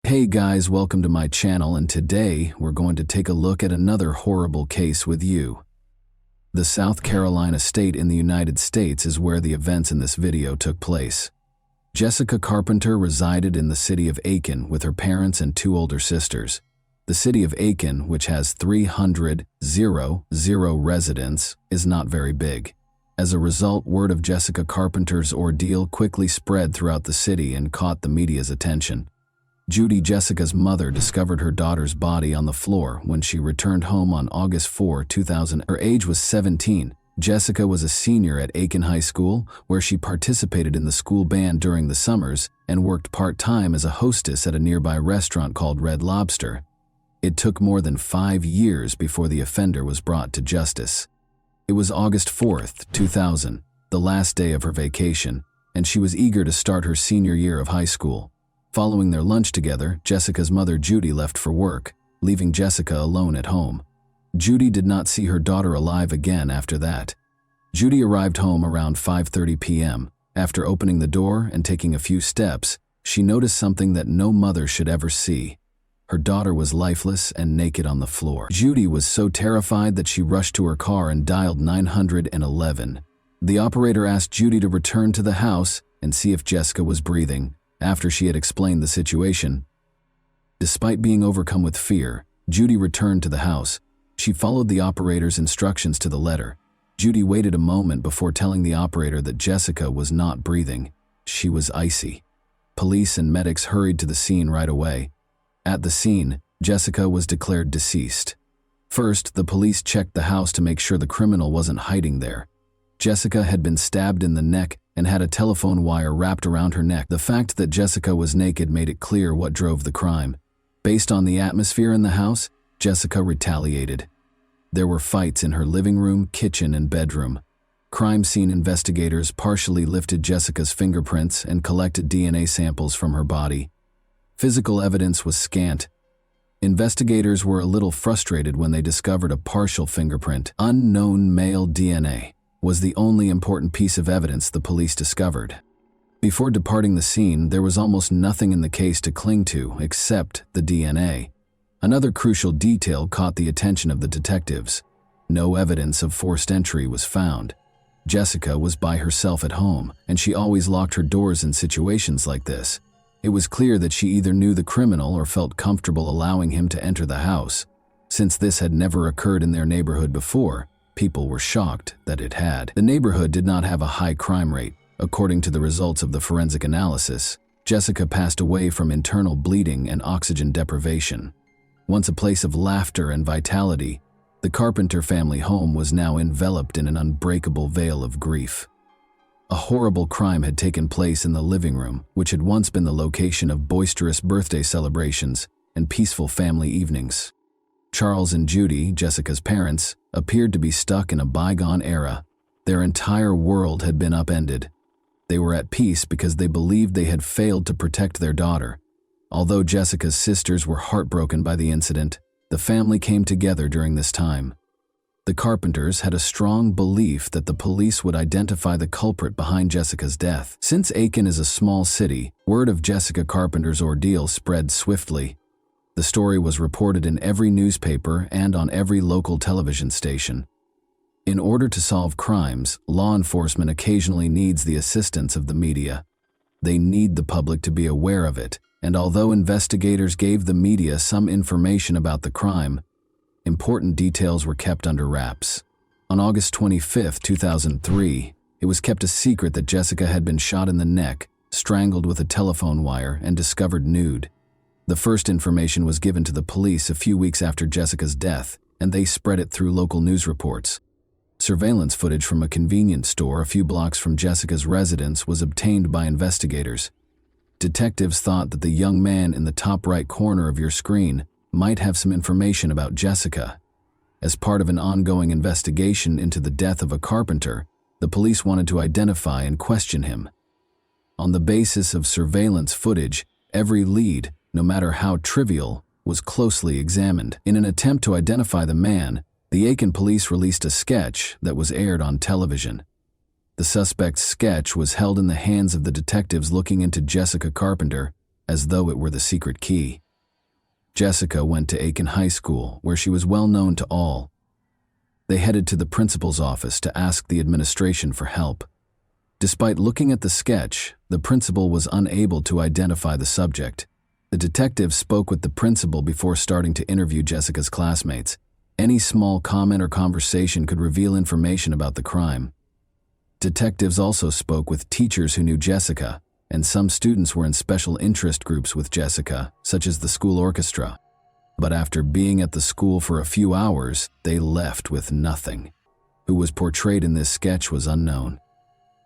Hey guys, welcome to my channel, and today we're going to take a look at another horrible case with you. The South Carolina state in the United States is where the events in this video took place. Jessica Carpenter resided in the city of Aiken with her parents and two older sisters. The city of Aiken, which has 300 residents, is not very big. As a result, word of Jessica Carpenter's ordeal quickly spread throughout the city and caught the media's attention. Judy, Jessica's mother, discovered her daughter's body on the floor when she returned home on August 4, 2000. Her age was 17. Jessica was a senior at Aiken High School, where she participated in the school band during the summers and worked part-time as a hostess at a nearby restaurant called Red Lobster. It took more than 5 years before the offender was brought to justice. It was August 4th, 2000, the last day of her vacation, and she was eager to start her senior year of high school. Following their lunch together, Jessica's mother Judy left for work, leaving Jessica alone at home. Judy did not see her daughter alive again after that. Judy arrived home around 5:30 p.m. After opening the door and taking a few steps, she noticed something that no mother should ever see. Her daughter was lifeless and naked on the floor. Judy was so terrified that she rushed to her car and dialed 911. The operator asked Judy to return to the house and see if Jessica was breathing. After she had explained the situation, despite being overcome with fear, Judy returned to the house. She followed the operator's instructions to the letter. Judy waited a moment before telling the operator that Jessica was not breathing. She was icy. Police and medics hurried to the scene right away. At the scene, Jessica was declared deceased. First, the police checked the house to make sure the criminal wasn't hiding there. Jessica had been stabbed in the neck and had a telephone wire wrapped around her neck. The fact that Jessica was naked made it clear what drove the crime. Based on the atmosphere in the house, Jessica retaliated. There were fights in her living room, kitchen, and bedroom. Crime scene investigators partially lifted Jessica's fingerprints and collected DNA samples from her body. Physical evidence was scant. Investigators were a little frustrated when they discovered a partial fingerprint. Unknown male DNA was the only important piece of evidence the police discovered. Before departing the scene, there was almost nothing in the case to cling to except the DNA. Another crucial detail caught the attention of the detectives. No evidence of forced entry was found. Jessica was by herself at home, and she always locked her doors in situations like this. It was clear that she either knew the criminal or felt comfortable allowing him to enter the house. Since this had never occurred in their neighborhood before, people were shocked that it had. The neighborhood did not have a high crime rate. According to the results of the forensic analysis, Jessica passed away from internal bleeding and oxygen deprivation. Once a place of laughter and vitality, the Carpenter family home was now enveloped in an unbreakable veil of grief. A horrible crime had taken place in the living room, which had once been the location of boisterous birthday celebrations and peaceful family evenings. Charles and Judy, Jessica's parents, appeared to be stuck in a bygone era. Their entire world had been upended. They were at peace because they believed they had failed to protect their daughter. Although Jessica's sisters were heartbroken by the incident, the family came together during this time. The Carpenters had a strong belief that the police would identify the culprit behind Jessica's death. Since Aiken is a small city, word of Jessica Carpenter's ordeal spread swiftly. The story was reported in every newspaper and on every local television station. In order to solve crimes, law enforcement occasionally needs the assistance of the media. They need the public to be aware of it, and although investigators gave the media some information about the crime, important details were kept under wraps. On August 25, 2003, it was kept a secret that Jessica had been shot in the neck, strangled with a telephone wire, and discovered nude. The first information was given to the police a few weeks after Jessica's death, and they spread it through local news reports. Surveillance footage from a convenience store a few blocks from Jessica's residence was obtained by investigators. Detectives thought that the young man in the top right corner of your screen might have some information about Jessica. As part of an ongoing investigation into the death of a carpenter, the police wanted to identify and question him. On the basis of surveillance footage, every lead, no matter how trivial, was closely examined. In an attempt to identify the man, the Aiken police released a sketch that was aired on television. The suspect's sketch was held in the hands of the detectives looking into Jessica Carpenter as though it were the secret key. Jessica went to Aiken High School, where she was well known to all. They headed to the principal's office to ask the administration for help. Despite looking at the sketch, the principal was unable to identify the subject. The detective spoke with the principal before starting to interview Jessica's classmates. Any small comment or conversation could reveal information about the crime. Detectives also spoke with teachers who knew Jessica, and some students were in special interest groups with Jessica, such as the school orchestra. But after being at the school for a few hours, they left with nothing. Who was portrayed in this sketch was unknown.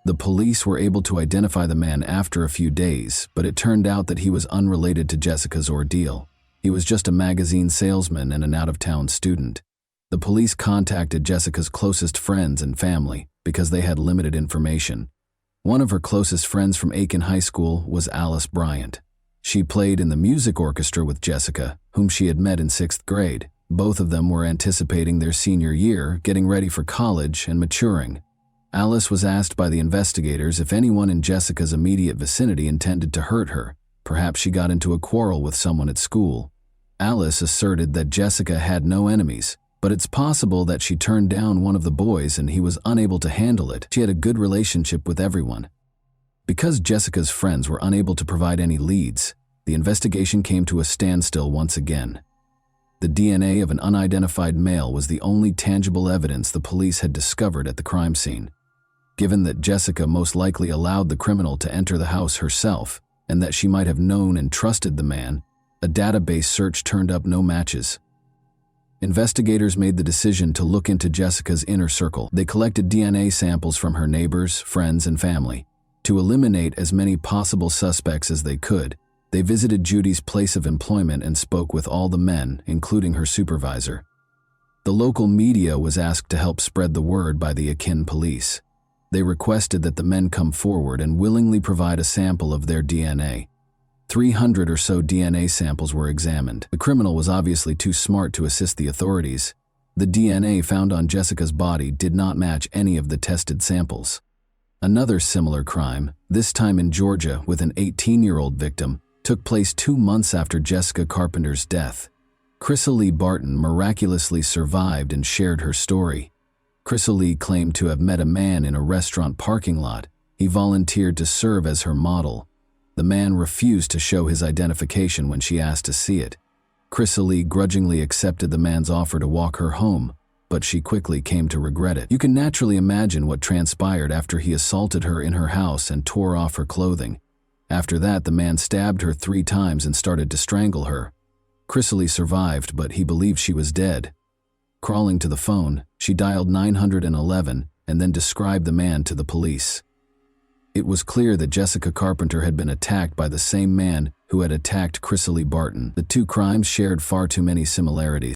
The police were able to identify the man after a few days, but it turned out that he was unrelated to Jessica's ordeal. He was just a magazine salesman and an out-of-town student. The police contacted Jessica's closest friends and family because they had limited information. One of her closest friends from Aiken High School was Alice Bryant. She played in the music orchestra with Jessica, whom she had met in 6th grade. Both of them were anticipating their senior year, getting ready for college and maturing. Alice was asked by the investigators if anyone in Jessica's immediate vicinity intended to hurt her. Perhaps she got into a quarrel with someone at school. Alice asserted that Jessica had no enemies, but it's possible that she turned down one of the boys and he was unable to handle it. She had a good relationship with everyone. Because Jessica's friends were unable to provide any leads, the investigation came to a standstill once again. The DNA of an unidentified male was the only tangible evidence the police had discovered at the crime scene. Given that Jessica most likely allowed the criminal to enter the house herself, and that she might have known and trusted the man, a database search turned up no matches. Investigators made the decision to look into Jessica's inner circle. They collected DNA samples from her neighbors, friends, and family. To eliminate as many possible suspects as they could, they visited Judy's place of employment and spoke with all the men, including her supervisor. The local media was asked to help spread the word by the Aiken police. They requested that the men come forward and willingly provide a sample of their DNA. 300 or so DNA samples were examined. The criminal was obviously too smart to assist the authorities. The DNA found on Jessica's body did not match any of the tested samples. Another similar crime, this time in Georgia with an 18-year-old victim, took place 2 months after Jessica Carpenter's death. Chrysalie Barton miraculously survived and shared her story. Chrysalie claimed to have met a man in a restaurant parking lot. He volunteered to serve as her model. The man refused to show his identification when she asked to see it. Chrysalie grudgingly accepted the man's offer to walk her home, but she quickly came to regret it. You can naturally imagine what transpired after he assaulted her in her house and tore off her clothing. After that, the man stabbed her 3 times and started to strangle her. Chrysalie survived, but he believed she was dead. Crawling to the phone, she dialed 911 and then described the man to the police. It was clear that Jessica Carpenter had been attacked by the same man who had attacked Chrysalie Barton. The 2 crimes shared far too many similarities.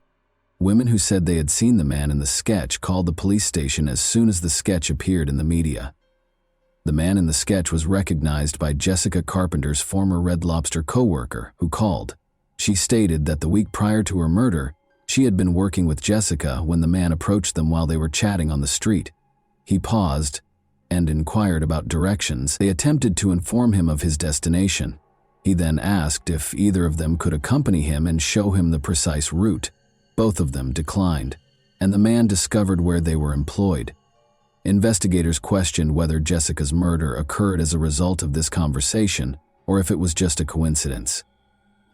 Women who said they had seen the man in the sketch called the police station as soon as the sketch appeared in the media. The man in the sketch was recognized by Jessica Carpenter's former Red Lobster co-worker, who called. She stated that the week prior to her murder, she had been working with Jessica when the man approached them while they were chatting on the street. He paused and inquired about directions. They attempted to inform him of his destination. He then asked if either of them could accompany him and show him the precise route. Both of them declined, and the man discovered where they were employed. Investigators questioned whether Jessica's murder occurred as a result of this conversation or if it was just a coincidence.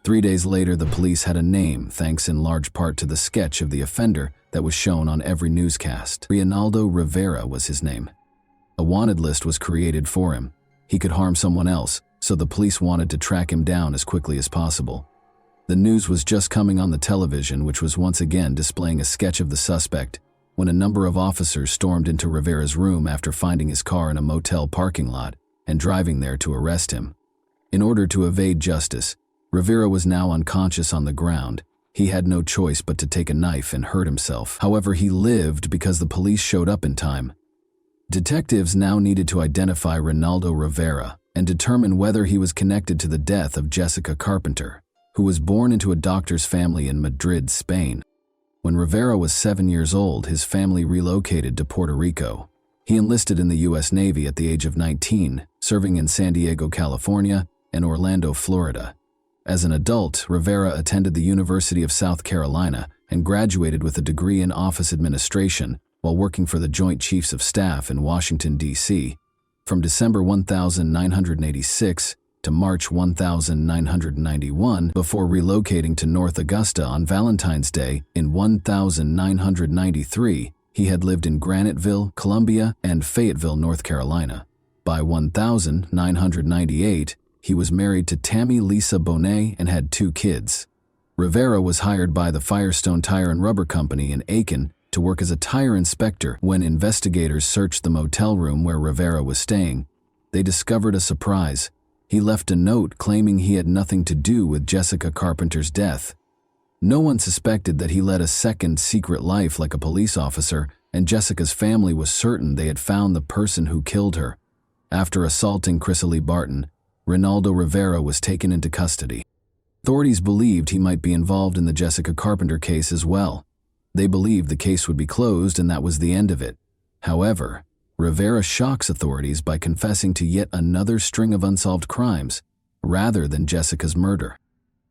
3 days later, the police had a name, thanks in large part to the sketch of the offender that was shown on every newscast. Rivera was his name. A wanted list was created for him. He could harm someone else, so the police wanted to track him down as quickly as possible. The news was just coming on the television, which was once again displaying a sketch of the suspect, when a number of officers stormed into Rivera's room after finding his car in a motel parking lot and driving there to arrest him. In order to evade justice, Rivera was now unconscious on the ground. He had no choice but to take a knife and hurt himself. However, he lived because the police showed up in time. Detectives now needed to identify Rivera and determine whether he was connected to the death of Jessica Carpenter, who was born into a doctor's family in Madrid, Spain. When Rivera was 7 years old, his family relocated to Puerto Rico. He enlisted in the U.S. Navy at the age of 19, serving in San Diego, California, and Orlando, Florida. As an adult, Rivera attended the University of South Carolina and graduated with a degree in office administration while working for the Joint Chiefs of Staff in Washington, D.C. From December 1986 to March 1991 before relocating to North Augusta on Valentine's Day in 1993, he had lived in Graniteville, Columbia, and Fayetteville, North Carolina. By 1998, he was married to Tammy Lisa Bonet and had 2 kids. Rivera was hired by the Firestone Tire and Rubber Company in Aiken to work as a tire inspector. When investigators searched the motel room where Rivera was staying, they discovered a surprise. He left a note claiming he had nothing to do with Jessica Carpenter's death. No one suspected that he led a second secret life like a police officer, and Jessica's family was certain they had found the person who killed her. After assaulting Chrysalie Barton, Ronaldo Rivera was taken into custody. Authorities believed he might be involved in the Jessica Carpenter case as well. They believed the case would be closed and that was the end of it. However, Rivera shocks authorities by confessing to yet another string of unsolved crimes, rather than Jessica's murder.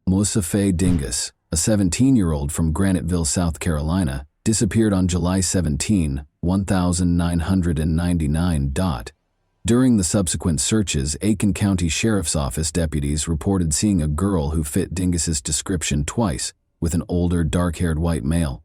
Moussafe Dingus, a 17-year-old from Graniteville, South Carolina, disappeared on July 17, 1999. During the subsequent searches, Aiken County Sheriff's Office deputies reported seeing a girl who fit Dingus's description twice, with an older, dark-haired white male.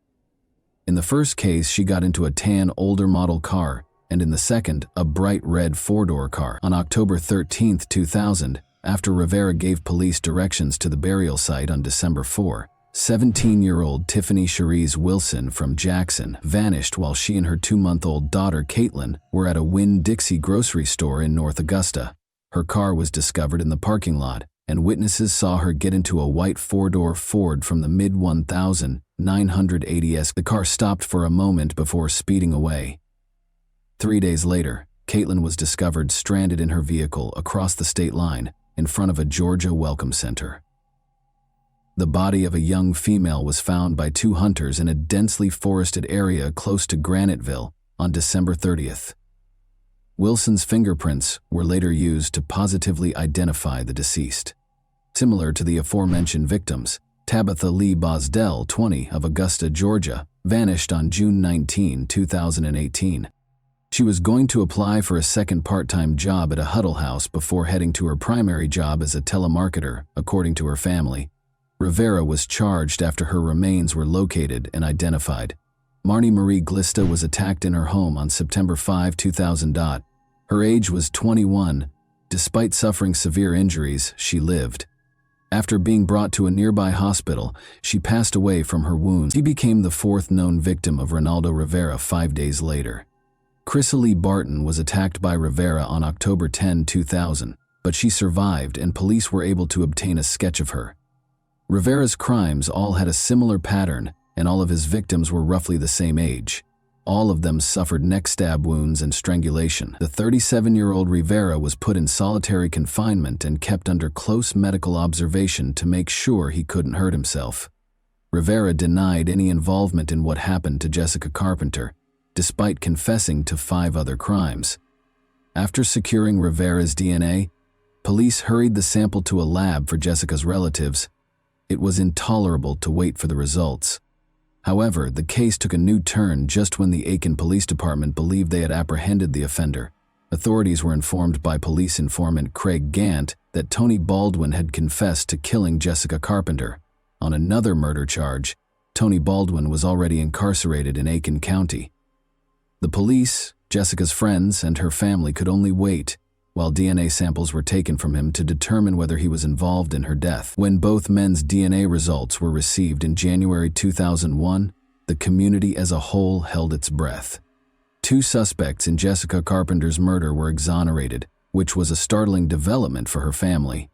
In the first case, she got into a tan, older model car, and in the second, a bright red 4-door car. On October 13, 2000, after Rivera gave police directions to the burial site on December 4, 17-year-old Tiffany Cherise Wilson from Jackson vanished while she and her 2-month-old daughter Caitlin were at a Winn-Dixie grocery store in North Augusta. Her car was discovered in the parking lot, and witnesses saw her get into a white 4-door Ford from the mid-1980s. The car stopped for a moment before speeding away. 3 days later, Caitlin was discovered stranded in her vehicle across the state line in front of a Georgia Welcome Center. The body of a young female was found by 2 hunters in a densely forested area close to Graniteville on December 30th. Wilson's fingerprints were later used to positively identify the deceased. Similar to the aforementioned victims, Tabitha Lee Bosdell, 20, of Augusta, Georgia, vanished on June 19, 2018. She was going to apply for a second part-time job at a Huddle House before heading to her primary job as a telemarketer, according to her family. Rivera was charged after her remains were located and identified. Marnie Marie Glista was attacked in her home on September 5, 2000. Her age was 21. Despite suffering severe injuries, she lived. After being brought to a nearby hospital, she passed away from her wounds. She became the 4th known victim of Ronaldo Rivera 5 days later. Chrysalie Barton was attacked by Rivera on October 10, 2000, but she survived and police were able to obtain a sketch of her. Rivera's crimes all had a similar pattern, and all of his victims were roughly the same age. All of them suffered neck stab wounds and strangulation. The 37-year-old Rivera was put in solitary confinement and kept under close medical observation to make sure he couldn't hurt himself. Rivera denied any involvement in what happened to Jessica Carpenter, despite confessing to 5 other crimes. After securing Rivera's DNA, police hurried the sample to a lab for Jessica's relatives. It was intolerable to wait for the results. However, the case took a new turn just when the Aiken Police Department believed they had apprehended the offender. Authorities were informed by police informant Craig Gant that Tony Baldwin had confessed to killing Jessica Carpenter. On another murder charge, Tony Baldwin was already incarcerated in Aiken County. The police, Jessica's friends, and her family could only wait while DNA samples were taken from him to determine whether he was involved in her death. When both men's DNA results were received in January 2001, the community as a whole held its breath. 2 suspects in Jessica Carpenter's murder were exonerated, which was a startling development for her family.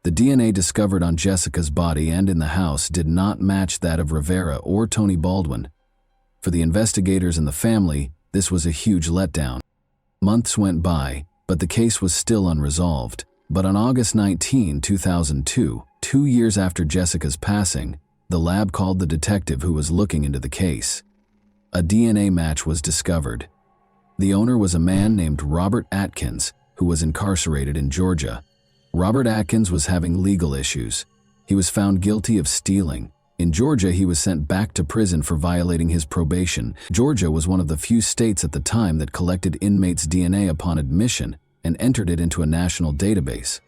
The DNA discovered on Jessica's body and in the house did not match that of Rivera or Tony Baldwin. For the investigators and the family, this was a huge letdown. Months went by, but the case was still unresolved. But on August 19, 2002, 2 years after Jessica's passing, the lab called the detective who was looking into the case. A DNA match was discovered. The owner was a man named Robert Atkins, who was incarcerated in Georgia. Robert Atkins was having legal issues. He was found guilty of stealing. In Georgia, he was sent back to prison for violating his probation. Georgia was one of the few states at the time that collected inmates' DNA upon admission and entered it into a national database.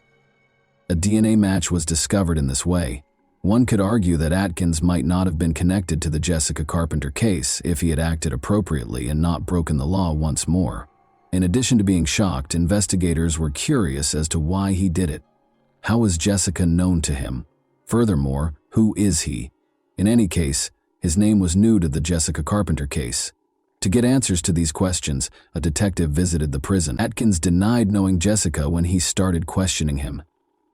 A DNA match was discovered in this way. One could argue that Atkins might not have been connected to the Jessica Carpenter case if he had acted appropriately and not broken the law once more. In addition to being shocked, investigators were curious as to why he did it. How was Jessica known to him? Furthermore, who is he? In any case, his name was new to the Jessica Carpenter case. To get answers to these questions, a detective visited the prison. Atkins denied knowing Jessica when he started questioning him.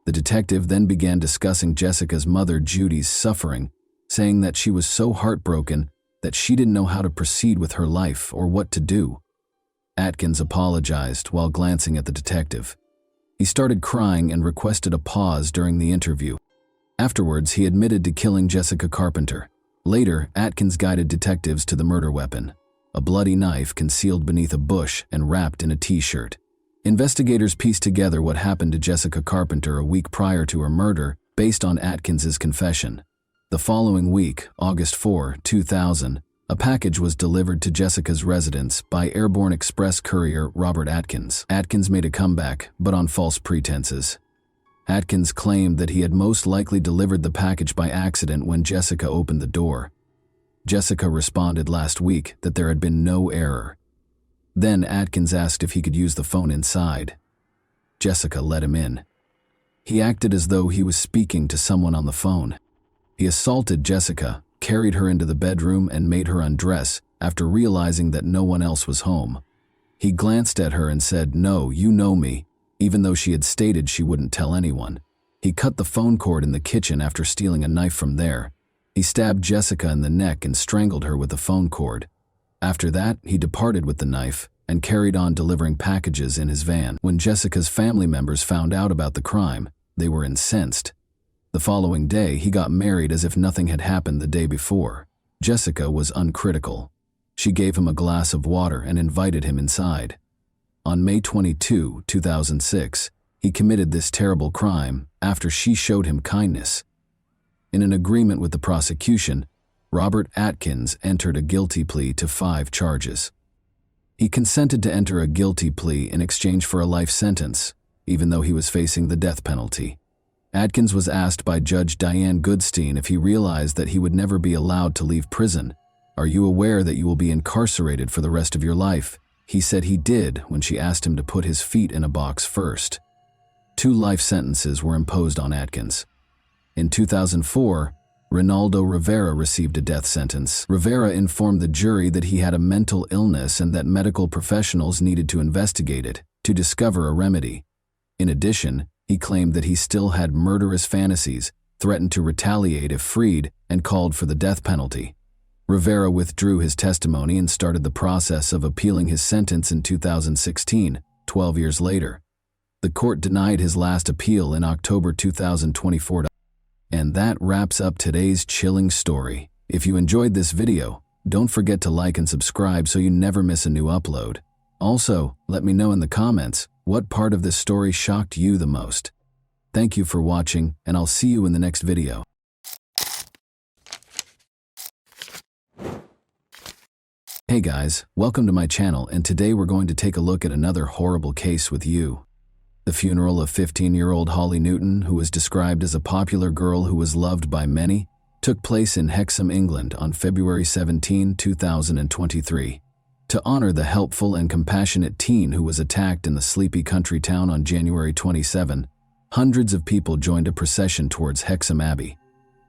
The detective then began discussing Jessica's mother Judy's suffering, saying that she was so heartbroken that she didn't know how to proceed with her life or what to do. Atkins apologized while glancing at the detective. He started crying and requested a pause during the interview. Afterwards, he admitted to killing Jessica Carpenter. Later, Atkins guided detectives to the murder weapon, a bloody knife concealed beneath a bush and wrapped in a t-shirt. Investigators pieced together what happened to Jessica Carpenter a week prior to her murder based on Atkins's confession. The following week, August 4, 2000, a package was delivered to Jessica's residence by airborne express courier Robert Atkins. Atkins made a comeback, but on false pretenses. Atkins claimed that he had most likely delivered the package by accident when Jessica opened the door. Jessica responded last week that there had been no error. Then Atkins asked if he could use the phone inside. Jessica let him in. He acted as though he was speaking to someone on the phone. He assaulted Jessica, carried her into the bedroom, and made her undress after realizing that no one else was home. He glanced at her and said, "No, you know me," even though she had stated she wouldn't tell anyone. He cut the phone cord in the kitchen after stealing a knife from there. He stabbed Jessica in the neck and strangled her with the phone cord. After that, he departed with the knife and carried on delivering packages in his van. When Jessica's family members found out about the crime, they were incensed. The following day, he got married as if nothing had happened the day before. Jessica was uncritical. She gave him a glass of water and invited him inside. On May 22, 2006, he committed this terrible crime after she showed him kindness. In an agreement with the prosecution, Robert Atkins entered a guilty plea to 5 charges. He consented to enter a guilty plea in exchange for a life sentence, even though he was facing the death penalty. Atkins was asked by Judge Diane Goodstein if he realized that he would never be allowed to leave prison. "Are you aware that you will be incarcerated for the rest of your life?" He said he did when she asked him to put his feet in a box first. 2 life sentences were imposed on Atkins. In 2004, Ronaldo Rivera received a death sentence. Rivera informed the jury that he had a mental illness and that medical professionals needed to investigate it to discover a remedy. In addition, he claimed that he still had murderous fantasies, threatened to retaliate if freed, and called for the death penalty. Rivera withdrew his testimony and started the process of appealing his sentence in 2016, 12 years later. The court denied his last appeal in October 2024. And that wraps up today's chilling story. If you enjoyed this video, don't forget to like and subscribe so you never miss a new upload. Also, let me know in the comments what part of this story shocked you the most. Thank you for watching, and I'll see you in the next video. Hey guys, welcome to my channel, and today we're going to take a look at another horrible case with you. The funeral of 15-year-old Holly Newton, who was described as a popular girl who was loved by many, took place in Hexham, England on February 17, 2023. To honor the helpful and compassionate teen who was attacked in the sleepy country town on January 27, hundreds of people joined a procession towards Hexham Abbey.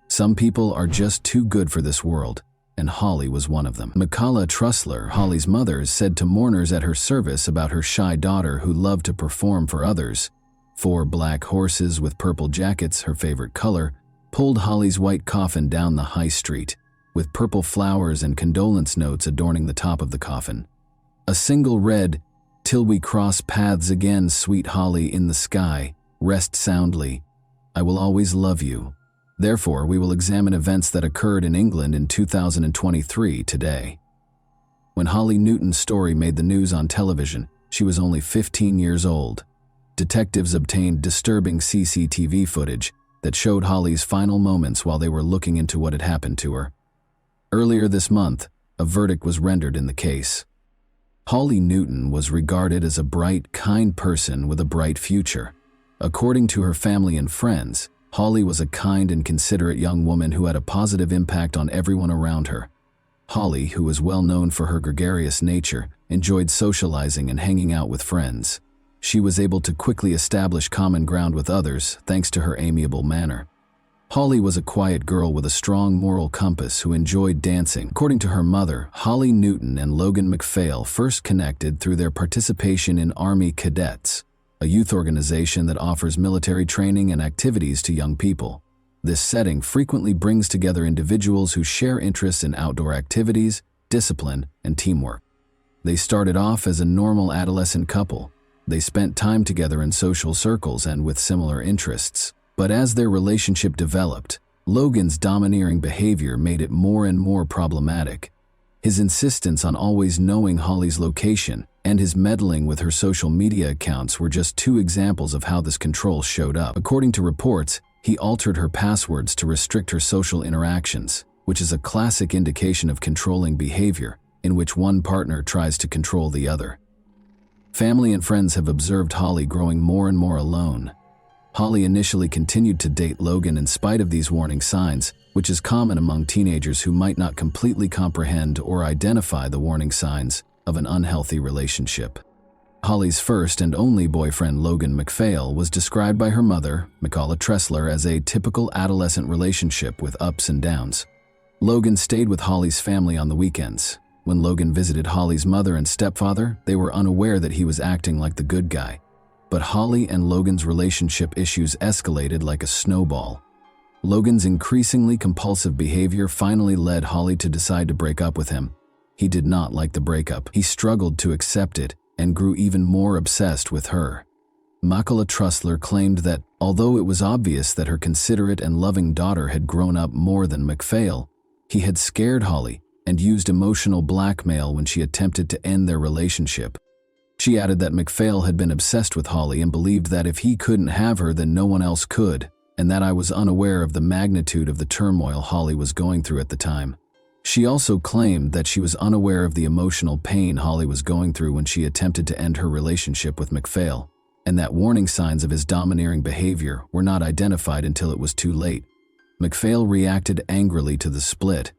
Some people are just too good for this world, and Holly was one of them. Michaela Trussler, Holly's mother, said to mourners at her service about her shy daughter who loved to perform for others. 4 black horses with purple jackets, her favorite color, pulled Holly's white coffin down the high street, with purple flowers and condolence notes adorning the top of the coffin. A single read, "Till we cross paths again, sweet Holly, in the sky, rest soundly. I will always love you." Therefore, we will examine events that occurred in England in 2023 today. When Holly Newton's story made the news on television, she was only 15 years old. Detectives obtained disturbing CCTV footage that showed Holly's final moments while they were looking into what had happened to her. Earlier this month, a verdict was rendered in the case. Holly Newton was regarded as a bright, kind person with a bright future. According to her family and friends, Holly was a kind and considerate young woman who had a positive impact on everyone around her. Holly, who was well known for her gregarious nature, enjoyed socializing and hanging out with friends. She was able to quickly establish common ground with others thanks to her amiable manner. Holly was a quiet girl with a strong moral compass who enjoyed dancing. According to her mother, Holly Newton and Logan MacPhail first connected through their participation in Army Cadets, a youth organization that offers military training and activities to young people. This setting frequently brings together individuals who share interests in outdoor activities, discipline, and teamwork. They started off as a normal adolescent couple. They spent time together in social circles and with similar interests. But as their relationship developed, Logan's domineering behavior made it more and more problematic. His insistence on always knowing Holly's location and his meddling with her social media accounts were just two examples of how this control showed up. According to reports, he altered her passwords to restrict her social interactions, which is a classic indication of controlling behavior, in which one partner tries to control the other. Family and friends have observed Holly growing more and more alone. Holly initially continued to date Logan in spite of these warning signs, which is common among teenagers who might not completely comprehend or identify the warning signs of an unhealthy relationship. Holly's first and only boyfriend, Logan MacPhail, was described by her mother, Michaela Tressler, as a typical adolescent relationship with ups and downs. Logan stayed with Holly's family on the weekends. When Logan visited Holly's mother and stepfather, they were unaware that he was acting like the good guy. But Holly and Logan's relationship issues escalated like a snowball. Logan's increasingly compulsive behavior finally led Holly to decide to break up with him. He did not like the breakup. He struggled to accept it and grew even more obsessed with her. Michaela Tressler claimed that, although it was obvious that her considerate and loving daughter had grown up more than MacPhail, he had scared Holly and used emotional blackmail when she attempted to end their relationship. She added that MacPhail had been obsessed with Holly and believed that if he couldn't have her, then no one else could, and that I was unaware of the magnitude of the turmoil Holly was going through at the time. She also claimed that she was unaware of the emotional pain Holly was going through when she attempted to end her relationship with MacPhail, and that warning signs of his domineering behavior were not identified until it was too late. MacPhail reacted angrily to the split.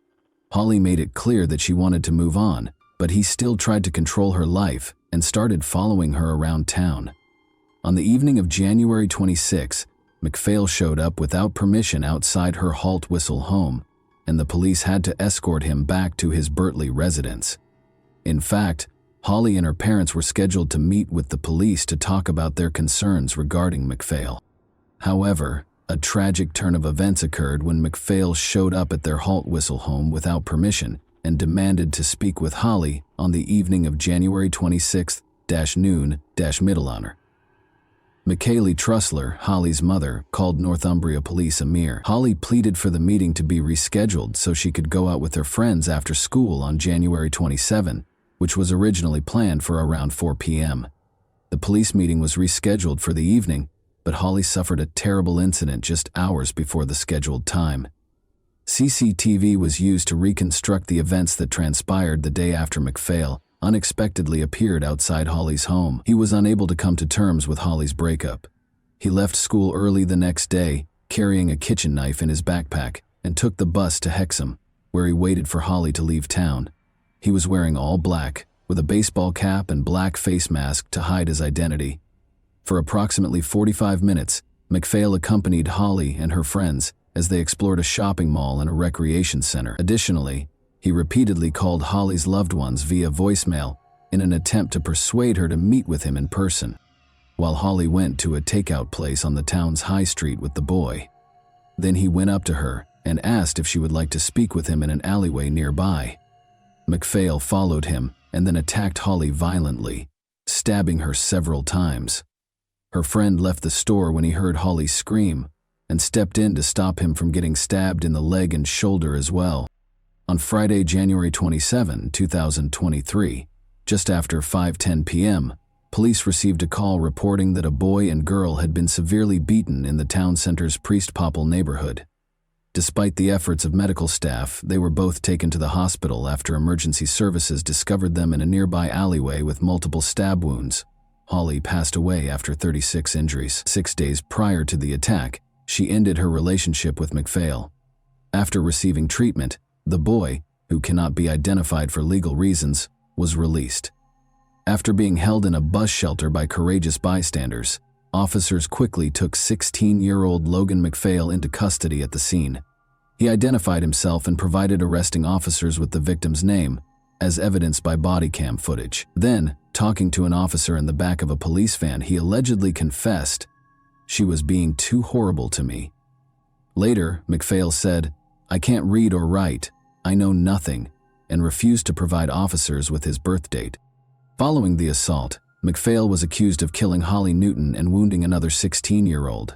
Holly made it clear that she wanted to move on, but he still tried to control her life and started following her around town. On the evening of January 26, MacPhail showed up without permission outside her Halt Whistle home, and the police had to escort him back to his Bertley residence. In fact, Holly and her parents were scheduled to meet with the police to talk about their concerns regarding MacPhail. However, a tragic turn of events occurred when MacPhail showed up at their Halt Whistle home without permission and demanded to speak with Holly on the evening of January 26th-noon-middle hour. Michaela Tressler, Holly's mother, called Northumbria Police a mere. Holly pleaded for the meeting to be rescheduled so she could go out with her friends after school on January 27, which was originally planned for around 4 p.m. The police meeting was rescheduled for the evening, but Holly suffered a terrible incident just hours before the scheduled time. CCTV was used to reconstruct the events that transpired the day after MacPhail unexpectedly appeared outside Holly's home. He was unable to come to terms with Holly's breakup. He left school early the next day, carrying a kitchen knife in his backpack, and took the bus to Hexham, where he waited for Holly to leave town. He was wearing all black, with a baseball cap and black face mask to hide his identity. For approximately 45 minutes, MacPhail accompanied Holly and her friends as they explored a shopping mall and a recreation center. Additionally, he repeatedly called Holly's loved ones via voicemail in an attempt to persuade her to meet with him in person, while Holly went to a takeout place on the town's high street with the boy. Then he went up to her and asked if she would like to speak with him in an alleyway nearby. MacPhail followed him and then attacked Holly violently, stabbing her several times. Her friend left the store when he heard Holly scream and stepped in to stop him from getting stabbed in the leg and shoulder as well. On Friday, January 27, 2023, just after 5:10 p.m., police received a call reporting that a boy and girl had been severely beaten in the town center's Priest Popple neighborhood. Despite the efforts of medical staff, they were both taken to the hospital after emergency services discovered them in a nearby alleyway with multiple stab wounds. Holly passed away after 36 injuries. 6 days prior to the attack, she ended her relationship with MacPhail. After receiving treatment, the boy, who cannot be identified for legal reasons, was released. After being held in a bus shelter by courageous bystanders, officers quickly took 16-year-old Logan MacPhail into custody at the scene. He identified himself and provided arresting officers with the victim's name, as evidenced by body cam footage. Then, talking to an officer in the back of a police van, he allegedly confessed, "She was being too horrible to me." Later, MacPhail said, "I can't read or write, I know nothing," and refused to provide officers with his birth date. Following the assault, MacPhail was accused of killing Holly Newton and wounding another 16-year-old.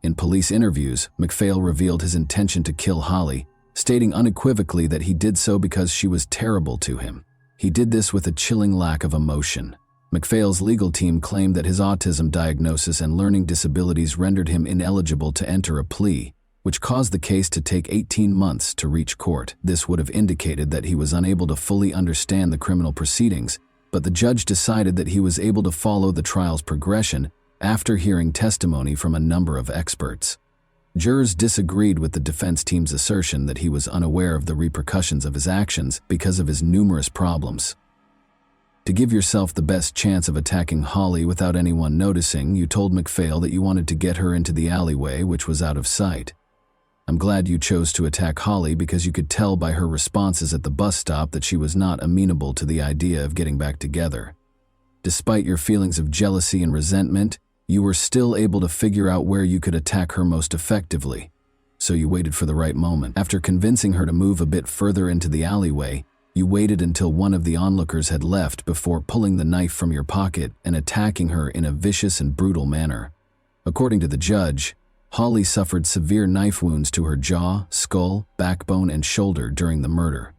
In police interviews, MacPhail revealed his intention to kill Holly, stating unequivocally that he did so because she was terrible to him. He did this with a chilling lack of emotion. MacPhail's legal team claimed that his autism diagnosis and learning disabilities rendered him ineligible to enter a plea, which caused the case to take 18 months to reach court. This would have indicated that he was unable to fully understand the criminal proceedings, but the judge decided that he was able to follow the trial's progression after hearing testimony from a number of experts. Jurors disagreed with the defense team's assertion that he was unaware of the repercussions of his actions because of his numerous problems. To give yourself the best chance of attacking Holly without anyone noticing, you told MacPhail that you wanted to get her into the alleyway, which was out of sight. I'm glad you chose to attack Holly because you could tell by her responses at the bus stop that she was not amenable to the idea of getting back together. Despite your feelings of jealousy and resentment, you were still able to figure out where you could attack her most effectively. So you waited for the right moment. After convincing her to move a bit further into the alleyway, you waited until one of the onlookers had left before pulling the knife from your pocket and attacking her in a vicious and brutal manner. According to the judge, Holly suffered severe knife wounds to her jaw, skull, backbone, and shoulder during the murder.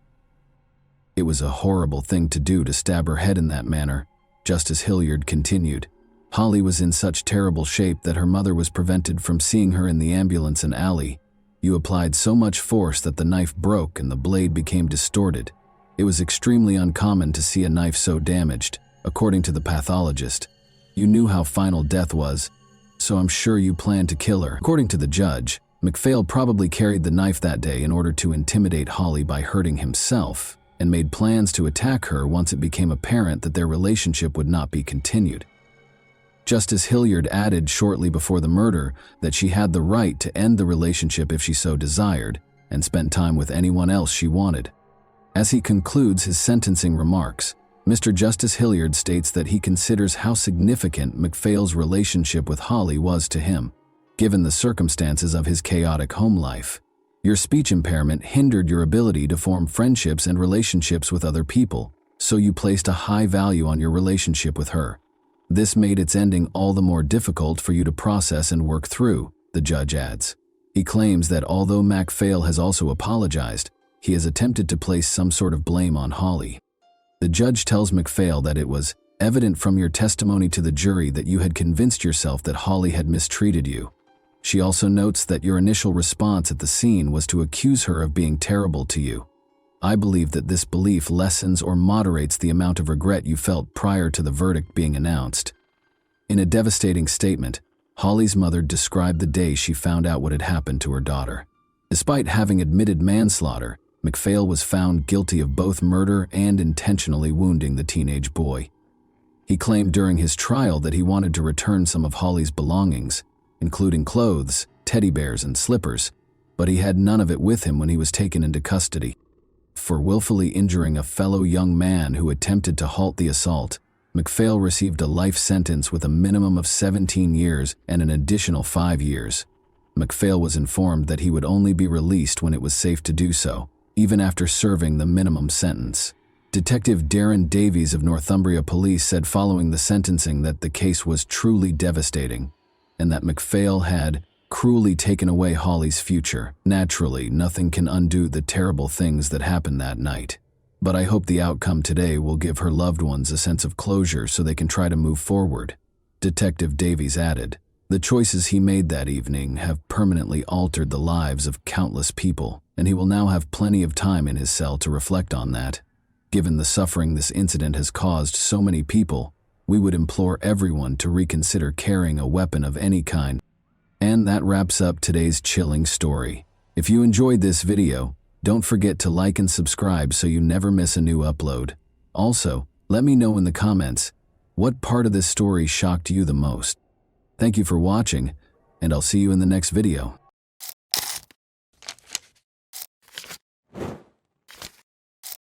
It was a horrible thing to do to stab her head in that manner, Justice Hilliard continued. Holly was in such terrible shape that her mother was prevented from seeing her in the ambulance and alley. You applied so much force that the knife broke and the blade became distorted. It was extremely uncommon to see a knife so damaged, according to the pathologist. You knew how final death was, so I'm sure you planned to kill her. According to the judge, MacPhail probably carried the knife that day in order to intimidate Holly by hurting himself, and made plans to attack her once it became apparent that their relationship would not be continued. Justice Hilliard added shortly before the murder that she had the right to end the relationship if she so desired, and spend time with anyone else she wanted. As he concludes his sentencing remarks, Mr. Justice Hilliard states that he considers how significant MacPhail's relationship with Holly was to him, given the circumstances of his chaotic home life. Your speech impairment hindered your ability to form friendships and relationships with other people, so you placed a high value on your relationship with her. This made its ending all the more difficult for you to process and work through, the judge adds. He claims that although MacPhail has also apologized, he has attempted to place some sort of blame on Holly. The judge tells MacPhail that it was evident from your testimony to the jury that you had convinced yourself that Holly had mistreated you. She also notes that your initial response at the scene was to accuse her of being terrible to you. I believe that this belief lessens or moderates the amount of regret you felt prior to the verdict being announced. In a devastating statement, Holly's mother described the day she found out what had happened to her daughter. Despite having admitted manslaughter, MacPhail was found guilty of both murder and intentionally wounding the teenage boy. He claimed during his trial that he wanted to return some of Holly's belongings, including clothes, teddy bears, and slippers, but he had none of it with him when he was taken into custody. For willfully injuring a fellow young man who attempted to halt the assault, MacPhail received a life sentence with a minimum of 17 years and an additional 5 years. MacPhail was informed that he would only be released when it was safe to do so, even after serving the minimum sentence. Detective Darren Davies of Northumbria Police said following the sentencing that the case was truly devastating, and that MacPhail had cruelly taken away Holly's future. Naturally, nothing can undo the terrible things that happened that night. But I hope the outcome today will give her loved ones a sense of closure so they can try to move forward," Detective Davies added. "The choices he made that evening have permanently altered the lives of countless people, and he will now have plenty of time in his cell to reflect on that. Given the suffering this incident has caused so many people, we would implore everyone to reconsider carrying a weapon of any kind." And that wraps up today's chilling story. If you enjoyed this video, don't forget to like and subscribe so you never miss a new upload. Also, let me know in the comments, what part of this story shocked you the most? Thank you for watching, and I'll see you in the next video.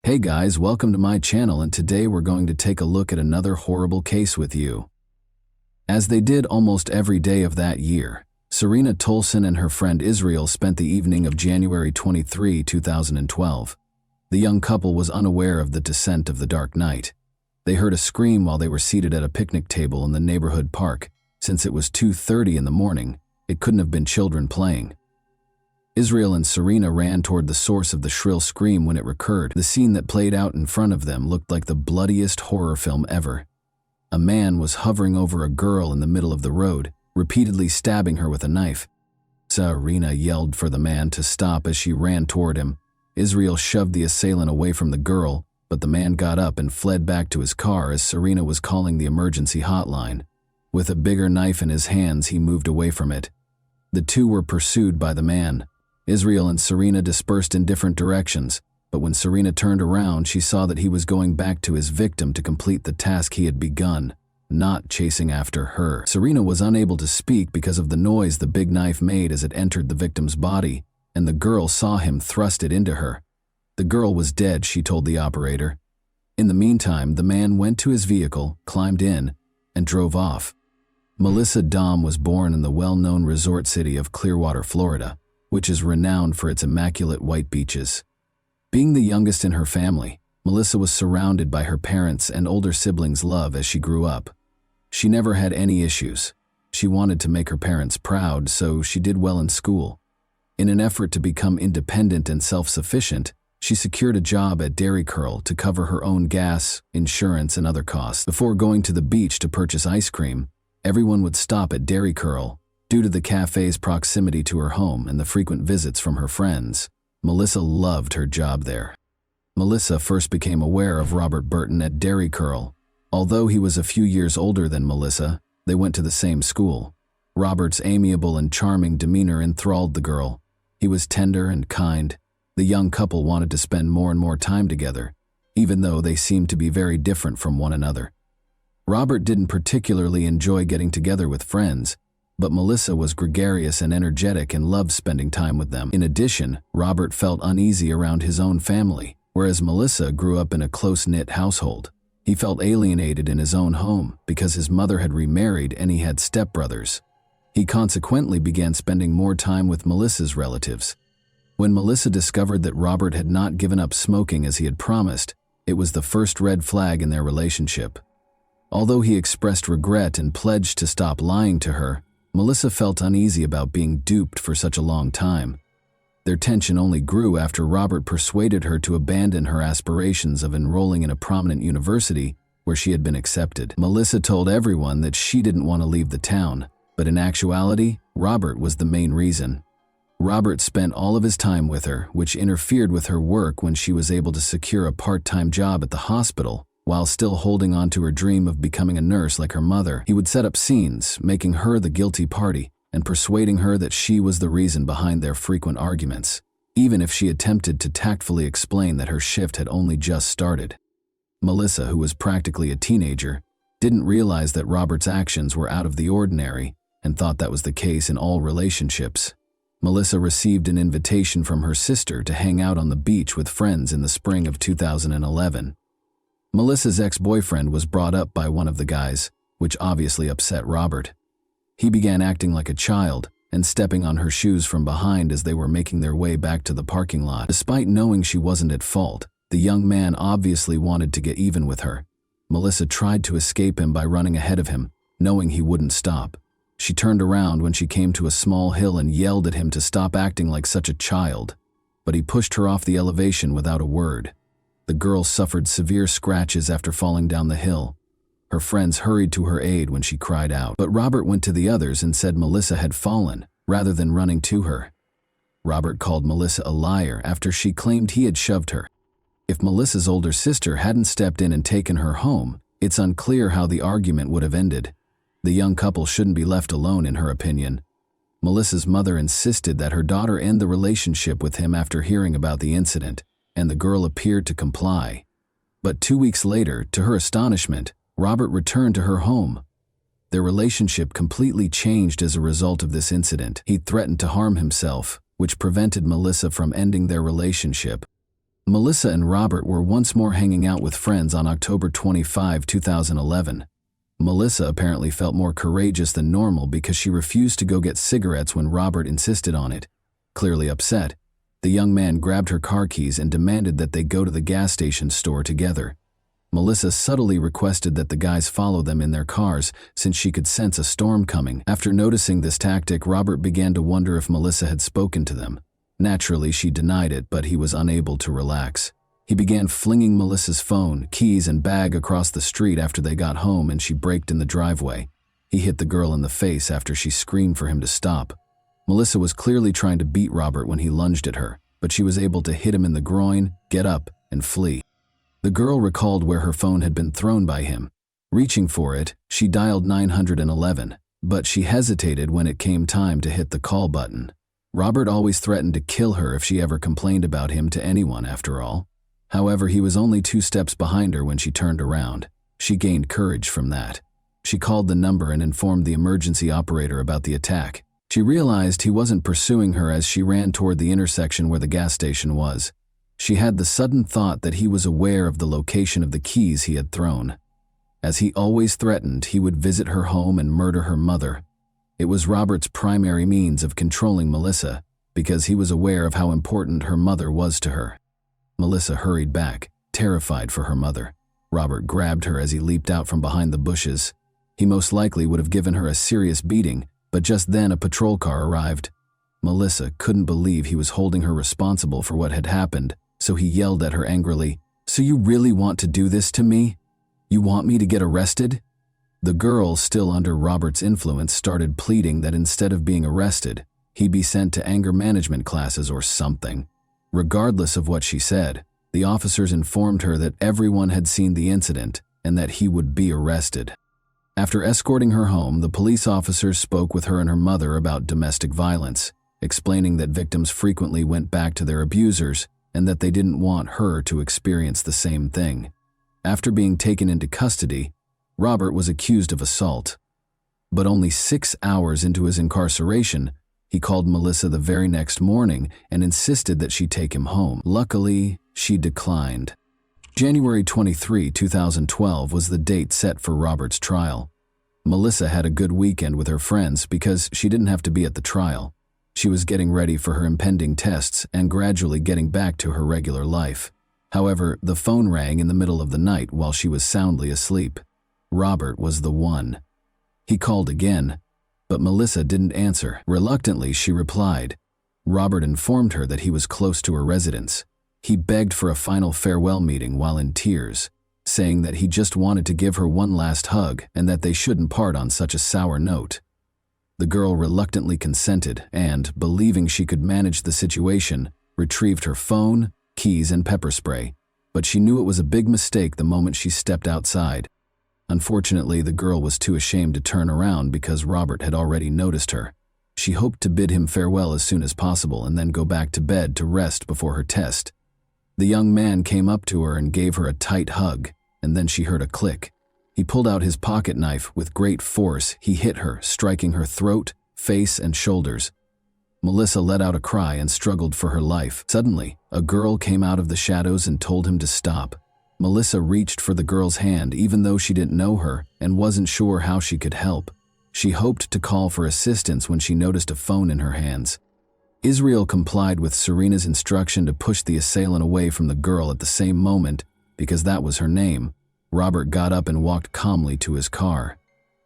Hey guys, welcome to my channel, and today we're going to take a look at another horrible case with you. As they did almost every day of that year, Serena Tolson and her friend Israel spent the evening of January 23, 2012. The young couple was unaware of the descent of the dark night. They heard a scream while they were seated at a picnic table in the neighborhood park. Since it was 2:30 in the morning, it couldn't have been children playing. Israel and Serena ran toward the source of the shrill scream when it recurred. The scene that played out in front of them looked like the bloodiest horror film ever. A man was hovering over a girl in the middle of the road, repeatedly stabbing her with a knife. Serena yelled for the man to stop as she ran toward him. Israel shoved the assailant away from the girl, but the man got up and fled back to his car as Serena was calling the emergency hotline. With a bigger knife in his hands, he moved away from it. The two were pursued by the man. Israel and Serena dispersed in different directions, but when Serena turned around, she saw that he was going back to his victim to complete the task he had begun, not chasing after her. Serena was unable to speak because of the noise the big knife made as it entered the victim's body, and the girl saw him thrust it into her. The girl was dead, she told the operator. In the meantime, the man went to his vehicle, climbed in, and drove off. Melissa Dahm was born in the well-known resort city of Clearwater, Florida, which is renowned for its immaculate white beaches. Being the youngest in her family, Melissa was surrounded by her parents' and older siblings' love as she grew up. She never had any issues. She wanted to make her parents proud, so she did well in school. In an effort to become independent and self-sufficient, she secured a job at Dairy Curl to cover her own gas, insurance, and other costs. Before going to the beach to purchase ice cream, everyone would stop at Dairy Curl. Due to the cafe's proximity to her home and the frequent visits from her friends, Melissa loved her job there. Melissa first became aware of Robert Burton at Dairy Curl. Although he was a few years older than Melissa, they went to the same school. Robert's amiable and charming demeanor enthralled the girl. He was tender and kind. The young couple wanted to spend more and more time together, even though they seemed to be very different from one another. Robert didn't particularly enjoy getting together with friends, but Melissa was gregarious and energetic and loved spending time with them. In addition, Robert felt uneasy around his own family, whereas Melissa grew up in a close-knit household. He felt alienated in his own home because his mother had remarried and he had stepbrothers. He consequently began spending more time with Melissa's relatives. When Melissa discovered that Robert had not given up smoking as he had promised, it was the first red flag in their relationship. Although he expressed regret and pledged to stop lying to her, Melissa felt uneasy about being duped for such a long time. Their tension only grew after Robert persuaded her to abandon her aspirations of enrolling in a prominent university where she had been accepted. Melissa told everyone that she didn't want to leave the town, but in actuality, Robert was the main reason. Robert spent all of his time with her, which interfered with her work when she was able to secure a part-time job at the hospital. While still holding on to her dream of becoming a nurse like her mother, he would set up scenes, making her the guilty party and persuading her that she was the reason behind their frequent arguments, even if she attempted to tactfully explain that her shift had only just started. Melissa, who was practically a teenager, didn't realize that Robert's actions were out of the ordinary and thought that was the case in all relationships. Melissa received an invitation from her sister to hang out on the beach with friends in the spring of 2011. Melissa's ex-boyfriend was brought up by one of the guys, which obviously upset Robert. He began acting like a child and stepping on her shoes from behind as they were making their way back to the parking lot. Despite knowing she wasn't at fault, the young man obviously wanted to get even with her. Melissa tried to escape him by running ahead of him, knowing he wouldn't stop. She turned around when she came to a small hill and yelled at him to stop acting like such a child, but he pushed her off the elevation without a word. The girl suffered severe scratches after falling down the hill. Her friends hurried to her aid when she cried out, but Robert went to the others and said Melissa had fallen, rather than running to her. Robert called Melissa a liar after she claimed he had shoved her. If Melissa's older sister hadn't stepped in and taken her home, it's unclear how the argument would have ended. The young couple shouldn't be left alone, in her opinion. Melissa's mother insisted that her daughter end the relationship with him after hearing about the incident, and the girl appeared to comply. But 2 weeks later, to her astonishment, Robert returned to her home. Their relationship completely changed as a result of this incident. He threatened to harm himself, which prevented Melissa from ending their relationship. Melissa and Robert were once more hanging out with friends on October 25, 2011. Melissa apparently felt more courageous than normal because she refused to go get cigarettes when Robert insisted on it. Clearly upset, the young man grabbed her car keys and demanded that they go to the gas station store together. Melissa subtly requested that the guys follow them in their cars since she could sense a storm coming. After noticing this tactic, Robert began to wonder if Melissa had spoken to them. Naturally, she denied it, but he was unable to relax. He began flinging Melissa's phone, keys, and bag across the street after they got home and she braked in the driveway. He hit the girl in the face after she screamed for him to stop. Melissa was clearly trying to beat Robert when he lunged at her, but she was able to hit him in the groin, get up, and flee. The girl recalled where her phone had been thrown by him. Reaching for it, she dialed 911, but she hesitated when it came time to hit the call button. Robert always threatened to kill her if she ever complained about him to anyone, after all. However, he was only 2 steps behind her when she turned around. She gained courage from that. She called the number and informed the emergency operator about the attack. She realized he wasn't pursuing her as she ran toward the intersection where the gas station was. She had the sudden thought that he was aware of the location of the keys he had thrown. As he always threatened, he would visit her home and murder her mother. It was Robert's primary means of controlling Melissa, because he was aware of how important her mother was to her. Melissa hurried back, terrified for her mother. Robert grabbed her as he leaped out from behind the bushes. He most likely would have given her a serious beating, but just then a patrol car arrived. Melissa couldn't believe he was holding her responsible for what had happened, so he yelled at her angrily, "So you really want to do this to me? You want me to get arrested?" The girl, still under Robert's influence, started pleading that instead of being arrested, he be sent to anger management classes or something. Regardless of what she said, the officers informed her that everyone had seen the incident and that he would be arrested. After escorting her home, the police officers spoke with her and her mother about domestic violence, explaining that victims frequently went back to their abusers and that they didn't want her to experience the same thing. After being taken into custody, Robert was accused of assault. But only 6 hours into his incarceration, he called Melissa the very next morning and insisted that she take him home. Luckily, she declined. January 23, 2012 was the date set for Robert's trial. Melissa had a good weekend with her friends because she didn't have to be at the trial. She was getting ready for her impending tests and gradually getting back to her regular life. However, the phone rang in the middle of the night while she was soundly asleep. Robert was the one. He called again, but Melissa didn't answer. Reluctantly, she replied. Robert informed her that he was close to her residence. He begged for a final farewell meeting while in tears, saying that he just wanted to give her one last hug and that they shouldn't part on such a sour note. The girl reluctantly consented and, believing she could manage the situation, retrieved her phone, keys, and pepper spray, but she knew it was a big mistake the moment she stepped outside. Unfortunately, the girl was too ashamed to turn around because Robert had already noticed her. She hoped to bid him farewell as soon as possible and then go back to bed to rest before her test. The young man came up to her and gave her a tight hug, and then she heard a click. He pulled out his pocket knife. With great force, he hit her, striking her throat, face, and shoulders. Melissa let out a cry and struggled for her life. Suddenly, a girl came out of the shadows and told him to stop. Melissa reached for the girl's hand even though she didn't know her and wasn't sure how she could help. She hoped to call for assistance when she noticed a phone in her hands. Israel complied with Serena's instruction to push the assailant away from the girl at the same moment because that was her name. Robert got up and walked calmly to his car.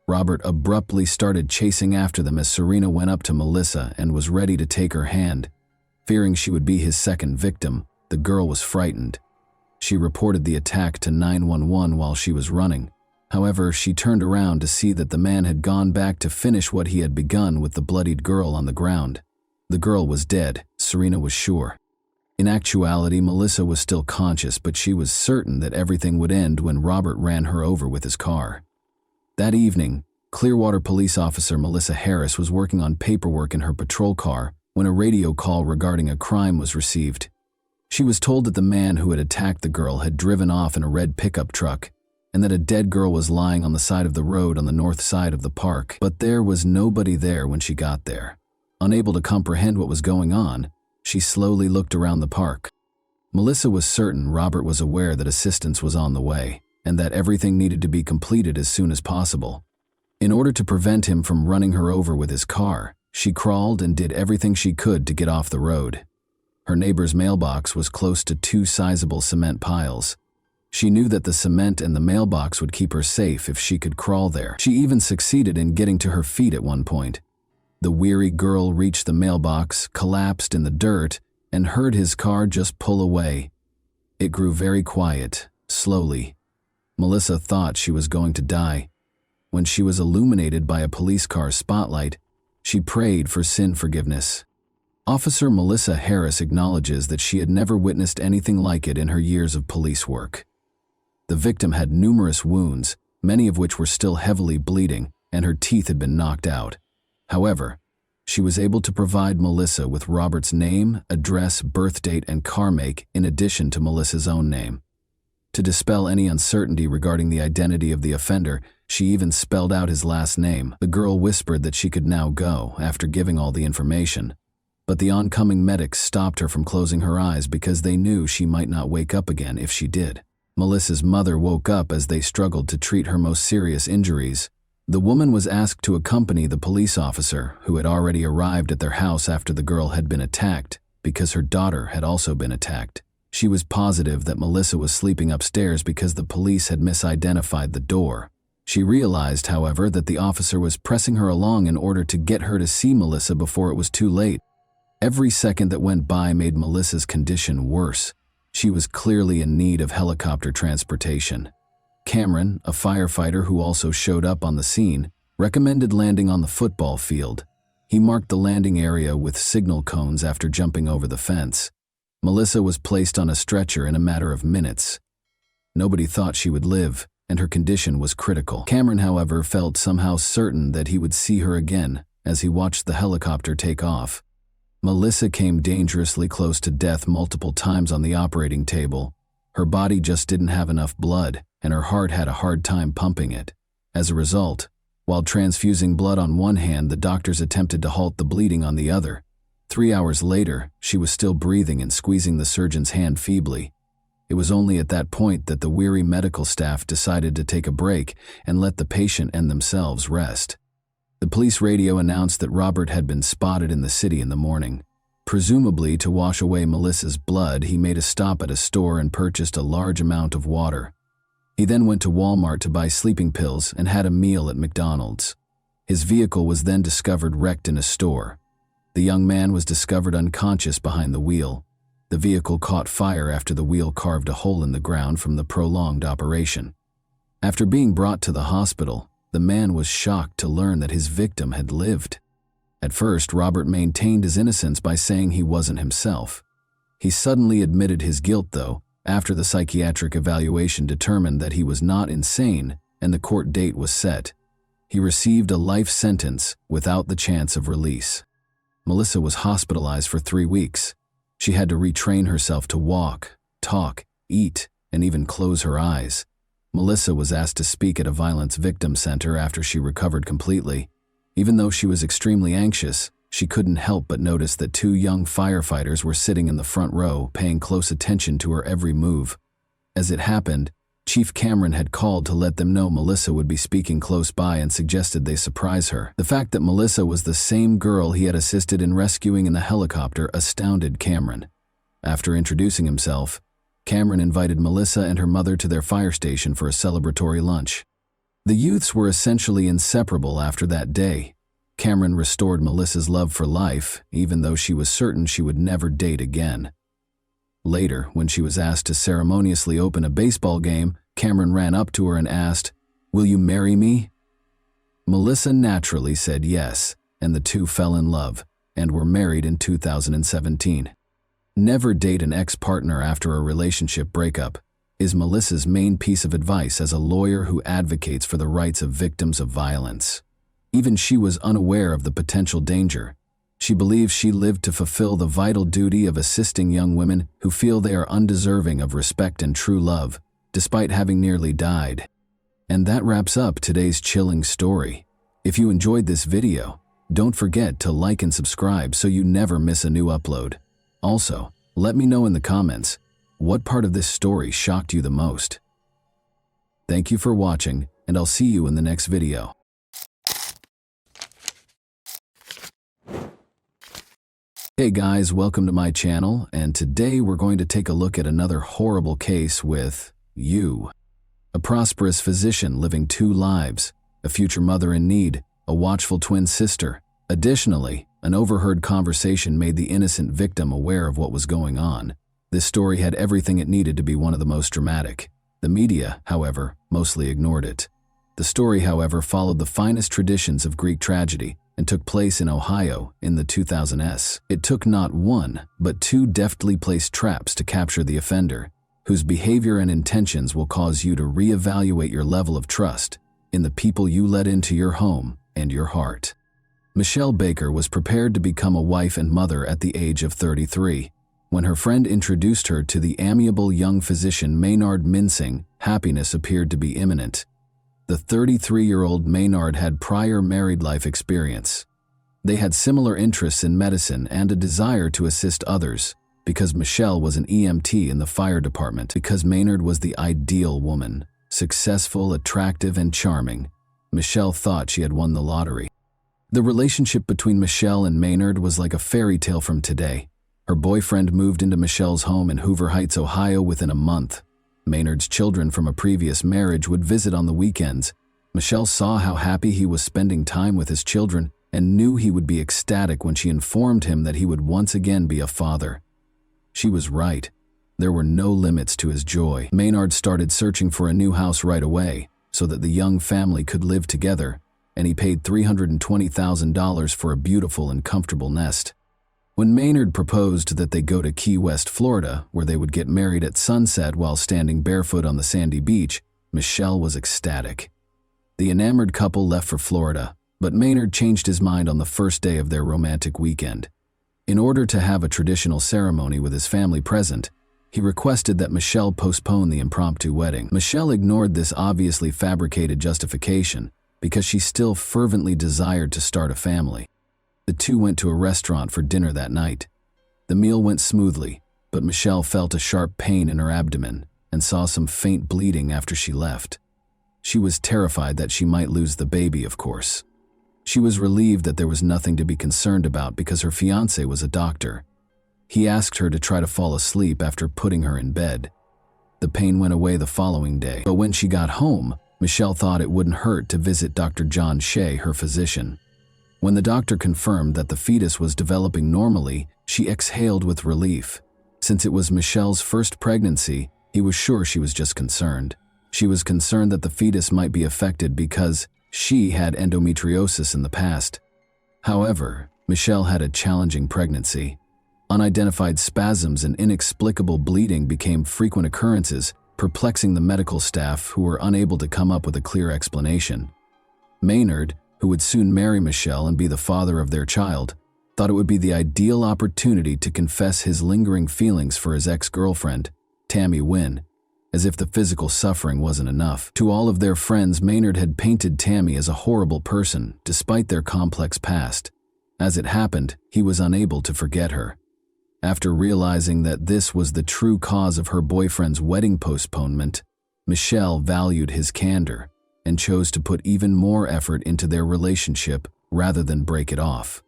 Robert abruptly started chasing after them as Serena went up to Melissa and was ready to take her hand. Fearing she would be his second victim, the girl was frightened. She reported the attack to 911 while she was running. However, she turned around to see that the man had gone back to finish what he had begun with the bloodied girl on the ground. The girl was dead, Serena was sure. In actuality, Melissa was still conscious, but she was certain that everything would end when Robert ran her over with his car. That evening, Clearwater police officer Melissa Harris was working on paperwork in her patrol car when a radio call regarding a crime was received. She was told that the man who had attacked the girl had driven off in a red pickup truck and that a dead girl was lying on the side of the road on the north side of the park, but there was nobody there when she got there. Unable to comprehend what was going on, she slowly looked around the park. Melissa was certain Robert was aware that assistance was on the way and that everything needed to be completed as soon as possible. In order to prevent him from running her over with his car, she crawled and did everything she could to get off the road. Her neighbor's mailbox was close to two sizable cement piles. She knew that the cement and the mailbox would keep her safe if she could crawl there. She even succeeded in getting to her feet at one point. The weary girl reached the mailbox, collapsed in the dirt, and heard his car just pull away. It grew very quiet, slowly. Melissa thought she was going to die. When she was illuminated by a police car's spotlight, she prayed for sin forgiveness. Officer Melissa Harris acknowledges that she had never witnessed anything like it in her years of police work. The victim had numerous wounds, many of which were still heavily bleeding, and her teeth had been knocked out. However, she was able to provide Melissa with Robert's name, address, birth date, and car make in addition to Melissa's own name. To dispel any uncertainty regarding the identity of the offender, she even spelled out his last name. The girl whispered that she could now go after giving all the information. But the oncoming medics stopped her from closing her eyes because they knew she might not wake up again if she did. Melissa's mother woke up as they struggled to treat her most serious injuries. The woman was asked to accompany the police officer, who had already arrived at their house after the girl had been attacked, because her daughter had also been attacked. She was positive that Melissa was sleeping upstairs because the police had misidentified the door. She realized, however, that the officer was pressing her along in order to get her to see Melissa before it was too late. Every second that went by made Melissa's condition worse. She was clearly in need of helicopter transportation. Cameron, a firefighter who also showed up on the scene, recommended landing on the football field. He marked the landing area with signal cones after jumping over the fence. Melissa was placed on a stretcher in a matter of minutes. Nobody thought she would live, and her condition was critical. Cameron, however, felt somehow certain that he would see her again as he watched the helicopter take off. Melissa came dangerously close to death multiple times on the operating table. Her body just didn't have enough blood, and her heart had a hard time pumping it. As a result, while transfusing blood on one hand, the doctors attempted to halt the bleeding on the other. 3 hours later, she was still breathing and squeezing the surgeon's hand feebly. It was only at that point that the weary medical staff decided to take a break and let the patient and themselves rest. The police radio announced that Robert had been spotted in the city in the morning. Presumably to wash away Melissa's blood, he made a stop at a store and purchased a large amount of water. He then went to Walmart to buy sleeping pills and had a meal at McDonald's. His vehicle was then discovered wrecked in a store. The young man was discovered unconscious behind the wheel. The vehicle caught fire after the wheel carved a hole in the ground from the prolonged operation. After being brought to the hospital, the man was shocked to learn that his victim had lived. At first, Robert maintained his innocence by saying he wasn't himself. He suddenly admitted his guilt, though, after the psychiatric evaluation determined that he was not insane and the court date was set. He received a life sentence without the chance of release. Melissa was hospitalized for 3 weeks. She had to retrain herself to walk, talk, eat, and even close her eyes. Melissa was asked to speak at a violence victim center after she recovered completely. Even though she was extremely anxious, she couldn't help but notice that 2 young firefighters were sitting in the front row, paying close attention to her every move. As it happened, Chief Cameron had called to let them know Melissa would be speaking close by and suggested they surprise her. The fact that Melissa was the same girl he had assisted in rescuing in the helicopter astounded Cameron. After introducing himself, Cameron invited Melissa and her mother to their fire station for a celebratory lunch. The youths were essentially inseparable after that day. Cameron restored Melissa's love for life, even though she was certain she would never date again. Later, when she was asked to ceremoniously open a baseball game, Cameron ran up to her and asked, "Will you marry me?" Melissa naturally said yes, and the two fell in love and were married in 2017. Never date an ex-partner after a relationship breakup is Melissa's main piece of advice as a lawyer who advocates for the rights of victims of violence. Even she was unaware of the potential danger. She believes she lived to fulfill the vital duty of assisting young women who feel they are undeserving of respect and true love, despite having nearly died. And that wraps up today's chilling story. If you enjoyed this video, don't forget to like and subscribe so you never miss a new upload. Also, let me know in the comments, what part of this story shocked you the most? Thank you for watching, and I'll see you in the next video. Hey guys, welcome to my channel, and today we're going to take a look at another horrible case with you. A prosperous physician living two lives, a future mother in need, a watchful twin sister. Additionally, an overheard conversation made the innocent victim aware of what was going on. This story had everything it needed to be one of the most dramatic. The media, however, mostly ignored it. The story, however, followed the finest traditions of Greek tragedy and took place in Ohio in the 2000s. It took not one, but two deftly placed traps to capture the offender, whose behavior and intentions will cause you to reevaluate your level of trust in the people you let into your home and your heart. Michelle Baker was prepared to become a wife and mother at the age of 33. When her friend introduced her to the amiable young physician Maynard Mincing, happiness appeared to be imminent. The 33-year-old Maynard had prior married life experience. They had similar interests in medicine and a desire to assist others, because Michelle was an EMT in the fire department, because Maynard was the ideal woman, successful, attractive, and charming. Michelle thought she had won the lottery. The relationship between Michelle and Maynard was like a fairy tale from today. Her boyfriend moved into Michelle's home in Hoover Heights, Ohio within a month. Maynard's children from a previous marriage would visit on the weekends. Michelle saw how happy he was spending time with his children and knew he would be ecstatic when she informed him that he would once again be a father. She was right. There were no limits to his joy. Maynard started searching for a new house right away so that the young family could live together, and he paid $320,000 for a beautiful and comfortable nest. When Maynard proposed that they go to Key West, Florida, where they would get married at sunset while standing barefoot on the sandy beach, Michelle was ecstatic. The enamored couple left for Florida, but Maynard changed his mind on the first day of their romantic weekend. In order to have a traditional ceremony with his family present, he requested that Michelle postpone the impromptu wedding. Michelle ignored this obviously fabricated justification because she still fervently desired to start a family. The two went to a restaurant for dinner that night. The meal went smoothly, but Michelle felt a sharp pain in her abdomen and saw some faint bleeding after she left. She was terrified that she might lose the baby, of course. She was relieved that there was nothing to be concerned about because her fiancé was a doctor. He asked her to try to fall asleep after putting her in bed. The pain went away the following day, but when she got home, Michelle thought it wouldn't hurt to visit Dr. John Shea, her physician. When the doctor confirmed that the fetus was developing normally, she exhaled with relief. Since it was Michelle's first pregnancy, he was sure she was just concerned. She was concerned that the fetus might be affected because she had endometriosis in the past. However, Michelle had a challenging pregnancy. Unidentified spasms and inexplicable bleeding became frequent occurrences, perplexing the medical staff who were unable to come up with a clear explanation. Maynard, who would soon marry Michelle and be the father of their child, thought it would be the ideal opportunity to confess his lingering feelings for his ex-girlfriend, Tammy Wynn, as if the physical suffering wasn't enough. To all of their friends, Maynard had painted Tammy as a horrible person, despite their complex past. As it happened, he was unable to forget her. After realizing that this was the true cause of her boyfriend's wedding postponement, Michelle valued his candor and chose to put even more effort into their relationship rather than break it off.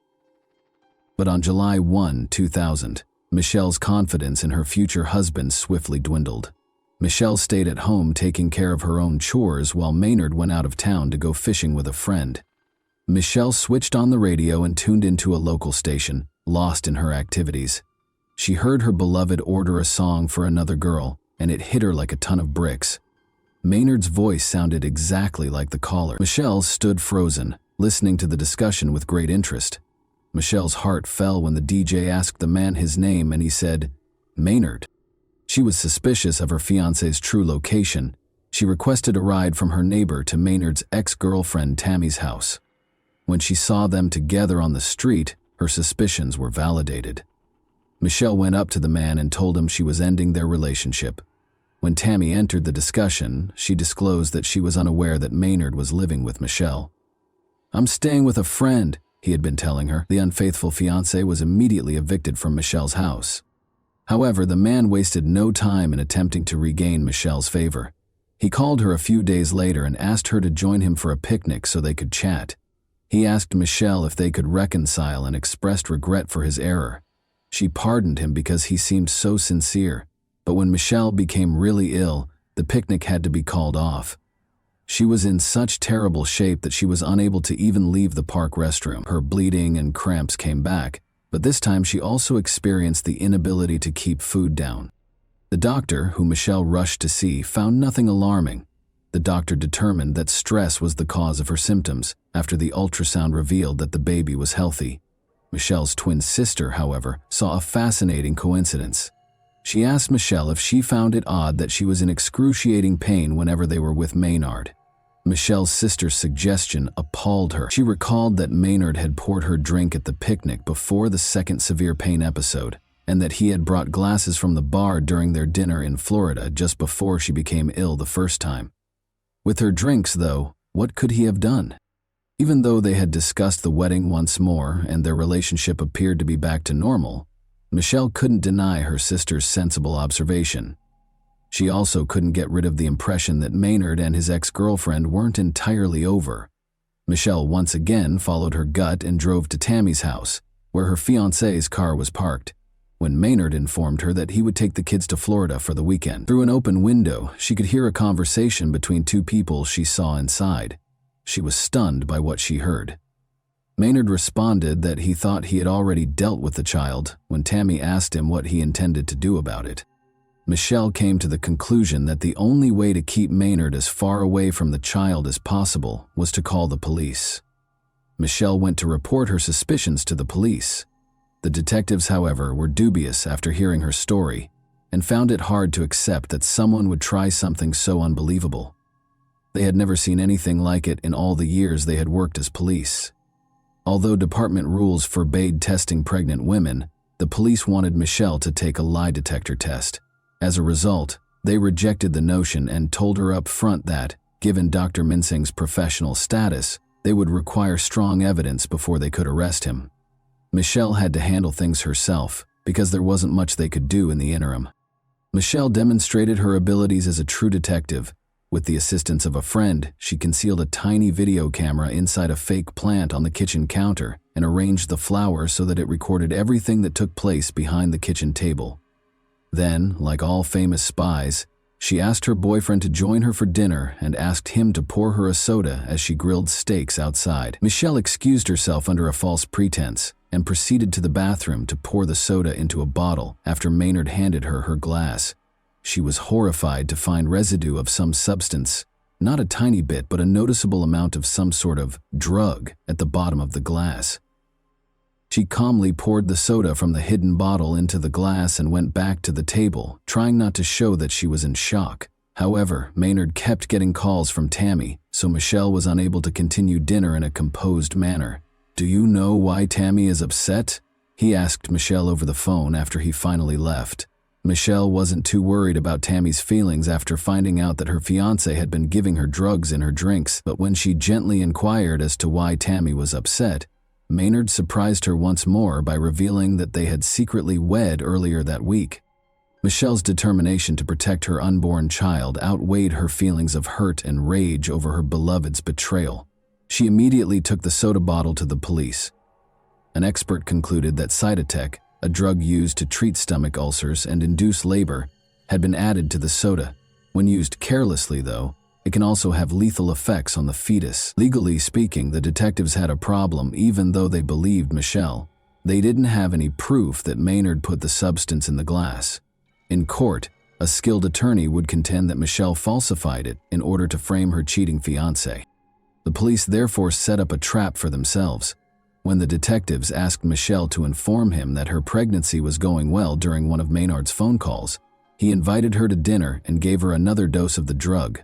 But on July 1, 2000, Michelle's confidence in her future husband swiftly dwindled. Michelle stayed at home taking care of her own chores while Maynard went out of town to go fishing with a friend. Michelle switched on the radio and tuned into a local station, lost in her activities. She heard her beloved order a song for another girl, and it hit her like a ton of bricks. Maynard's voice sounded exactly like the caller. Michelle stood frozen, listening to the discussion with great interest. Michelle's heart fell when the DJ asked the man his name and he said, "Maynard." She was suspicious of her fiancé's true location. She requested a ride from her neighbor to Maynard's ex-girlfriend Tammy's house. When she saw them together on the street, her suspicions were validated. Michelle went up to the man and told him she was ending their relationship. When Tammy entered the discussion, she disclosed that she was unaware that Maynard was living with Michelle. "I'm staying with a friend," he had been telling her. The unfaithful fiancé was immediately evicted from Michelle's house. However, the man wasted no time in attempting to regain Michelle's favor. He called her a few days later and asked her to join him for a picnic so they could chat. He asked Michelle if they could reconcile and expressed regret for his error. She pardoned him because he seemed so sincere, but when Michelle became really ill, the picnic had to be called off. She was in such terrible shape that she was unable to even leave the park restroom. Her bleeding and cramps came back, but this time she also experienced the inability to keep food down. The doctor, who Michelle rushed to see, found nothing alarming. The doctor determined that stress was the cause of her symptoms after the ultrasound revealed that the baby was healthy. Michelle's twin sister, however, saw a fascinating coincidence. She asked Michelle if she found it odd that she was in excruciating pain whenever they were with Maynard. Michelle's sister's suggestion appalled her. She recalled that Maynard had poured her drink at the picnic before the second severe pain episode, and that he had brought glasses from the bar during their dinner in Florida just before she became ill the first time. With her drinks, though, what could he have done? Even though they had discussed the wedding once more and their relationship appeared to be back to normal, Michelle couldn't deny her sister's sensible observation. She also couldn't get rid of the impression that Maynard and his ex-girlfriend weren't entirely over. Michelle once again followed her gut and drove to Tammy's house, where her fiancé's car was parked, when Maynard informed her that he would take the kids to Florida for the weekend. Through an open window, she could hear a conversation between two people she saw inside. She was stunned by what she heard. Maynard responded that he thought he had already dealt with the child when Tammy asked him what he intended to do about it. Michelle came to the conclusion that the only way to keep Maynard as far away from the child as possible was to call the police. Michelle went to report her suspicions to the police. The detectives, however, were dubious after hearing her story and found it hard to accept that someone would try something so unbelievable. They had never seen anything like it in all the years they had worked as police. Although department rules forbade testing pregnant women, the police wanted Michelle to take a lie detector test. As a result, they rejected the notion and told her up front that, given Dr. Minsing's professional status, they would require strong evidence before they could arrest him. Michelle had to handle things herself because there wasn't much they could do in the interim. Michelle demonstrated her abilities as a true detective. With the assistance of a friend, she concealed a tiny video camera inside a fake plant on the kitchen counter and arranged the flowers so that it recorded everything that took place behind the kitchen table. Then, like all famous spies, she asked her boyfriend to join her for dinner and asked him to pour her a soda as she grilled steaks outside. Michelle excused herself under a false pretense and proceeded to the bathroom to pour the soda into a bottle after Maynard handed her her glass. She was horrified to find residue of some substance, not a tiny bit but a noticeable amount of some sort of drug at the bottom of the glass. She calmly poured the soda from the hidden bottle into the glass and went back to the table, trying not to show that she was in shock. However, Maynard kept getting calls from Tammy, so Michelle was unable to continue dinner in a composed manner. "Do you know why Tammy is upset?" he asked Michelle over the phone after he finally left. Michelle wasn't too worried about Tammy's feelings after finding out that her fiancé had been giving her drugs in her drinks, but when she gently inquired as to why Tammy was upset, Maynard surprised her once more by revealing that they had secretly wed earlier that week. Michelle's determination to protect her unborn child outweighed her feelings of hurt and rage over her beloved's betrayal. She immediately took the soda bottle to the police. An expert concluded that Cytotec, a drug used to treat stomach ulcers and induce labor, had been added to the soda. When used carelessly, though, it can also have lethal effects on the fetus. Legally speaking, the detectives had a problem even though they believed Michelle. They didn't have any proof that Maynard put the substance in the glass. In court, a skilled attorney would contend that Michelle falsified it in order to frame her cheating fiancé. The police therefore set up a trap for themselves. When the detectives asked Michelle to inform him that her pregnancy was going well during one of Maynard's phone calls, he invited her to dinner and gave her another dose of the drug.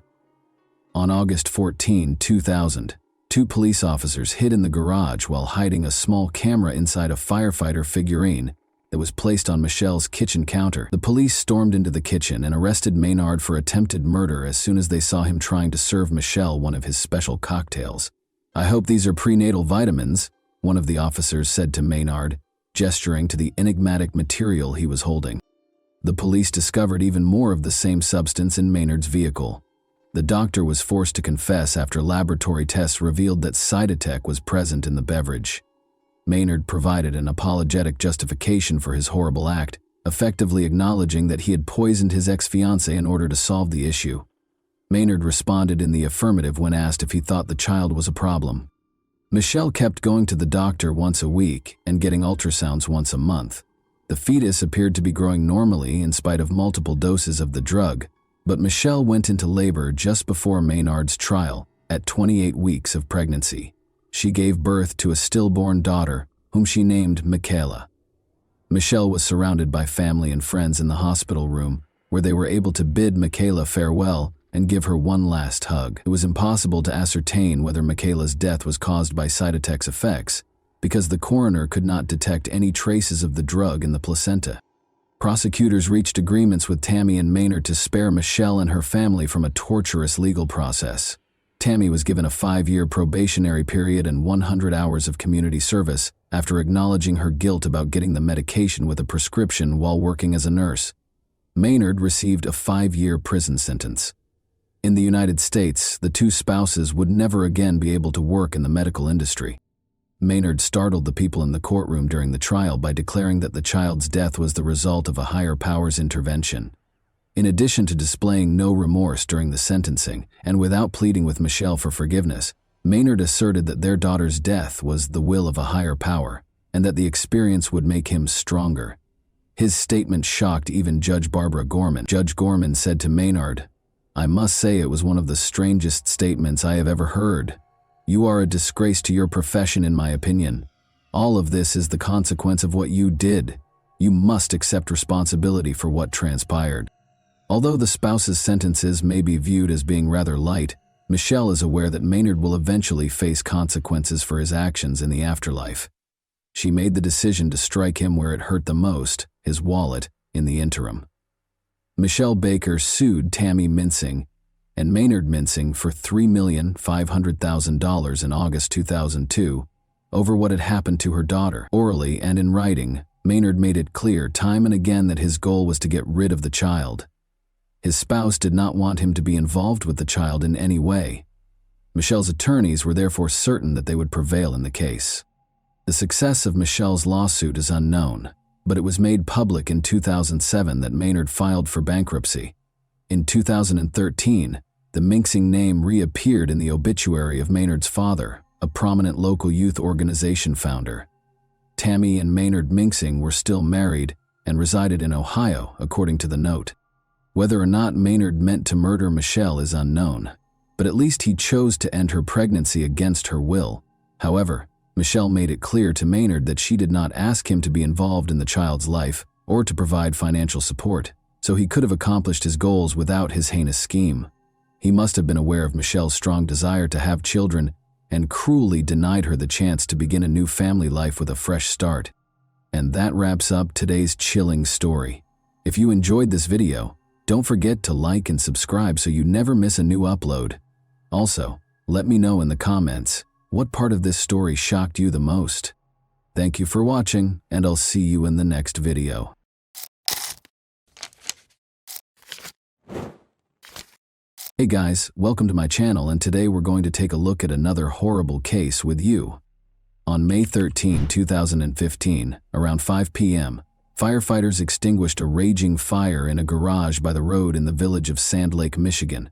On August 14, 2000, 2 police officers hid in the garage while hiding a small camera inside a firefighter figurine that was placed on Michelle's kitchen counter. The police stormed into the kitchen and arrested Maynard for attempted murder as soon as they saw him trying to serve Michelle one of his special cocktails. "I hope these are prenatal vitamins," one of the officers said to Maynard, gesturing to the enigmatic material he was holding. The police discovered even more of the same substance in Maynard's vehicle. The doctor was forced to confess after laboratory tests revealed that Cytotec was present in the beverage. Maynard provided an apologetic justification for his horrible act, effectively acknowledging that he had poisoned his ex-fiancée in order to solve the issue. Maynard responded in the affirmative when asked if he thought the child was a problem. Michelle kept going to the doctor once a week and getting ultrasounds once a month. The fetus appeared to be growing normally in spite of multiple doses of the drug, but Michelle went into labor just before Maynard's trial, at 28 weeks of pregnancy. She gave birth to a stillborn daughter, whom she named Michaela. Michelle was surrounded by family and friends in the hospital room, where they were able to bid Michaela farewell and give her one last hug. It was impossible to ascertain whether Michaela's death was caused by Cytotec's effects, because the coroner could not detect any traces of the drug in the placenta. Prosecutors reached agreements with Tammy and Maynard to spare Michelle and her family from a torturous legal process. Tammy was given a 5-year probationary period and 100 hours of community service after acknowledging her guilt about getting the medication with a prescription while working as a nurse. Maynard received a 5-year prison sentence. In the United States, the 2 spouses would never again be able to work in the medical industry. Maynard startled the people in the courtroom during the trial by declaring that the child's death was the result of a higher power's intervention. In addition to displaying no remorse during the sentencing, and without pleading with Michelle for forgiveness, Maynard asserted that their daughter's death was the will of a higher power, and that the experience would make him stronger. His statement shocked even Judge Barbara Gorman. Judge Gorman said to Maynard, "I must say it was one of the strangest statements I have ever heard. You are a disgrace to your profession, in my opinion. All of this is the consequence of what you did. You must accept responsibility for what transpired." Although the spouses' sentences may be viewed as being rather light, Michelle is aware that Maynard will eventually face consequences for his actions in the afterlife. She made the decision to strike him where it hurt the most, his wallet, in the interim. Michelle Baker sued Tammy Mincing and Maynard Mincing for $3,500,000 in August 2002 over what had happened to her daughter. Orally and in writing, Maynard made it clear time and again that his goal was to get rid of the child. His spouse did not want him to be involved with the child in any way. Michelle's attorneys were therefore certain that they would prevail in the case. The success of Michelle's lawsuit is unknown, but it was made public in 2007 that Maynard filed for bankruptcy. In 2013, the Mincing name reappeared in the obituary of Maynard's father, a prominent local youth organization founder. Tammy and Maynard Mincing were still married and resided in Ohio, according to the note. Whether or not Maynard meant to murder Michelle is unknown, but at least he chose to end her pregnancy against her will. However, Michelle made it clear to Maynard that she did not ask him to be involved in the child's life or to provide financial support, so he could have accomplished his goals without his heinous scheme. He must have been aware of Michelle's strong desire to have children and cruelly denied her the chance to begin a new family life with a fresh start. And that wraps up today's chilling story. If you enjoyed this video, don't forget to like and subscribe so you never miss a new upload. Also, let me know in the comments, what part of this story shocked you the most? Thank you for watching, and I'll see you in the next video. Hey guys, welcome to my channel, and today we're going to take a look at another horrible case with you. On May 13, 2015, around 5 p.m., firefighters extinguished a raging fire in a garage by the road in the village of Sand Lake, Michigan.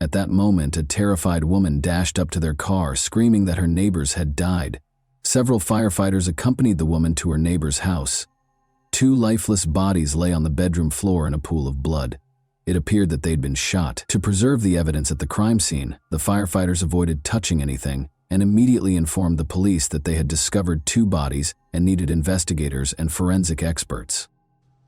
At that moment, a terrified woman dashed up to their car, screaming that her neighbors had died. Several firefighters accompanied the woman to her neighbor's house. 2 lifeless bodies lay on the bedroom floor in a pool of blood. It appeared that they'd been shot. To preserve the evidence at the crime scene, the firefighters avoided touching anything and immediately informed the police that they had discovered 2 bodies and needed investigators and forensic experts.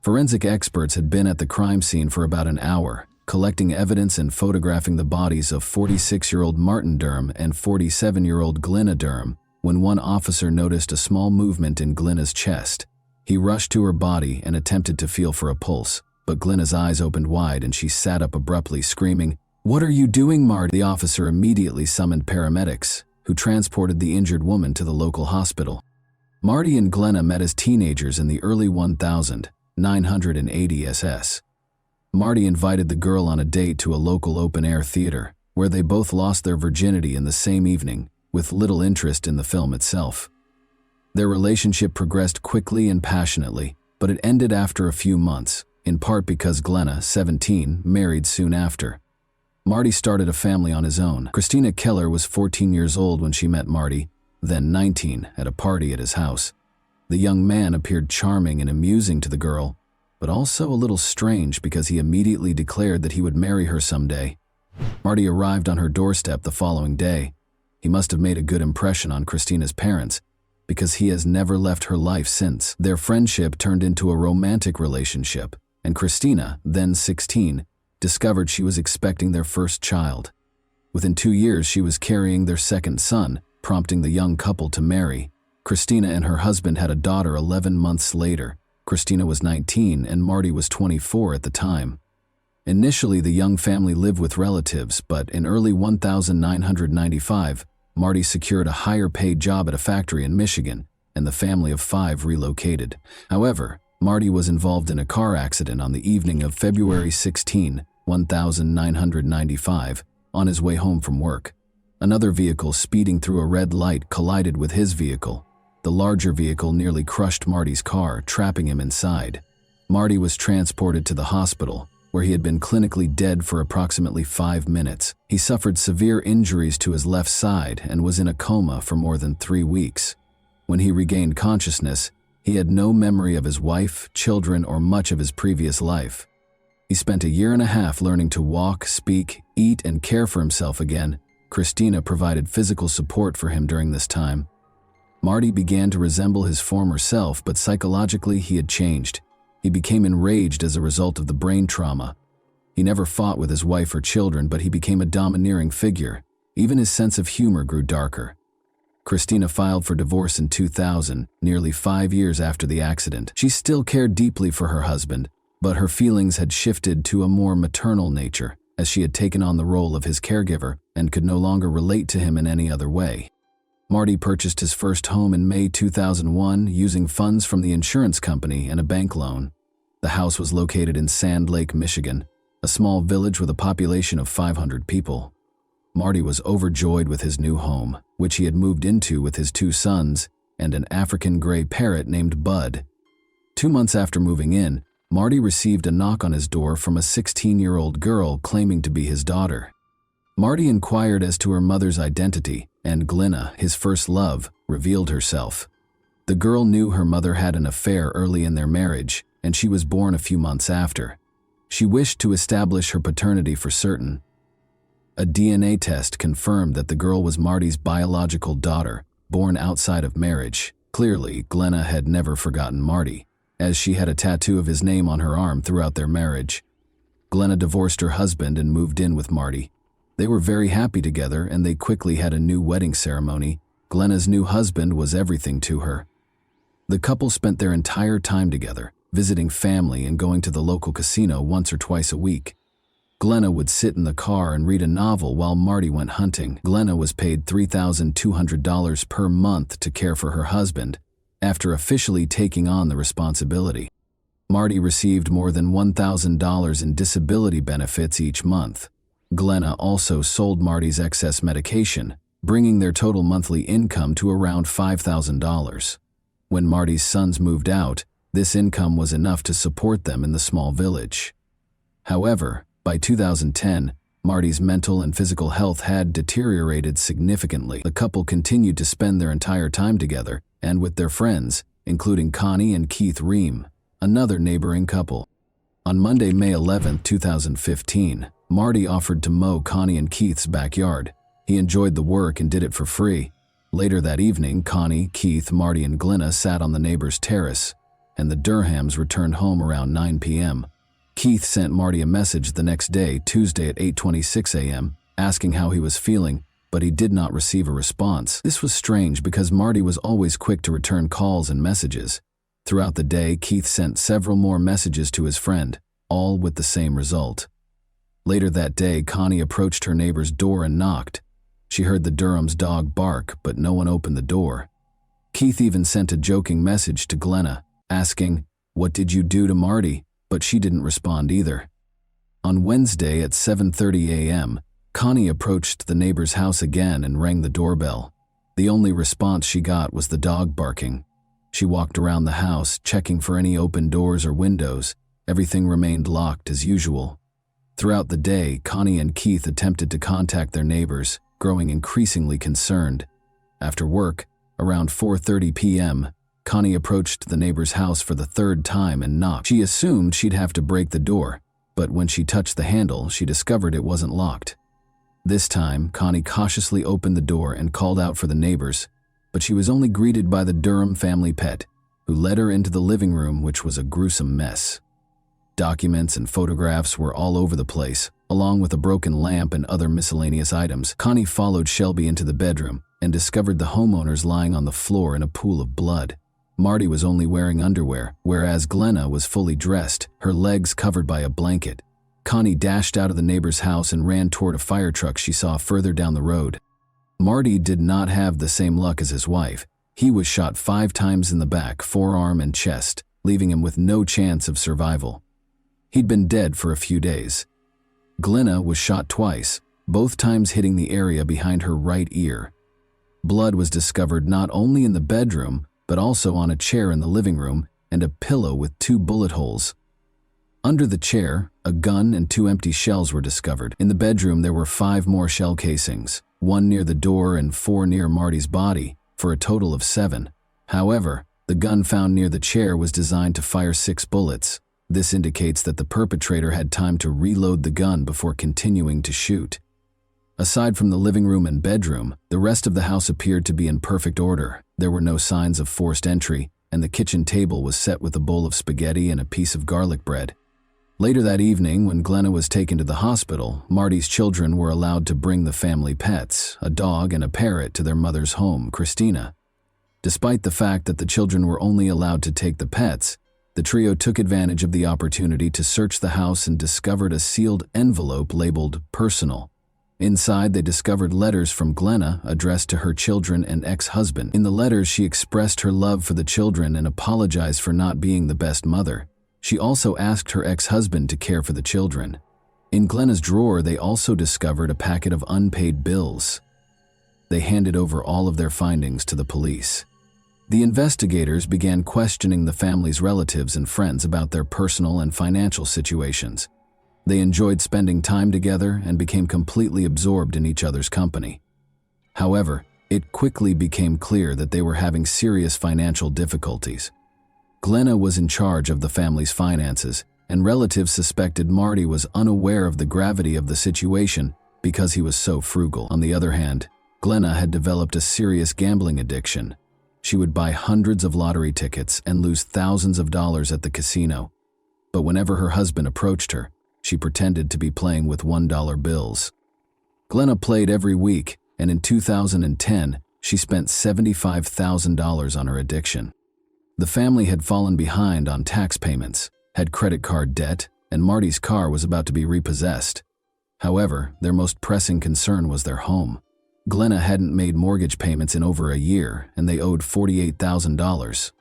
Forensic experts had been at the crime scene for about an hour, collecting evidence and photographing the bodies of 46-year-old Martin Durham and 47-year-old Glenna Durham, when one officer noticed a small movement in Glenna's chest. He rushed to her body and attempted to feel for a pulse, but Glenna's eyes opened wide and she sat up abruptly, screaming, "What are you doing, Marty?" The officer immediately summoned paramedics, who transported the injured woman to the local hospital. Marty and Glenna met as teenagers in the early 1980 SS. Marty invited the girl on a date to a local open-air theater, where they both lost their virginity in the same evening, with little interest in the film itself. Their relationship progressed quickly and passionately, but it ended after a few months, in part because Glenna, 17, married soon after. Marty started a family on his own. Christina Keller was 14 years old when she met Marty, then 19, at a party at his house. The young man appeared charming and amusing to the girl, but also a little strange because he immediately declared that he would marry her someday. Marty arrived on her doorstep the following day. He must have made a good impression on Christina's parents, because he has never left her life since. Their friendship turned into a romantic relationship, and Christina, then 16, discovered she was expecting their first child. Within 2 years, she was carrying their second son, prompting the young couple to marry. Christina and her husband had a daughter 11 months later. Christina was 19 and Marty was 24 at the time. Initially, the young family lived with relatives, but in early 1995, Marty secured a higher-paid job at a factory in Michigan, and the family of 5 relocated. However, Marty was involved in a car accident on the evening of February 16, 1995, on his way home from work. Another vehicle speeding through a red light collided with his vehicle. The larger vehicle nearly crushed Marty's car, trapping him inside. Marty was transported to the hospital, where he had been clinically dead for approximately 5 minutes. He suffered severe injuries to his left side and was in a coma for more than 3 weeks. When he regained consciousness, he had no memory of his wife, children, or much of his previous life. He spent a year and a half learning to walk, speak, eat, and care for himself again. Christina provided physical support for him during this time. Marty began to resemble his former self, but psychologically he had changed. He became enraged as a result of the brain trauma. He never fought with his wife or children, but he became a domineering figure. Even his sense of humor grew darker. Christina filed for divorce in 2000, nearly 5 years after the accident. She still cared deeply for her husband, but her feelings had shifted to a more maternal nature, as she had taken on the role of his caregiver and could no longer relate to him in any other way. Marty purchased his first home in May 2001 using funds from the insurance company and a bank loan. The house was located in Sand Lake, Michigan, a small village with a population of 500 people. Marty was overjoyed with his new home, which he had moved into with his 2 sons and an African gray parrot named Bud. 2 months after moving in, Marty received a knock on his door from a 16-year-old girl claiming to be his daughter. Marty inquired as to her mother's identity, and Glenna, his first love, revealed herself. The girl knew her mother had an affair early in their marriage, and she was born a few months after. She wished to establish her paternity for certain. A DNA test confirmed that the girl was Marty's biological daughter, born outside of marriage. Clearly, Glenna had never forgotten Marty, as she had a tattoo of his name on her arm throughout their marriage. Glenna divorced her husband and moved in with Marty. They were very happy together, and they quickly had a new wedding ceremony. Glenna's new husband was everything to her. The couple spent their entire time together, visiting family and going to the local casino once or twice a week. Glenna would sit in the car and read a novel while Marty went hunting. Glenna was paid $3,200 per month to care for her husband, after officially taking on the responsibility. Marty received more than $1,000 in disability benefits each month. Glenna also sold Marty's excess medication, bringing their total monthly income to around $5,000. When Marty's sons moved out, this income was enough to support them in the small village. However, by 2010, Marty's mental and physical health had deteriorated significantly. The couple continued to spend their entire time together and with their friends, including Connie and Keith Ream, another neighboring couple. On Monday, May 11, 2015, Marty offered to mow Connie and Keith's backyard. He enjoyed the work and did it for free. Later that evening, Connie, Keith, Marty, and Glenna sat on the neighbor's terrace, and the Durhams returned home around 9 p.m. Keith sent Marty a message the next day, Tuesday at 8:26 a.m., asking how he was feeling, but he did not receive a response. This was strange because Marty was always quick to return calls and messages. Throughout the day, Keith sent several more messages to his friend, all with the same result. Later that day, Connie approached her neighbor's door and knocked. She heard the Durham's dog bark, but no one opened the door. Keith even sent a joking message to Glenna, asking, "What did you do to Marty?" But she didn't respond either. On Wednesday at 7:30 a.m., Connie approached the neighbor's house again and rang the doorbell. The only response she got was the dog barking. She walked around the house, checking for any open doors or windows. Everything remained locked as usual. Throughout the day, Connie and Keith attempted to contact their neighbors, growing increasingly concerned. After work, around 4:30 p.m., Connie approached the neighbor's house for the third time and knocked. She assumed she'd have to break the door, but when she touched the handle, she discovered it wasn't locked. This time, Connie cautiously opened the door and called out for the neighbors, but she was only greeted by the Durham family pet, who led her into the living room, which was a gruesome mess. Documents and photographs were all over the place, along with a broken lamp and other miscellaneous items. Connie followed Shelby into the bedroom and discovered the homeowners lying on the floor in a pool of blood. Marty was only wearing underwear, whereas Glenna was fully dressed, her legs covered by a blanket. Connie dashed out of the neighbor's house and ran toward a fire truck she saw further down the road. Marty did not have the same luck as his wife. He was shot 5 times in the back, forearm, and chest, leaving him with no chance of survival. He'd been dead for a few days. Glenna was shot twice, both times hitting the area behind her right ear. Blood was discovered not only in the bedroom, but also on a chair in the living room and a pillow with 2 bullet holes. Under the chair, a gun and 2 empty shells were discovered. In the bedroom, there were 5 more shell casings, 1 near the door and 4 near Marty's body, for a total of 7. However, the gun found near the chair was designed to fire 6 bullets. This indicates that the perpetrator had time to reload the gun before continuing to shoot. Aside from the living room and bedroom, the rest of the house appeared to be in perfect order. There were no signs of forced entry, and the kitchen table was set with a bowl of spaghetti and a piece of garlic bread. Later that evening, when Glenna was taken to the hospital, Marty's children were allowed to bring the family pets, a dog and a parrot, to their mother's home, Christina. Despite the fact that the children were only allowed to take the pets, the trio took advantage of the opportunity to search the house and discovered a sealed envelope labeled "Personal." Inside, they discovered letters from Glenna addressed to her children and ex-husband. In the letters, she expressed her love for the children and apologized for not being the best mother. She also asked her ex-husband to care for the children. In Glenna's drawer, they also discovered a packet of unpaid bills. They handed over all of their findings to the police. The investigators began questioning the family's relatives and friends about their personal and financial situations. They enjoyed spending time together and became completely absorbed in each other's company. However, it quickly became clear that they were having serious financial difficulties. Glenna was in charge of the family's finances, and relatives suspected Marty was unaware of the gravity of the situation because he was so frugal. On the other hand, Glenna had developed a serious gambling addiction. She would buy hundreds of lottery tickets and lose thousands of dollars at the casino. But whenever her husband approached her, she pretended to be playing with $1 bills. Glenna played every week, and in 2010, she spent $75,000 on her addiction. The family had fallen behind on tax payments, had credit card debt, and Marty's car was about to be repossessed. However, their most pressing concern was their home. Glenna hadn't made mortgage payments in over a year, and they owed $48,000.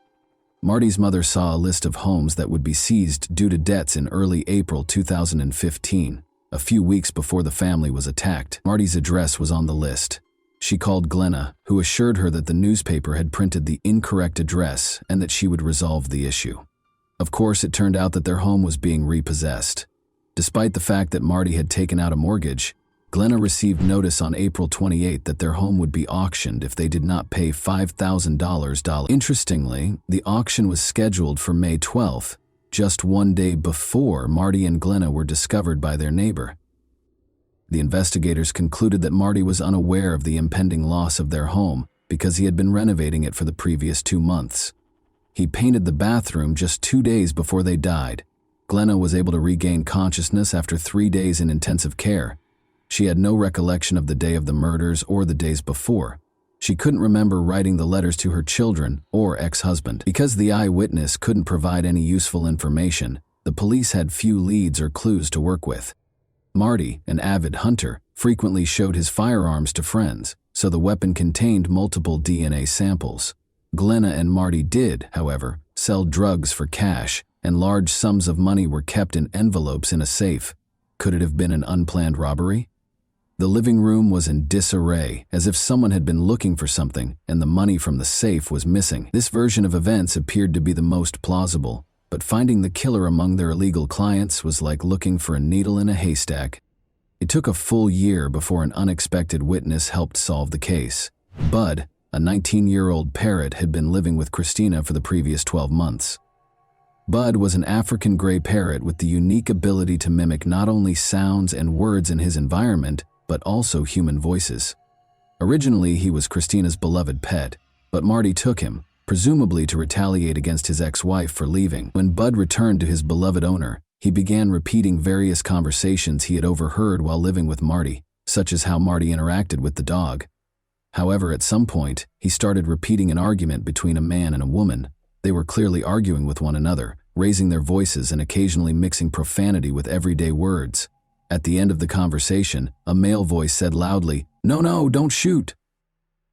Marty's mother saw a list of homes that would be seized due to debts in early April 2015, a few weeks before the family was attacked. Marty's address was on the list. She called Glenna, who assured her that the newspaper had printed the incorrect address and that she would resolve the issue. Of course, it turned out that their home was being repossessed. Despite the fact that Marty had taken out a mortgage, Glenna received notice on April 28 that their home would be auctioned if they did not pay $5,000. Interestingly, the auction was scheduled for May 12th, just one day before Marty and Glenna were discovered by their neighbor. The investigators concluded that Marty was unaware of the impending loss of their home because he had been renovating it for the previous 2 months. He painted the bathroom just 2 days before they died. Glenna was able to regain consciousness after 3 days in intensive care. She had no recollection of the day of the murders or the days before. She couldn't remember writing the letters to her children or ex-husband. Because the eyewitness couldn't provide any useful information, the police had few leads or clues to work with. Marty, an avid hunter, frequently showed his firearms to friends, so the weapon contained multiple DNA samples. Glenna and Marty did, however, sell drugs for cash, and large sums of money were kept in envelopes in a safe. Could it have been an unplanned robbery? The living room was in disarray, as if someone had been looking for something and the money from the safe was missing. This version of events appeared to be the most plausible, but finding the killer among their illegal clients was like looking for a needle in a haystack. It took a full year before an unexpected witness helped solve the case. Bud, a 19-year-old parrot, had been living with Christina for the previous 12 months. Bud was an African gray parrot with the unique ability to mimic not only sounds and words in his environment, but also human voices. Originally, he was Christina's beloved pet, but Marty took him, presumably to retaliate against his ex-wife for leaving. When Bud returned to his beloved owner, he began repeating various conversations he had overheard while living with Marty, such as how Marty interacted with the dog. However, at some point, he started repeating an argument between a man and a woman. They were clearly arguing with one another, raising their voices and occasionally mixing profanity with everyday words. At the end of the conversation, a male voice said loudly, "No, don't shoot."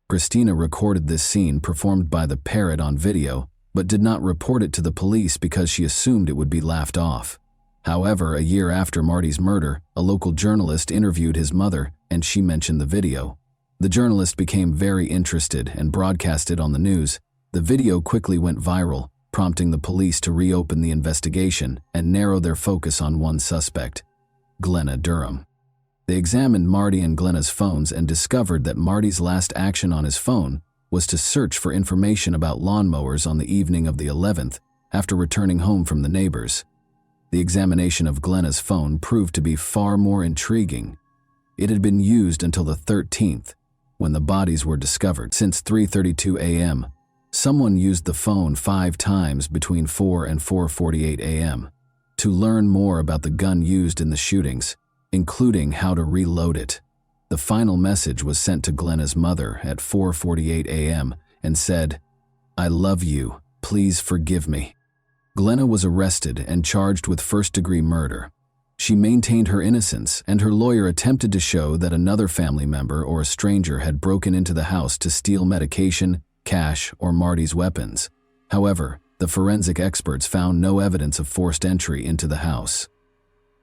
Christina recorded this scene performed by the parrot on video, but did not report it to the police because she assumed it would be laughed off. However, a year after Marty's murder, a local journalist interviewed his mother, and she mentioned the video. The journalist became very interested and broadcast it on the news. The video quickly went viral, prompting the police to reopen the investigation and narrow their focus on one suspect, Glenna Durham. They examined Marty and Glenna's phones and discovered that Marty's last action on his phone was to search for information about lawnmowers on the evening of the 11th after returning home from the neighbors. The examination of Glenna's phone proved to be far more intriguing. It had been used until the 13th, when the bodies were discovered. Since 3:32 a.m., someone used the phone 5 times between 4 and 4:48 a.m. to learn more about the gun used in the shootings, including how to reload it. The final message was sent to Glenna's mother at 4:48 a.m. and said, "I love you, please forgive me." Glenna was arrested and charged with first-degree murder. She maintained her innocence, and her lawyer attempted to show that another family member or a stranger had broken into the house to steal medication, cash, or Marty's weapons. However, the forensic experts found no evidence of forced entry into the house.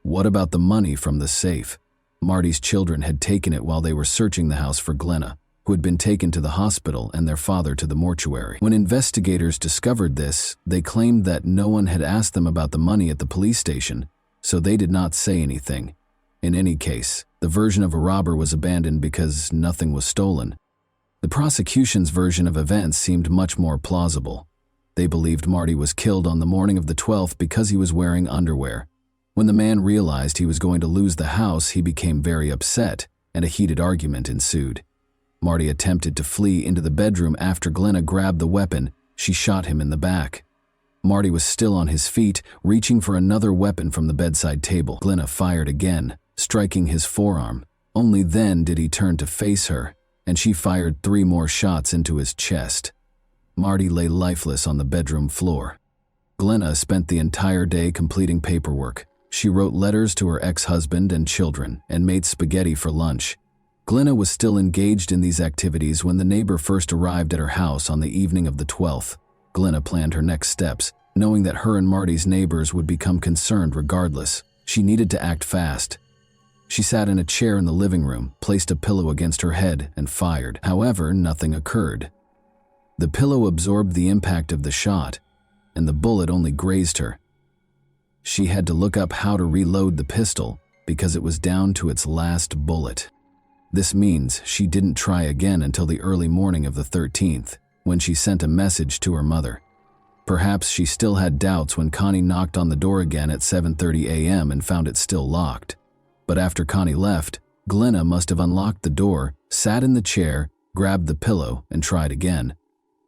What about the money from the safe? Marty's children had taken it while they were searching the house for Glenna, who had been taken to the hospital, and their father to the mortuary. When investigators discovered this, they claimed that no one had asked them about the money at the police station, so they did not say anything. In any case, the version of a robber was abandoned because nothing was stolen. The prosecution's version of events seemed much more plausible. They believed Marty was killed on the morning of the 12th because he was wearing underwear. When the man realized he was going to lose the house, he became very upset, and a heated argument ensued. Marty attempted to flee into the bedroom after Glenna grabbed the weapon. She shot him in the back. Marty was still on his feet, reaching for another weapon from the bedside table. Glenna fired again, striking his forearm. Only then did he turn to face her, and she fired 3 more shots into his chest. Marty lay lifeless on the bedroom floor. Glenna spent the entire day completing paperwork. She wrote letters to her ex-husband and children and made spaghetti for lunch. Glenna was still engaged in these activities when the neighbor first arrived at her house on the evening of the 12th. Glenna planned her next steps, knowing that her and Marty's neighbors would become concerned regardless. She needed to act fast. She sat in a chair in the living room, placed a pillow against her head, and fired. However, nothing occurred. The pillow absorbed the impact of the shot, and the bullet only grazed her. she had to look up how to reload the pistol because it was down to its last bullet. This means she didn't try again until the early morning of the 13th, when she sent a message to her mother. Perhaps she still had doubts when Connie knocked on the door again at 7:30 a.m. and found it still locked. But after Connie left, Glenna must have unlocked the door, sat in the chair, grabbed the pillow, and tried again.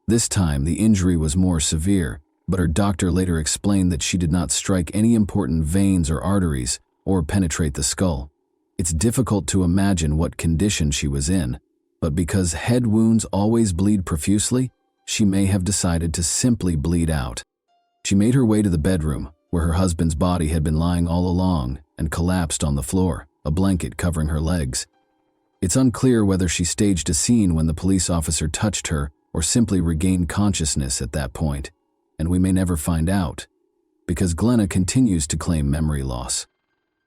This time, the injury was more severe, but her doctor later explained that she did not strike any important veins or arteries or penetrate the skull. It's difficult to imagine what condition she was in, but because head wounds always bleed profusely, she may have decided to simply bleed out. She made her way to the bedroom, where her husband's body had been lying all along, and collapsed on the floor, a blanket covering her legs. It's unclear whether she staged a scene when the police officer touched her or simply regained consciousness at that point, and we may never find out, because Glenna continues to claim memory loss.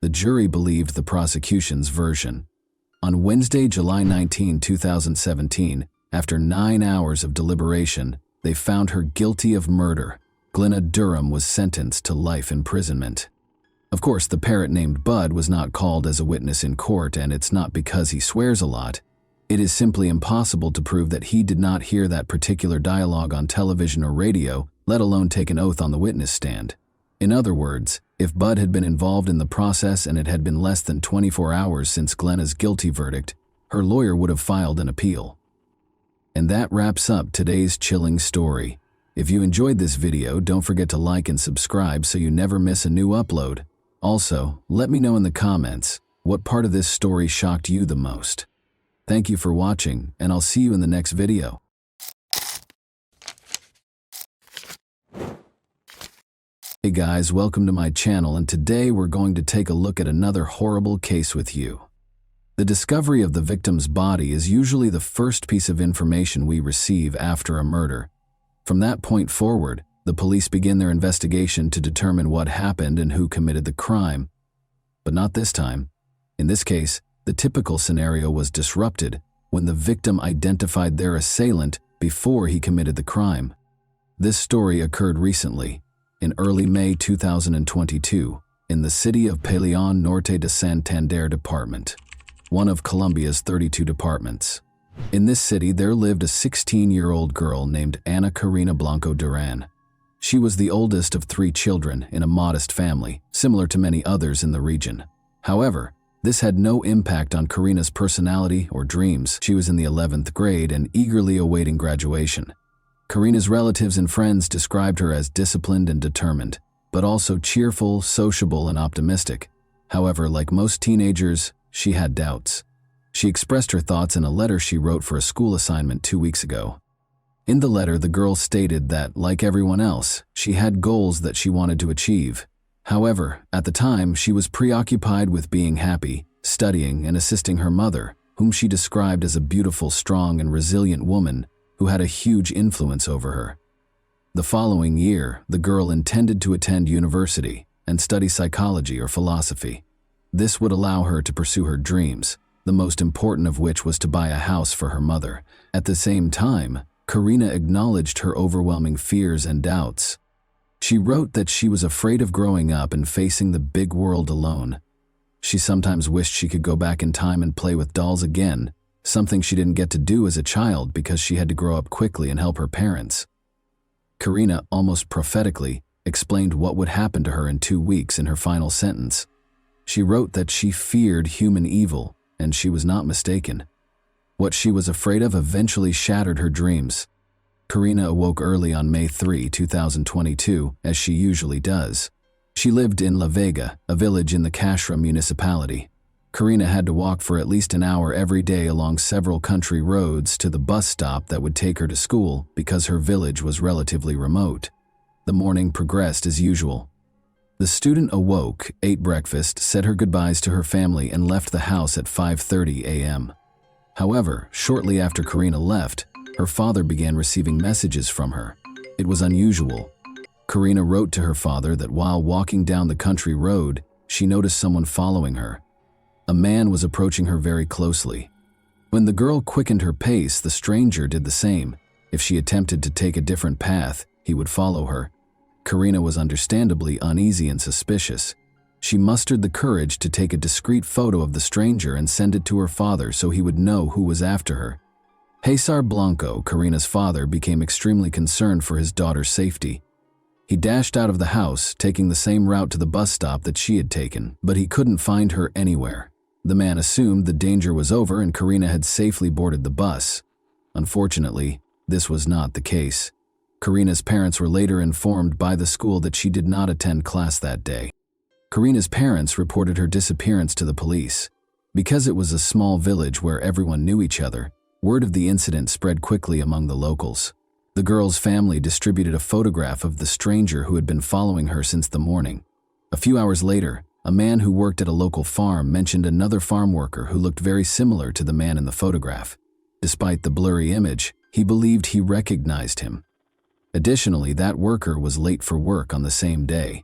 The jury believed the prosecution's version. On Wednesday, July 19, 2017, after 9 hours of deliberation, they found her guilty of murder. Glenna Durham was sentenced to life imprisonment. Of course, the parrot named Bud was not called as a witness in court, and it's not because he swears a lot. It is simply impossible to prove that he did not hear that particular dialogue on television or radio, let alone take an oath on the witness stand. In other words, if Bud had been involved in the process and it had been less than 24 hours since Glenna's guilty verdict, her lawyer would have filed an appeal. And that wraps up today's chilling story. If you enjoyed this video, don't forget to like and subscribe so you never miss a new upload. Also, let me know in the comments what part of this story shocked you the most. Thank you for watching, and I'll see you in the next video. Hey guys, welcome to my channel, and today we're going to take a look at another horrible case with you. The discovery of the victim's body is usually the first piece of information we receive after a murder. From that point forward, the police begin their investigation to determine what happened and who committed the crime. But not this time. In this case, the typical scenario was disrupted when the victim identified their assailant before he committed the crime. This story occurred recently, in early May 2022, in the city of Peleon Norte de Santander Department, one of Colombia's 32 departments. In this city, there lived a 16-year-old girl named Ana Karina Blanco Duran. She was the oldest of 3 children in a modest family, similar to many others in the region. However, this had no impact on Karina's personality or dreams. She was in the 11th grade and eagerly awaiting graduation. Karina's relatives and friends described her as disciplined and determined, but also cheerful, sociable, and optimistic. However, like most teenagers, she had doubts. She expressed her thoughts in a letter she wrote for a school assignment 2 weeks ago. In the letter, the girl stated that, like everyone else, she had goals that she wanted to achieve. However, at the time, she was preoccupied with being happy, studying, and assisting her mother, whom she described as a beautiful, strong, and resilient woman who had a huge influence over her. The following year, the girl intended to attend university and study psychology or philosophy. This would allow her to pursue her dreams, the most important of which was to buy a house for her mother. At the same time, Karina acknowledged her overwhelming fears and doubts. She wrote that she was afraid of growing up and facing the big world alone. She sometimes wished she could go back in time and play with dolls again, something she didn't get to do as a child because she had to grow up quickly and help her parents. Karina, almost prophetically, explained what would happen to her in 2 weeks in her final sentence. She wrote that she feared human evil, and she was not mistaken. What she was afraid of eventually shattered her dreams. Karina awoke early on May 3, 2022, as she usually does. She lived in La Vega, a village in the Cashra municipality. Karina had to walk for at least an hour every day along several country roads to the bus stop that would take her to school because her village was relatively remote. The morning progressed as usual. The student awoke, ate breakfast, said her goodbyes to her family, and left the house at 5:30 a.m. However, shortly after Karina left, her father began receiving messages from her. It was unusual. Karina wrote to her father that while walking down the country road, she noticed someone following her. A man was approaching her very closely. When the girl quickened her pace, the stranger did the same. If she attempted to take a different path, he would follow her. Karina was understandably uneasy and suspicious. She mustered the courage to take a discreet photo of the stranger and send it to her father so he would know who was after her. Cesar Blanco, Karina's father, became extremely concerned for his daughter's safety. He dashed out of the house, taking the same route to the bus stop that she had taken, but he couldn't find her anywhere. The man assumed the danger was over and Karina had safely boarded the bus. Unfortunately, this was not the case. Karina's parents were later informed by the school that she did not attend class that day. Karina's parents reported her disappearance to the police. Because it was a small village where everyone knew each other, word of the incident spread quickly among the locals. The girl's family distributed a photograph of the stranger who had been following her since the morning. A few hours later, a man who worked at a local farm mentioned another farm worker who looked very similar to the man in the photograph. Despite the blurry image, he believed he recognized him. Additionally, that worker was late for work on the same day.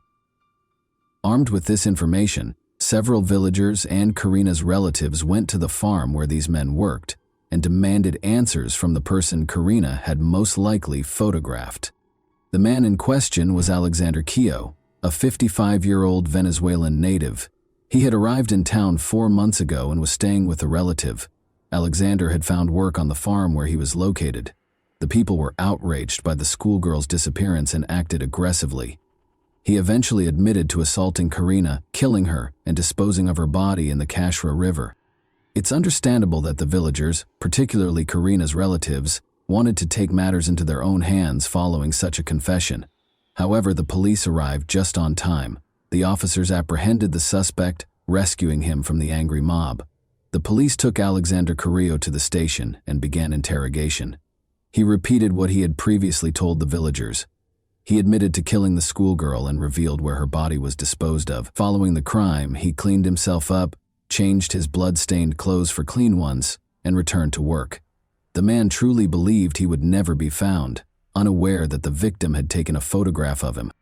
Armed with this information, several villagers and Karina's relatives went to the farm where these men worked and demanded answers from the person Karina had most likely photographed. The man in question was Alexander Quillo, a 55-year-old Venezuelan native. He had arrived in town 4 months ago and was staying with a relative. Alexander had found work on the farm where he was located. The people were outraged by the schoolgirl's disappearance and acted aggressively. He eventually admitted to assaulting Karina, killing her, and disposing of her body in the Cashra River. It's understandable that the villagers, particularly Karina's relatives, wanted to take matters into their own hands following such a confession. However, the police arrived just on time. The officers apprehended the suspect, rescuing him from the angry mob. The police took Alexander Carrillo to the station and began interrogation. He repeated what he had previously told the villagers. He admitted to killing the schoolgirl and revealed where her body was disposed of. Following the crime, he cleaned himself up, changed his blood-stained clothes for clean ones, and returned to work. The man truly believed he would never be found, unaware that the victim had taken a photograph of him.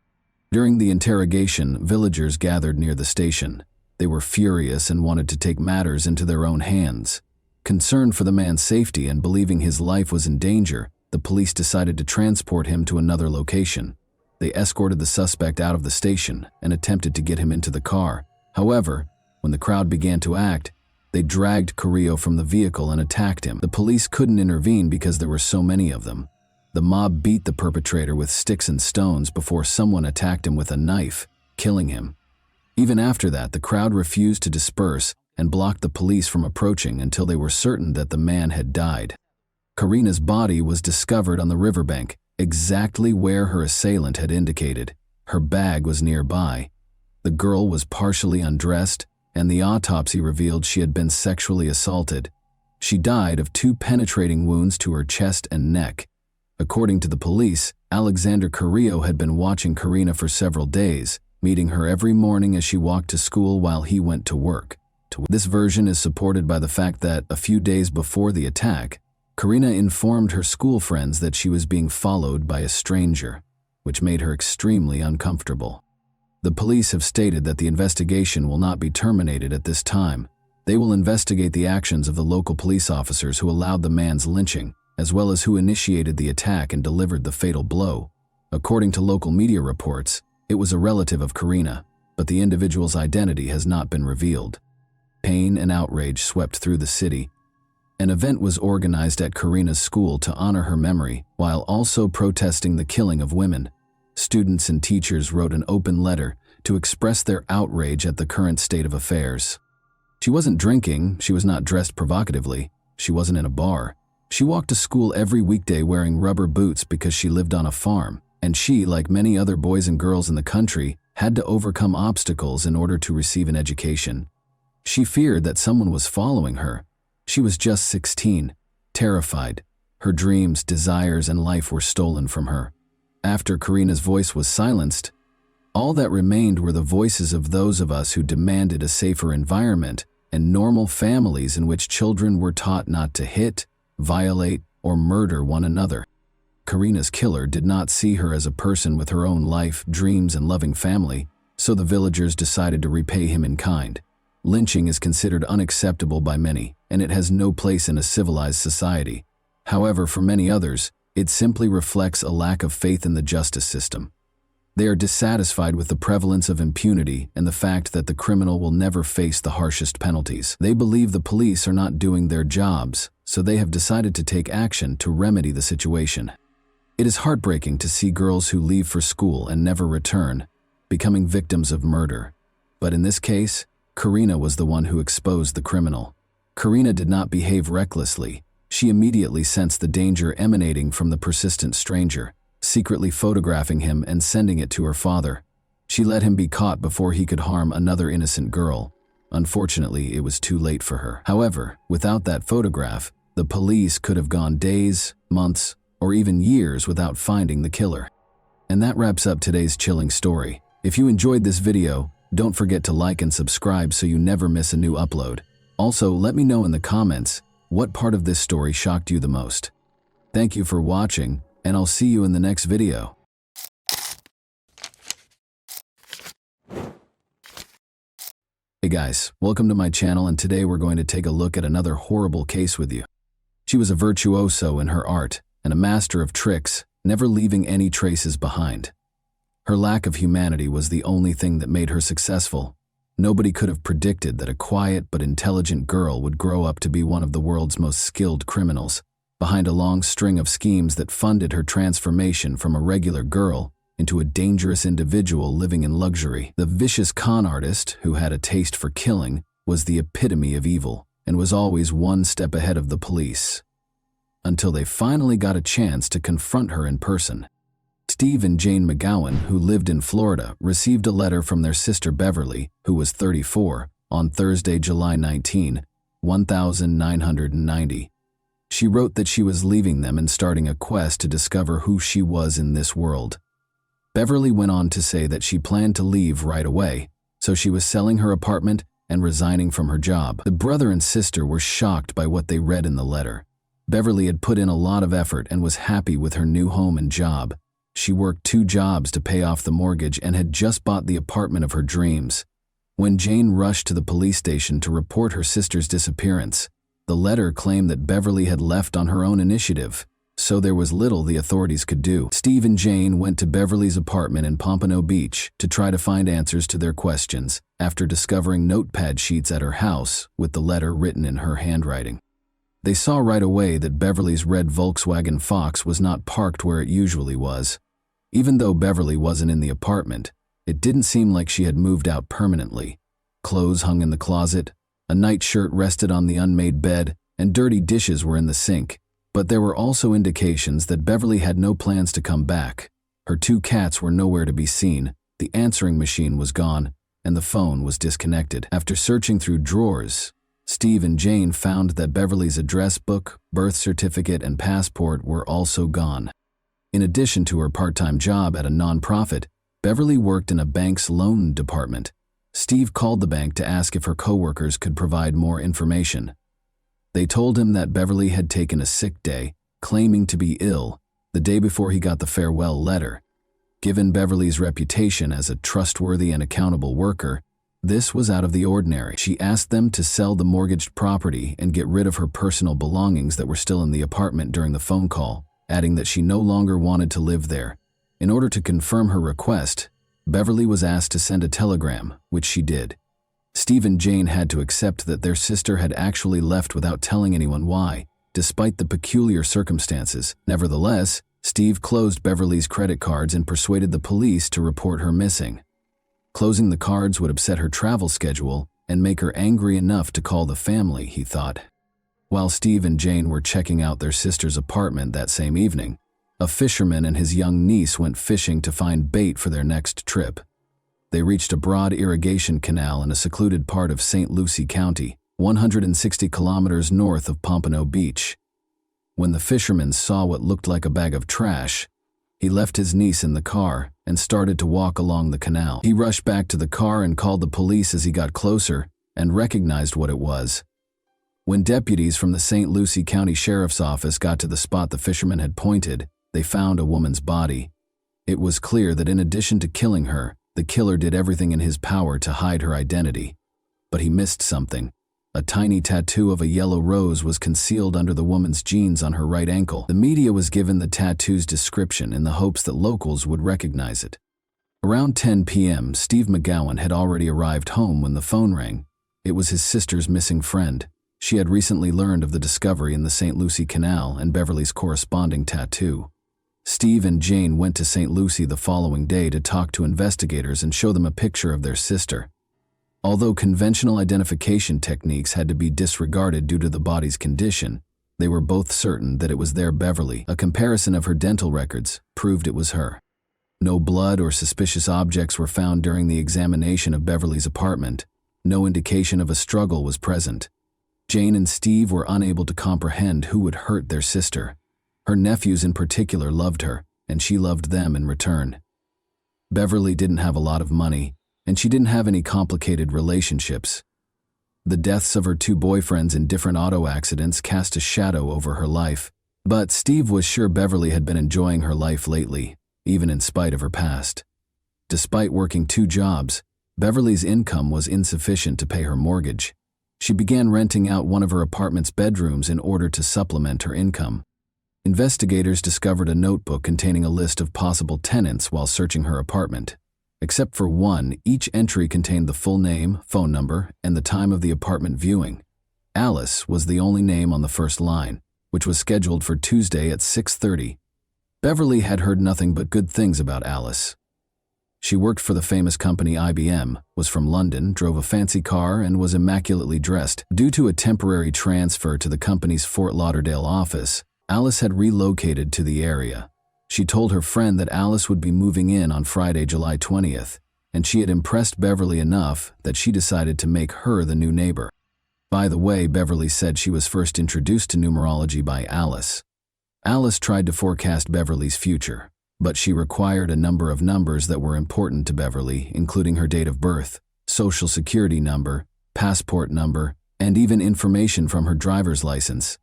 During the interrogation, villagers gathered near the station. They were furious and wanted to take matters into their own hands. Concerned for the man's safety and believing his life was in danger, the police decided to transport him to another location. They escorted the suspect out of the station and attempted to get him into the car. However, when the crowd began to act, they dragged Carrillo from the vehicle and attacked him. The police couldn't intervene because there were so many of them. The mob beat the perpetrator with sticks and stones before someone attacked him with a knife, killing him. Even after that, the crowd refused to disperse and blocked the police from approaching until they were certain that the man had died. Karina's body was discovered on the riverbank, exactly where her assailant had indicated. Her bag was nearby. The girl was partially undressed, and the autopsy revealed she had been sexually assaulted. She died of 2 penetrating wounds to her chest and neck. According to the police, Alexander Carrillo had been watching Karina for several days, meeting her every morning as she walked to school while he went to work. This version is supported by the fact that, a few days before the attack, Karina informed her school friends that she was being followed by a stranger, which made her extremely uncomfortable. The police have stated that the investigation will not be terminated at this time. They will investigate the actions of the local police officers who allowed the man's lynching, as well as who initiated the attack and delivered the fatal blow. According to local media reports, it was a relative of Karina, but the individual's identity has not been revealed. Pain and outrage swept through the city. An event was organized at Karina's school to honor her memory, while also protesting the killing of women. Students and teachers wrote an open letter to express their outrage at the current state of affairs. She wasn't drinking, she was not dressed provocatively, she wasn't in a bar. She walked to school every weekday wearing rubber boots because she lived on a farm, and she, like many other boys and girls in the country, had to overcome obstacles in order to receive an education. She feared that someone was following her. She was just 16, terrified. Her dreams, desires, and life were stolen from her. After Karina's voice was silenced, all that remained were the voices of those of us who demanded a safer environment and normal families in which children were taught not to hit, violate, or murder one another. Karina's killer did not see her as a person with her own life, dreams, and loving family, so the villagers decided to repay him in kind. Lynching is considered unacceptable by many, and it has no place in a civilized society. However, for many others, it simply reflects a lack of faith in the justice system. They are dissatisfied with the prevalence of impunity and the fact that the criminal will never face the harshest penalties. They believe the police are not doing their jobs, so they have decided to take action to remedy the situation. It is heartbreaking to see girls who leave for school and never return, becoming victims of murder. But in this case, Karina was the one who exposed the criminal. Karina did not behave recklessly. She immediately sensed the danger emanating from the persistent stranger, secretly photographing him and sending it to her father. She let him be caught before he could harm another innocent girl. Unfortunately, it was too late for her. However, without that photograph, the police could have gone days, months, or even years without finding the killer. And that wraps up today's chilling story. If you enjoyed this video, don't forget to like and subscribe so you never miss a new upload. Also, let me know in the comments what part of this story shocked you the most. Thank you for watching, and I'll see you in the next video. Hey guys, welcome to my channel, and today we're going to take a look at another horrible case with you. She was a virtuoso in her art and a master of tricks, never leaving any traces behind. Her lack of humanity was the only thing that made her successful. Nobody could have predicted that a quiet but intelligent girl would grow up to be one of the world's most skilled criminals, behind a long string of schemes that funded her transformation from a regular girl into a dangerous individual living in luxury. The vicious con artist, who had a taste for killing, was the epitome of evil and was always one step ahead of the police. Until they finally got a chance to confront her in person. Steve and Jane McGowan, who lived in Florida, received a letter from their sister Beverly, who was 34, on Thursday, July 19, 1990. She wrote that she was leaving them and starting a quest to discover who she was in this world. Beverly went on to say that she planned to leave right away, so she was selling her apartment and resigning from her job. The brother and sister were shocked by what they read in the letter. Beverly had put in a lot of effort and was happy with her new home and job. She worked 2 jobs to pay off the mortgage and had just bought the apartment of her dreams. When Jane rushed to the police station to report her sister's disappearance, the letter claimed that Beverly had left on her own initiative, so there was little the authorities could do. Steve and Jane went to Beverly's apartment in Pompano Beach to try to find answers to their questions after discovering notepad sheets at her house with the letter written in her handwriting. They saw right away that Beverly's red Volkswagen Fox was not parked where it usually was. Even though Beverly wasn't in the apartment, it didn't seem like she had moved out permanently. Clothes hung in the closet, a nightshirt rested on the unmade bed, and dirty dishes were in the sink. But there were also indications that Beverly had no plans to come back. Her 2 cats were nowhere to be seen, the answering machine was gone, and the phone was disconnected. After searching through drawers, Steve and Jane found that Beverly's address book, birth certificate, and passport were also gone. In addition to her part-time job at a nonprofit, Beverly worked in a bank's loan department. Steve called the bank to ask if her coworkers could provide more information. They told him that Beverly had taken a sick day, claiming to be ill, the day before he got the farewell letter. Given Beverly's reputation as a trustworthy and accountable worker, this was out of the ordinary. She asked them to sell the mortgaged property and get rid of her personal belongings that were still in the apartment during the phone call, adding that she no longer wanted to live there. In order to confirm her request, Beverly was asked to send a telegram, which she did. Steve and Jane had to accept that their sister had actually left without telling anyone why, despite the peculiar circumstances. Nevertheless, Steve closed Beverly's credit cards and persuaded the police to report her missing. Closing the cards would upset her travel schedule and make her angry enough to call the family, he thought. While Steve and Jane were checking out their sister's apartment that same evening, a fisherman and his young niece went fishing to find bait for their next trip. They reached a broad irrigation canal in a secluded part of St. Lucie County, 160 kilometers north of Pompano Beach. When the fisherman saw what looked like a bag of trash, he left his niece in the car and started to walk along the canal. He rushed back to the car and called the police as he got closer and recognized what it was. When deputies from the St. Lucie County Sheriff's Office got to the spot the fisherman had pointed, they found a woman's body. It was clear that in addition to killing her, the killer did everything in his power to hide her identity. But he missed something. A tiny tattoo of a yellow rose was concealed under the woman's jeans on her right ankle. The media was given the tattoo's description in the hopes that locals would recognize it. Around 10 p.m., Steve McGowan had already arrived home when the phone rang. It was his sister's missing friend. She had recently learned of the discovery in the St. Lucie Canal and Beverly's corresponding tattoo. Steve and Jane went to St. Lucie the following day to talk to investigators and show them a picture of their sister. Although conventional identification techniques had to be disregarded due to the body's condition, they were both certain that it was their Beverly. A comparison of her dental records proved it was her. No blood or suspicious objects were found during the examination of Beverly's apartment. No indication of a struggle was present. Jane and Steve were unable to comprehend who would hurt their sister. Her nephews in particular loved her, and she loved them in return. Beverly didn't have a lot of money, and she didn't have any complicated relationships. The deaths of her two boyfriends in different auto accidents cast a shadow over her life, but Steve was sure Beverly had been enjoying her life lately, even in spite of her past. Despite working 2 jobs, Beverly's income was insufficient to pay her mortgage. She began renting out one of her apartment's bedrooms in order to supplement her income. Investigators discovered a notebook containing a list of possible tenants while searching her apartment. Except for one, each entry contained the full name, phone number, and the time of the apartment viewing. Alice was the only name on the first line, which was scheduled for Tuesday at 6:30. Beverly had heard nothing but good things about Alice. She worked for the famous company IBM, was from London, drove a fancy car, and was immaculately dressed. Due to a temporary transfer to the company's Fort Lauderdale office, Alice had relocated to the area. She told her friend that Alice would be moving in on Friday, July 20th, and she had impressed Beverly enough that she decided to make her the new neighbor. By the way, Beverly said she was first introduced to numerology by Alice. Alice tried to forecast Beverly's future, but she required a number of numbers that were important to Beverly, including her date of birth, social security number, passport number, and even information from her driver's license.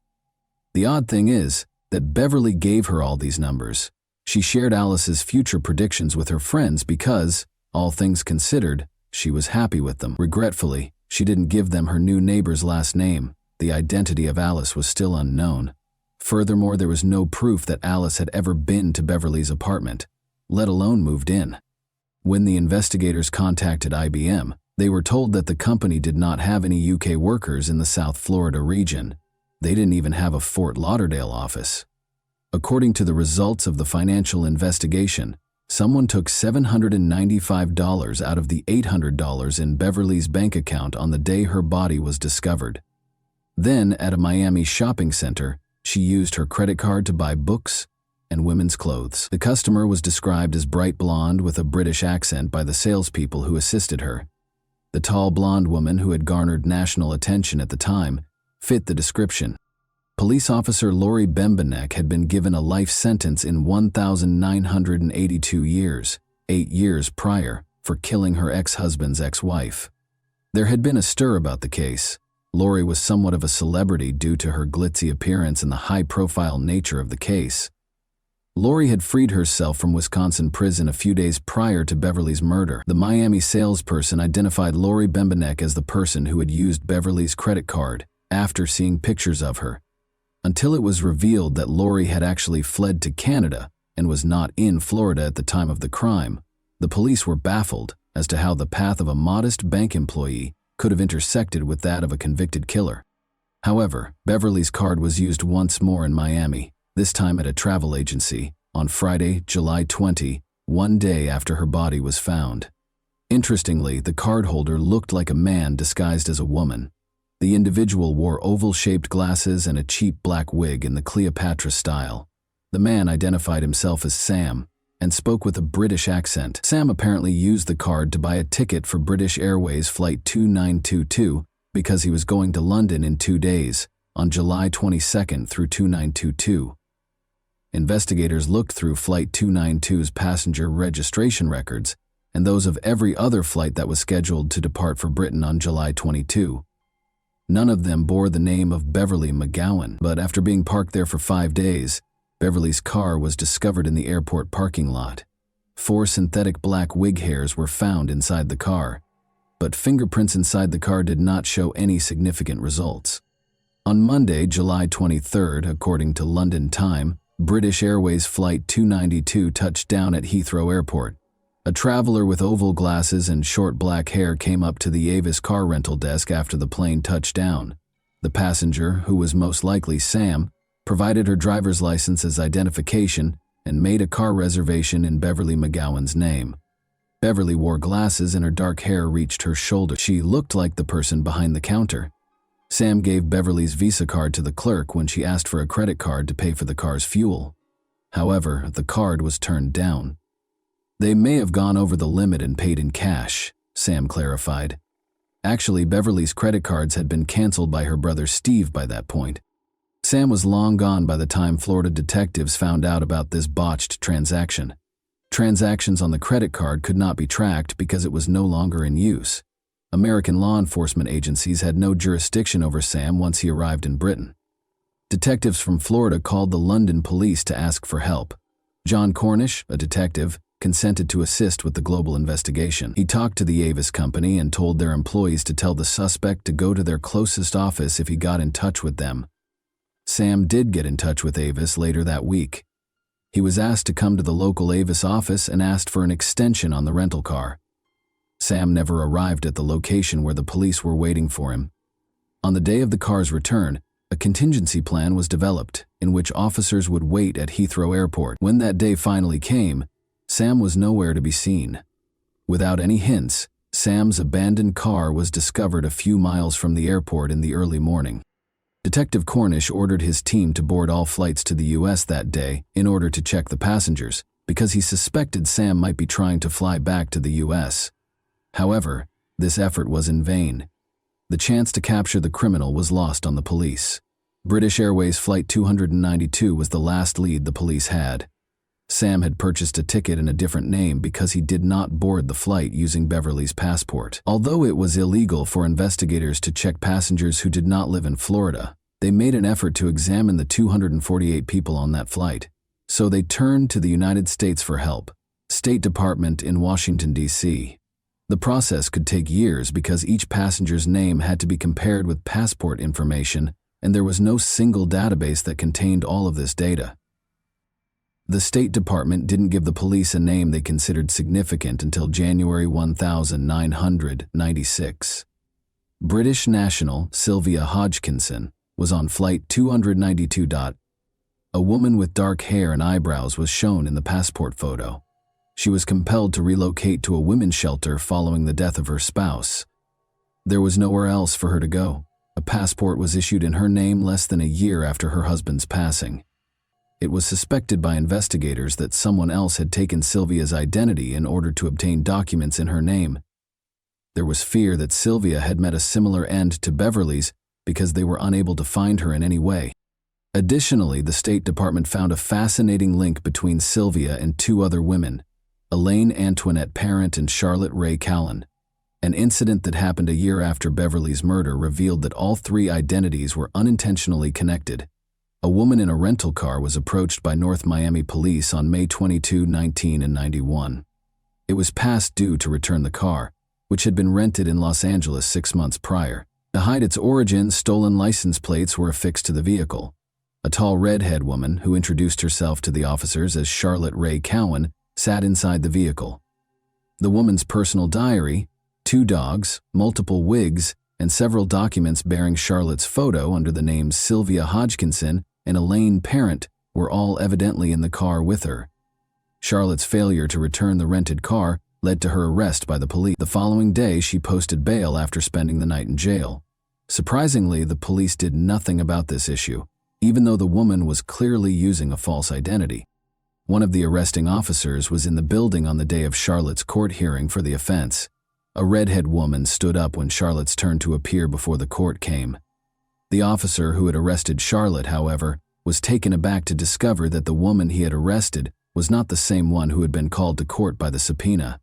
The odd thing is that Beverly gave her all these numbers. She shared Alice's future predictions with her friends because, all things considered, she was happy with them. Regretfully, she didn't give them her new neighbor's last name. The identity of Alice was still unknown. Furthermore, there was no proof that Alice had ever been to Beverly's apartment, let alone moved in. When the investigators contacted IBM, they were told that the company did not have any UK workers in the South Florida region. They didn't even have a Fort Lauderdale office. According to the results of the financial investigation, someone took $795 out of the $800 in Beverly's bank account on the day her body was discovered. Then, at a Miami shopping center, she used her credit card to buy books and women's clothes. The customer was described as bright blonde with a British accent by the salespeople who assisted her. The tall blonde woman who had garnered national attention at the time fit the description. Police officer Lori Bembenek had been given a life sentence in 1,982 years, 8 years prior, for killing her ex-husband's ex-wife. There had been a stir about the case. Lori was somewhat of a celebrity due to her glitzy appearance and the high-profile nature of the case. Lori had freed herself from Wisconsin prison a few days prior to Beverly's murder. The Miami salesperson identified Lori Bembenek as the person who had used Beverly's credit card after seeing pictures of her, until it was revealed that Lori had actually fled to Canada and was not in Florida at the time of the crime. The police were baffled as to how the path of a modest bank employee could have intersected with that of a convicted killer. However, Beverly's card was used once more in Miami, this time at a travel agency, on Friday, July 20, 1 day after her body was found. Interestingly, the cardholder looked like a man disguised as a woman. The individual wore oval-shaped glasses and a cheap black wig in the Cleopatra style. The man identified himself as Sam and spoke with a British accent. Sam apparently used the card to buy a ticket for British Airways Flight 2922 because he was going to London in 2 days, on July 22nd through 2922. Investigators looked through Flight 292's passenger registration records and those of every other flight that was scheduled to depart for Britain on July 22. None of them bore the name of Beverly McGowan, but after being parked there for 5 days, Beverly's car was discovered in the airport parking lot. 4 synthetic black wig hairs were found inside the car, but fingerprints inside the car did not show any significant results. On Monday, July 23rd, according to London time, British Airways Flight 292 touched down at Heathrow Airport. A traveler with oval glasses and short black hair came up to the Avis car rental desk after the plane touched down. The passenger, who was most likely Sam, provided her driver's license as identification and made a car reservation in Beverly McGowan's name. Beverly wore glasses and her dark hair reached her shoulder. She looked like the person behind the counter. Sam gave Beverly's Visa card to the clerk when she asked for a credit card to pay for the car's fuel. However, the card was turned down. They may have gone over the limit and paid in cash, Sam clarified. Actually, Beverly's credit cards had been canceled by her brother Steve by that point. Sam was long gone by the time Florida detectives found out about this botched transaction. Transactions on the credit card could not be tracked because it was no longer in use. American law enforcement agencies had no jurisdiction over Sam once he arrived in Britain. Detectives from Florida called the London police to ask for help. John Cornish, a detective, consented to assist with the global investigation. He talked to the Avis company and told their employees to tell the suspect to go to their closest office if he got in touch with them. Sam did get in touch with Avis later that week. He was asked to come to the local Avis office and asked for an extension on the rental car. Sam never arrived at the location where the police were waiting for him. On the day of the car's return, a contingency plan was developed in which officers would wait at Heathrow Airport. When that day finally came, Sam was nowhere to be seen. Without any hints, Sam's abandoned car was discovered a few miles from the airport in the early morning. Detective Cornish ordered his team to board all flights to the U.S. that day in order to check the passengers, because he suspected Sam might be trying to fly back to the U.S. However, this effort was in vain. The chance to capture the criminal was lost on the police. British Airways Flight 292 was the last lead the police had. Sam had purchased a ticket in a different name because he did not board the flight using Beverly's passport. Although it was illegal for investigators to check passengers who did not live in Florida, they made an effort to examine the 248 people on that flight. So they turned to the United States for help, State Department in Washington, D.C. The process could take years because each passenger's name had to be compared with passport information, and there was no single database that contained all of this data. The State Department didn't give the police a name they considered significant until January 1996. British national Sylvia Hodgkinson was on Flight 292. A woman with dark hair and eyebrows was shown in the passport photo. She was compelled to relocate to a women's shelter following the death of her spouse. There was nowhere else for her to go. A passport was issued in her name less than a year after her husband's passing. It was suspected by investigators that someone else had taken Sylvia's identity in order to obtain documents in her name. There was fear that Sylvia had met a similar end to Beverly's because they were unable to find her in any way. Additionally, the State Department found a fascinating link between Sylvia and two other women, Elaine Antoinette Parent and Charlotte Ray Callan. An incident that happened a year after Beverly's murder revealed that all three identities were unintentionally connected. A woman in a rental car was approached by North Miami police on May 22, 1991. It was past due to return the car, which had been rented in Los Angeles 6 months prior. To hide its origin, stolen license plates were affixed to the vehicle. A tall redhead woman, who introduced herself to the officers as Charlotte Ray Cowan, sat inside the vehicle. The woman's personal diary, 2 dogs, multiple wigs, and several documents bearing Charlotte's photo under the names Sylvia Hodgkinson and Elaine Parent were all evidently in the car with her. Charlotte's failure to return the rented car led to her arrest by the police. The following day, she posted bail after spending the night in jail. Surprisingly, the police did nothing about this issue, even though the woman was clearly using a false identity. One of the arresting officers was in the building on the day of Charlotte's court hearing for the offense. A redhead woman stood up when Charlotte's turn to appear before the court came. The officer who had arrested Charlotte, however, was taken aback to discover that the woman he had arrested was not the same one who had been called to court by the subpoena.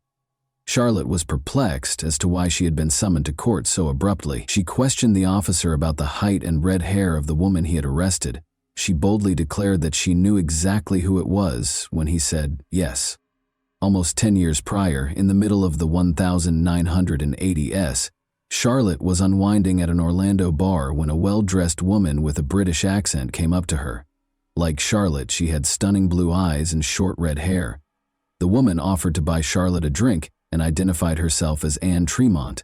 Charlotte was perplexed as to why she had been summoned to court so abruptly. She questioned the officer about the height and red hair of the woman he had arrested. She boldly declared that she knew exactly who it was when he said yes. Almost 10 years prior, in the middle of the 1980s, Charlotte was unwinding at an Orlando bar when a well-dressed woman with a British accent came up to her. Like Charlotte, she had stunning blue eyes and short red hair. The woman offered to buy Charlotte a drink and identified herself as Anne Tremont.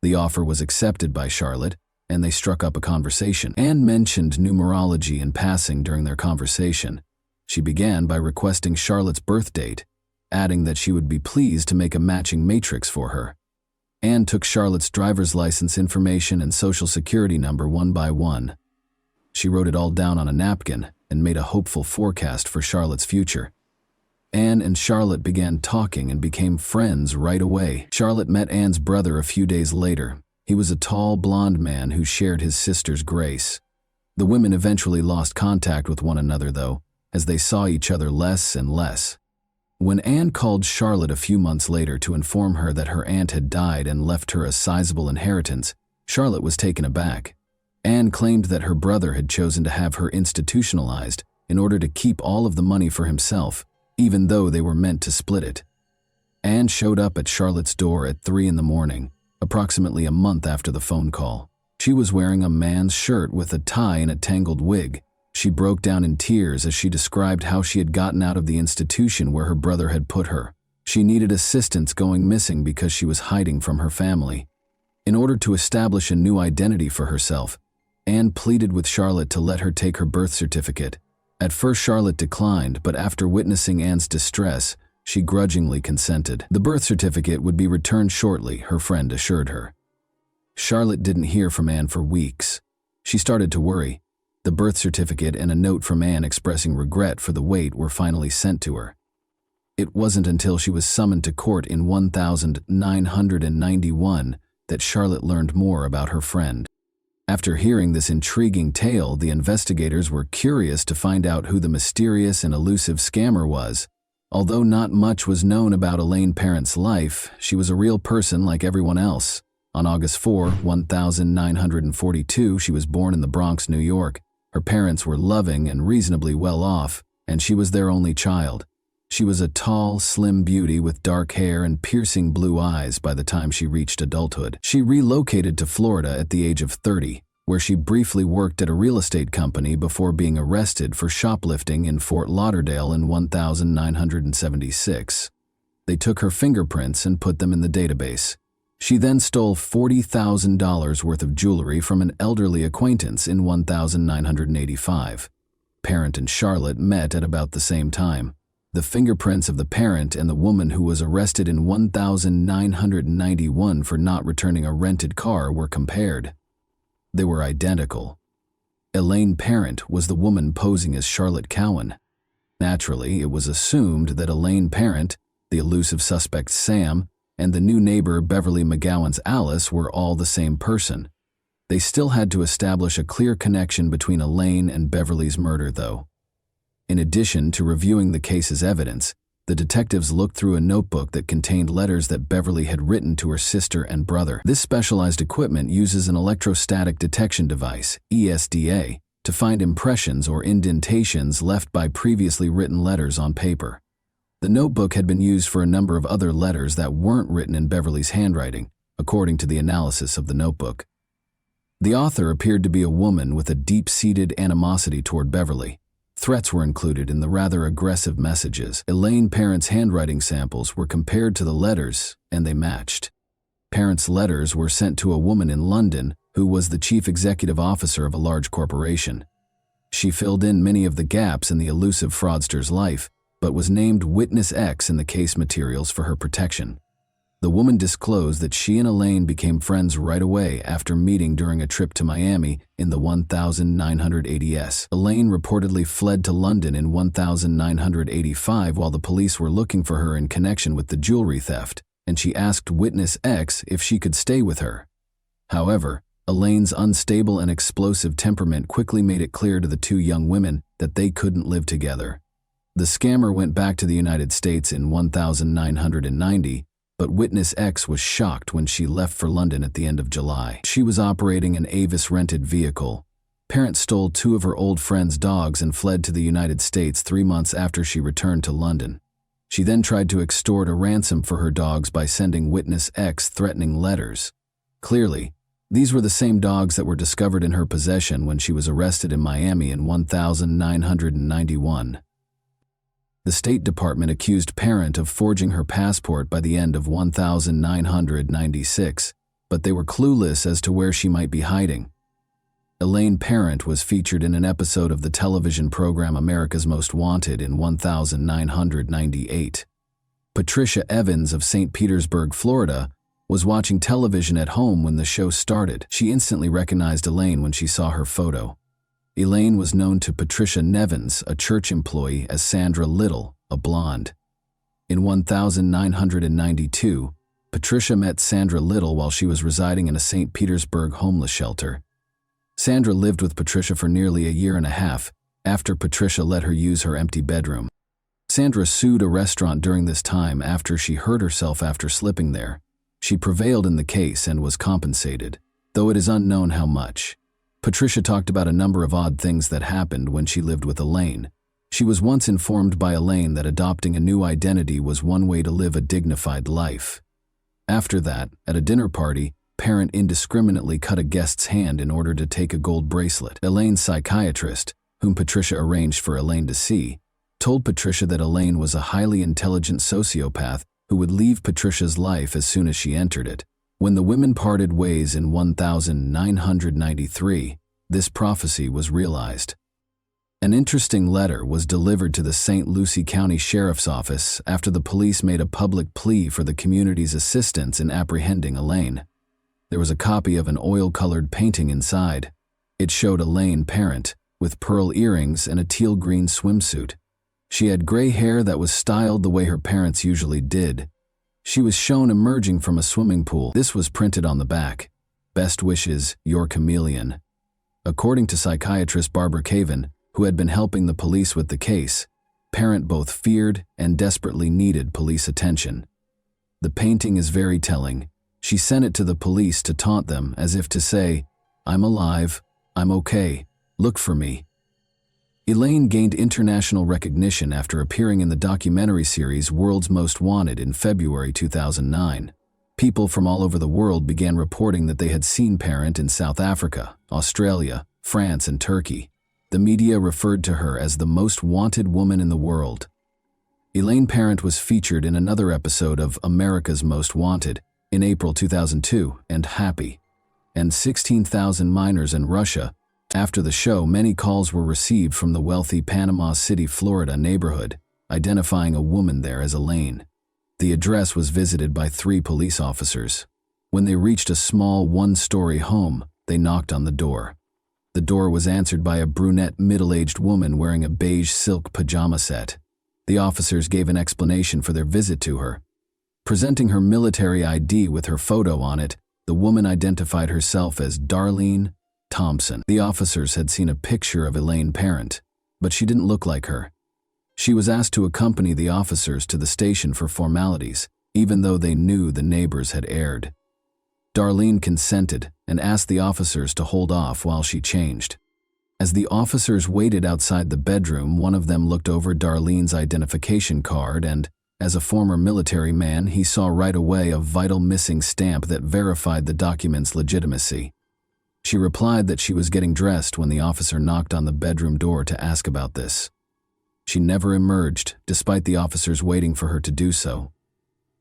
The offer was accepted by Charlotte, and they struck up a conversation. Anne mentioned numerology in passing during their conversation. She began by requesting Charlotte's birth date, adding that she would be pleased to make a matching matrix for her. Anne took Charlotte's driver's license information and social security number one by one. She wrote it all down on a napkin and made a hopeful forecast for Charlotte's future. Anne and Charlotte began talking and became friends right away. Charlotte met Anne's brother a few days later. He was a tall, blonde man who shared his sister's grace. The women eventually lost contact with one another, though, as they saw each other less and less. When Anne called Charlotte a few months later to inform her that her aunt had died and left her a sizable inheritance, Charlotte was taken aback. Anne claimed that her brother had chosen to have her institutionalized in order to keep all of the money for himself, even though they were meant to split it. Anne showed up at Charlotte's door at 3 a.m, approximately a month after the phone call. She was wearing a man's shirt with a tie and a tangled wig. She broke down in tears as she described how she had gotten out of the institution where her brother had put her. She needed assistance going missing because she was hiding from her family. In order to establish a new identity for herself, Anne pleaded with Charlotte to let her take her birth certificate. At first, Charlotte declined, but after witnessing Anne's distress, she grudgingly consented. The birth certificate would be returned shortly, her friend assured her. Charlotte didn't hear from Anne for weeks. She started to worry. The birth certificate and a note from Anne expressing regret for the wait were finally sent to her. It wasn't until she was summoned to court in 1991 that Charlotte learned more about her friend. After hearing this intriguing tale, the investigators were curious to find out who the mysterious and elusive scammer was. Although not much was known about Elaine Parent's life, she was a real person like everyone else. On August 4, 1942, she was born in the Bronx, New York. Her parents were loving and reasonably well off, and she was their only child. She was a tall, slim beauty with dark hair and piercing blue eyes by the time she reached adulthood. She relocated to Florida at the age of 30, where she briefly worked at a real estate company before being arrested for shoplifting in Fort Lauderdale in 1976. They took her fingerprints and put them in the database. She then stole $40,000 worth of jewelry from an elderly acquaintance in 1985. Parent and Charlotte met at about the same time. The fingerprints of the parent and the woman who was arrested in 1991 for not returning a rented car were compared. They were identical. Elaine Parent was the woman posing as Charlotte Cowan. Naturally, it was assumed that Elaine Parent, the elusive suspect Sam, and the new neighbor Beverly McGowan's Alice were all the same person. They still had to establish a clear connection between Elaine and Beverly's murder, though. In addition to reviewing the case's evidence, the detectives looked through a notebook that contained letters that Beverly had written to her sister and brother. This specialized equipment uses an electrostatic detection device, ESDA, to find impressions or indentations left by previously written letters on paper. The notebook had been used for a number of other letters that weren't written in Beverly's handwriting, according to the analysis of the notebook. The author appeared to be a woman with a deep-seated animosity toward Beverly. Threats were included in the rather aggressive messages. Elaine Parent's handwriting samples were compared to the letters, and they matched. Parent's letters were sent to a woman in London who was the chief executive officer of a large corporation. She filled in many of the gaps in the elusive fraudster's life, but was named Witness X in the case materials for her protection. The woman disclosed that she and Elaine became friends right away after meeting during a trip to Miami in the 1980s. Elaine reportedly fled to London in 1985 while the police were looking for her in connection with the jewelry theft, and she asked Witness X if she could stay with her. However, Elaine's unstable and explosive temperament quickly made it clear to the two young women that they couldn't live together. The scammer went back to the United States in 1990, but Witness X was shocked when she left for London at the end of July. She was operating an Avis-rented vehicle. Parent stole two of her old friend's dogs and fled to the United States 3 months after she returned to London. She then tried to extort a ransom for her dogs by sending Witness X threatening letters. Clearly, these were the same dogs that were discovered in her possession when she was arrested in Miami in 1991. The State Department accused Parent of forging her passport by the end of 1996, but they were clueless as to where she might be hiding. Elaine Parent was featured in an episode of the television program America's Most Wanted in 1998. Patricia Evans of St. Petersburg, Florida, was watching television at home when the show started. She instantly recognized Elaine when she saw her photo. Elaine was known to Patricia Nevins, a church employee, as Sandra Little, a blonde. In 1992, Patricia met Sandra Little while she was residing in a St. Petersburg homeless shelter. Sandra lived with Patricia for nearly a year and a half after Patricia let her use her empty bedroom. Sandra sued a restaurant during this time after she hurt herself after slipping there. She prevailed in the case and was compensated, though it is unknown how much. Patricia talked about a number of odd things that happened when she lived with Elaine. She was once informed by Elaine that adopting a new identity was one way to live a dignified life. After that, at a dinner party, Parent indiscriminately cut a guest's hand in order to take a gold bracelet. Elaine's psychiatrist, whom Patricia arranged for Elaine to see, told Patricia that Elaine was a highly intelligent sociopath who would leave Patricia's life as soon as she entered it. When the women parted ways in 1993, this prophecy was realized. An interesting letter was delivered to the St. Lucie County Sheriff's Office after the police made a public plea for the community's assistance in apprehending Elaine. There was a copy of an oil-colored painting inside. It showed Elaine Parent, with pearl earrings and a teal-green swimsuit. She had gray hair that was styled the way her parents usually did. She was shown emerging from a swimming pool. This was printed on the back. "Best wishes, your chameleon." According to psychiatrist Barbara Caven, who had been helping the police with the case, Parent both feared and desperately needed police attention. The painting is very telling. She sent it to the police to taunt them, as if to say, "I'm alive, I'm okay, look for me." Elaine gained international recognition after appearing in the documentary series World's Most Wanted in February 2009. People from all over the world began reporting that they had seen Parent in South Africa, Australia, France, and Turkey. The media referred to her as the most wanted woman in the world. Elaine Parent was featured in another episode of America's Most Wanted in April 2002, and Happy, and 16,000 miners in Russia. After the show, many calls were received from the wealthy Panama City, Florida neighborhood, identifying a woman there as Elaine. The address was visited by 3 police officers. When they reached a small one-story home, they knocked on the door. The door was answered by a brunette middle-aged woman wearing a beige silk pajama set. The officers gave an explanation for their visit to her. Presenting her military ID with her photo on it, the woman identified herself as Darlene Thompson. The officers had seen a picture of Elaine Parent, but she didn't look like her. She was asked to accompany the officers to the station for formalities, even though they knew the neighbors had erred. Darlene consented and asked the officers to hold off while she changed. As the officers waited outside the bedroom, one of them looked over Darlene's identification card and, as a former military man, he saw right away a vital missing stamp that verified the document's legitimacy. She replied that she was getting dressed when the officer knocked on the bedroom door to ask about this. She never emerged, despite the officers waiting for her to do so.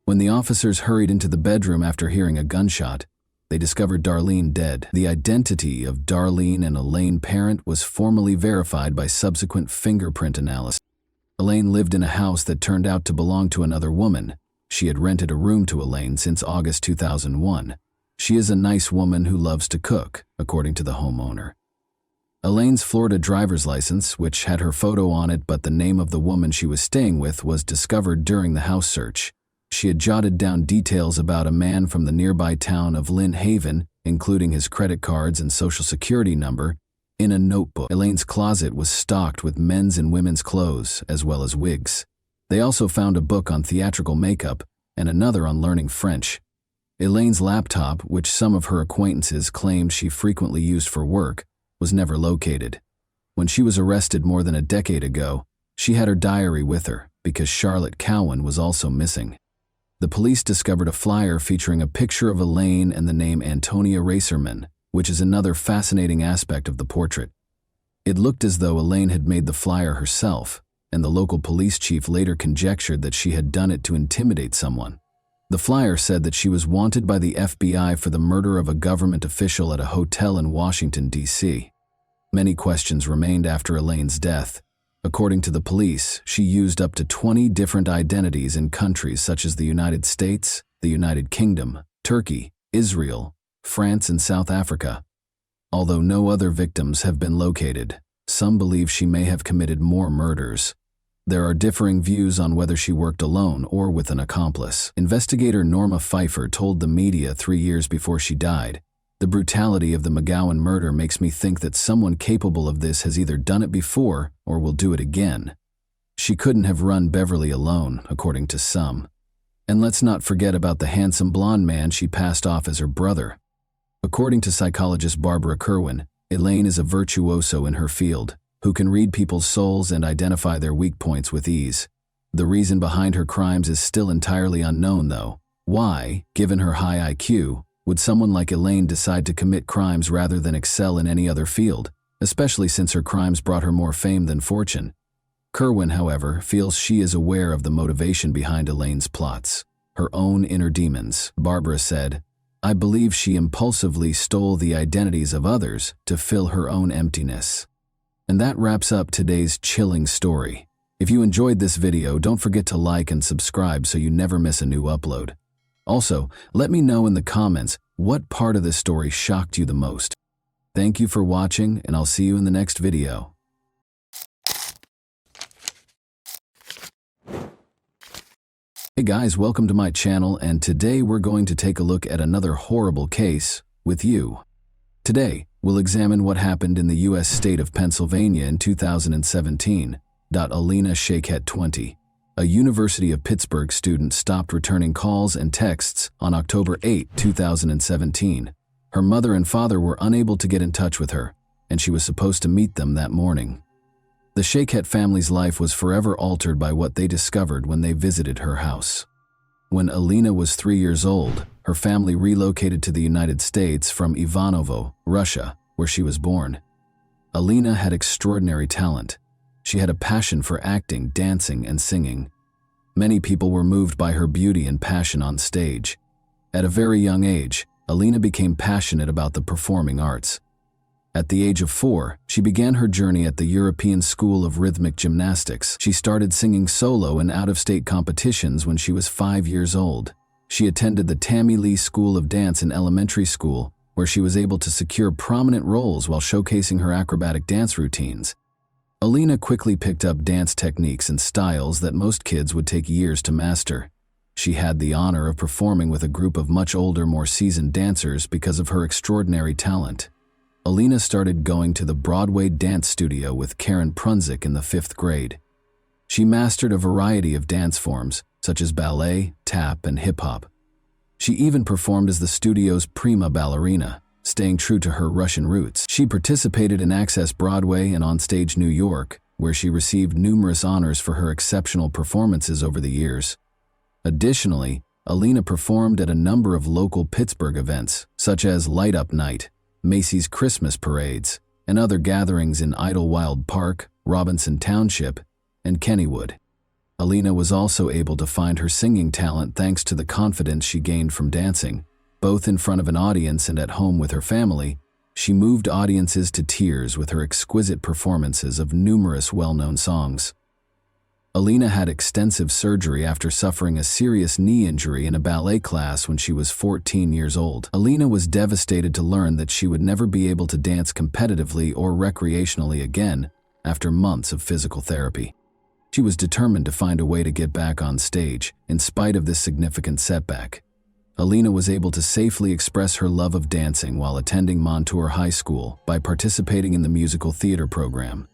When the officers hurried into the bedroom after hearing a gunshot, they discovered Darlene dead. The identity of Darlene and Elaine Parent was formally verified by subsequent fingerprint analysis. Elaine lived in a house that turned out to belong to another woman. She had rented a room to Elaine since August 2001. She is a nice woman who loves to cook, according to the homeowner. Elaine's Florida driver's license, which had her photo on it but the name of the woman she was staying with, was discovered during the house search. She had jotted down details about a man from the nearby town of Lynn Haven, including his credit cards and social security number, in a notebook. Elaine's closet was stocked with men's and women's clothes, as well as wigs. They also found a book on theatrical makeup and another on learning French. Elaine's laptop, which some of her acquaintances claimed she frequently used for work, was never located. When she was arrested more than a decade ago, she had her diary with her because Charlotte Cowan was also missing. The police discovered a flyer featuring a picture of Elaine and the name Antonia Racerman, which is another fascinating aspect of the portrait. It looked as though Elaine had made the flyer herself, and the local police chief later conjectured that she had done it to intimidate someone. The flyer said that she was wanted by the FBI for the murder of a government official at a hotel in Washington, D.C. Many questions remained after Elaine's death. According to the police, she used up to 20 different identities in countries such as the United States, the United Kingdom, Turkey, Israel, France, and South Africa. Although no other victims have been located, some believe she may have committed more murders. There are differing views on whether she worked alone or with an accomplice. Investigator Norma Pfeiffer told the media 3 years before she died, "The brutality of the McGowan murder makes me think that someone capable of this has either done it before or will do it again. She couldn't have run Beverly alone, according to some. And let's not forget about the handsome blonde man she passed off as her brother." According to psychologist Barbara Kerwin, Elaine is a virtuoso in her field, who can read people's souls and identify their weak points with ease. The reason behind her crimes is still entirely unknown, though. Why, given her high IQ, would someone like Elaine decide to commit crimes rather than excel in any other field, especially since her crimes brought her more fame than fortune? Kerwin, however, feels she is aware of the motivation behind Elaine's plots, her own inner demons. Barbara said, "I believe she impulsively stole the identities of others to fill her own emptiness." And that wraps up today's chilling story. If you enjoyed this video, don't forget to like and subscribe so you never miss a new upload. Also, let me know in the comments what part of this story shocked you the most. Thank you for watching, and I'll see you in the next video. Hey guys, welcome to my channel, and today we're going to take a look at another horrible case with you. Today, we'll examine what happened in the U.S. state of Pennsylvania in 2017. Alina Shaykhet, 20, a University of Pittsburgh student, stopped returning calls and texts on October 8, 2017. Her mother and father were unable to get in touch with her, and she was supposed to meet them that morning. The Shaykhet family's life was forever altered by what they discovered when they visited her house. When Alina was 3 years old, her family relocated to the United States from Ivanovo, Russia, where she was born. Alina had extraordinary talent. She had a passion for acting, dancing, and singing. Many people were moved by her beauty and passion on stage. At a very young age, Alina became passionate about the performing arts. At the age of 4, she began her journey at the European School of Rhythmic Gymnastics. She started singing solo in out-of-state competitions when she was 5 years old. She attended the Tammy Lee School of Dance in elementary school, where she was able to secure prominent roles while showcasing her acrobatic dance routines. Alina quickly picked up dance techniques and styles that most kids would take years to master. She had the honor of performing with a group of much older, more seasoned dancers because of her extraordinary talent. Alina started going to the Broadway dance studio with Karen Prunzik in the 5th grade. She mastered a variety of dance forms, such as ballet, tap, and hip-hop. She even performed as the studio's prima ballerina, staying true to her Russian roots. She participated in Access Broadway and Onstage New York, where she received numerous honors for her exceptional performances over the years. Additionally, Alina performed at a number of local Pittsburgh events, such as Light Up Night, Macy's Christmas parades, and other gatherings in Idlewild Park, Robinson Township, and Kennywood. Alina was also able to find her singing talent thanks to the confidence she gained from dancing. Both in front of an audience and at home with her family, she moved audiences to tears with her exquisite performances of numerous well-known songs. Alina had extensive surgery after suffering a serious knee injury in a ballet class when she was 14 years old. Alina was devastated to learn that she would never be able to dance competitively or recreationally again after months of physical therapy. She was determined to find a way to get back on stage, in spite of this significant setback. Alina was able to safely express her love of dancing while attending Montour High School by participating in the musical theater program.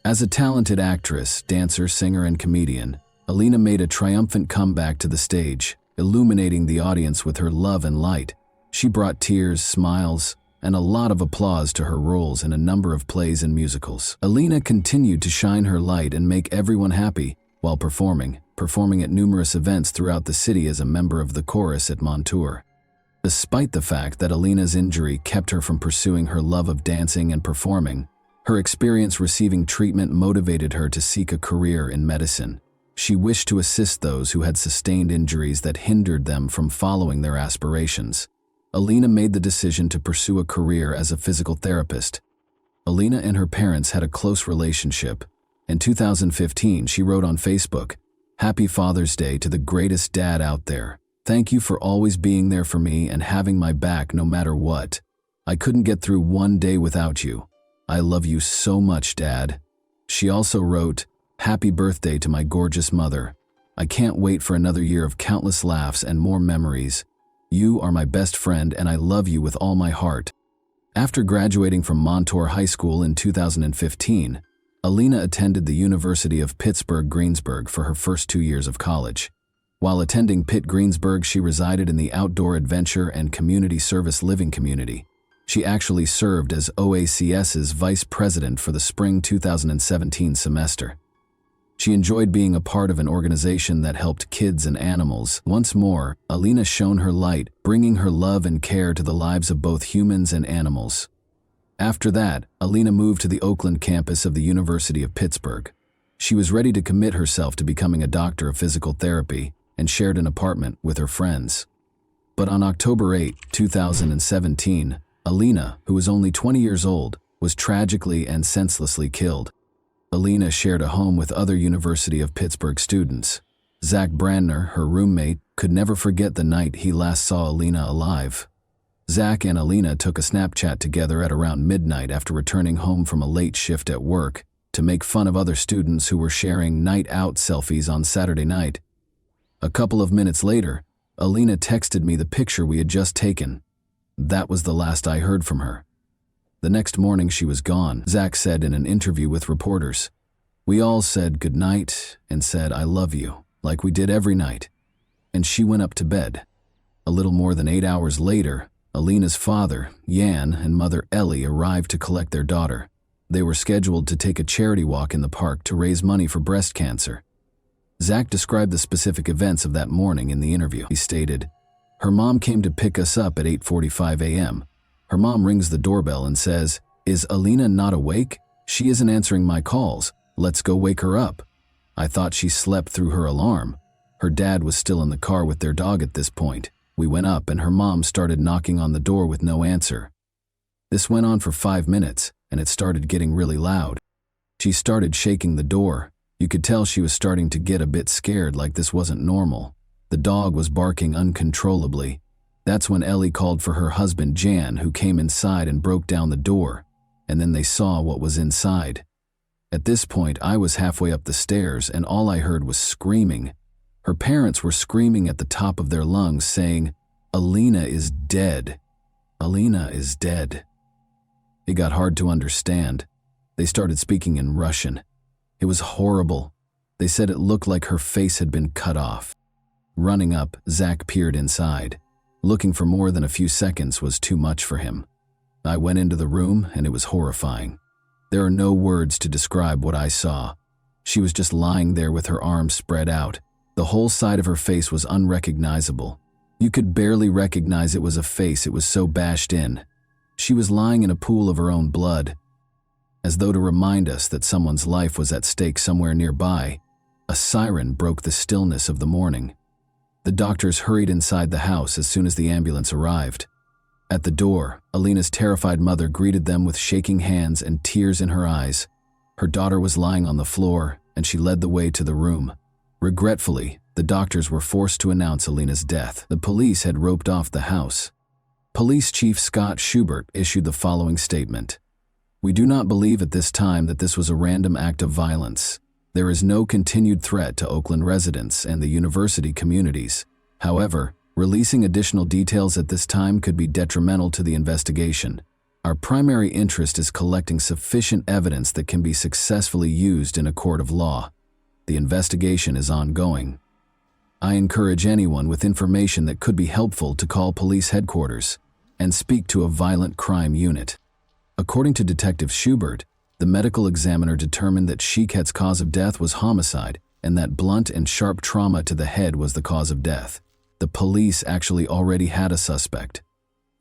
As a talented actress, dancer, singer, and comedian, Alina made a triumphant comeback to the stage, illuminating the audience with her love and light. She brought tears, smiles, and a lot of applause to her roles in a number of plays and musicals. Alina continued to shine her light and make everyone happy while performing at numerous events throughout the city as a member of the chorus at Montour. Despite the fact that Alina's injury kept her from pursuing her love of dancing and performing, Her experience receiving treatment motivated her to seek a career in medicine. She wished to assist those who had sustained injuries that hindered them from following their aspirations. Alina made the decision to pursue a career as a physical therapist. Alina and her parents had a close relationship. In 2015, she wrote on Facebook, "Happy Father's Day to the greatest dad out there. Thank you for always being there for me and having my back no matter what. I couldn't get through one day without you. I love you so much, Dad." She also wrote, "Happy birthday to my gorgeous mother. I can't wait for another year of countless laughs and more memories. You are my best friend and I love you with all my heart." After graduating from Montour High School in 2015, Alina attended the University of Pittsburgh-Greensburg for her first 2 years of college. While attending Pitt-Greensburg, she resided in the Outdoor Adventure and Community Service Living community. She actually served as OACS's vice president for the spring 2017 semester. She enjoyed being a part of an organization that helped kids and animals. Once more, Alina shone her light, bringing her love and care to the lives of both humans and animals. After that, Alina moved to the Oakland campus of the University of Pittsburgh. She was ready to commit herself to becoming a doctor of physical therapy and shared an apartment with her friends. But on October 8, 2017, Alina, who was only 20 years old, was tragically and senselessly killed. Alina shared a home with other University of Pittsburgh students. Zach Brandner, her roommate, could never forget the night he last saw Alina alive. Zach and Alina took a Snapchat together at around midnight after returning home from a late shift at work to make fun of other students who were sharing night out selfies on Saturday night. A couple of minutes later, Alina texted me the picture we had just taken. That was the last I heard from her. The next morning she was gone, Zach said in an interview with reporters. "We all said goodnight and said I love you, like we did every night. And she went up to bed." A little more than 8 hours later, Alina's father, Jan, and mother Ellie arrived to collect their daughter. They were scheduled to take a charity walk in the park to raise money for breast cancer. Zach described the specific events of that morning in the interview. He stated, "Her mom came to pick us up at 8:45 a.m. Her mom rings the doorbell and says, 'Is Alina not awake? She isn't answering my calls. Let's go wake her up.' I thought she slept through her alarm. Her dad was still in the car with their dog at this point. We went up and her mom started knocking on the door with no answer. This went on for 5 minutes and it started getting really loud. She started shaking the door. You could tell she was starting to get a bit scared, like this wasn't normal. The dog was barking uncontrollably. That's when Ellie called for her husband Jan, who came inside and broke down the door, and then they saw what was inside. At this point, I was halfway up the stairs and all I heard was screaming. Her parents were screaming at the top of their lungs, saying, 'Alina is dead. Alina is dead.' It got hard to understand. They started speaking in Russian. It was horrible. They said it looked like her face had been cut off. Running up, Zach peered inside. Looking for more than a few seconds was too much for him. I went into the room and it was horrifying. There are no words to describe what I saw. She was just lying there with her arms spread out. The whole side of her face was unrecognizable. You could barely recognize it was a face, it was so bashed in. She was lying in a pool of her own blood. As though to remind us that someone's life was at stake somewhere nearby, a siren broke the stillness of the morning. The doctors hurried inside the house as soon as the ambulance arrived. At the door, Alina's terrified mother greeted them with shaking hands and tears in her eyes. Her daughter was lying on the floor, and she led the way to the room. Regretfully, the doctors were forced to announce Alina's death. The police had roped off the house. Police Chief Scott Schubert issued the following statement. "We do not believe at this time that this was a random act of violence. There is no continued threat to Oakland residents and the university communities. However, releasing additional details at this time could be detrimental to the investigation. Our primary interest is collecting sufficient evidence that can be successfully used in a court of law. The investigation is ongoing. I encourage anyone with information that could be helpful to call police headquarters and speak to a violent crime unit." According to Detective Schubert, the medical examiner determined that Shiket's cause of death was homicide and that blunt and sharp trauma to the head was the cause of death. The police actually already had a suspect.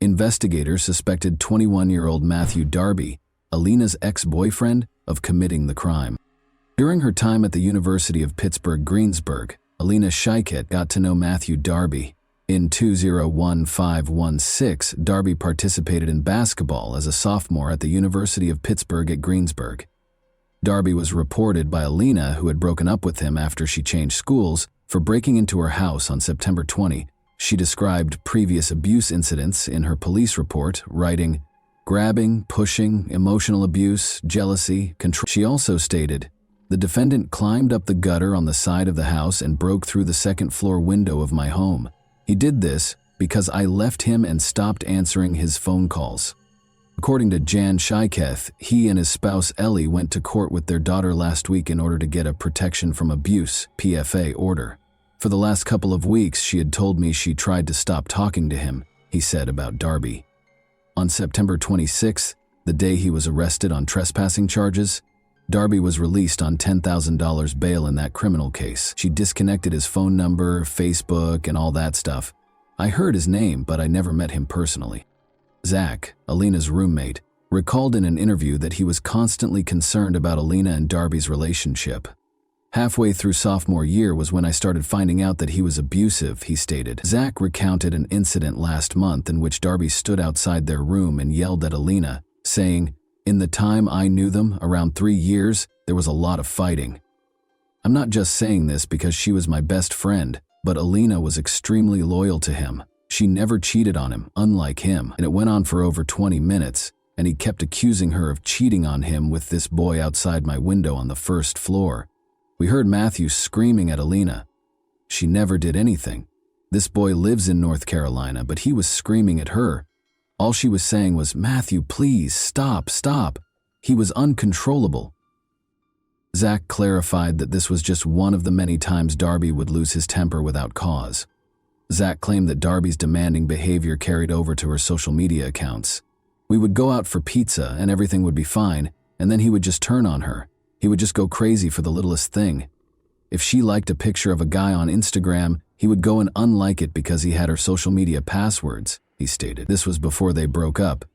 Investigators suspected 21-year-old Matthew Darby, Alina's ex-boyfriend, of committing the crime. During her time at the University of Pittsburgh-Greensburg, Alina Scheiket got to know Matthew Darby. In 2015-16, Darby participated in basketball as a sophomore at the University of Pittsburgh at Greensburg. Darby was reported by Alina, who had broken up with him after she changed schools, for breaking into her house on September 20. She described previous abuse incidents in her police report, writing, "Grabbing, pushing, emotional abuse, jealousy, control." She also stated, "The defendant climbed up the gutter on the side of the house and broke through the second-floor window of my home. He did this because I left him and stopped answering his phone calls." According to Jan Scheiketh, he and his spouse Ellie went to court with their daughter last week in order to get a protection from abuse (PFA) order. "For the last couple of weeks, she had told me she tried to stop talking to him," he said about Darby. On September 26, the day he was arrested on trespassing charges, Darby was released on $10,000 bail in that criminal case. She disconnected his phone number, Facebook, and all that stuff. "I heard his name, but I never met him personally." Zach, Alina's roommate, recalled in an interview that he was constantly concerned about Alina and Darby's relationship. "Halfway through sophomore year was when I started finding out that he was abusive," he stated. Zach recounted an incident last month in which Darby stood outside their room and yelled at Alina, saying, "In the time I knew them, around 3 years, there was a lot of fighting. I'm not just saying this because she was my best friend, but Alina was extremely loyal to him. She never cheated on him, unlike him, and it went on for over 20 minutes, and he kept accusing her of cheating on him with this boy outside my window on the first floor. We heard Matthew screaming at Alina. She never did anything. This boy lives in North Carolina, but he was screaming at her. All she was saying was, 'Matthew, please, stop, stop.' He was uncontrollable." Zach clarified that this was just one of the many times Darby would lose his temper without cause. Zach claimed that Darby's demanding behavior carried over to her social media accounts. "We would go out for pizza and everything would be fine, and then he would just turn on her. He would just go crazy for the littlest thing. If she liked a picture of a guy on Instagram, he would go and unlike it because he had her social media passwords," he stated. This was before they broke up.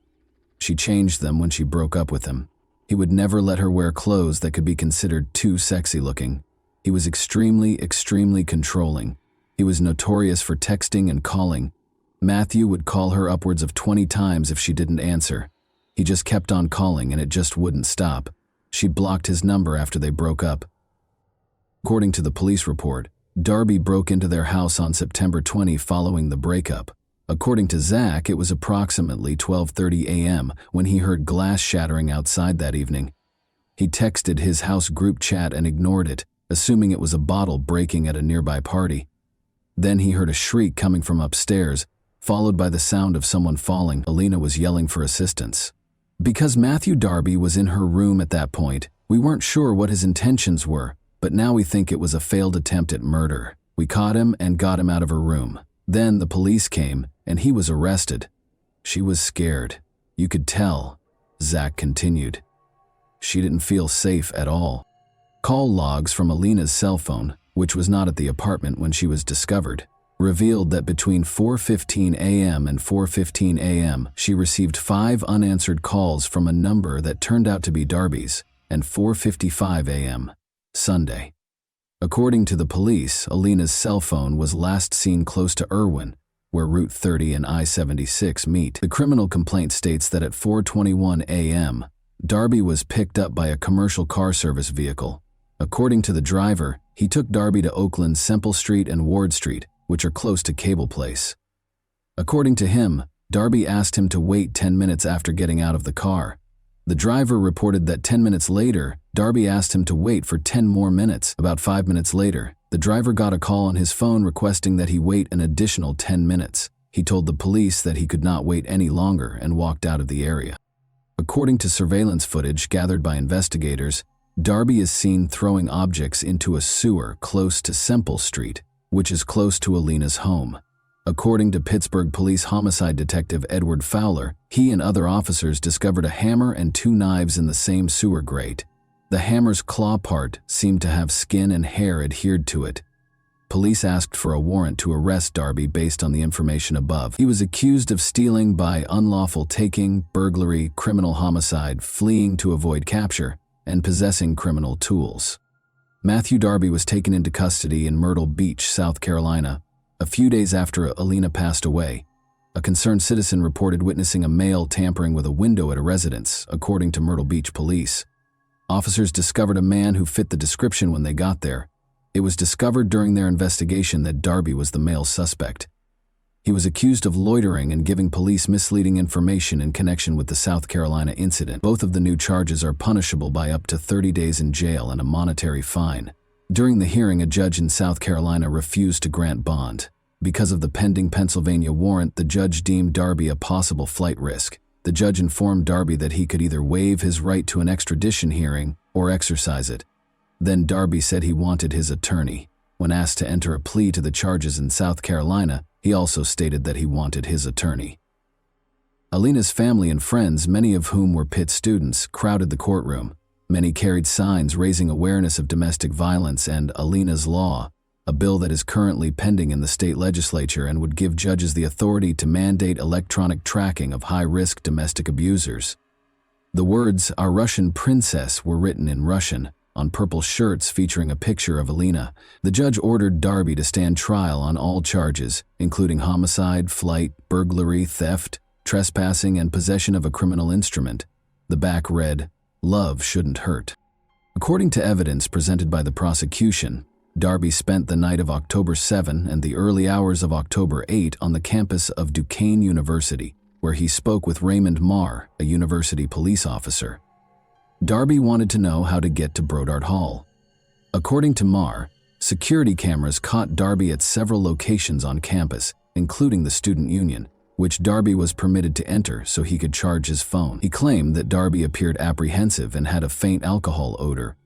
She changed them when she broke up with him. He would never let her wear clothes that could be considered too sexy looking. He was extremely, extremely controlling. He was notorious for texting and calling. Matthew would call her upwards of 20 times if she didn't answer. He just kept on calling and it just wouldn't stop. She blocked his number after they broke up. According to the police report, Darby broke into their house on September 20 following the breakup. According to Zach, it was approximately 12:30 a.m. when he heard glass shattering outside that evening. He texted his house group chat and ignored it, assuming it was a bottle breaking at a nearby party. Then he heard a shriek coming from upstairs, followed by the sound of someone falling. Alina was yelling for assistance. Because Matthew Darby was in her room at that point, we weren't sure what his intentions were, but now we think it was a failed attempt at murder. We caught him and got him out of her room. Then the police came, and he was arrested. She was scared. You could tell," Zach continued. "She didn't feel safe at all." Call logs from Alina's cell phone, which was not at the apartment when she was discovered, revealed that between 4:15 a.m. and 4:15 a.m., she received 5 unanswered calls from a number that turned out to be Darby's, and 4:55 a.m., Sunday. According to the police, Alina's cell phone was last seen close to Irwin, where Route 30 and I-76 meet. The criminal complaint states that at 4:21 a.m., Darby was picked up by a commercial car service vehicle. According to the driver, he took Darby to Oakland's Semple Street and Ward Street, which are close to Cable Place. According to him, Darby asked him to wait 10 minutes after getting out of the car. The driver reported that 10 minutes later, Darby asked him to wait for 10 more minutes. About 5 minutes later, the driver got a call on his phone requesting that he wait an additional 10 minutes. He told the police that he could not wait any longer and walked out of the area. According to surveillance footage gathered by investigators, Darby is seen throwing objects into a sewer close to Semple Street, which is close to Alina's home. According to Pittsburgh Police Homicide Detective Edward Fowler, he and other officers discovered a hammer and 2 knives in the same sewer grate. The hammer's claw part seemed to have skin and hair adhered to it. Police asked for a warrant to arrest Darby based on the information above. He was accused of stealing by unlawful taking, burglary, criminal homicide, fleeing to avoid capture, and possessing criminal tools. Matthew Darby was taken into custody in Myrtle Beach, South Carolina, a few days after Alina passed away. A concerned citizen reported witnessing a male tampering with a window at a residence, according to Myrtle Beach police. Officers discovered a man who fit the description when they got there. It was discovered during their investigation that Darby was the male suspect. He was accused of loitering and giving police misleading information in connection with the South Carolina incident. Both of the new charges are punishable by up to 30 days in jail and a monetary fine. During the hearing, a judge in South Carolina refused to grant bond. Because of the pending Pennsylvania warrant, the judge deemed Darby a possible flight risk. The judge informed Darby that he could either waive his right to an extradition hearing or exercise it. Then Darby said he wanted his attorney. When asked to enter a plea to the charges in South Carolina, he also stated that he wanted his attorney. Alina's family and friends, many of whom were Pitt students, crowded the courtroom. Many carried signs raising awareness of domestic violence and Alina's Law, a bill that is currently pending in the state legislature and would give judges the authority to mandate electronic tracking of high-risk domestic abusers. The words, "Our Russian Princess," were written in Russian on purple shirts featuring a picture of Alina. The judge ordered Darby to stand trial on all charges, including homicide, flight, burglary, theft, trespassing, and possession of a criminal instrument. The back read, "Love shouldn't hurt." According to evidence presented by the prosecution, Darby spent the night of October 7 and the early hours of October 8 on the campus of Duquesne University, where he spoke with Raymond Marr, a university police officer. Darby wanted to know how to get to Brodart Hall. According to Marr, security cameras caught Darby at several locations on campus, including the student union, which Darby was permitted to enter so he could charge his phone. He claimed that Darby appeared apprehensive and had a faint alcohol odor.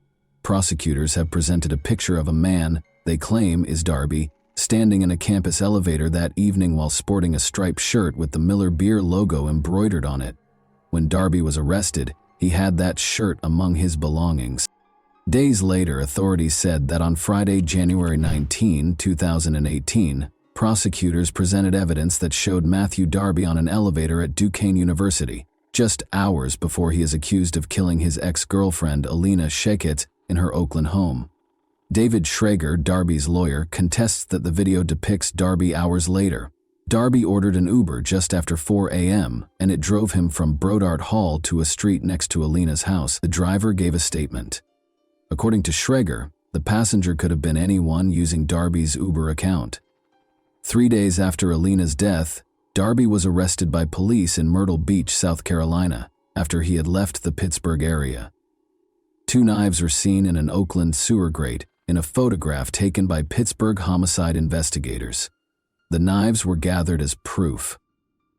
Prosecutors have presented a picture of a man they claim is Darby standing in a campus elevator that evening while sporting a striped shirt with the Miller Beer logo embroidered on it. When Darby was arrested, he had that shirt among his belongings. Days later, authorities said that on Friday, January 19, 2018, prosecutors presented evidence that showed Matthew Darby on an elevator at Duquesne University, just hours before he is accused of killing his ex-girlfriend Alina Sheket in her Oakland home. David Schrager, Darby's lawyer, contests that the video depicts Darby hours later. Darby ordered an Uber just after 4 a.m., and it drove him from Brodart Hall to a street next to Alina's house. The driver gave a statement. According to Schrager, the passenger could have been anyone using Darby's Uber account. 3 days after Alina's death, Darby was arrested by police in Myrtle Beach, South Carolina, after he had left the Pittsburgh area. 2 knives were seen in an Oakland sewer grate in a photograph taken by Pittsburgh homicide investigators. The knives were gathered as proof.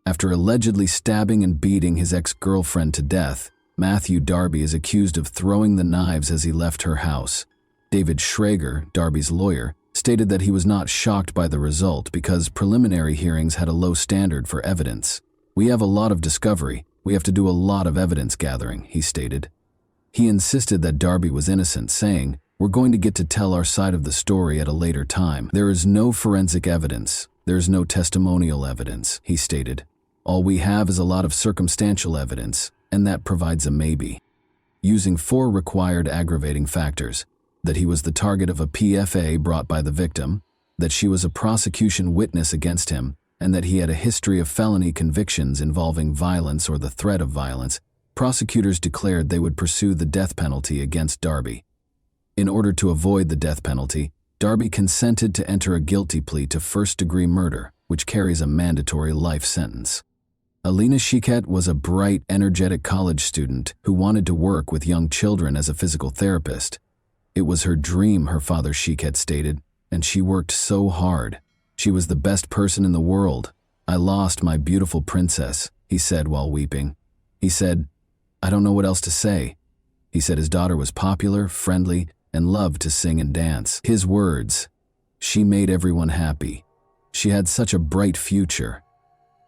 After allegedly stabbing and beating his ex-girlfriend to death, Matthew Darby is accused of throwing the knives as he left her house. David Schrager, Darby's lawyer, stated that he was not shocked by the result because preliminary hearings had a low standard for evidence. "We have a lot of discovery. We have to do a lot of evidence gathering," he stated. He insisted that Darby was innocent, saying, "We're going to get to tell our side of the story at a later time. There is no forensic evidence. There is no testimonial evidence," he stated. "All we have is a lot of circumstantial evidence, and that provides a maybe." Using 4 required aggravating factors: that he was the target of a PFA brought by the victim, that she was a prosecution witness against him, and that he had a history of felony convictions involving violence or the threat of violence, prosecutors declared they would pursue the death penalty against Darby. In order to avoid the death penalty, Darby consented to enter a guilty plea to first-degree murder, which carries a mandatory life sentence. Alina Sheket was a bright, energetic college student who wanted to work with young children as a physical therapist. It was her dream, her father Sheket stated, and she worked so hard. "She was the best person in the world. I lost my beautiful princess," he said while weeping. He said, "I don't know what else to say." He said his daughter was popular, friendly, and loved to sing and dance. His words, "She made everyone happy. She had such a bright future.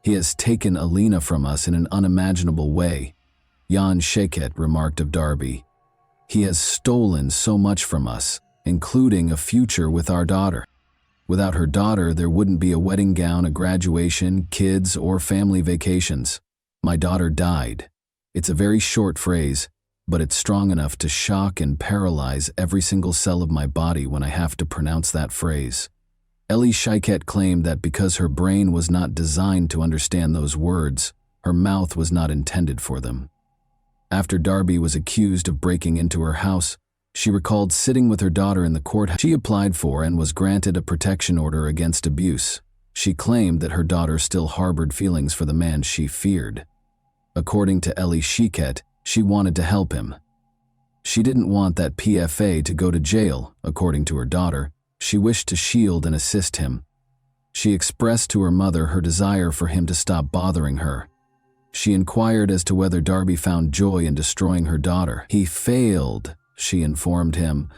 He has taken Alina from us in an unimaginable way," Jan Sheket remarked of Darby. "He has stolen so much from us, including a future with our daughter." Without her daughter, there wouldn't be a wedding gown, a graduation, kids, or family vacations. My daughter died. It's a very short phrase, but it's strong enough to shock and paralyze every single cell of my body when I have to pronounce that phrase. Ellie Shiket claimed that because her brain was not designed to understand those words, her mouth was not intended for them. After Darby was accused of breaking into her house, she recalled sitting with her daughter in the courthouse. She applied for and was granted a protection order against abuse. She claimed that her daughter still harbored feelings for the man she feared. According to Ellie Shiket, she wanted to help him. She didn't want that PFA to go to jail, according to her daughter. She wished to shield and assist him. She expressed to her mother her desire for him to stop bothering her. She inquired as to whether Darby found joy in destroying her daughter. He failed, she informed him.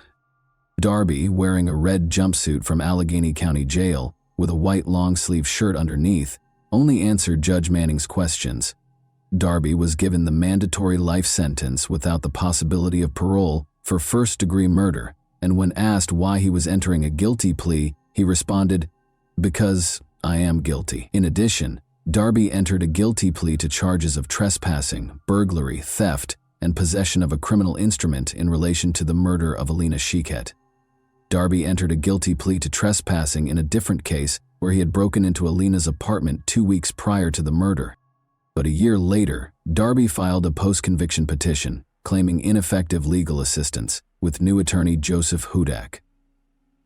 Darby, wearing a red jumpsuit from Allegheny County Jail, with a white long-sleeve shirt underneath, only answered Judge Manning's questions. Darby was given the mandatory life sentence without the possibility of parole for first-degree murder, and when asked why he was entering a guilty plea, he responded, "Because I am guilty." In addition, Darby entered a guilty plea to charges of trespassing, burglary, theft, and possession of a criminal instrument in relation to the murder of Alina Shiket. Darby entered a guilty plea to trespassing in a different case where he had broken into Alina's apartment 2 weeks prior to the murder. But a year later, Darby filed a post-conviction petition claiming ineffective legal assistance with new attorney Joseph Hudak.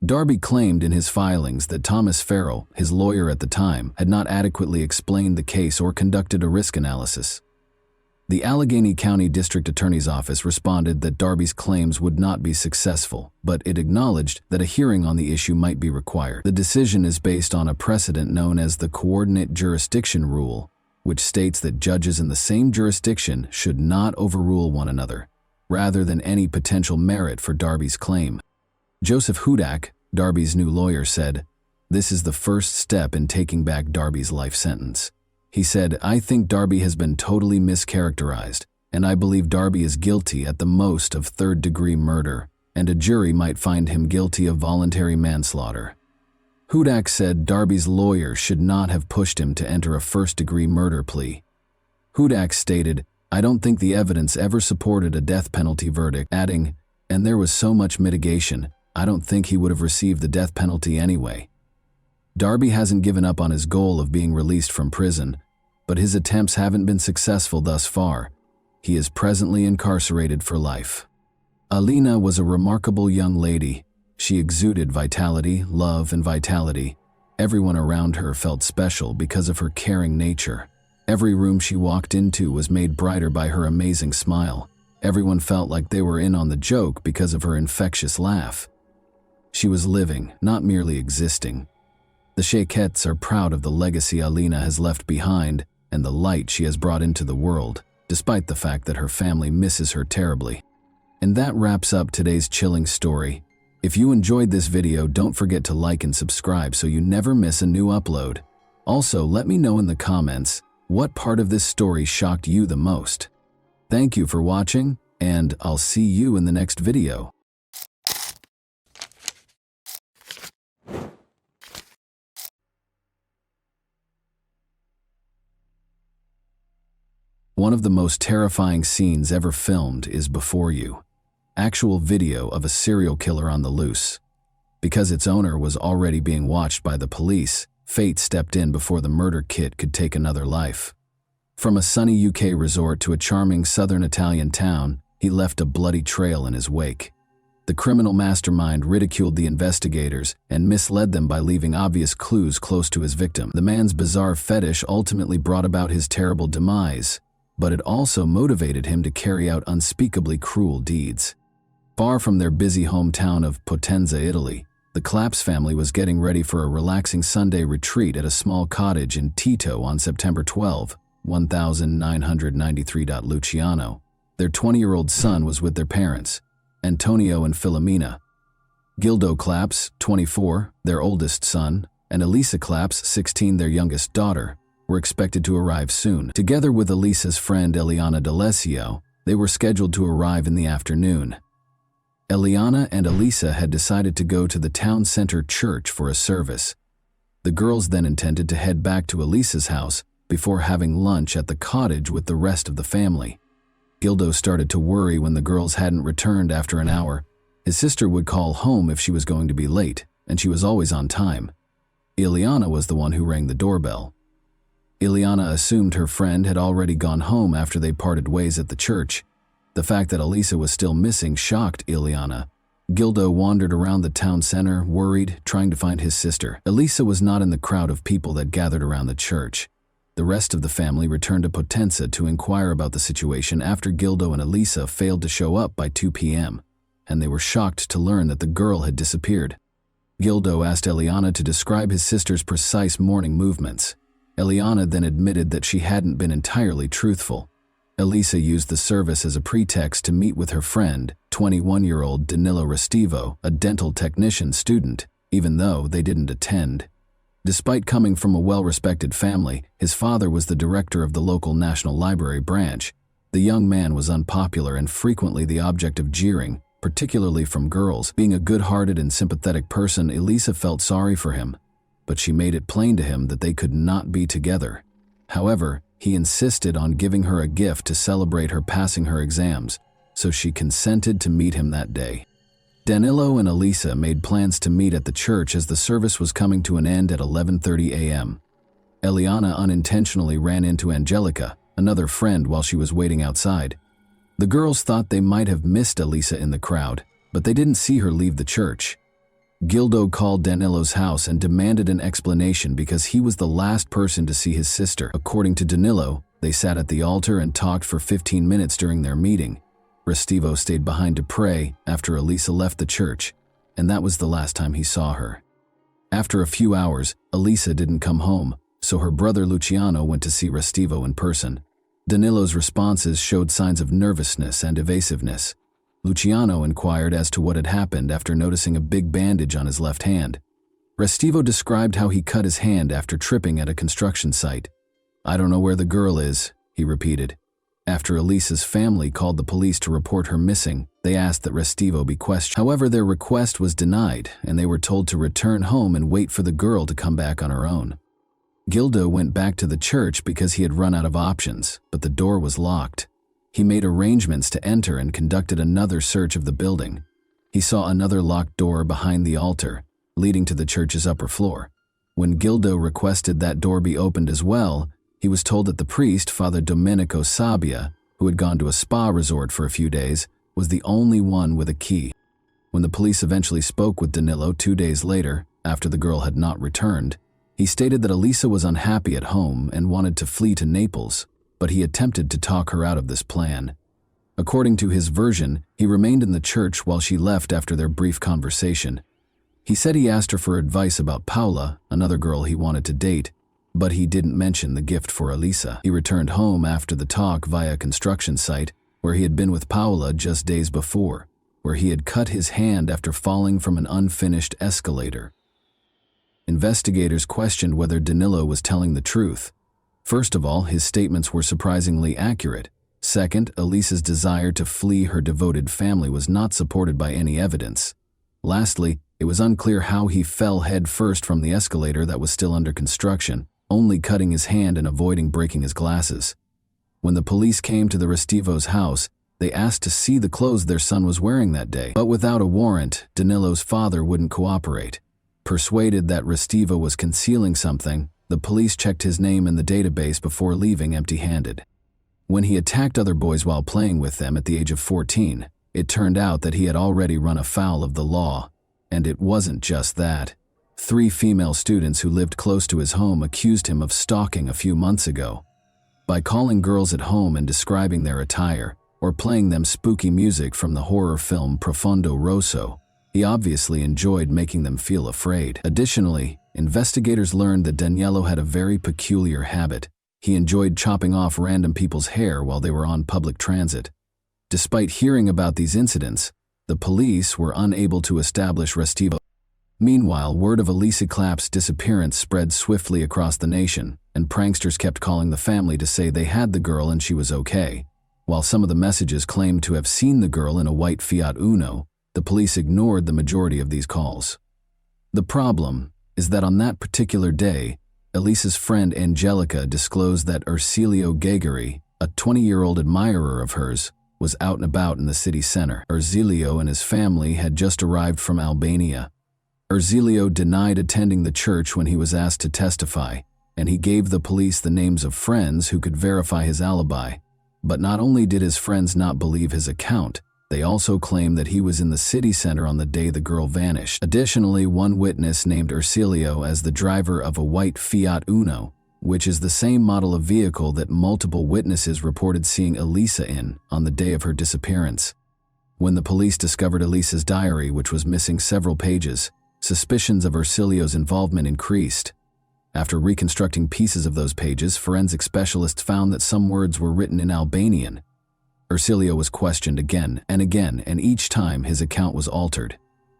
Darby claimed in his filings that Thomas Farrell, his lawyer at the time, had not adequately explained the case or conducted a risk analysis. The Allegheny County District Attorney's Office responded that Darby's claims would not be successful, but it acknowledged that a hearing on the issue might be required. The decision is based on a precedent known as the Coordinate Jurisdiction Rule, which states that judges in the same jurisdiction should not overrule one another, rather than any potential merit for Darby's claim. Joseph Hudak, Darby's new lawyer, said, "This is the first step in taking back Darby's life sentence." He said, "I think Darby has been totally mischaracterized, and I believe Darby is guilty at the most of third-degree murder, and a jury might find him guilty of voluntary manslaughter." Hudak said Darby's lawyer should not have pushed him to enter a first-degree murder plea. Hudak stated, "I don't think the evidence ever supported a death penalty verdict," adding, "And there was so much mitigation, I don't think he would have received the death penalty anyway." Darby hasn't given up on his goal of being released from prison, but his attempts haven't been successful thus far. He is presently incarcerated for life. Alina was a remarkable young lady. She exuded vitality, love, and vitality. Everyone around her felt special because of her caring nature. Every room she walked into was made brighter by her amazing smile. Everyone felt like they were in on the joke because of her infectious laugh. She was living, not merely existing. The Shakets are proud of the legacy Alina has left behind and the light she has brought into the world, despite the fact that her family misses her terribly. And that wraps up today's chilling story. If you enjoyed this video, don't forget to like and subscribe so you never miss a new upload. Also, let me know in the comments what part of this story shocked you the most. Thank you for watching, and I'll see you in the next video. One of the most terrifying scenes ever filmed is before you. Actual video of a serial killer on the loose. Because its owner was already being watched by the police, fate stepped in before the murder kit could take another life. From a sunny UK resort to a charming southern Italian town, he left a bloody trail in his wake. The criminal mastermind ridiculed the investigators and misled them by leaving obvious clues close to his victim. The man's bizarre fetish ultimately brought about his terrible demise, but it also motivated him to carry out unspeakably cruel deeds. Far from their busy hometown of Potenza, Italy, the Claps family was getting ready for a relaxing Sunday retreat at a small cottage in Tito on September 12, 1993. Luciano, their 20-year-old son, was with their parents, Antonio and Filomena. Gildo Claps, 24, their oldest son, and Elisa Claps, 16, their youngest daughter, were expected to arrive soon. Together with Elisa's friend Eliana D'Alessio, they were scheduled to arrive in the afternoon. Eliana and Elisa had decided to go to the town center church for a service. The girls then intended to head back to Elisa's house before having lunch at the cottage with the rest of the family. Gildo started to worry when the girls hadn't returned after an hour. His sister would call home if she was going to be late, and she was always on time. Eliana was the one who rang the doorbell. Eliana assumed her friend had already gone home after they parted ways at the church. The fact that Elisa was still missing shocked Eliana. Gildo wandered around the town center, worried, trying to find his sister. Elisa was not in the crowd of people that gathered around the church. The rest of the family returned to Potenza to inquire about the situation after Gildo and Elisa failed to show up by 2 p.m., and they were shocked to learn that the girl had disappeared. Gildo asked Eliana to describe his sister's precise morning movements. Eliana then admitted that she hadn't been entirely truthful. Elisa used the service as a pretext to meet with her friend, 21-year-old Danilo Restivo, a dental technician student, even though they didn't attend. Despite coming from a well-respected family, his father was the director of the local National Library branch. The young man was unpopular and frequently the object of jeering, particularly from girls. Being a good-hearted and sympathetic person, Elisa felt sorry for him, but she made it plain to him that they could not be together. However, he insisted on giving her a gift to celebrate her passing her exams, so she consented to meet him that day. Danilo and Elisa made plans to meet at the church as the service was coming to an end at 11:30 a.m. Eliana unintentionally ran into Angelica, another friend, while she was waiting outside. The girls thought they might have missed Elisa in the crowd, but they didn't see her leave the church. Gildo called Danilo's house and demanded an explanation because he was the last person to see his sister. According to Danilo, they sat at the altar and talked for 15 minutes during their meeting. Restivo stayed behind to pray after Elisa left the church, and that was the last time he saw her. After a few hours, Elisa didn't come home, so her brother Luciano went to see Restivo in person. Danilo's responses showed signs of nervousness and evasiveness. Luciano inquired as to what had happened after noticing a big bandage on his left hand. Restivo described how he cut his hand after tripping at a construction site. "I don't know where the girl is," he repeated. After Elisa's family called the police to report her missing, they asked that Restivo be questioned. However, their request was denied, and they were told to return home and wait for the girl to come back on her own. Gildo went back to the church because he had run out of options, but the door was locked. He made arrangements to enter and conducted another search of the building. He saw another locked door behind the altar, leading to the church's upper floor. When Gildo requested that door be opened as well, he was told that the priest, Father Domenico Sabbia, who had gone to a spa resort for a few days, was the only one with a key. When the police eventually spoke with Danilo 2 days later, after the girl had not returned, he stated that Elisa was unhappy at home and wanted to flee to Naples, but he attempted to talk her out of this plan. According to his version, he remained in the church while she left after their brief conversation. He said he asked her for advice about Paula, another girl he wanted to date, but he didn't mention the gift for Elisa. He returned home after the talk via a construction site where he had been with Paula just days before, where he had cut his hand after falling from an unfinished escalator. Investigators questioned whether Danilo was telling the truth. First of all, his statements were surprisingly accurate. Second, Elisa's desire to flee her devoted family was not supported by any evidence. Lastly, it was unclear how he fell head first from the escalator that was still under construction, only cutting his hand and avoiding breaking his glasses. When the police came to the Restivo's house, they asked to see the clothes their son was wearing that day. But without a warrant, Danilo's father wouldn't cooperate. Persuaded that Restivo was concealing something, the police checked his name in the database before leaving empty-handed. When he attacked other boys while playing with them at the age of 14, it turned out that he had already run afoul of the law. And it wasn't just that. 3 female students who lived close to his home accused him of stalking a few months ago. By calling girls at home and describing their attire, or playing them spooky music from the horror film Profondo Rosso, he obviously enjoyed making them feel afraid. Additionally, investigators learned that Danielo had a very peculiar habit. He enjoyed chopping off random people's hair while they were on public transit. Despite hearing about these incidents, the police were unable to establish Restivo. Meanwhile, word of Elisa Clapp's disappearance spread swiftly across the nation, and pranksters kept calling the family to say they had the girl and she was okay. While some of the messages claimed to have seen the girl in a white Fiat Uno, The police ignored the majority of these calls. The problem is that on that particular day, Elisa's friend Angelica disclosed that Ercilio Gegari, a 20-year-old admirer of hers, was out and about in the city center. Ercilio and his family had just arrived from Albania. Ercilio denied attending the church when he was asked to testify, and he gave the police the names of friends who could verify his alibi. But not only did his friends not believe his account, they also claimed that he was in the city center on the day the girl vanished. Additionally, one witness named Ercilio as the driver of a white Fiat Uno, which is the same model of vehicle that multiple witnesses reported seeing Elisa in on the day of her disappearance. When the police discovered Elisa's diary, which was missing several pages, suspicions of Ercilio's involvement increased. After reconstructing pieces of those pages, forensic specialists found that some words were written in Albanian. Ercilio was questioned again, and each time his account was altered.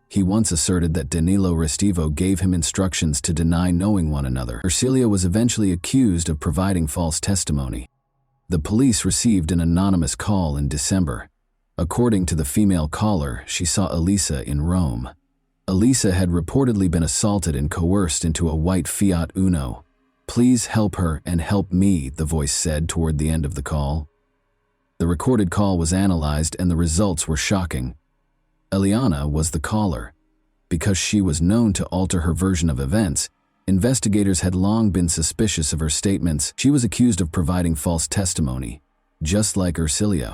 He once asserted that Danilo Restivo gave him instructions to deny knowing one another. Ercilio was eventually accused of providing false testimony. The police received an anonymous call in December. According to the female caller, she saw Elisa in Rome. Elisa had reportedly been assaulted and coerced into a white Fiat Uno. "Please help her and help me," the voice said toward the end of the call. The recorded call was analyzed and the results were shocking. Eliana was the caller. Because she was known to alter her version of events, investigators had long been suspicious of her statements. She was accused of providing false testimony, just like Ercilio.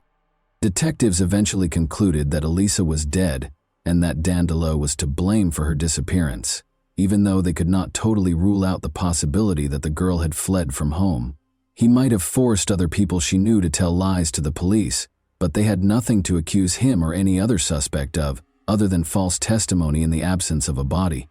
Detectives eventually concluded that Elisa was dead and that Danilo was to blame for her disappearance, even though they could not totally rule out the possibility that the girl had fled from home. He might have forced other people she knew to tell lies to the police, but they had nothing to accuse him or any other suspect of, other than false testimony in the absence of a body.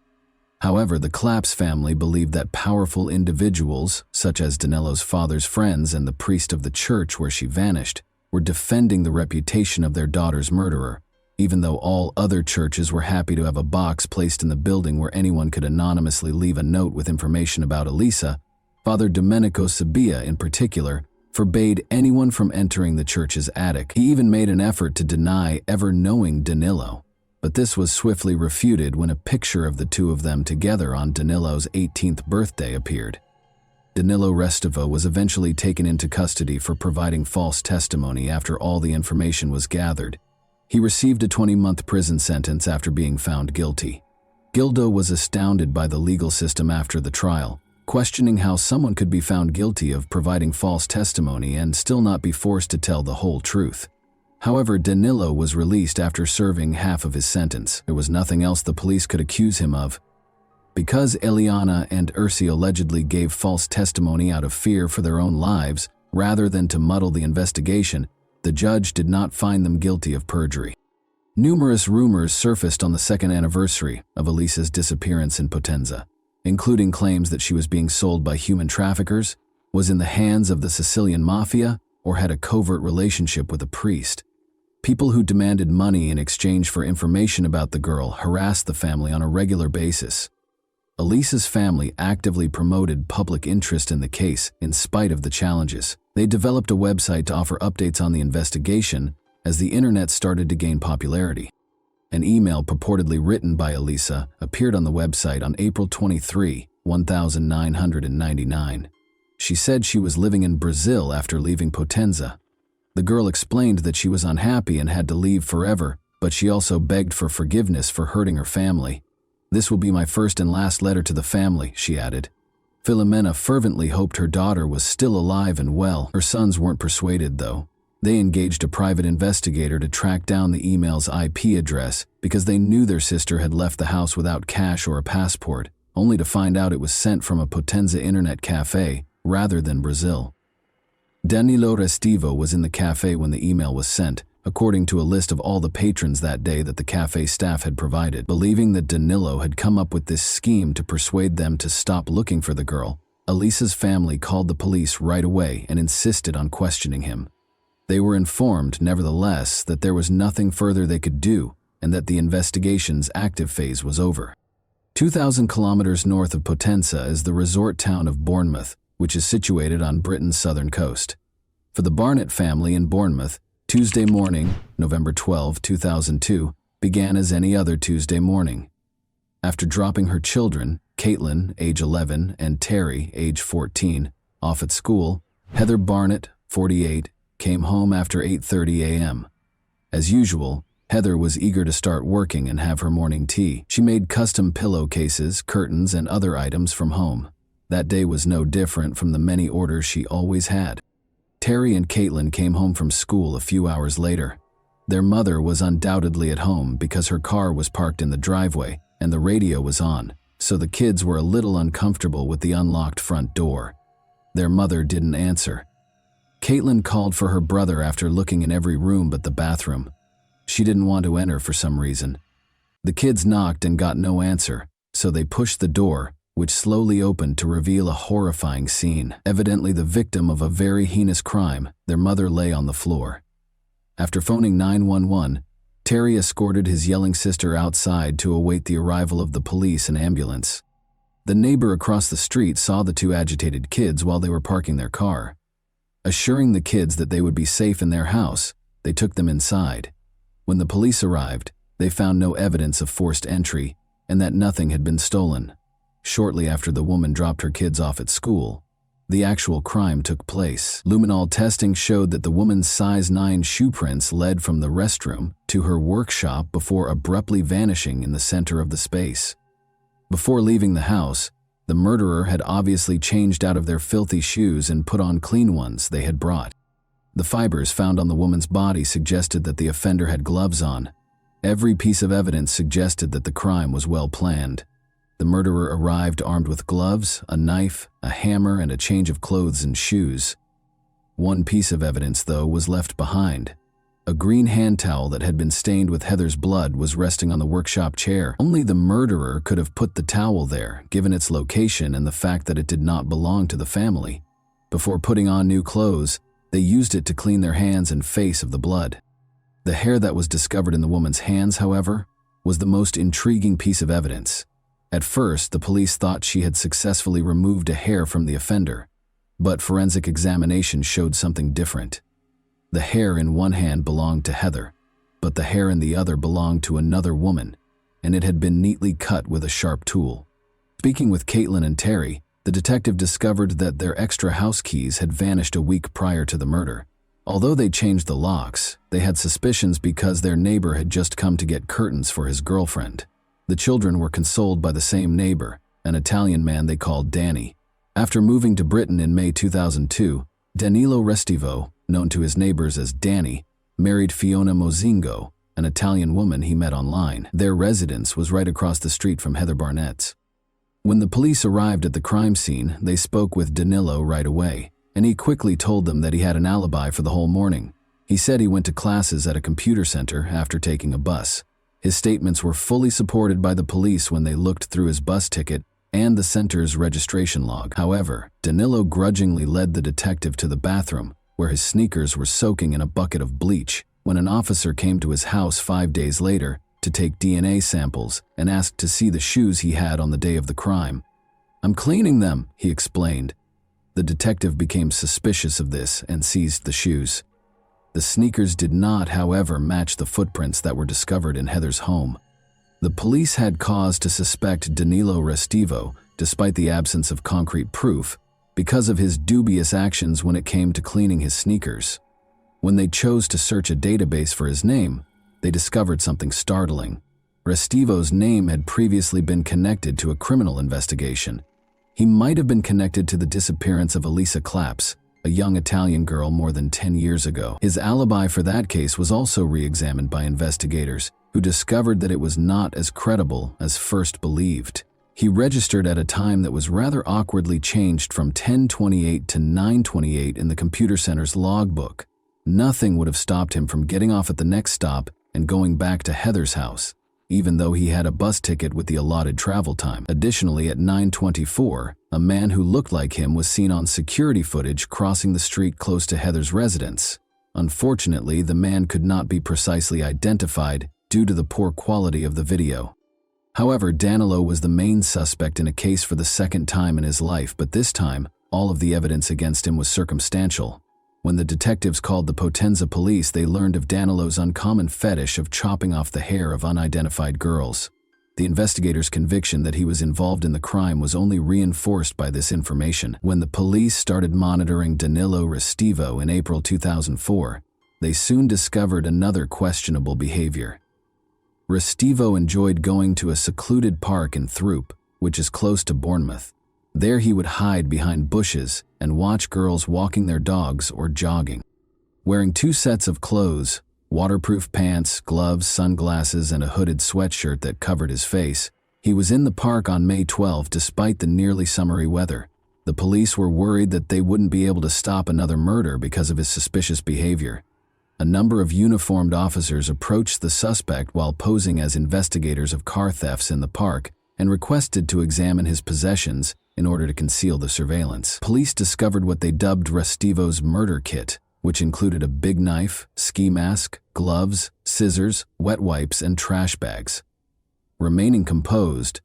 However, the Claps family believed that powerful individuals, such as Danilo's father's friends and the priest of the church where she vanished, were defending the reputation of their daughter's murderer, even though all other churches were happy to have a box placed in the building where anyone could anonymously leave a note with information about Elisa. Father Domenico Sabia, in particular, forbade anyone from entering the church's attic. He even made an effort to deny ever knowing Danilo, but this was swiftly refuted when a picture of the two of them together on Danilo's 18th birthday appeared. Danilo Restivo was eventually taken into custody for providing false testimony after all the information was gathered. He received a 20-month prison sentence after being found guilty. Gildo was astounded by the legal system after the trial, questioning how someone could be found guilty of providing false testimony and still not be forced to tell the whole truth. However, Danilo was released after serving half of his sentence. There was nothing else the police could accuse him of. Because Eliana and Ursi allegedly gave false testimony out of fear for their own lives, rather than to muddle the investigation, the judge did not find them guilty of perjury. Numerous rumors surfaced on the second anniversary of Elisa's disappearance in Potenza, including claims that she was being sold by human traffickers, was in the hands of the Sicilian mafia, or had a covert relationship with a priest. People who demanded money in exchange for information about the girl harassed the family on a regular basis. Elisa's family actively promoted public interest in the case in spite of the challenges. They developed a website to offer updates on the investigation as the internet started to gain popularity. An email purportedly written by Elisa appeared on the website on April 23, 1999. She said she was living in Brazil after leaving Potenza. The girl explained that she was unhappy and had to leave forever, but she also begged for forgiveness for hurting her family. "This will be my first and last letter to the family," she added. Filomena fervently hoped her daughter was still alive and well. Her sons weren't persuaded, though. They engaged a private investigator to track down the email's IP address because they knew their sister had left the house without cash or a passport, only to find out it was sent from a Potenza internet cafe rather than Brazil. Danilo Restivo was in the cafe when the email was sent, according to a list of all the patrons that day that the cafe staff had provided. Believing that Danilo had come up with this scheme to persuade them to stop looking for the girl, Elisa's family called the police right away and insisted on questioning him. They were informed, nevertheless, that there was nothing further they could do and that the investigation's active phase was over. 2,000 kilometers north of Potenza is the resort town of Bournemouth, which is situated on Britain's southern coast. For the Barnett family in Bournemouth, Tuesday morning, November 12, 2002, began as any other Tuesday morning. After dropping her children, Caitlin, age 11, and Terry, age 14, off at school, Heather Barnett, 48, came home after 8:30 a.m. As usual, Heather was eager to start working and have her morning tea. She made custom pillowcases, curtains, and other items from home. That day was no different from the many orders she always had. Terry and Caitlin came home from school a few hours later. Their mother was undoubtedly at home because her car was parked in the driveway and the radio was on, so the kids were a little uncomfortable with the unlocked front door. Their mother didn't answer. Caitlin called for her brother after looking in every room but the bathroom. She didn't want to enter for some reason. The kids knocked and got no answer, so they pushed the door, which slowly opened to reveal a horrifying scene. Evidently the victim of a very heinous crime, their mother lay on the floor. After phoning 911, Terry escorted his yelling sister outside to await the arrival of the police and ambulance. The neighbor across the street saw the two agitated kids while they were parking their car. Assuring the kids that they would be safe in their house, they took them inside. When the police arrived, they found no evidence of forced entry and that nothing had been stolen. Shortly after the woman dropped her kids off at school, the actual crime took place. Luminol testing showed that the woman's size 9 shoe prints led from the restroom to her workshop before abruptly vanishing in the center of the space. Before leaving the house, the murderer had obviously changed out of their filthy shoes and put on clean ones they had brought. The fibers found on the woman's body suggested that the offender had gloves on. Every piece of evidence suggested that the crime was well planned. The murderer arrived armed with gloves, a knife, a hammer, and a change of clothes and shoes. One piece of evidence, though, was left behind. A green hand towel that had been stained with Heather's blood was resting on the workshop chair. Only the murderer could have put the towel there, given its location and the fact that it did not belong to the family. Before putting on new clothes, they used it to clean their hands and face of the blood. The hair that was discovered in the woman's hands, however, was the most intriguing piece of evidence. At first, the police thought she had successfully removed a hair from the offender, but forensic examination showed something different. The hair in one hand belonged to Heather, but the hair in the other belonged to another woman, and it had been neatly cut with a sharp tool. Speaking with Caitlin and Terry, the detective discovered that their extra house keys had vanished a week prior to the murder. Although they changed the locks, they had suspicions because their neighbor had just come to get curtains for his girlfriend. The children were consoled by the same neighbor, an Italian man they called Danny. After moving to Britain in May 2002, Danilo Restivo, known to his neighbors as Danny, married Fiona Mozingo, an Italian woman he met online. Their residence was right across the street from Heather Barnett's. When the police arrived at the crime scene, they spoke with Danilo right away, and he quickly told them that he had an alibi for the whole morning. He said he went to classes at a computer center after taking a bus. His statements were fully supported by the police when they looked through his bus ticket and the center's registration log. However, Danilo grudgingly led the detective to the bathroom, where his sneakers were soaking in a bucket of bleach, when an officer came to his house 5 days later to take DNA samples and asked to see the shoes he had on the day of the crime. "I'm cleaning them," he explained. The detective became suspicious of this and seized the shoes. The sneakers did not, however, match the footprints that were discovered in Heather's home. The police had cause to suspect Danilo Restivo, despite the absence of concrete proof, because of his dubious actions when it came to cleaning his sneakers. When they chose to search a database for his name, they discovered something startling. Restivo's name had previously been connected to a criminal investigation. He might have been connected to the disappearance of Elisa Claps, a young Italian girl more than 10 years ago. His alibi for that case was also re-examined by investigators, who discovered that it was not as credible as first believed. He registered at a time that was rather awkwardly changed from 10:28 to 9:28 in the computer center's logbook. Nothing would have stopped him from getting off at the next stop and going back to Heather's house, even though he had a bus ticket with the allotted travel time. Additionally, at 9:24, a man who looked like him was seen on security footage crossing the street close to Heather's residence. Unfortunately, the man could not be precisely identified due to the poor quality of the video. However, Danilo was the main suspect in a case for the second time in his life, but this time, all of the evidence against him was circumstantial. When the detectives called the Potenza police, they learned of Danilo's uncommon fetish of chopping off the hair of unidentified girls. The investigators' conviction that he was involved in the crime was only reinforced by this information. When the police started monitoring Danilo Restivo in April 2004, they soon discovered another questionable behavior. Restivo enjoyed going to a secluded park in Throop, which is close to Bournemouth. There he would hide behind bushes and watch girls walking their dogs or jogging. Wearing 2 sets of clothes, waterproof pants, gloves, sunglasses, and a hooded sweatshirt that covered his face, he was in the park on May 12 despite the nearly summery weather. The police were worried that they wouldn't be able to stop another murder because of his suspicious behavior. A number of uniformed officers approached the suspect while posing as investigators of car thefts in the park and requested to examine his possessions in order to conceal the surveillance. Police discovered what they dubbed Restivo's murder kit, which included a big knife, ski mask, gloves, scissors, wet wipes, and trash bags. Remaining composed,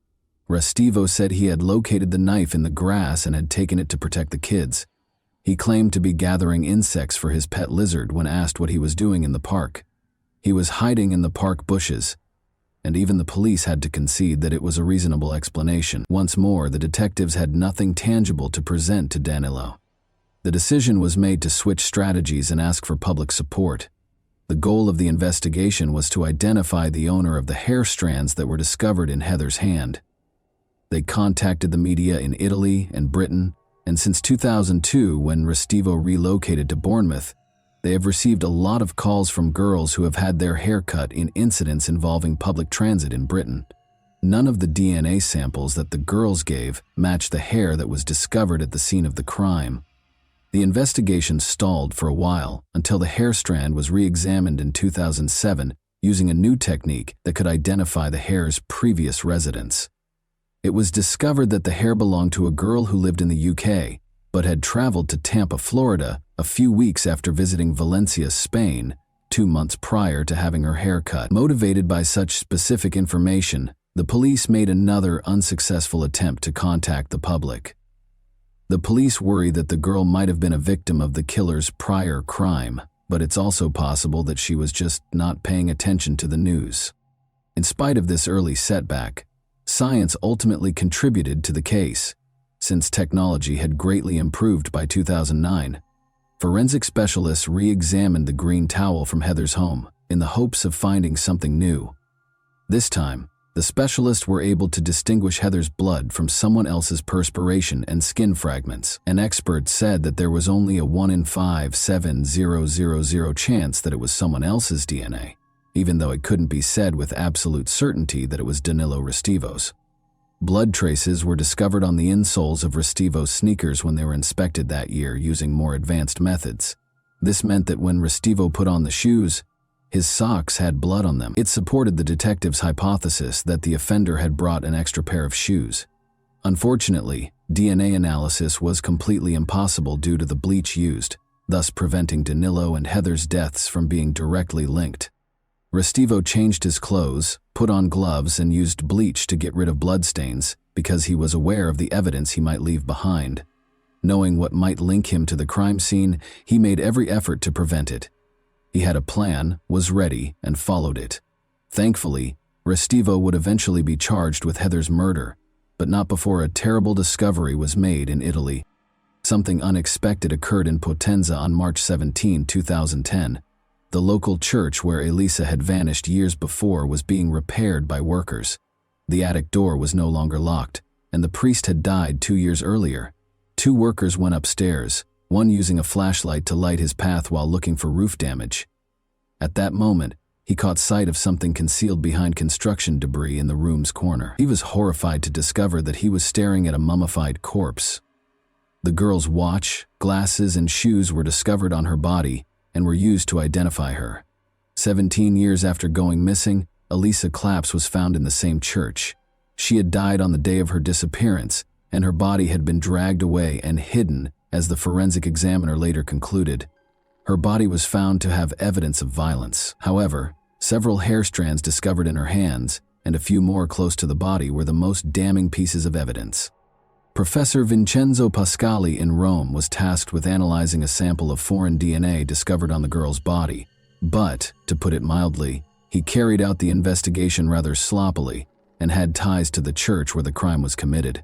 Restivo said he had located the knife in the grass and had taken it to protect the kids. He claimed to be gathering insects for his pet lizard when asked what he was doing in the park. He was hiding in the park bushes, and even the police had to concede that it was a reasonable explanation. Once more, the detectives had nothing tangible to present to Danilo. The decision was made to switch strategies and ask for public support. The goal of the investigation was to identify the owner of the hair strands that were discovered in Heather's hand. They contacted the media in Italy and Britain, and since 2002, when Restivo relocated to Bournemouth, they have received a lot of calls from girls who have had their hair cut in incidents involving public transit in Britain. None of the DNA samples that the girls gave matched the hair that was discovered at the scene of the crime. The investigation stalled for a while until the hair strand was re-examined in 2007 using a new technique that could identify the hair's previous residence. It was discovered that the hair belonged to a girl who lived in the UK, but had traveled to Tampa, Florida, a few weeks after visiting Valencia, Spain, 2 months prior to having her hair cut. Motivated by such specific information, the police made another unsuccessful attempt to contact the public. The police worry that the girl might have been a victim of the killer's prior crime, but it's also possible that she was just not paying attention to the news. In spite of this early setback, science ultimately contributed to the case. Since technology had greatly improved by 2009, forensic specialists re-examined the green towel from Heather's home in the hopes of finding something new. This time, the specialists were able to distinguish Heather's blood from someone else's perspiration and skin fragments. An expert said that there was only a 1 in 5,7,000 chance that it was someone else's DNA, even though it couldn't be said with absolute certainty that it was Danilo Restivo's. Blood traces were discovered on the insoles of Restivo's sneakers when they were inspected that year using more advanced methods. This meant that when Restivo put on the shoes, his socks had blood on them. It supported the detectives' hypothesis that the offender had brought an extra pair of shoes. Unfortunately, DNA analysis was completely impossible due to the bleach used, thus preventing Danilo and Heather's deaths from being directly linked. Restivo changed his clothes, put on gloves, and used bleach to get rid of bloodstains because he was aware of the evidence he might leave behind. Knowing what might link him to the crime scene, he made every effort to prevent it. He had a plan, was ready, and followed it. Thankfully, Restivo would eventually be charged with Heather's murder, but not before a terrible discovery was made in Italy. Something unexpected occurred in Potenza on March 17, 2010. The local church where Elisa had vanished years before was being repaired by workers. The attic door was no longer locked, and the priest had died 2 years earlier. 2 workers went upstairs, one using a flashlight to light his path while looking for roof damage. At that moment, he caught sight of something concealed behind construction debris in the room's corner. He was horrified to discover that he was staring at a mummified corpse. The girl's watch, glasses, and shoes were discovered on her body and were used to identify her. 17 years after going missing, Elisa Claps was found in the same church. She had died on the day of her disappearance, and her body had been dragged away and hidden, as the forensic examiner later concluded. Her body was found to have evidence of violence. However, several hair strands discovered in her hands, and a few more close to the body were the most damning pieces of evidence. Professor Vincenzo Pascali in Rome was tasked with analyzing a sample of foreign DNA discovered on the girl's body. But, to put it mildly, he carried out the investigation rather sloppily and had ties to the church where the crime was committed.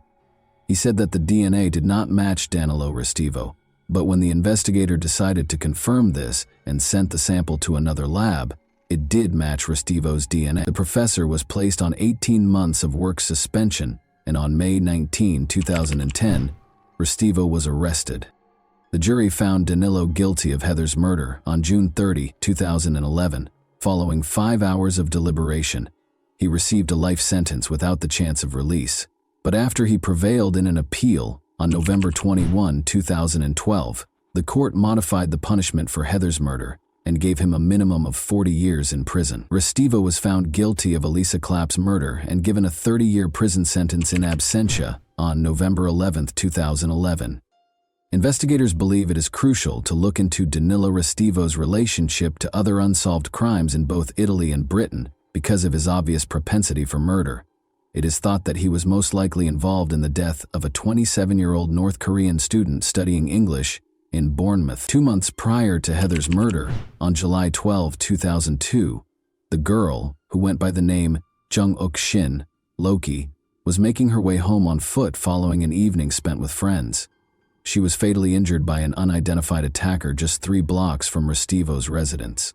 He said that the DNA did not match Danilo Restivo, but when the investigator decided to confirm this and sent the sample to another lab, it did match Restivo's DNA. The professor was placed on 18 months of work suspension, and on May 19, 2010, Restivo was arrested. The jury found Danilo guilty of Heather's murder on June 30, 2011. Following 5 hours of deliberation, he received a life sentence without the chance of release. But after he prevailed in an appeal on November 21, 2012, the court modified the punishment for Heather's murder and gave him a minimum of 40 years in prison. Restivo was found guilty of Elisa Clapp's murder and given a 30-year prison sentence in absentia on November 11, 2011. Investigators believe it is crucial to look into Danilo Restivo's relationship to other unsolved crimes in both Italy and Britain because of his obvious propensity for murder. It is thought that he was most likely involved in the death of a 27-year-old North Korean student studying English in Bournemouth. 2 months prior to Heather's murder, on July 12, 2002, the girl, who went by the name Jung-uk Shin, Loki, was making her way home on foot following an evening spent with friends. She was fatally injured by an unidentified attacker just 3 blocks from Restivo's residence.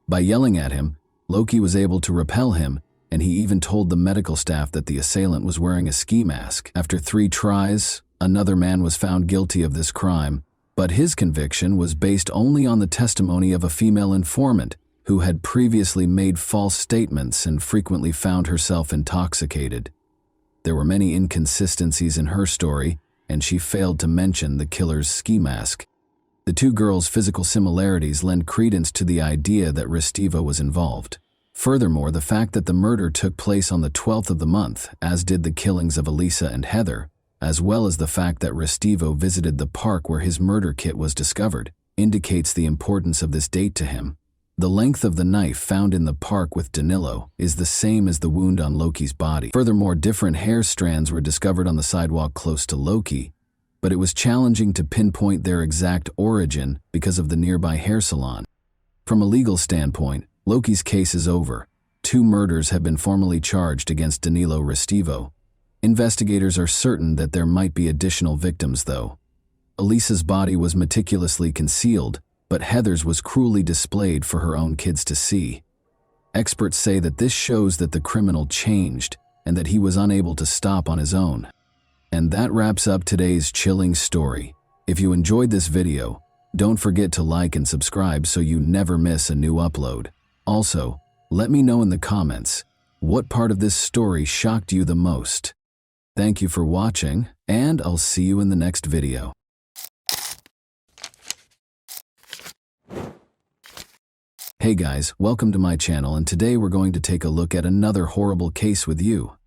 By yelling at him, Loki was able to repel him, and he even told the medical staff that the assailant was wearing a ski mask. After 3 tries, another man was found guilty of this crime, but his conviction was based only on the testimony of a female informant who had previously made false statements and frequently found herself intoxicated. There were many inconsistencies in her story, and she failed to mention the killer's ski mask. The 2 girls' physical similarities lend credence to the idea that Restivo was involved. Furthermore, the fact that the murder took place on the 12th of the month, as did the killings of Elisa and Heather, as well as the fact that Restivo visited the park where his murder kit was discovered, indicates the importance of this date to him. The length of the knife found in the park with Danilo is the same as the wound on Loki's body. Furthermore, different hair strands were discovered on the sidewalk close to Loki, but it was challenging to pinpoint their exact origin because of the nearby hair salon. From a legal standpoint, Loki's case is over. 2 murders have been formally charged against Danilo Restivo. Investigators are certain that there might be additional victims, though. Elisa's body was meticulously concealed, but Heather's was cruelly displayed for her own kids to see. Experts say that this shows that the criminal changed and that he was unable to stop on his own. And that wraps up today's chilling story. If you enjoyed this video, don't forget to like and subscribe so you never miss a new upload. Also, let me know in the comments, what part of this story shocked you the most? Thank you for watching, and I'll see you in the next video. Hey guys, welcome to my channel, and today we're going to take a look at another horrible case with you.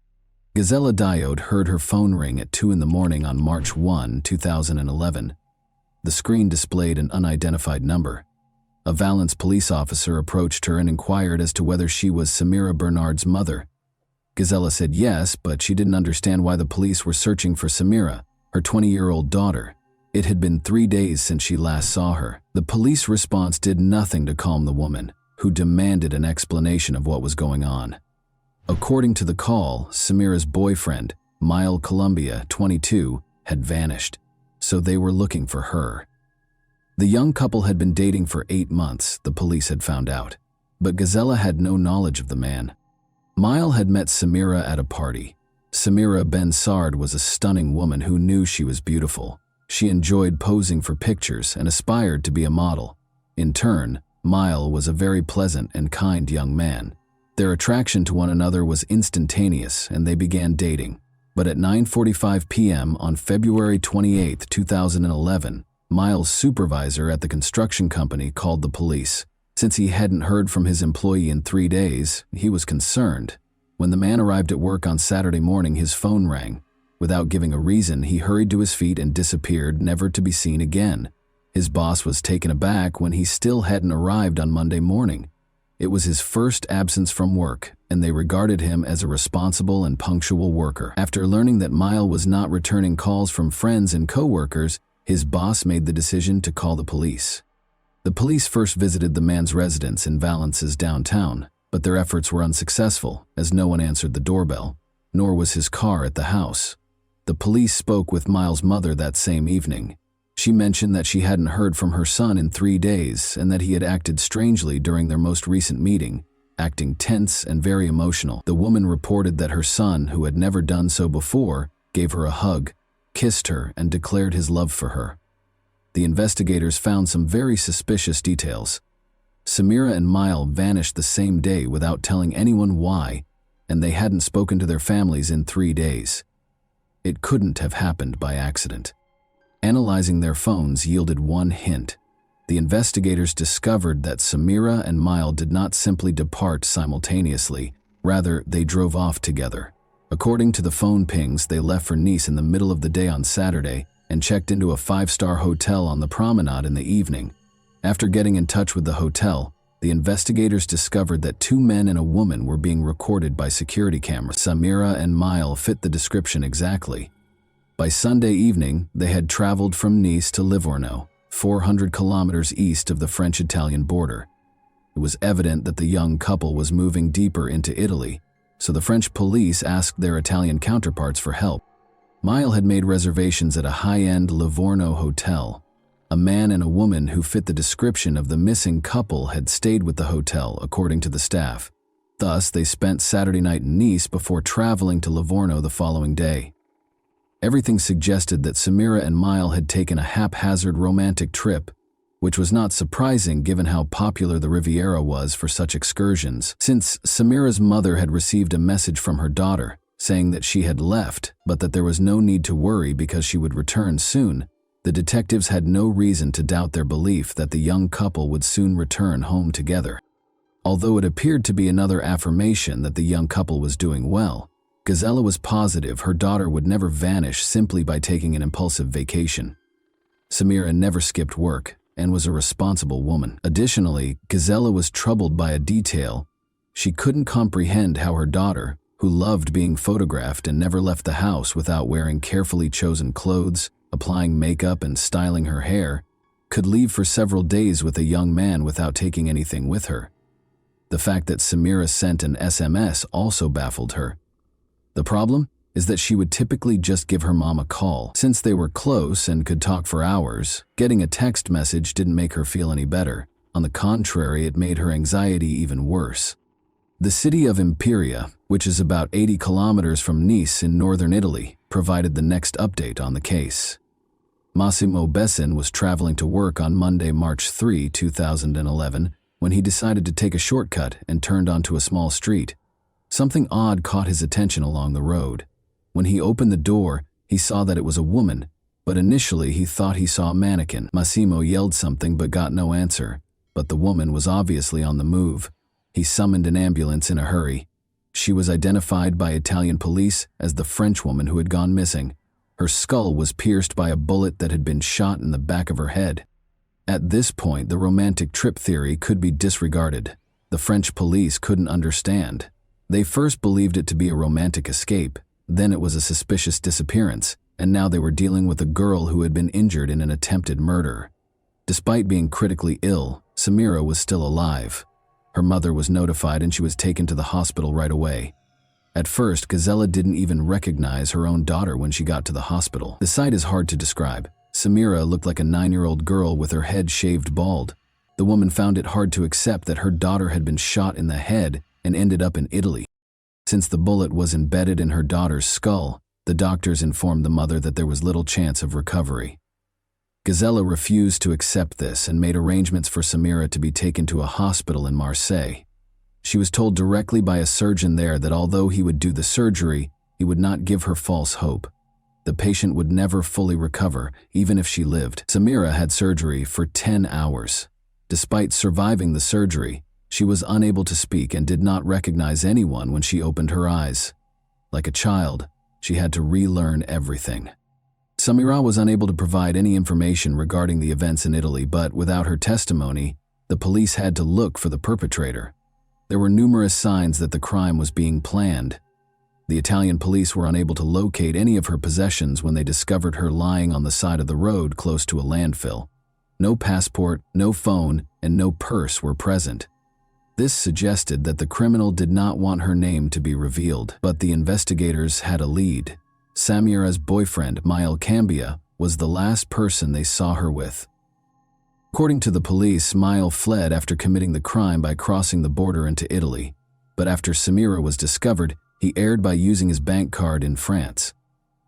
Gazella Diode heard her phone ring at 2 in the morning on March 1, 2011. The screen displayed an unidentified number. A Valence police officer approached her and inquired as to whether she was Samira Bernard's mother. Gazella said yes, but she didn't understand why the police were searching for Samira, her 20-year-old daughter. It had been 3 days since she last saw her. The police response did nothing to calm the woman, who demanded an explanation of what was going on. According to the call, Samira's boyfriend, Mile Columbia, 22, had vanished, so they were looking for her. The young couple had been dating for 8 months, the police had found out, but Gazella had no knowledge of the man. Mile had met Samira at a party. Samira Ben Sard was a stunning woman who knew she was beautiful. She enjoyed posing for pictures and aspired to be a model. In turn, Mile was a very pleasant and kind young man. Their attraction to one another was instantaneous, and they began dating. But at 9:45 p.m. on February 28, 2011, Mile's supervisor at the construction company called the police. Since he hadn't heard from his employee in 3 days, he was concerned. When the man arrived at work on Saturday morning, his phone rang. Without giving a reason, he hurried to his feet and disappeared, never to be seen again. His boss was taken aback when he still hadn't arrived on Monday morning. It was his first absence from work, and they regarded him as a responsible and punctual worker. After learning that Mile was not returning calls from friends and co-workers, his boss made the decision to call the police. The police first visited the man's residence in Valence's downtown, but their efforts were unsuccessful as no one answered the doorbell, nor was his car at the house. The police spoke with Mile's mother that same evening. She mentioned that she hadn't heard from her son in 3 days and that he had acted strangely during their most recent meeting, acting tense and very emotional. The woman reported that her son, who had never done so before, gave her a hug, kissed her, and declared his love for her. The investigators found some very suspicious details. Samira and Mile vanished the same day without telling anyone why, and they hadn't spoken to their families in 3 days. It couldn't have happened by accident. Analyzing their phones yielded one hint. The investigators discovered that Samira and Mile did not simply depart simultaneously, rather they drove off together. According to the phone pings, they left for Nice in the middle of the day on Saturday and checked into a 5-star hotel on the promenade in the evening. After getting in touch with the hotel, the investigators discovered that 2 men and a woman were being recorded by security cameras. Samira and Mile fit the description exactly. By Sunday evening, they had traveled from Nice to Livorno, 400 kilometers east of the French-Italian border. It was evident that the young couple was moving deeper into Italy, so the French police asked their Italian counterparts for help. Mile had made reservations at a high-end Livorno hotel. A man and a woman who fit the description of the missing couple had stayed with the hotel, according to the staff. Thus, they spent Saturday night in Nice before traveling to Livorno the following day. Everything suggested that Samira and Mile had taken a haphazard romantic trip, which was not surprising given how popular the Riviera was for such excursions. Since Samira's mother had received a message from her daughter, saying that she had left, but that there was no need to worry because she would return soon, the detectives had no reason to doubt their belief that the young couple would soon return home together. Although it appeared to be another affirmation that the young couple was doing well, Gazella was positive her daughter would never vanish simply by taking an impulsive vacation. Samira never skipped work and was a responsible woman. Additionally, Gazella was troubled by a detail. She couldn't comprehend how her daughter, who loved being photographed and never left the house without wearing carefully chosen clothes, applying makeup and styling her hair, could leave for several days with a young man without taking anything with her. The fact that Samira sent an SMS also baffled her. The problem is that she would typically just give her mom a call. Since they were close and could talk for hours, getting a text message didn't make her feel any better. On the contrary, it made her anxiety even worse. The city of Imperia, which is about 80 kilometers from Nice in northern Italy, provided the next update on the case. Massimo Bessin was traveling to work on Monday, March 3, 2011, when he decided to take a shortcut and turned onto a small street. Something odd caught his attention along the road. When he opened the door, he saw that it was a woman, but initially he thought he saw a mannequin. Massimo yelled something but got no answer, but the woman was obviously on the move. He summoned an ambulance in a hurry. She was identified by Italian police as the French woman who had gone missing. Her skull was pierced by a bullet that had been shot in the back of her head. At this point, the romantic trip theory could be disregarded. The French police couldn't understand. They first believed it to be a romantic escape, then it was a suspicious disappearance, and now they were dealing with a girl who had been injured in an attempted murder. Despite being critically ill, Samira was still alive. Her mother was notified and she was taken to the hospital right away. At first, Gazella didn't even recognize her own daughter when she got to the hospital. The sight is hard to describe. Samira looked like a 9-year-old girl with her head shaved bald. The woman found it hard to accept that her daughter had been shot in the head and ended up in Italy. Since the bullet was embedded in her daughter's skull, the doctors informed the mother that there was little chance of recovery. Gazella refused to accept this and made arrangements for Samira to be taken to a hospital in Marseille. She was told directly by a surgeon there that although he would do the surgery, he would not give her false hope. The patient would never fully recover, even if she lived. Samira had surgery for 10 hours. Despite surviving the surgery, she was unable to speak and did not recognize anyone when she opened her eyes. Like a child, she had to relearn everything. Samira was unable to provide any information regarding the events in Italy, but without her testimony, the police had to look for the perpetrator. There were numerous signs that the crime was being planned. The Italian police were unable to locate any of her possessions when they discovered her lying on the side of the road close to a landfill. No passport, no phone, and no purse were present. This suggested that the criminal did not want her name to be revealed, but the investigators had a lead. Samira's boyfriend, Mile Cambia, was the last person they saw her with. According to the police, Mile fled after committing the crime by crossing the border into Italy, but after Samira was discovered, he erred by using his bank card in France.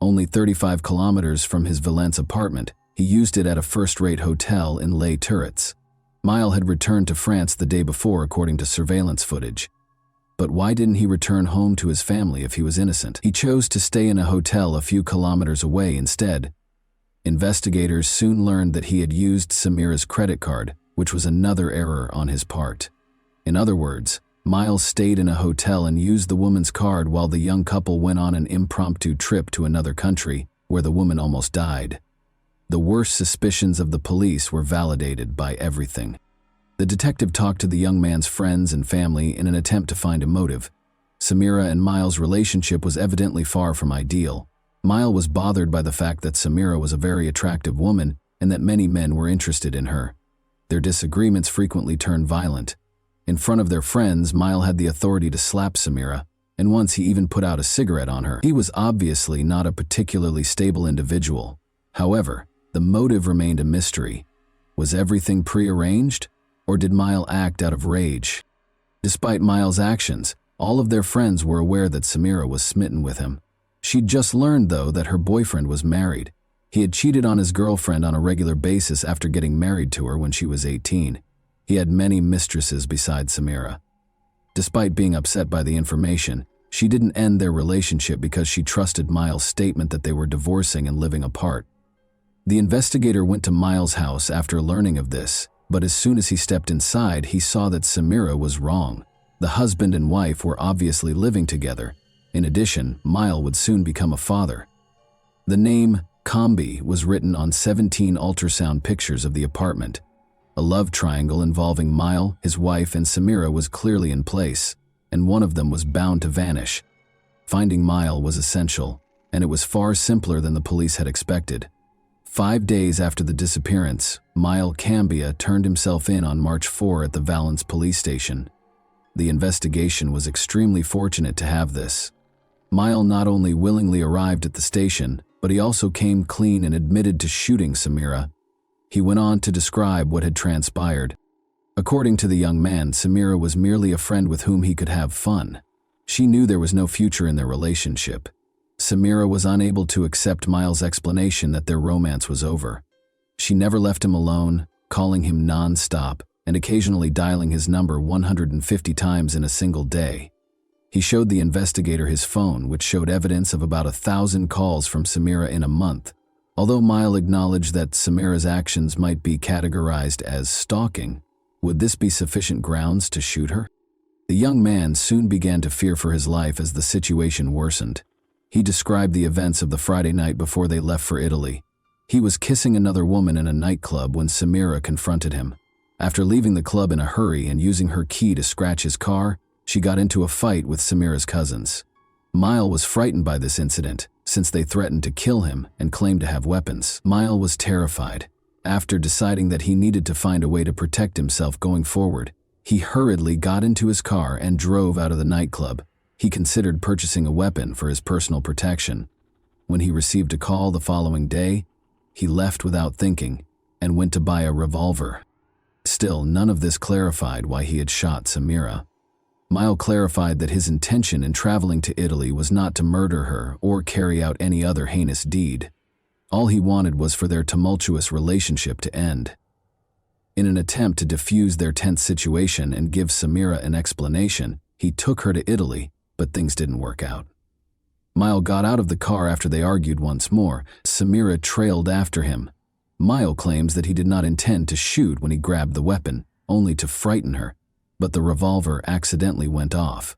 Only 35 kilometers from his Valence apartment, he used it at a first-rate hotel in Les Turrets. Mile had returned to France the day before according to surveillance footage. But why didn't he return home to his family if he was innocent? He chose to stay in a hotel a few kilometers away instead. Investigators soon learned that he had used Samira's credit card, which was another error on his part. In other words, Miles stayed in a hotel and used the woman's card while the young couple went on an impromptu trip to another country, where the woman almost died. The worst suspicions of the police were validated by everything. The detective talked to the young man's friends and family in an attempt to find a motive. Samira and Miles' relationship was evidently far from ideal. Miles was bothered by the fact that Samira was a very attractive woman and that many men were interested in her. Their disagreements frequently turned violent. In front of their friends, Miles had the authority to slap Samira, and once he even put out a cigarette on her. He was obviously not a particularly stable individual. However, the motive remained a mystery. Was everything prearranged, or did Miles act out of rage? Despite Miles' actions, all of their friends were aware that Samira was smitten with him. She'd just learned, though, that her boyfriend was married. He had cheated on his girlfriend on a regular basis after getting married to her when she was 18. He had many mistresses besides Samira. Despite being upset by the information, she didn't end their relationship because she trusted Miles' statement that they were divorcing and living apart. The investigator went to Miles' house after learning of this, but as soon as he stepped inside, he saw that Samira was wrong. The husband and wife were obviously living together. In addition, Miles would soon become a father. The name Combi was written on 17 ultrasound pictures of the apartment. A love triangle involving Miles, his wife, and Samira was clearly in place, and one of them was bound to vanish. Finding Miles was essential, and it was far simpler than the police had expected. 5 days after the disappearance, Mile Cambia turned himself in on March 4 at the Valence police station. The investigation was extremely fortunate to have this. Mile not only willingly arrived at the station, but he also came clean and admitted to shooting Samira. He went on to describe what had transpired. According to the young man, Samira was merely a friend with whom he could have fun. She knew there was no future in their relationship. Samira was unable to accept Miles' explanation that their romance was over. She never left him alone, calling him non-stop, and occasionally dialing his number 150 times in a single day. He showed the investigator his phone, which showed evidence of about 1,000 calls from Samira in a month. Although Miles acknowledged that Samira's actions might be categorized as stalking, would this be sufficient grounds to shoot her? The young man soon began to fear for his life as the situation worsened. He described the events of the Friday night before they left for Italy. He was kissing another woman in a nightclub when Samira confronted him. After leaving the club in a hurry and using her key to scratch his car, she got into a fight with Samira's cousins. Miles was frightened by this incident, since they threatened to kill him and claimed to have weapons. Miles was terrified. After deciding that he needed to find a way to protect himself going forward, he hurriedly got into his car and drove out of the nightclub. He considered purchasing a weapon for his personal protection. When he received a call the following day, he left without thinking and went to buy a revolver. Still, none of this clarified why he had shot Samira. Miles clarified that his intention in traveling to Italy was not to murder her or carry out any other heinous deed. All he wanted was for their tumultuous relationship to end. In an attempt to defuse their tense situation and give Samira an explanation, he took her to Italy, but things didn't work out. Miles got out of the car after they argued once more. Samira trailed after him. Miles claims that he did not intend to shoot when he grabbed the weapon, only to frighten her, but the revolver accidentally went off.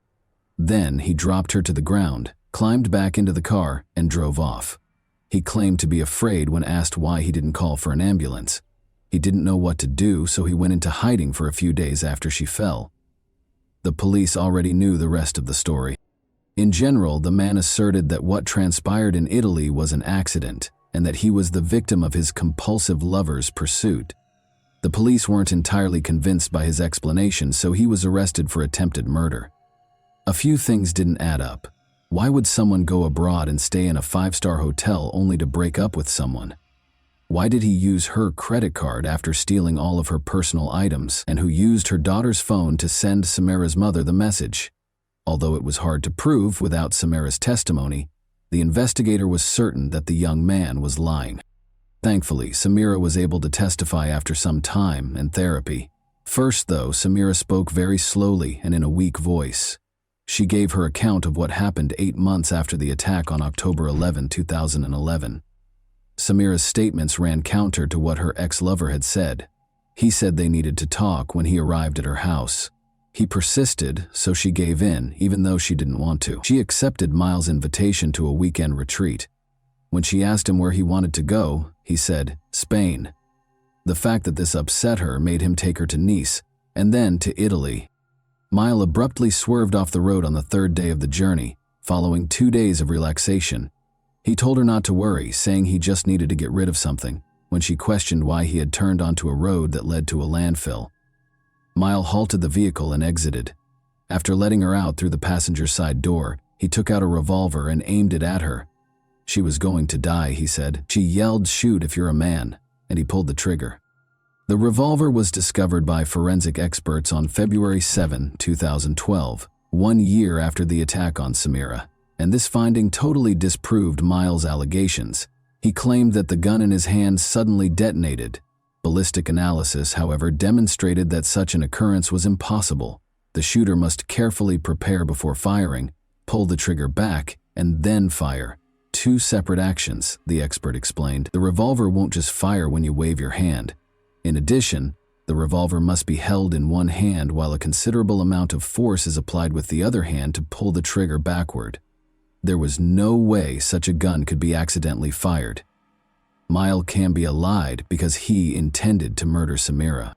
Then he dropped her to the ground, climbed back into the car, and drove off. He claimed to be afraid when asked why he didn't call for an ambulance. He didn't know what to do, so he went into hiding for a few days after she fell. The police already knew the rest of the story. In general, the man asserted that what transpired in Italy was an accident and that he was the victim of his compulsive lover's pursuit. The police weren't entirely convinced by his explanation, so he was arrested for attempted murder. A few things didn't add up. Why would someone go abroad and stay in a 5-star hotel only to break up with someone? Why did he use her credit card after stealing all of her personal items, and who used her daughter's phone to send Samira's mother the message? Although it was hard to prove without Samira's testimony, the investigator was certain that the young man was lying. Thankfully, Samira was able to testify after some time and therapy. First, though, Samira spoke very slowly and in a weak voice. She gave her account of what happened 8 months after the attack on October 11, 2011. Samira's statements ran counter to what her ex-lover had said. He said they needed to talk when he arrived at her house. He persisted, so she gave in, even though she didn't want to. She accepted Miles' invitation to a weekend retreat. When she asked him where he wanted to go, he said, Spain. The fact that this upset her made him take her to Nice, and then to Italy. Miles abruptly swerved off the road on the 3rd day of the journey, following 2 days of relaxation. He told her not to worry, saying he just needed to get rid of something, when she questioned why he had turned onto a road that led to a landfill. Miles halted the vehicle and exited. After letting her out through the passenger side door, he took out a revolver and aimed it at her. She was going to die, he said. She yelled, "Shoot if you're a man," and he pulled the trigger. The revolver was discovered by forensic experts on February 7, 2012, 1 year after the attack on Samira, and this finding totally disproved Miles' allegations. He claimed that the gun in his hand suddenly detonated. Ballistic analysis, however, demonstrated that such an occurrence was impossible. The shooter must carefully prepare before firing, pull the trigger back, and then fire. 2 separate actions, the expert explained. The revolver won't just fire when you wave your hand. In addition, the revolver must be held in one hand while a considerable amount of force is applied with the other hand to pull the trigger backward. There was no way such a gun could be accidentally fired. Miles Cambia lied because he intended to murder Samira.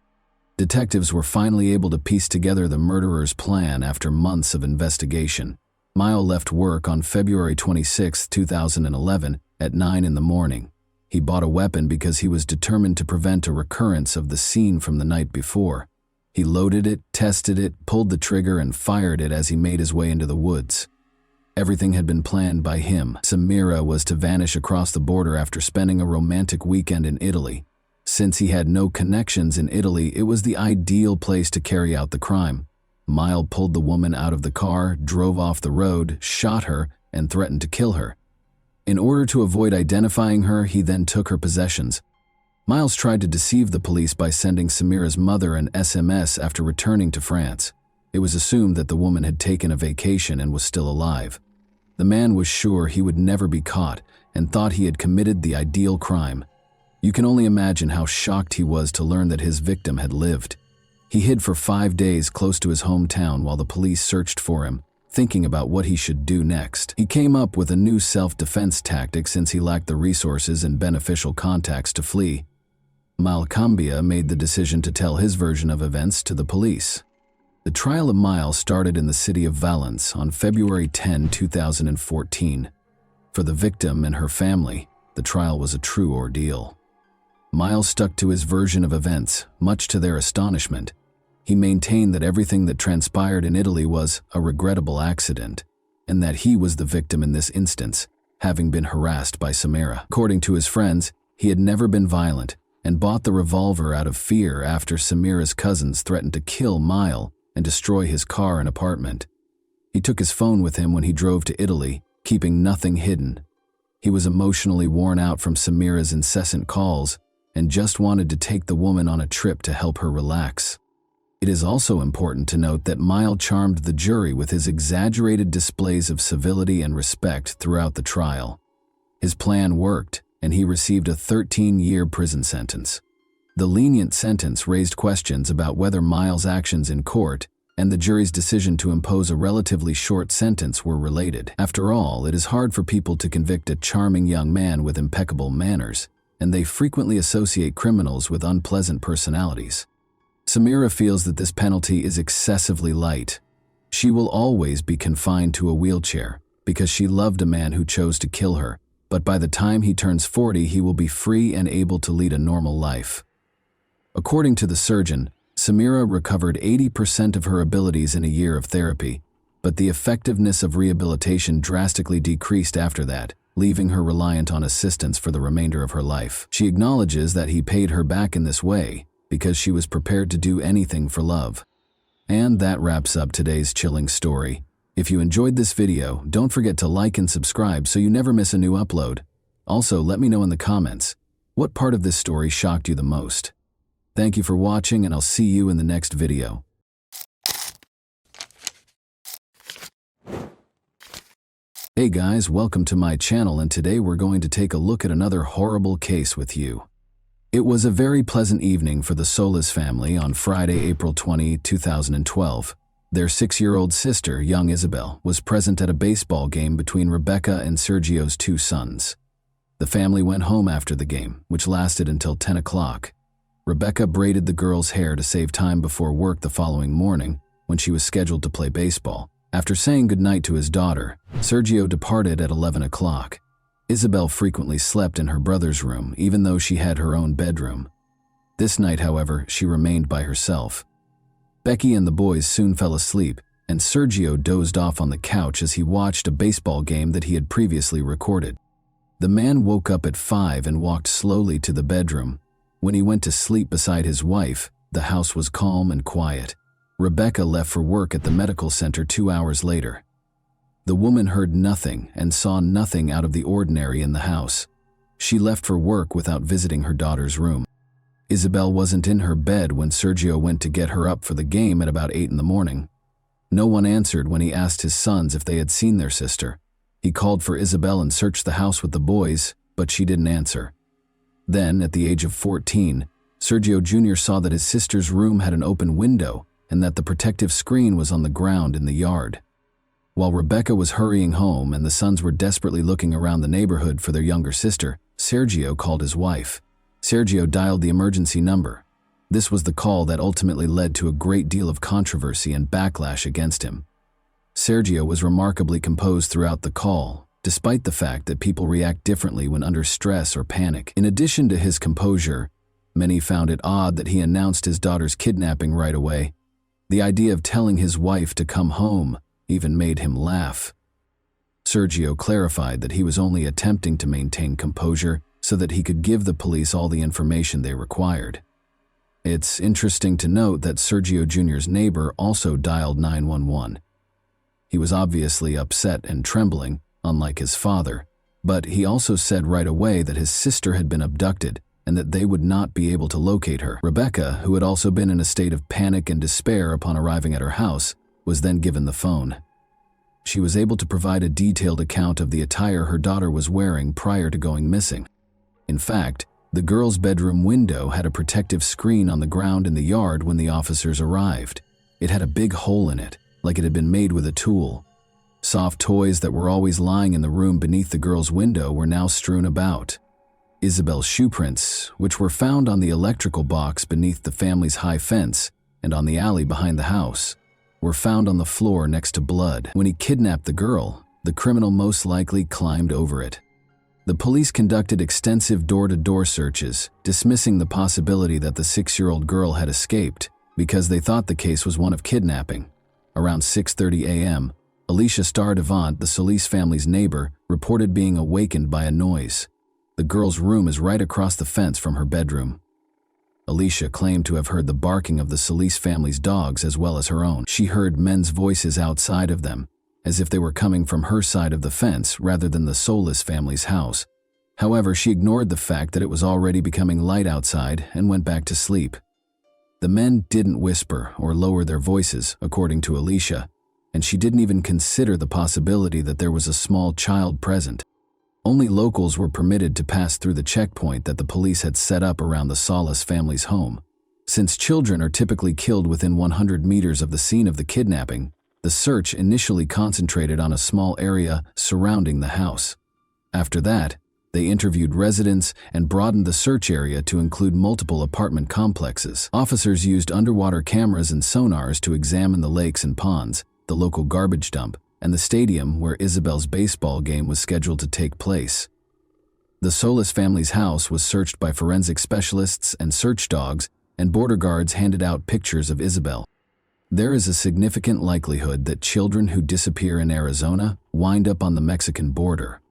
Detectives were finally able to piece together the murderer's plan after months of investigation. Miles left work on February 26, 2011 at 9 in the morning. He bought a weapon because he was determined to prevent a recurrence of the scene from the night before. He loaded it, tested it, pulled the trigger, and fired it as he made his way into the woods. Everything had been planned by him. Samira was to vanish across the border after spending a romantic weekend in Italy. Since he had no connections in Italy, it was the ideal place to carry out the crime. Miles pulled the woman out of the car, drove off the road, shot her, and threatened to kill her. In order to avoid identifying her, he then took her possessions. Miles tried to deceive the police by sending Samira's mother an SMS after returning to France. It was assumed that the woman had taken a vacation and was still alive. The man was sure he would never be caught and thought he had committed the ideal crime. You can only imagine how shocked he was to learn that his victim had lived. He hid for 5 days close to his hometown while the police searched for him, thinking about what he should do next. He came up with a new self-defense tactic since he lacked the resources and beneficial contacts to flee. Miles Cambia made the decision to tell his version of events to the police. The trial of Miles started in the city of Valence on February 10, 2014. For the victim and her family, the trial was a true ordeal. Miles stuck to his version of events, much to their astonishment. He maintained that everything that transpired in Italy was a regrettable accident, and that he was the victim in this instance, having been harassed by Samira. According to his friends, he had never been violent and bought the revolver out of fear after Samira's cousins threatened to kill Miles and destroy his car and apartment. He took his phone with him when he drove to Italy, keeping nothing hidden. He was emotionally worn out from Samira's incessant calls and just wanted to take the woman on a trip to help her relax. It is also important to note that Miles charmed the jury with his exaggerated displays of civility and respect throughout the trial. His plan worked, and he received a 13-year prison sentence. The lenient sentence raised questions about whether Miles' actions in court and the jury's decision to impose a relatively short sentence were related. After all, it is hard for people to convict a charming young man with impeccable manners, and they frequently associate criminals with unpleasant personalities. Samira feels that this penalty is excessively light. She will always be confined to a wheelchair because she loved a man who chose to kill her, but by the time he turns 40, he will be free and able to lead a normal life. According to the surgeon, Samira recovered 80% of her abilities in a year of therapy, but the effectiveness of rehabilitation drastically decreased after that, leaving her reliant on assistance for the remainder of her life. She acknowledges that he paid her back in this way because she was prepared to do anything for love. And that wraps up today's chilling story. If you enjoyed this video, don't forget to like and subscribe so you never miss a new upload. Also, let me know in the comments, what part of this story shocked you the most? Thank you for watching, and I'll see you in the next video. Hey guys, welcome to my channel, and today we're going to take a look at another horrible case with you. It was a very pleasant evening for the Solis family on Friday, April 20, 2012. Their 6-year-old sister, young Isabel, was present at a baseball game between Rebecca and Sergio's 2 sons. The family went home after the game, which lasted until 10 o'clock. Rebecca braided the girl's hair to save time before work the following morning, when she was scheduled to play baseball. After saying goodnight to his daughter, Sergio departed at 11 o'clock. Isabel frequently slept in her brother's room, even though she had her own bedroom. This night, however, she remained by herself. Becky and the boys soon fell asleep, and Sergio dozed off on the couch as he watched a baseball game that he had previously recorded. The man woke up at 5 and walked slowly to the bedroom. When he went to sleep beside his wife, the house was calm and quiet. Rebecca left for work at the medical center 2 hours later. The woman heard nothing and saw nothing out of the ordinary in the house. She left for work without visiting her daughter's room. Isabel wasn't in her bed when Sergio went to get her up for the game at about 8 in the morning. No one answered when he asked his sons if they had seen their sister. He called for Isabel and searched the house with the boys, but she didn't answer. Then, at the age of 14, Sergio Jr. saw that his sister's room had an open window and that the protective screen was on the ground in the yard. While Rebecca was hurrying home and the sons were desperately looking around the neighborhood for their younger sister, Sergio called his wife. Sergio dialed the emergency number. This was the call that ultimately led to a great deal of controversy and backlash against him. Sergio was remarkably composed throughout the call, despite the fact that people react differently when under stress or panic. In addition to his composure, many found it odd that he announced his daughter's kidnapping right away. The idea of telling his wife to come home even made him laugh. Sergio clarified that he was only attempting to maintain composure so that he could give the police all the information they required. It's interesting to note that Sergio Jr.'s neighbor also dialed 911. He was obviously upset and trembling, unlike his father, but he also said right away that his sister had been abducted and that they would not be able to locate her. Rebecca, who had also been in a state of panic and despair upon arriving at her house, was then given the phone. She was able to provide a detailed account of the attire her daughter was wearing prior to going missing. In fact, the girl's bedroom window had a protective screen on the ground in the yard when the officers arrived. It had a big hole in it, like it had been made with a tool. Soft toys that were always lying in the room beneath the girl's window were now strewn about. Isabel's shoe prints, which were found on the electrical box beneath the family's high fence and on the alley behind the house, were found on the floor next to blood. When he kidnapped the girl, the criminal most likely climbed over it. The police conducted extensive door-to-door searches, dismissing the possibility that the 6-year-old girl had escaped because they thought the case was one of kidnapping. Around 6:30 a.m., Alicia Stardevant, the Solis family's neighbor, reported being awakened by a noise. The girl's room is right across the fence from her bedroom. Alicia claimed to have heard the barking of the Solis family's dogs as well as her own. She heard men's voices outside of them, as if they were coming from her side of the fence rather than the Solis family's house. However, she ignored the fact that it was already becoming light outside and went back to sleep. The men didn't whisper or lower their voices, according to Alicia, and she didn't even consider the possibility that there was a small child present. Only locals were permitted to pass through the checkpoint that the police had set up around the Solis family's home. Since children are typically killed within 100 meters of the scene of the kidnapping, the search initially concentrated on a small area surrounding the house. After that, they interviewed residents and broadened the search area to include multiple apartment complexes. Officers used underwater cameras and sonars to examine the lakes and ponds, the local garbage dump, and the stadium where Isabel's baseball game was scheduled to take place. The Solis family's house was searched by forensic specialists and search dogs, and border guards handed out pictures of Isabel. There is a significant likelihood that children who disappear in Arizona wind up on the Mexican border.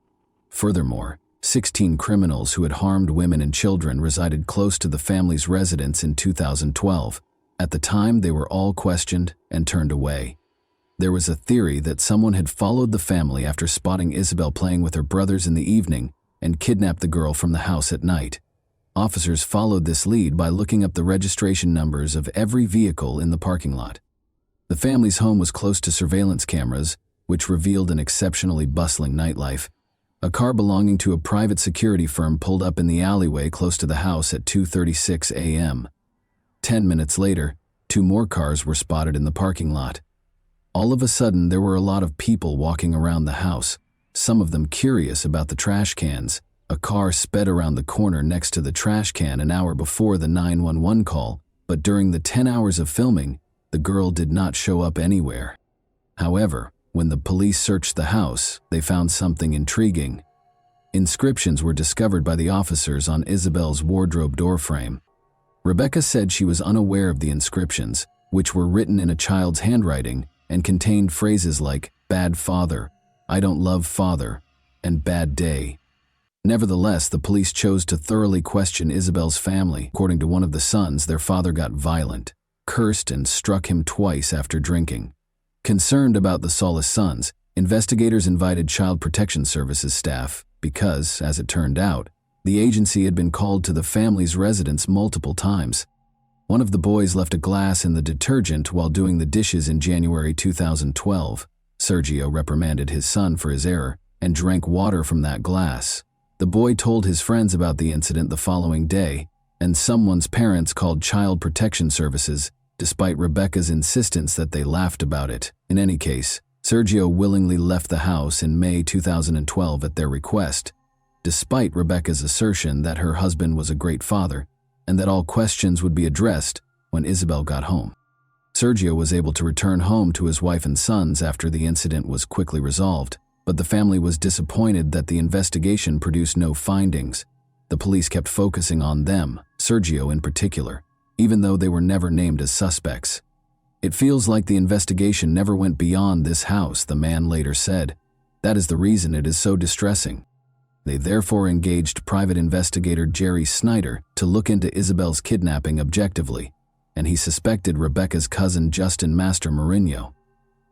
Furthermore, 16 criminals who had harmed women and children resided close to the family's residence in 2012. At the time, they were all questioned and turned away. There was a theory that someone had followed the family after spotting Isabel playing with her brothers in the evening and kidnapped the girl from the house at night. Officers followed this lead by looking up the registration numbers of every vehicle in the parking lot. The family's home was close to surveillance cameras, which revealed an exceptionally bustling nightlife. A car belonging to a private security firm pulled up in the alleyway close to the house at 2:36 a.m. 10 minutes later, 2 more cars were spotted in the parking lot. All of a sudden, there were a lot of people walking around the house, some of them curious about the trash cans. A car sped around the corner next to the trash can an hour before the 911 call, but during the 10 hours of filming, the girl did not show up anywhere. However, when the police searched the house, they found something intriguing. Inscriptions were discovered by the officers on Isabel's wardrobe doorframe. Rebecca said she was unaware of the inscriptions, which were written in a child's handwriting and contained phrases like "bad father," "I don't love father," and "bad day." Nevertheless, the police chose to thoroughly question Isabel's family. According to one of the sons, their father got violent, cursed, and struck him twice after drinking. Concerned about the Solis sons, investigators invited Child Protection Services staff because, as it turned out, the agency had been called to the family's residence multiple times. One of the boys left a glass in the detergent while doing the dishes in January 2012. Sergio reprimanded his son for his error and drank water from that glass. The boy told his friends about the incident the following day, and someone's parents called Child Protection Services, despite Rebecca's insistence that they laughed about it. In any case, Sergio willingly left the house in May 2012 at their request, despite Rebecca's assertion that her husband was a great father and that all questions would be addressed when Isabel got home. Sergio was able to return home to his wife and sons after the incident was quickly resolved, but the family was disappointed that the investigation produced no findings. The police kept focusing on them, Sergio in particular, even though they were never named as suspects. "It feels like the investigation never went beyond this house," the man later said. "That is the reason it is so distressing." They therefore engaged private investigator Jerry Snyder to look into Isabel's kidnapping objectively, and he suspected Rebecca's cousin Justin Master Mourinho.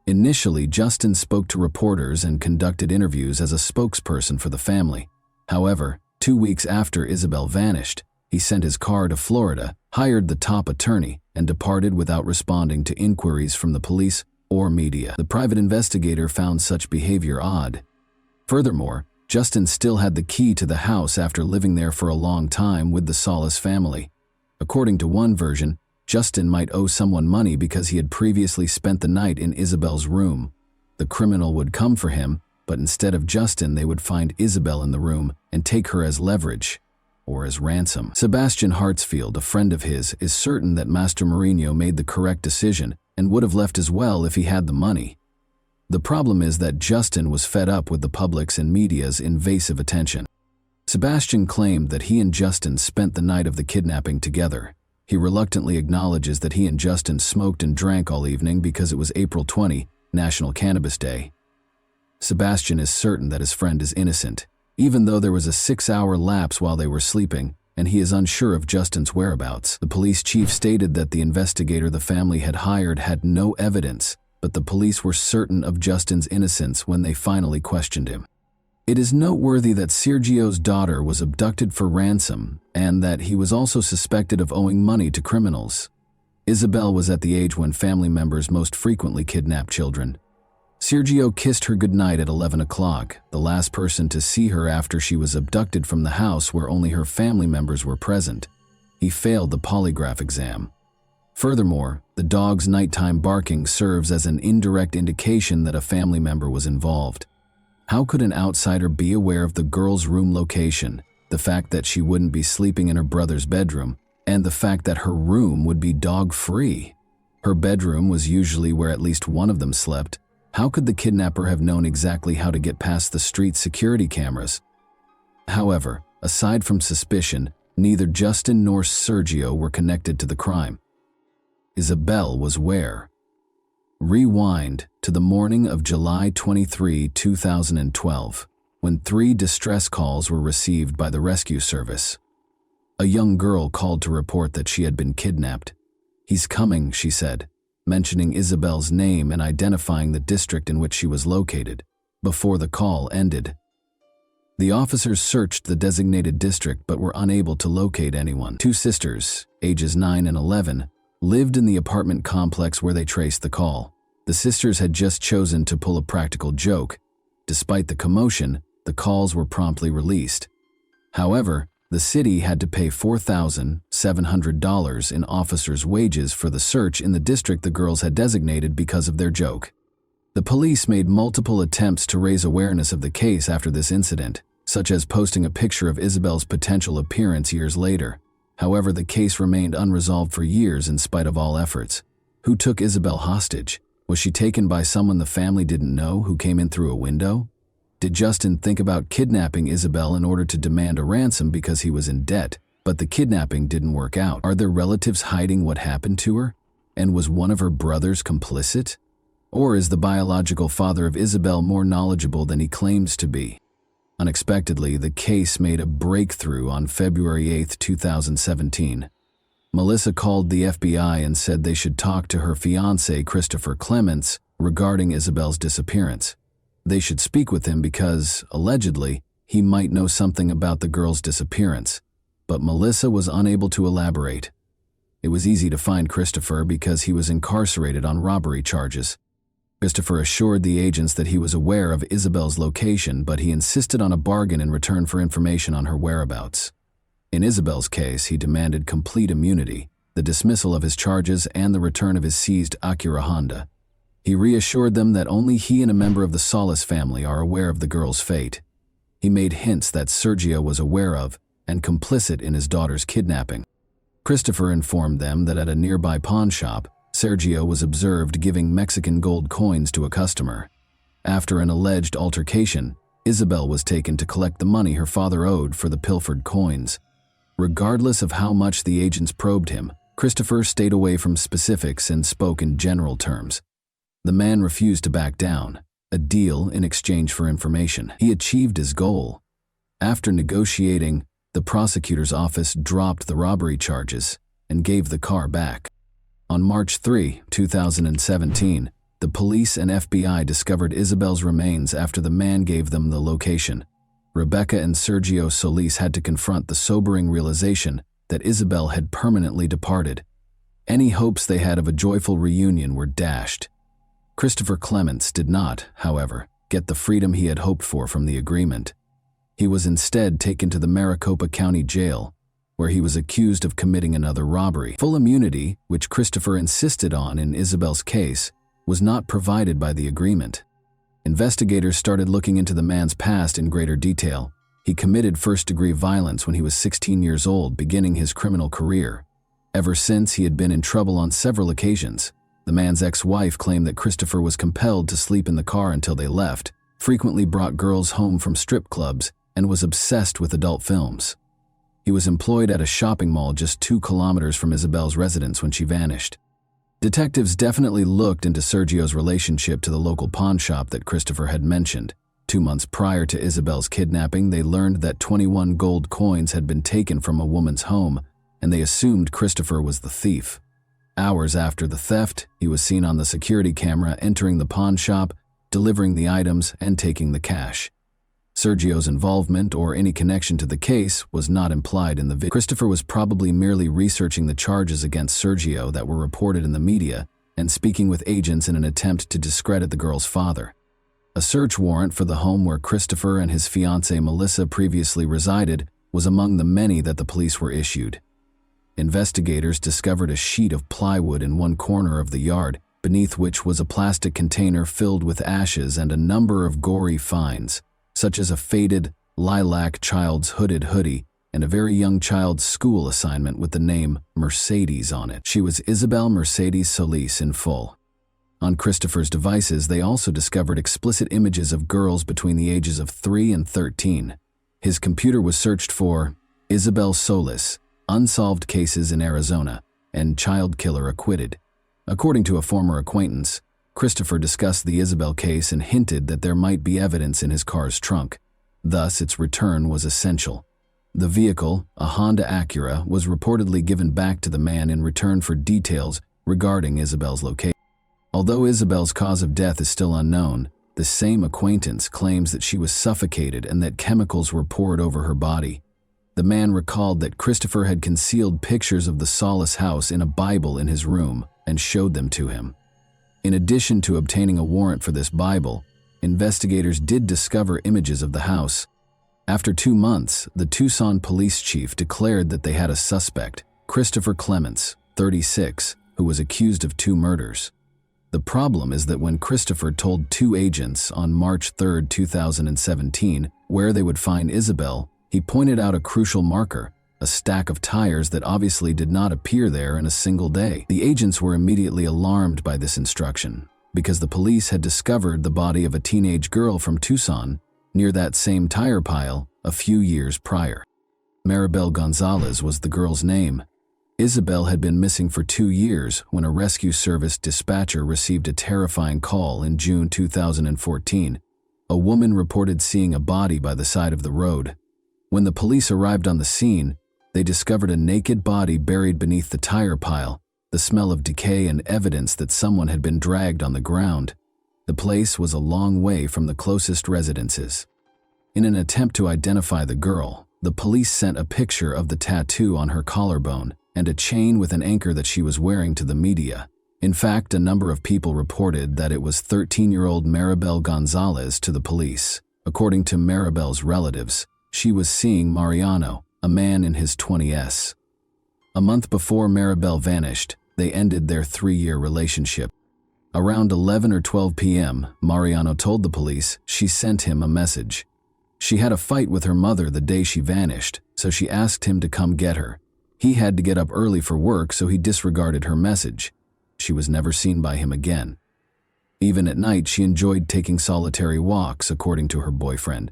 Initially, Justin spoke to reporters and conducted interviews as a spokesperson for the family. However, 2 weeks after Isabel vanished, he sent his car to Florida, hired the top attorney, and departed without responding to inquiries from the police or media. The private investigator found such behavior odd. Furthermore, Justin still had the key to the house after living there for a long time with the Solis family. According to one version, Justin might owe someone money because he had previously spent the night in Isabel's room. The criminal would come for him, but instead of Justin, they would find Isabel in the room and take her as leverage, or as ransom. Sebastian Hartsfield, a friend of his, is certain that Master Mourinho made the correct decision and would have left as well if he had the money. The problem is that Justin was fed up with the public's and media's invasive attention. Sebastian claimed that he and Justin spent the night of the kidnapping together. He reluctantly acknowledges that he and Justin smoked and drank all evening because it was April 20, National Cannabis Day. Sebastian is certain that his friend is innocent, even though there was a 6-hour lapse while they were sleeping, and he is unsure of Justin's whereabouts. The police chief stated that the investigator the family had hired had no evidence, but the police were certain of Justin's innocence when they finally questioned him. It is noteworthy that Sergio's daughter was abducted for ransom and that he was also suspected of owing money to criminals. Isabel was at the age when family members most frequently kidnap children. Sergio kissed her goodnight at 11 o'clock, the last person to see her after she was abducted from the house where only her family members were present. He failed the polygraph exam. Furthermore, the dog's nighttime barking serves as an indirect indication that a family member was involved. How could an outsider be aware of the girl's room location, the fact that she wouldn't be sleeping in her brother's bedroom, and the fact that her room would be dog-free? Her bedroom was usually where at least one of them slept. How could the kidnapper have known exactly how to get past the street security cameras? However, aside from suspicion, neither Justin nor Sergio were connected to the crime. Isabel was where? Rewind to the morning of July 23, 2012, when 3 distress calls were received by the rescue service. A young girl called to report that she had been kidnapped. "He's coming," she said, mentioning Isabel's name and identifying the district in which she was located. Before the call ended, the officers searched the designated district but were unable to locate anyone. 2 sisters, ages 9 and 11, lived in the apartment complex where they traced the call. The sisters had just chosen to pull a practical joke. Despite the commotion, the calls were promptly released. However, the city had to pay $4,700 in officers' wages for the search in the district the girls had designated because of their joke. The police made multiple attempts to raise awareness of the case after this incident, such as posting a picture of Isabel's potential appearance years later. However, the case remained unresolved for years in spite of all efforts. Who took Isabel hostage? Was she taken by someone the family didn't know who came in through a window? Did Justin think about kidnapping Isabel in order to demand a ransom because he was in debt, but the kidnapping didn't work out? Are their relatives hiding what happened to her? And was one of her brothers complicit? Or is the biological father of Isabel more knowledgeable than he claims to be? Unexpectedly, the case made a breakthrough on February 8, 2017. Melissa called the FBI and said they should talk to her fiancé, Christopher Clements, regarding Isabel's disappearance. They should speak with him because, allegedly, he might know something about the girl's disappearance. But Melissa was unable to elaborate. It was easy to find Christopher because he was incarcerated on robbery charges. Christopher assured the agents that he was aware of Isabel's location, but he insisted on a bargain in return for information on her whereabouts. In Isabel's case, he demanded complete immunity, the dismissal of his charges, and the return of his seized Acura Honda. He reassured them that only he and a member of the Solis family are aware of the girl's fate. He made hints that Sergio was aware of and complicit in his daughter's kidnapping. Christopher informed them that at a nearby pawn shop, Sergio was observed giving Mexican gold coins to a customer. After an alleged altercation, Isabel was taken to collect the money her father owed for the pilfered coins. Regardless of how much the agents probed him, Christopher stayed away from specifics and spoke in general terms. The man refused to back down, a deal in exchange for information. He achieved his goal. After negotiating, the prosecutor's office dropped the robbery charges and gave the car back. On March 3, 2017, the police and FBI discovered Isabel's remains after the man gave them the location. Rebecca and Sergio Solis had to confront the sobering realization that Isabel had permanently departed. Any hopes they had of a joyful reunion were dashed. Christopher Clements did not, however, get the freedom he had hoped for from the agreement. He was instead taken to the Maricopa County Jail, where he was accused of committing another robbery. Full immunity, which Christopher insisted on in Isabel's case, was not provided by the agreement. Investigators started looking into the man's past in greater detail. He committed first-degree violence when he was 16 years old, beginning his criminal career. Ever since, he had been in trouble on several occasions. The man's ex-wife claimed that Christopher was compelled to sleep in the car until they left, frequently brought girls home from strip clubs, and was obsessed with adult films. He was employed at a shopping mall just 2 kilometers from Isabel's residence when she vanished. Detectives definitely looked into Sergio's relationship to the local pawn shop that Christopher had mentioned. 2 months prior to Isabel's kidnapping, they learned that 21 gold coins had been taken from a woman's home, and they assumed Christopher was the thief. Hours after the theft, he was seen on the security camera entering the pawn shop, delivering the items, and taking the cash. Sergio's involvement or any connection to the case was not implied in the video. Christopher was probably merely researching the charges against Sergio that were reported in the media and speaking with agents in an attempt to discredit the girl's father. A search warrant for the home where Christopher and his fiancée Melissa previously resided was among the many that the police were issued. Investigators discovered a sheet of plywood in one corner of the yard, beneath which was a plastic container filled with ashes and a number of gory finds, such as a faded, lilac child's hooded hoodie and a very young child's school assignment with the name Mercedes on it. She was Isabel Mercedes Solis in full. On Christopher's devices, they also discovered explicit images of girls between the ages of 3 and 13. His computer was searched for Isabel Solis, unsolved cases in Arizona, and child killer acquitted. According to a former acquaintance, Christopher discussed the Isabel case and hinted that there might be evidence in his car's trunk. Thus, its return was essential. The vehicle, a Honda Acura, was reportedly given back to the man in return for details regarding Isabel's location. Although Isabel's cause of death is still unknown, the same acquaintance claims that she was suffocated and that chemicals were poured over her body. The man recalled that Christopher had concealed pictures of the Solis house in a Bible in his room and showed them to him. In addition to obtaining a warrant for this Bible, investigators did discover images of the house. After 2 months, the Tucson police chief declared that they had a suspect, Christopher Clements, 36, who was accused of 2 murders. The problem is that when Christopher told 2 agents on March 3, 2017, where they would find Isabel, he pointed out a crucial marker, a stack of tires that obviously did not appear there in a single day. The agents were immediately alarmed by this instruction, because the police had discovered the body of a teenage girl from Tucson near that same tire pile a few years prior. Maribel Gonzalez was the girl's name. Isabel had been missing for 2 years when a rescue service dispatcher received a terrifying call in June 2014. A woman reported seeing a body by the side of the road. When the police arrived on the scene, they discovered a naked body buried beneath the tire pile, the smell of decay and evidence that someone had been dragged on the ground. The place was a long way from the closest residences. In an attempt to identify the girl, the police sent a picture of the tattoo on her collarbone and a chain with an anchor that she was wearing to the media. In fact, a number of people reported that it was 13-year-old Maribel Gonzalez to the police. According to Maribel's relatives, she was seeing Mariano, a man in his 20s. A month before Maribel vanished, they ended their 3-year relationship. Around 11 or 12 p.m., Mariano told the police she sent him a message. She had a fight with her mother the day she vanished, so she asked him to come get her. He had to get up early for work, so he disregarded her message. She was never seen by him again. Even at night, she enjoyed taking solitary walks, according to her boyfriend.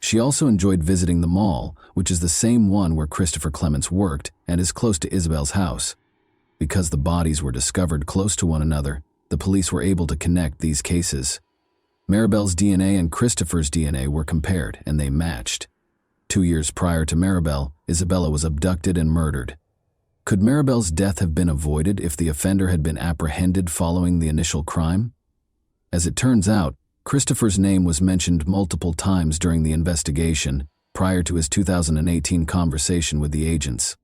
She also enjoyed visiting the mall, which is the same one where Christopher Clements worked and is close to Isabel's house. Because the bodies were discovered close to one another, the police were able to connect these cases. Maribel's DNA and Christopher's DNA were compared, and they matched. 2 years prior to Maribel, Isabella was abducted and murdered. Could Maribel's death have been avoided if the offender had been apprehended following the initial crime? As it turns out, Christopher's name was mentioned multiple times during the investigation, prior to his 2018 conversation with the agents.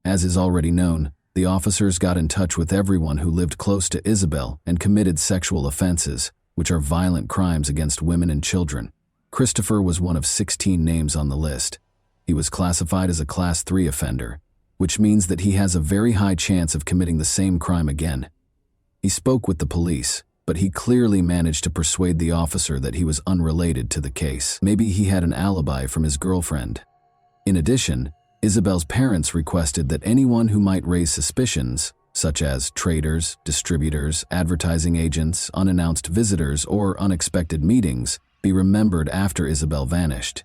As is already known, the officers got in touch with everyone who lived close to Isabel and committed sexual offenses, which are violent crimes against women and children. Christopher was one of 16 names on the list. He was classified as a Class 3 offender, which means that he has a very high chance of committing the same crime again. He spoke with the police, but he clearly managed to persuade the officer that he was unrelated to the case. Maybe he had an alibi from his girlfriend. In addition, Isabel's parents requested that anyone who might raise suspicions, such as traders, distributors, advertising agents, unannounced visitors, or unexpected meetings, be remembered after Isabel vanished.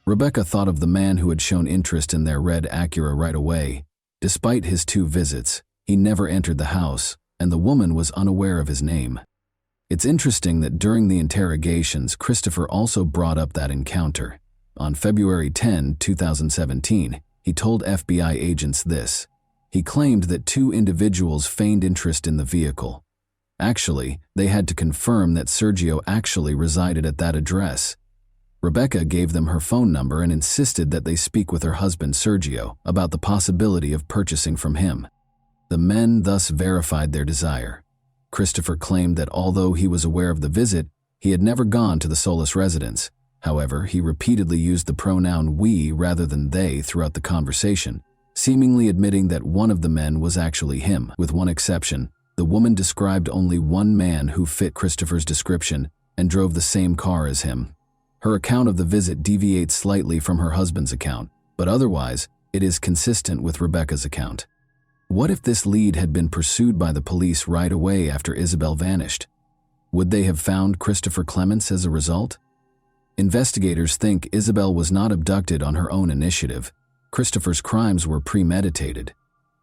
Rebecca thought of the man who had shown interest in their red Acura right away. Despite his 2 visits, he never entered the house, and the woman was unaware of his name. It's interesting that during the interrogations, Christopher also brought up that encounter. On February 10, 2017, he told FBI agents this. He claimed that 2 individuals feigned interest in the vehicle. Actually, they had to confirm that Sergio actually resided at that address. Rebecca gave them her phone number and insisted that they speak with her husband Sergio about the possibility of purchasing from him. The men thus verified their desire. Christopher claimed that although he was aware of the visit, he had never gone to the Solis residence. However, he repeatedly used the pronoun we rather than they throughout the conversation, seemingly admitting that one of the men was actually him. With one exception, the woman described only one man who fit Christopher's description and drove the same car as him. Her account of the visit deviates slightly from her husband's account, but otherwise, it is consistent with Rebecca's account. What if this lead had been pursued by the police right away after Isabel vanished? Would they have found Christopher Clements as a result? Investigators think Isabel was not abducted on her own initiative. Christopher's crimes were premeditated.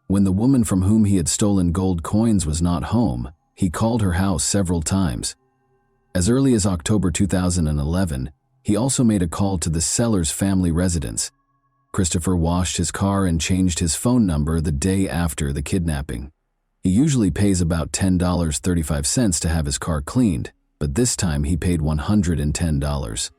When the woman from whom he had stolen gold coins was not home, he called her house several times. As early as October 2011, he also made a call to the Sellers family residence. Christopher washed his car and changed his phone number the day after the kidnapping. He usually pays about $10.35 to have his car cleaned, but this time he paid $110.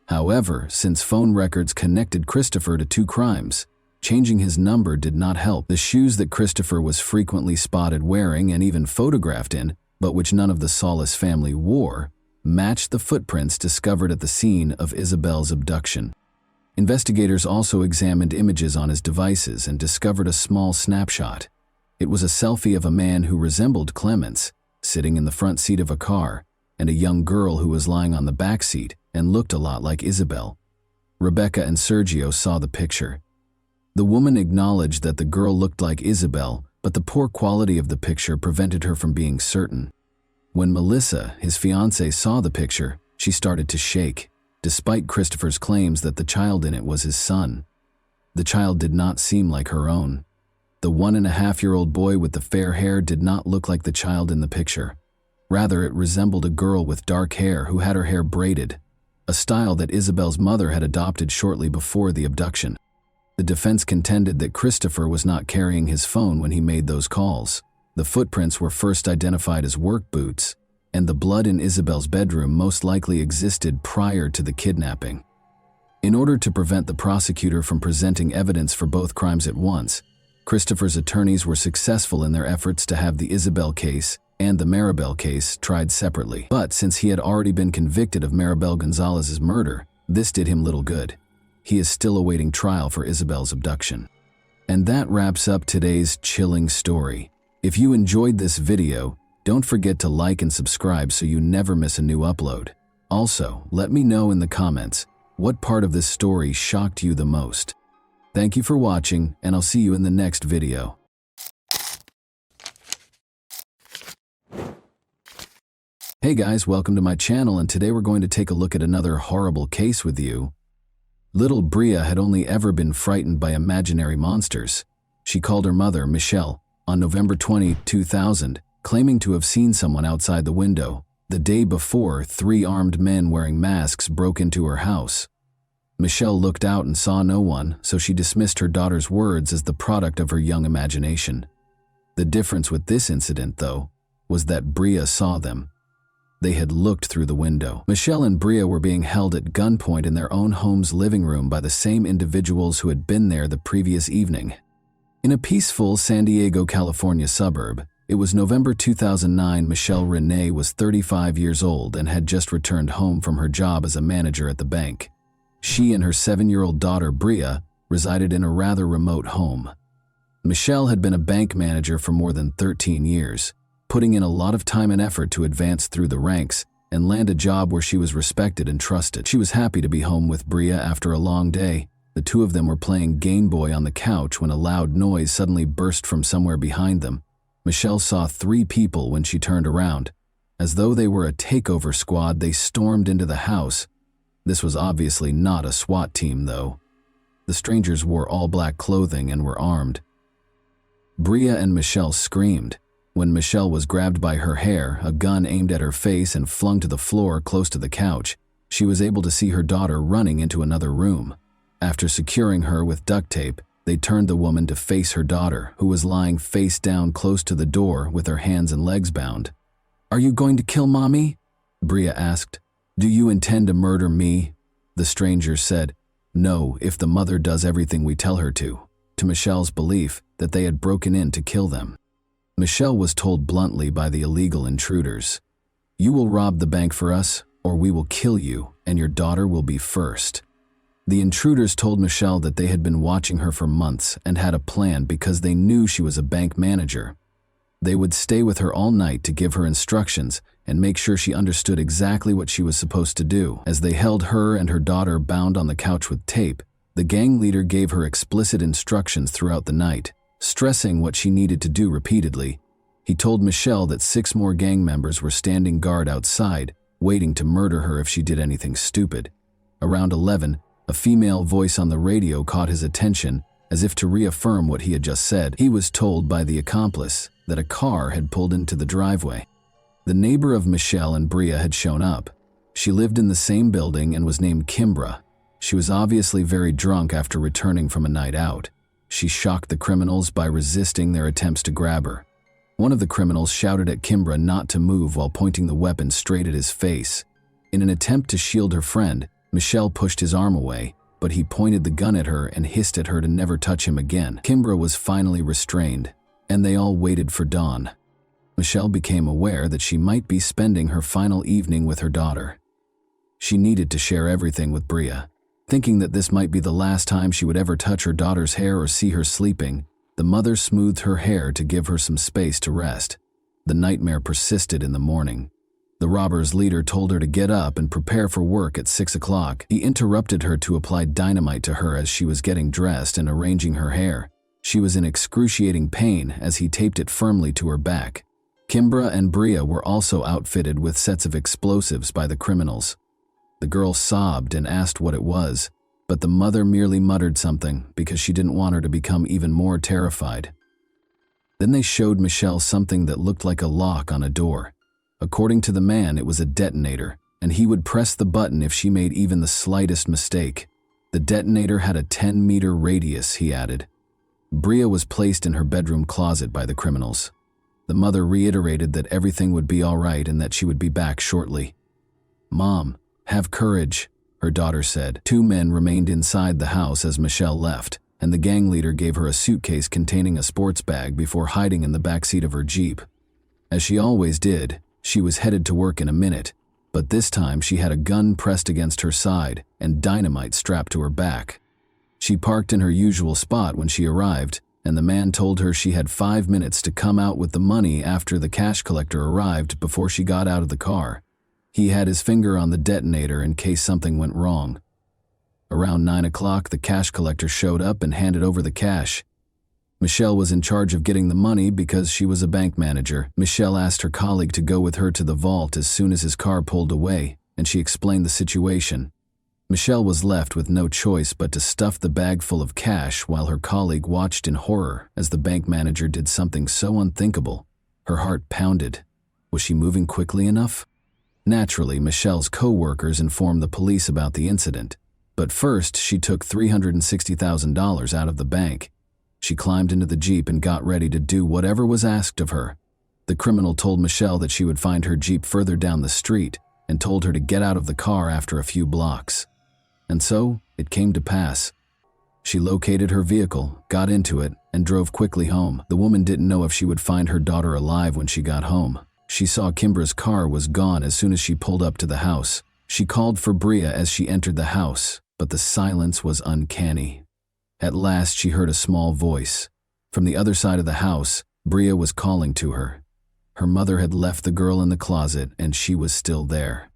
However, since phone records connected Christopher to two crimes, changing his number did not help. The shoes that Christopher was frequently spotted wearing and even photographed in, but which none of the Salas family wore, matched the footprints discovered at the scene of Isabel's abduction. Investigators also examined images on his devices and discovered a small snapshot. It was a selfie of a man who resembled Clements, sitting in the front seat of a car, and a young girl who was lying on the back seat and looked a lot like Isabel. Rebecca and Sergio saw the picture. The woman acknowledged that the girl looked like Isabel, but the poor quality of the picture prevented her from being certain. When Melissa, his fiancée, saw the picture, she started to shake, despite Christopher's claims that the child in it was his son. The child did not seem like her own. The 1.5-year-old boy with the fair hair did not look like the child in the picture. Rather, it resembled a girl with dark hair who had her hair braided, a style that Isabel's mother had adopted shortly before the abduction. The defense contended that Christopher was not carrying his phone when he made those calls. The footprints were first identified as work boots, and the blood in Isabel's bedroom most likely existed prior to the kidnapping. In order to prevent the prosecutor from presenting evidence for both crimes at once, Christopher's attorneys were successful in their efforts to have the Isabel case and the Maribel case tried separately. But since he had already been convicted of Maribel Gonzalez's murder, this did him little good. He is still awaiting trial for Isabel's abduction. And that wraps up today's chilling story. If you enjoyed this video, don't forget to like and subscribe so you never miss a new upload. Also, let me know in the comments what part of this story shocked you the most. Thank you for watching, and I'll see you in the next video. Hey guys, welcome to my channel, and today we're going to take a look at another horrible case with you. Little Bria had only ever been frightened by imaginary monsters. She called her mother, Michelle, on November 20, 2000, claiming to have seen someone outside the window. The day before, 3 armed men wearing masks broke into her house. Michelle looked out and saw no one, so she dismissed her daughter's words as the product of her young imagination. The difference with this incident, though, was that Bria saw them. They had looked through the window. Michelle and Bria were being held at gunpoint in their own home's living room by the same individuals who had been there the previous evening. In a peaceful San Diego, California suburb, it was November 2009. Michelle Renee was 35 years old and had just returned home from her job as a manager at the bank. She and her 7-year-old daughter, Bria, resided in a rather remote home. Michelle had been a bank manager for more than 13 years, putting in a lot of time and effort to advance through the ranks and land a job where she was respected and trusted. She was happy to be home with Bria after a long day. The two of them were playing Game Boy on the couch when a loud noise suddenly burst from somewhere behind them. Michelle saw 3 people when she turned around. As though they were a takeover squad, they stormed into the house. This was obviously not a SWAT team, though. The strangers wore all black clothing and were armed. Bria and Michelle screamed. When Michelle was grabbed by her hair, a gun aimed at her face and flung to the floor close to the couch, she was able to see her daughter running into another room. After securing her with duct tape, they turned the woman to face her daughter, who was lying face down close to the door with her hands and legs bound. "Are you going to kill Mommy?" Bria asked. "Do you intend to murder me?" The stranger said, "No, if the mother does everything we tell her to Michelle's belief that they had broken in to kill them. Michelle was told bluntly by the illegal intruders, "You will rob the bank for us, or we will kill you, and your daughter will be first." The intruders told Michelle that they had been watching her for months and had a plan because they knew she was a bank manager. They would stay with her all night to give her instructions and make sure she understood exactly what she was supposed to do. As they held her and her daughter bound on the couch with tape, The gang leader gave her explicit instructions throughout the night, stressing what she needed to do repeatedly. He told Michelle that 6 more gang members were standing guard outside, waiting to murder her if she did anything stupid. Around 11, a female voice on the radio caught his attention, as if to reaffirm what he had just said. He was told by the accomplice that a car had pulled into the driveway. The neighbor of Michelle and Bria had shown up. She lived in the same building and was named Kimbra. She was obviously very drunk after returning from a night out. She shocked the criminals by resisting their attempts to grab her. One of the criminals shouted at Kimbra not to move while pointing the weapon straight at his face. In an attempt to shield her friend, Michelle pushed his arm away, but he pointed the gun at her and hissed at her to never touch him again. Kimbra was finally restrained, and they all waited for dawn. Michelle became aware that she might be spending her final evening with her daughter. She needed to share everything with Bria. Thinking that this might be the last time she would ever touch her daughter's hair or see her sleeping, the mother smoothed her hair to give her some space to rest. The nightmare persisted in the morning. The robbers' leader told her to get up and prepare for work at 6 o'clock. He interrupted her to apply dynamite to her as she was getting dressed and arranging her hair. She was in excruciating pain as he taped it firmly to her back. Kimbra and Bria were also outfitted with sets of explosives by the criminals. The girl sobbed and asked what it was, but the mother merely muttered something because she didn't want her to become even more terrified. Then they showed Michelle something that looked like a lock on a door. According to the man, it was a detonator, and he would press the button if she made even the slightest mistake. The detonator had a 10-meter radius, he added. Bria was placed in her bedroom closet by the criminals. The mother reiterated that everything would be all right and that she would be back shortly. "Mom, have courage," her daughter said. 2 men remained inside the house as Michelle left, and the gang leader gave her a suitcase containing a sports bag before hiding in the backseat of her Jeep. As she always did, she was headed to work in a minute, but this time she had a gun pressed against her side and dynamite strapped to her back. She parked in her usual spot when she arrived, and the man told her she had 5 minutes to come out with the money after the cash collector arrived before she got out of the car. He had his finger on the detonator in case something went wrong. Around 9 o'clock, the cash collector showed up and handed over the cash. Michelle was in charge of getting the money because she was a bank manager. Michelle asked her colleague to go with her to the vault as soon as his car pulled away, and she explained the situation. Michelle was left with no choice but to stuff the bag full of cash while her colleague watched in horror as the bank manager did something so unthinkable. Her heart pounded. Was she moving quickly enough? Naturally, Michelle's co-workers informed the police about the incident, but first she took $360,000 out of the bank. She climbed into the Jeep and got ready to do whatever was asked of her. The criminal told Michelle that she would find her Jeep further down the street and told her to get out of the car after a few blocks. And so, it came to pass. She located her vehicle, got into it, and drove quickly home. The woman didn't know if she would find her daughter alive when she got home. She saw Kimbra's car was gone as soon as she pulled up to the house. She called for Bria as she entered the house, but the silence was uncanny. At last she heard a small voice. From the other side of the house, Bria was calling to her. Her mother had left the girl in the closet and she was still there.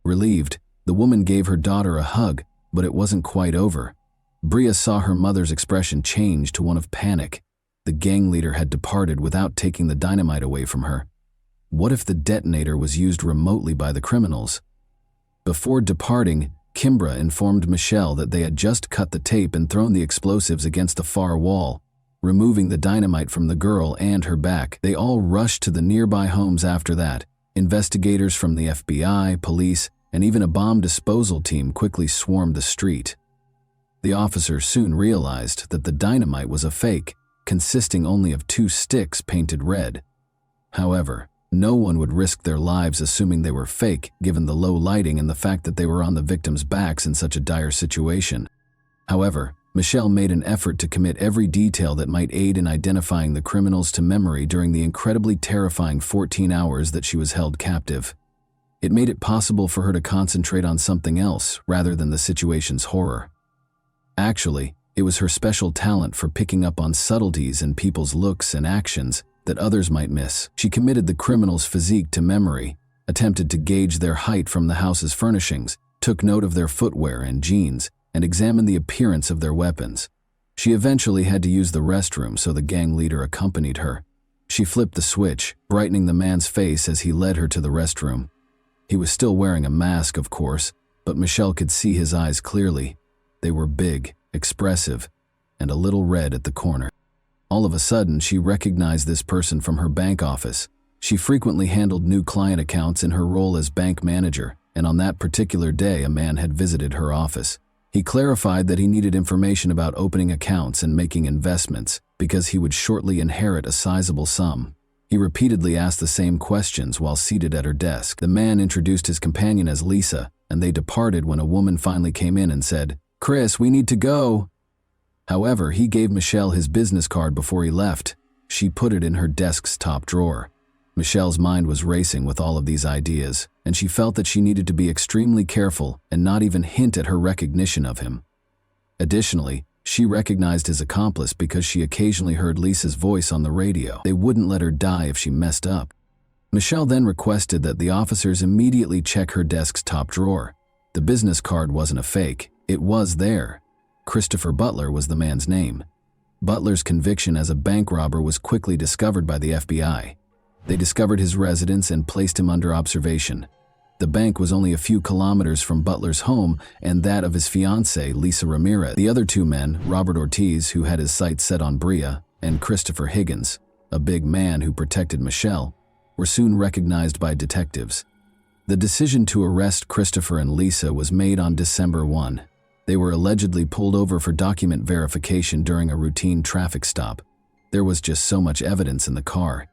Relieved, the woman gave her daughter a hug, but it wasn't quite over. Bria saw her mother's expression change to one of panic. The gang leader had departed without taking the dynamite away from her. What if the detonator was used remotely by the criminals? Before departing, Kimbra informed Michelle that they had just cut the tape and thrown the explosives against the far wall, removing the dynamite from the girl and her back. They all rushed to the nearby homes after that. Investigators from the FBI, police, and even a bomb disposal team quickly swarmed the street. The officers soon realized that the dynamite was a fake, consisting only of 2 sticks painted red. However, no one would risk their lives assuming they were fake, given the low lighting and the fact that they were on the victims' backs in such a dire situation. However, Michelle made an effort to commit every detail that might aid in identifying the criminals to memory during the incredibly terrifying 14 hours that she was held captive. It made it possible for her to concentrate on something else rather than the situation's horror. Actually, it was her special talent for picking up on subtleties in people's looks and actions that others might miss. She committed the criminal's physique to memory, attempted to gauge their height from the house's furnishings, took note of their footwear and jeans, and examined the appearance of their weapons. She eventually had to use the restroom, so the gang leader accompanied her. She flipped the switch, brightening the man's face as he led her to the restroom. He was still wearing a mask, of course, but Michelle could see his eyes clearly. They were big, expressive, and a little red at the corner. All of a sudden, she recognized this person from her bank office. She frequently handled new client accounts in her role as bank manager, and on that particular day, a man had visited her office. He clarified that he needed information about opening accounts and making investments because he would shortly inherit a sizable sum. He repeatedly asked the same questions while seated at her desk. The man introduced his companion as Lisa, and they departed when a woman finally came in and said, "Chris, we need to go." However, he gave Michelle his business card before he left. She put it in her desk's top drawer. Michelle's mind was racing with all of these ideas, and she felt that she needed to be extremely careful and not even hint at her recognition of him. Additionally, she recognized his accomplice because she occasionally heard Lisa's voice on the radio. They wouldn't let her die if she messed up. Michelle then requested that the officers immediately check her desk's top drawer. The business card wasn't a fake. It was there. Christopher Butler was the man's name. Butler's conviction as a bank robber was quickly discovered by the FBI. They discovered his residence and placed him under observation. The bank was only a few kilometers from Butler's home and that of his fiancée, Lisa Ramirez. The other two men, Robert Ortiz, who had his sights set on Bria, and Christopher Higgins, a big man who protected Michelle, were soon recognized by detectives. The decision to arrest Christopher and Lisa was made on December 1. They were allegedly pulled over for document verification during a routine traffic stop. There was just so much evidence in the car.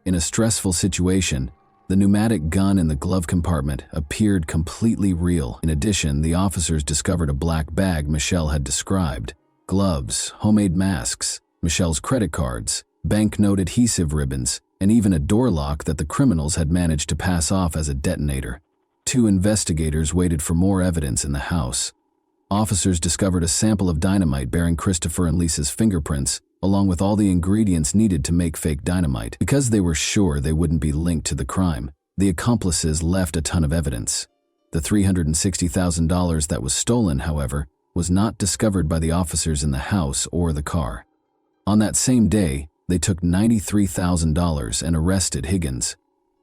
In a stressful situation, the pneumatic gun in the glove compartment appeared completely real. In addition, the officers discovered a black bag Michelle had described, gloves, homemade masks, Michelle's credit cards, banknote adhesive ribbons, and even a door lock that the criminals had managed to pass off as a detonator. Two investigators waited for more evidence in the house. Officers discovered a sample of dynamite bearing Christopher and Lisa's fingerprints, along with all the ingredients needed to make fake dynamite. Because they were sure they wouldn't be linked to the crime, the accomplices left a ton of evidence. The $360,000 that was stolen, however, was not discovered by the officers in the house or the car. On that same day, they took $93,000 and arrested Higgins.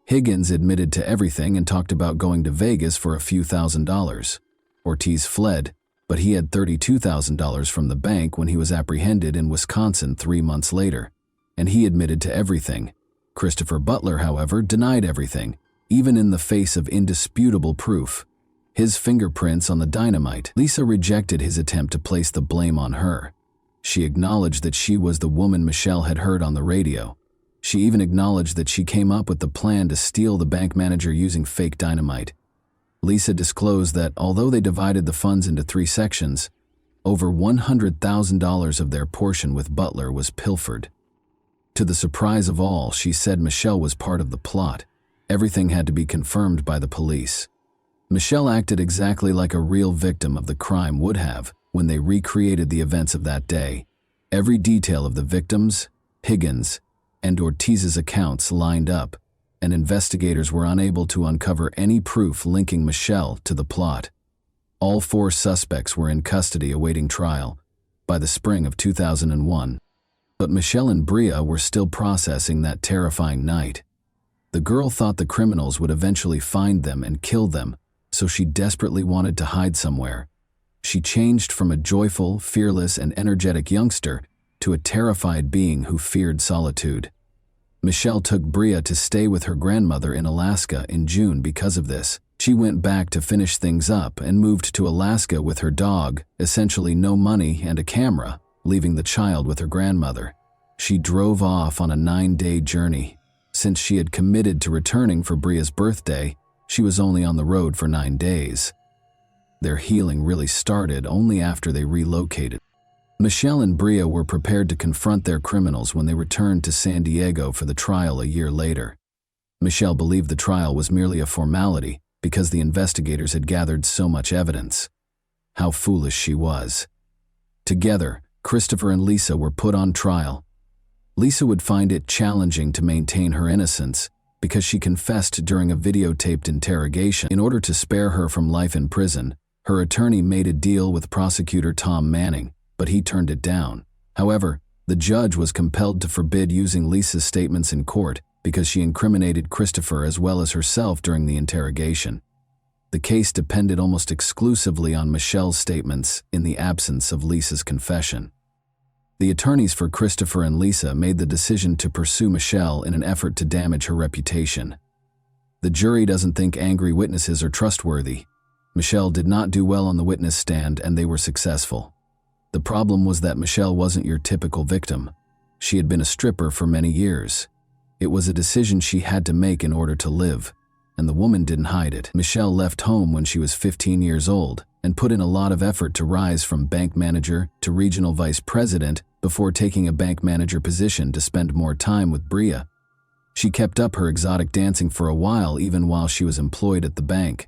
Higgins admitted to everything and talked about going to Vegas for a few $1,000s. Ortiz fled, but he had $32,000 from the bank when he was apprehended in Wisconsin 3 months later, and he admitted to everything. Christopher Butler, however, denied everything, even in the face of indisputable proof. His fingerprints on the dynamite. Lisa rejected his attempt to place the blame on her. She acknowledged that she was the woman Michelle had heard on the radio. She even acknowledged that she came up with the plan to steal the bank manager using fake dynamite. Lisa disclosed that although they divided the funds into 3 sections, over $100,000 of their portion with Butler was pilfered. To the surprise of all, she said Michelle was part of the plot. Everything had to be confirmed by the police. Michelle acted exactly like a real victim of the crime would have when they recreated the events of that day. Every detail of the victims, Higgins, and Ortiz's accounts lined up, and investigators were unable to uncover any proof linking Michelle to the plot. All 4 suspects were in custody awaiting trial by the spring of 2001. But Michelle and Bria were still processing that terrifying night. The girl thought the criminals would eventually find them and kill them, so she desperately wanted to hide somewhere. She changed from a joyful, fearless, and energetic youngster to a terrified being who feared solitude. Michelle took Bria to stay with her grandmother in Alaska in June because of this. She went back to finish things up and moved to Alaska with her dog, essentially no money and a camera, leaving the child with her grandmother. She drove off on a 9-day journey. Since she had committed to returning for Bria's birthday, she was only on the road for 9 days. Their healing really started only after they relocated. Michelle and Bria were prepared to confront their criminals when they returned to San Diego for the trial a year later. Michelle believed the trial was merely a formality because the investigators had gathered so much evidence. How foolish she was. Together, Christopher and Lisa were put on trial. Lisa would find it challenging to maintain her innocence because she confessed during a videotaped interrogation. In order to spare her from life in prison, Her attorney made a deal with prosecutor Tom Manning, but he turned it down. However, the judge was compelled to forbid using Lisa's statements in court because she incriminated Christopher as well as herself during the interrogation. The case depended almost exclusively on Michelle's statements in the absence of Lisa's confession. The attorneys for Christopher and Lisa made the decision to pursue Michelle in an effort to damage her reputation. The jury doesn't think angry witnesses are trustworthy. Michelle did not do well on the witness stand and they were successful. The problem was that Michelle wasn't your typical victim. She had been a stripper for many years. It was a decision she had to make in order to live, and the woman didn't hide it. Michelle left home when she was 15 years old and put in a lot of effort to rise from bank manager to regional vice president before taking a bank manager position to spend more time with Brea. She kept up her exotic dancing for a while even while she was employed at the bank.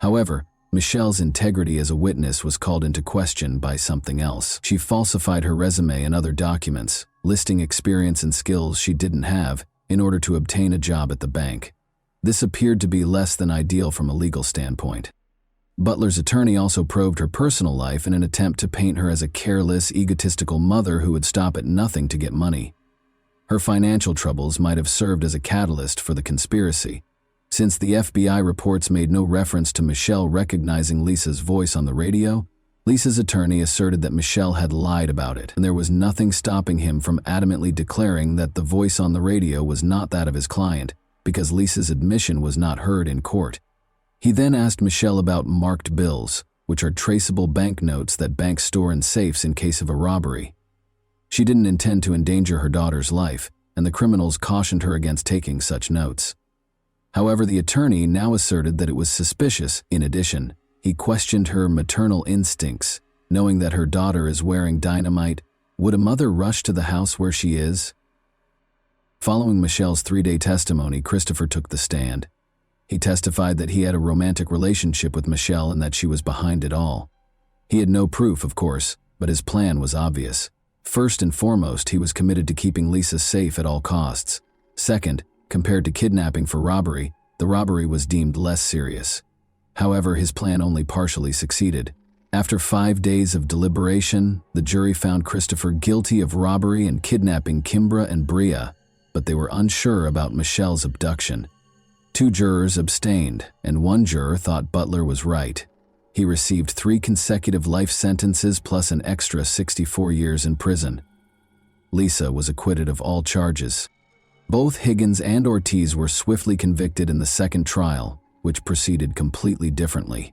However, Michelle's integrity as a witness was called into question by something else. She falsified her resume and other documents, listing experience and skills she didn't have in order to obtain a job at the bank. This appeared to be less than ideal from a legal standpoint. Butler's attorney also probed her personal life in an attempt to paint her as a careless, egotistical mother who would stop at nothing to get money. Her financial troubles might have served as a catalyst for the conspiracy. Since the FBI reports made no reference to Michelle recognizing Lisa's voice on the radio, Lisa's attorney asserted that Michelle had lied about it, and there was nothing stopping him from adamantly declaring that the voice on the radio was not that of his client, because Lisa's admission was not heard in court. He then asked Michelle about marked bills, which are traceable banknotes that banks store in safes in case of a robbery. She didn't intend to endanger her daughter's life, and the criminals cautioned her against taking such notes. However, the attorney now asserted that it was suspicious. In addition, he questioned her maternal instincts, knowing that her daughter is wearing dynamite. Would a mother rush to the house where she is? Following Michelle's 3-day testimony, Christopher took the stand. He testified that he had a romantic relationship with Michelle and that she was behind it all. He had no proof, of course, but his plan was obvious. First and foremost, he was committed to keeping Lisa safe at all costs. Second, compared to kidnapping for robbery, the robbery was deemed less serious. However, his plan only partially succeeded. After 5 days of deliberation, the jury found Christopher guilty of robbery and kidnapping Kimbra and Brea, but they were unsure about Michelle's abduction. 2 jurors abstained, and 1 juror thought Butler was right. He received 3 consecutive life sentences plus an extra 64 years in prison. Lisa was acquitted of all charges. Both Higgins and Ortiz were swiftly convicted in the second trial, which proceeded completely differently.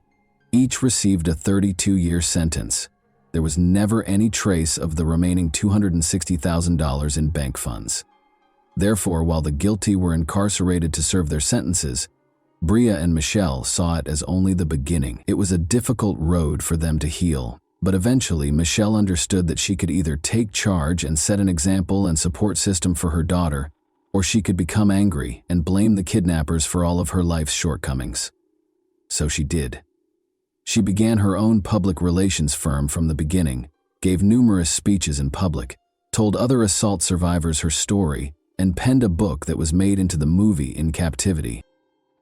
Each received a 32-year sentence. There was never any trace of the remaining $260,000 in bank funds. Therefore, while the guilty were incarcerated to serve their sentences, Brea and Michelle saw it as only the beginning. It was a difficult road for them to heal, but eventually Michelle understood that she could either take charge and set an example and support system for her daughter, or she could become angry and blame the kidnappers for all of her life's shortcomings. So she did. She began her own public relations firm from the beginning, gave numerous speeches in public, told other assault survivors her story, and penned a book that was made into the movie In Captivity.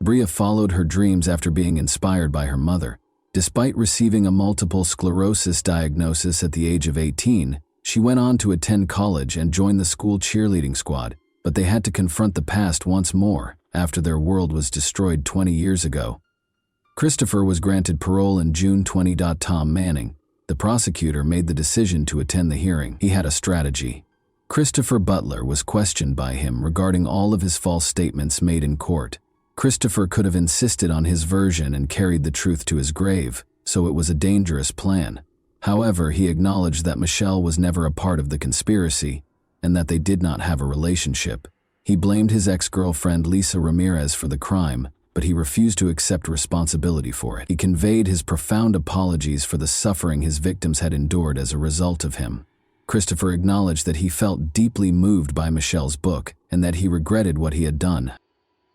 Brea followed her dreams after being inspired by her mother. Despite receiving a multiple sclerosis diagnosis at the age of 18, she went on to attend college and join the school cheerleading squad, but they had to confront the past once more after their world was destroyed 20 years ago. Christopher was granted parole in June 20. Tom Manning, the prosecutor, made the decision to attend the hearing. He had a strategy. Christopher Butler was questioned by him regarding all of his false statements made in court. Christopher could have insisted on his version and carried the truth to his grave, so it was a dangerous plan. However, he acknowledged that Michelle was never a part of the conspiracy and that they did not have a relationship. He blamed his ex-girlfriend Lisa Ramirez for the crime, but he refused to accept responsibility for it. He conveyed his profound apologies for the suffering his victims had endured as a result of him. Christopher acknowledged that he felt deeply moved by Michelle's book and that he regretted what he had done.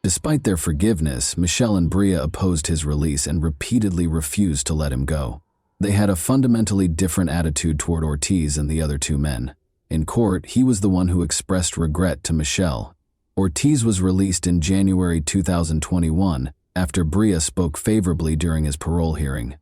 Despite their forgiveness, Michelle and Brea opposed his release and repeatedly refused to let him go. They had a fundamentally different attitude toward Ortiz and the other 2 men. In court, he was the one who expressed regret to Michelle. Ortiz was released in January 2021 after Brea spoke favorably during his parole hearing.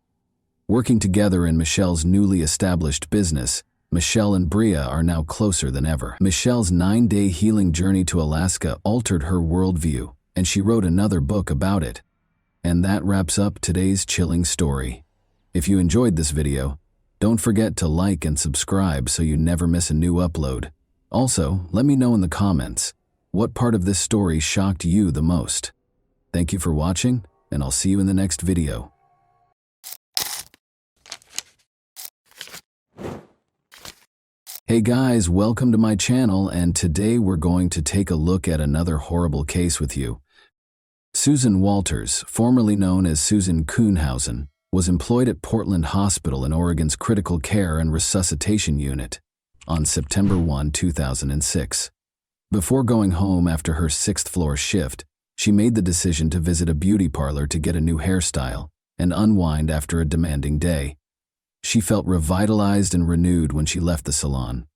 Working together in Michelle's newly established business, Michelle and Bria are now closer than ever. Michelle's 9-day healing journey to Alaska altered her worldview, and she wrote another book about it. And that wraps up today's chilling story. If you enjoyed this video, don't forget to like and subscribe so you never miss a new upload. Also, let me know in the comments, what part of this story shocked you the most? Thank you for watching, and I'll see you in the next video. Hey guys, welcome to my channel, and today we're going to take a look at another horrible case with you. Susan Walters, formerly known as Susan Kuhnhausen, was employed at Portland Hospital in Oregon's Critical Care and Resuscitation Unit on September 1, 2006. Before going home after her 6th-floor shift, she made the decision to visit a beauty parlor to get a new hairstyle and unwind after a demanding day. She felt revitalized and renewed when she left the salon.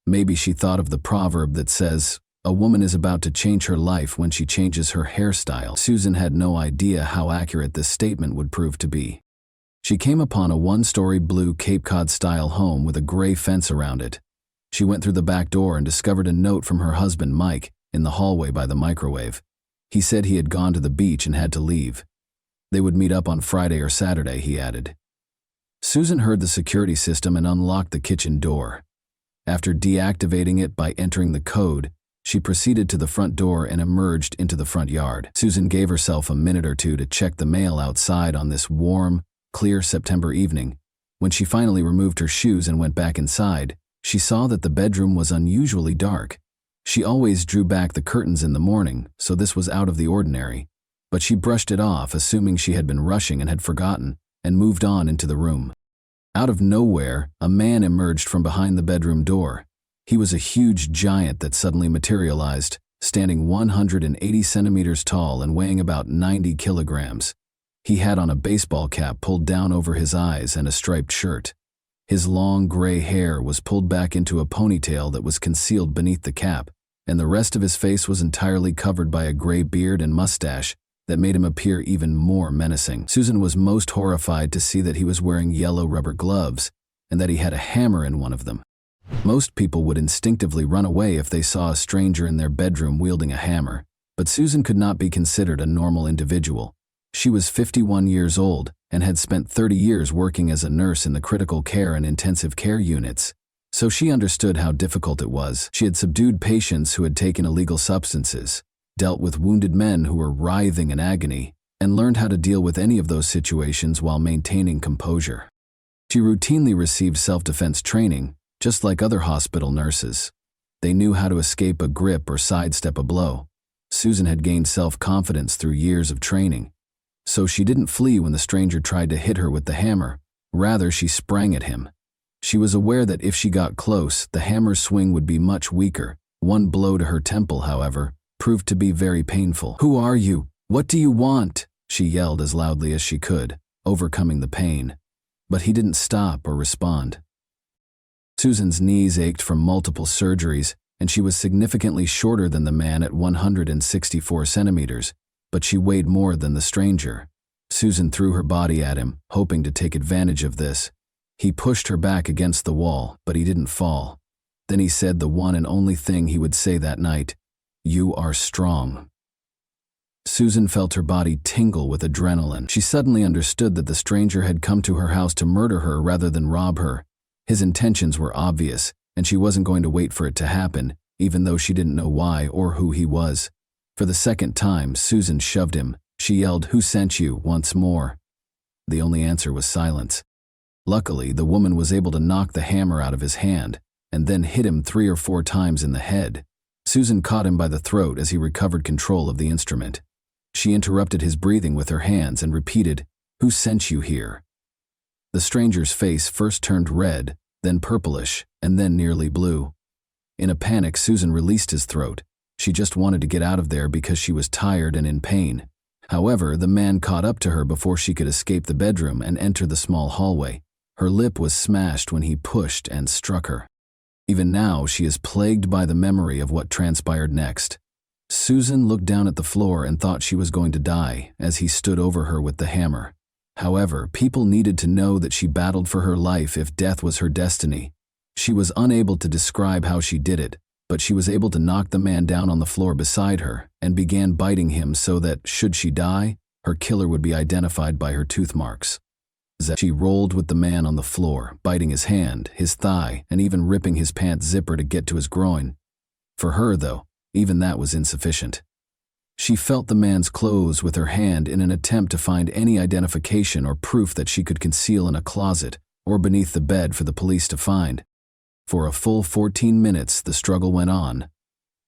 Maybe she thought of the proverb that says, "A woman is about to change her life when she changes her hairstyle." Susan had no idea how accurate this statement would prove to be. She came upon a 1-story blue Cape Cod-style home with a gray fence around it. She went through the back door and discovered a note from her husband, Mike, in the hallway by the microwave. He said he had gone to the beach and had to leave. They would meet up on Friday or Saturday, he added. Susan heard the security system and unlocked the kitchen door. After deactivating it by entering the code, she proceeded to the front door and emerged into the front yard. Susan gave herself a minute or two to check the mail outside on this warm, clear September evening. When she finally removed her shoes and went back inside, she saw that the bedroom was unusually dark. She always drew back the curtains in the morning, so this was out of the ordinary. But she brushed it off, assuming she had been rushing and had forgotten, and moved on into the room. Out of nowhere, a man emerged from behind the bedroom door. He was a huge giant that suddenly materialized, standing 180 centimeters tall and weighing about 90 kilograms. He had on a baseball cap pulled down over his eyes and a striped shirt. His long gray hair was pulled back into a ponytail that was concealed beneath the cap, and the rest of his face was entirely covered by a gray beard and mustache that made him appear even more menacing. Susan was most horrified to see that he was wearing yellow rubber gloves and that he had a hammer in one of them. Most people would instinctively run away if they saw a stranger in their bedroom wielding a hammer, but Susan could not be considered a normal individual. She was 51 years old and had spent 30 years working as a nurse in the critical care and intensive care units, so she understood how difficult it was. She had subdued patients who had taken illegal substances, dealt with wounded men who were writhing in agony, and learned how to deal with any of those situations while maintaining composure. She routinely received self-defense training, just like other hospital nurses. They knew how to escape a grip or sidestep a blow. Susan had gained self-confidence through years of training, so she didn't flee when the stranger tried to hit her with the hammer. Rather, she sprang at him. She was aware that if she got close, the hammer's swing would be much weaker. One blow to her temple, however, proved to be very painful. "Who are you? What do you want?" she yelled as loudly as she could, overcoming the pain. But he didn't stop or respond. Susan's knees ached from multiple surgeries, and she was significantly shorter than the man at 164 centimeters, but she weighed more than the stranger. Susan threw her body at him, hoping to take advantage of this. He pushed her back against the wall, but he didn't fall. Then he said the one and only thing he would say that night: "You are strong." Susan felt her body tingle with adrenaline. She suddenly understood that the stranger had come to her house to murder her rather than rob her. His intentions were obvious, and she wasn't going to wait for it to happen, even though she didn't know why or who he was. For the second time, Susan shoved him. She yelled, "Who sent you?" once more. The only answer was silence. Luckily, the woman was able to knock the hammer out of his hand, and then hit him 3 or 4 times in the head. Susan caught him by the throat as he recovered control of the instrument. She interrupted his breathing with her hands and repeated, "Who sent you here?" The stranger's face first turned red, then purplish, and then nearly blue. In a panic, Susan released his throat. She just wanted to get out of there because she was tired and in pain. However, the man caught up to her before she could escape the bedroom and enter the small hallway. Her lip was smashed when he pushed and struck her. Even now, she is plagued by the memory of what transpired next. Susan looked down at the floor and thought she was going to die as he stood over her with the hammer. However, people needed to know that she battled for her life if death was her destiny. She was unable to describe how she did it, but she was able to knock the man down on the floor beside her and began biting him so that, should she die, her killer would be identified by her tooth marks. She rolled with the man on the floor, biting his hand, his thigh, and even ripping his pants zipper to get to his groin. For her, though, even that was insufficient. She felt the man's clothes with her hand in an attempt to find any identification or proof that she could conceal in a closet or beneath the bed for the police to find. For a full 14 minutes, the struggle went on.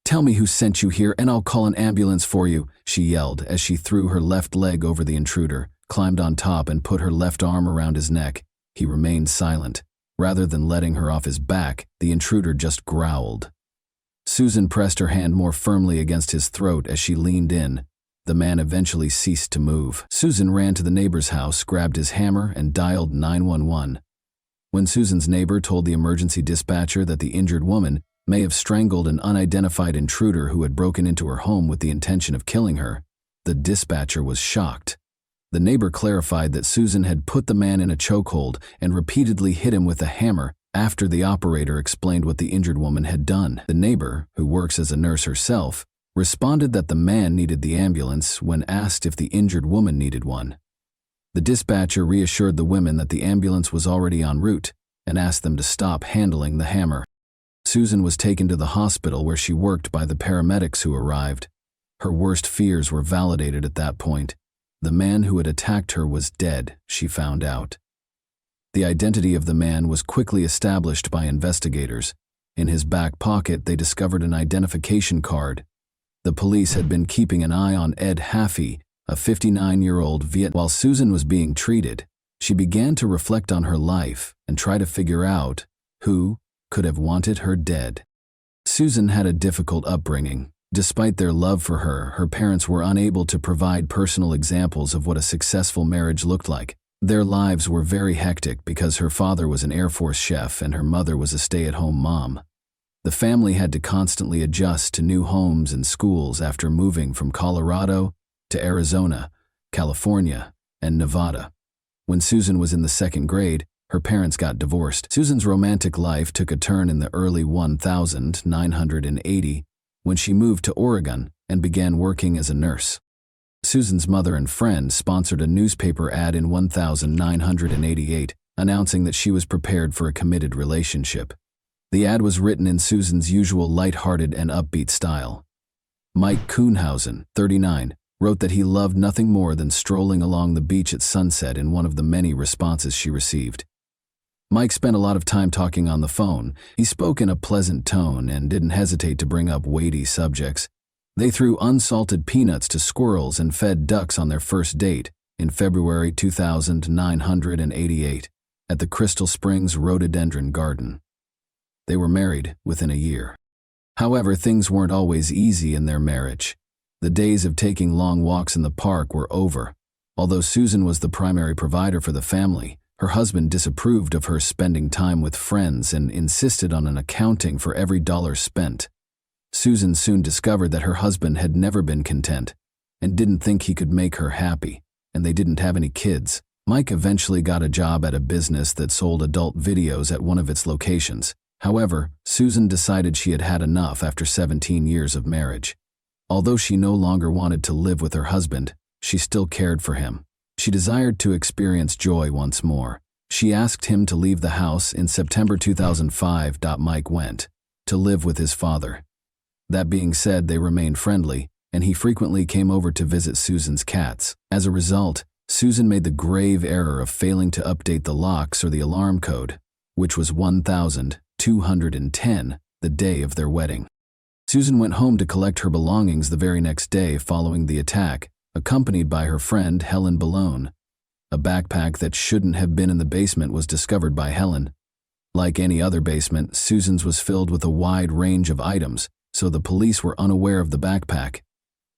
"Tell me who sent you here and I'll call an ambulance for you," she yelled as she threw her left leg over the intruder, climbed on top and put her left arm around his neck. He remained silent. Rather than letting her off his back, the intruder just growled. Susan pressed her hand more firmly against his throat as she leaned in. The man eventually ceased to move. Susan ran to the neighbor's house, grabbed his hammer, and dialed 911. When Susan's neighbor told the emergency dispatcher that the injured woman may have strangled an unidentified intruder who had broken into her home with the intention of killing her, the dispatcher was shocked. The neighbor clarified that Susan had put the man in a chokehold and repeatedly hit him with a hammer after the operator explained what the injured woman had done. The neighbor, who works as a nurse herself, responded that the man needed the ambulance when asked if the injured woman needed one. The dispatcher reassured the women that the ambulance was already en route and asked them to stop handling the hammer. Susan was taken to the hospital where she worked by the paramedics who arrived. Her worst fears were validated at that point. The man who had attacked her was dead, she found out. The identity of the man was quickly established by investigators. In his back pocket, they discovered an identification card. The police had been keeping an eye on Ed Haffey, a 59-year-old Viet. While Susan was being treated, she began to reflect on her life and try to figure out who could have wanted her dead. Susan had a difficult upbringing. Despite their love for her, her parents were unable to provide personal examples of what a successful marriage looked like. Their lives were very hectic because her father was an Air Force chef and her mother was a stay-at-home mom. The family had to constantly adjust to new homes and schools after moving from Colorado to Arizona, California, and Nevada. When Susan was in the second grade, her parents got divorced. Susan's romantic life took a turn in the early 1980 when she moved to Oregon and began working as a nurse. Susan's mother and friend sponsored a newspaper ad in 1988 announcing that she was prepared for a committed relationship. The ad was written in Susan's usual light-hearted and upbeat style. Mike Kuhnhausen, 39, wrote that he loved nothing more than strolling along the beach at sunset in one of the many responses she received. Mike spent a lot of time talking on the phone. He spoke in a pleasant tone and didn't hesitate to bring up weighty subjects. They threw unsalted peanuts to squirrels and fed ducks on their first date in February 1988 at the Crystal Springs Rhododendron Garden. They were married within a year. However, things weren't always easy in their marriage. The days of taking long walks in the park were over. Although Susan was the primary provider for the family, her husband disapproved of her spending time with friends and insisted on an accounting for every dollar spent. Susan soon discovered that her husband had never been content and didn't think he could make her happy, and they didn't have any kids. Mike eventually got a job at a business that sold adult videos at one of its locations. However, Susan decided she had had enough after 17 years of marriage. Although she no longer wanted to live with her husband, she still cared for him. She desired to experience joy once more. She asked him to leave the house in September 2005. Mike went to live with his father. That being said, they remained friendly, and he frequently came over to visit Susan's cats. As a result, Susan made the grave error of failing to update the locks or the alarm code, which was 1,210 the day of their wedding. Susan went home to collect her belongings the very next day following the attack, accompanied by her friend Helen Ballone. A backpack that shouldn't have been in the basement was discovered by Helen. Like any other basement, Susan's was filled with a wide range of items, so the police were unaware of the backpack.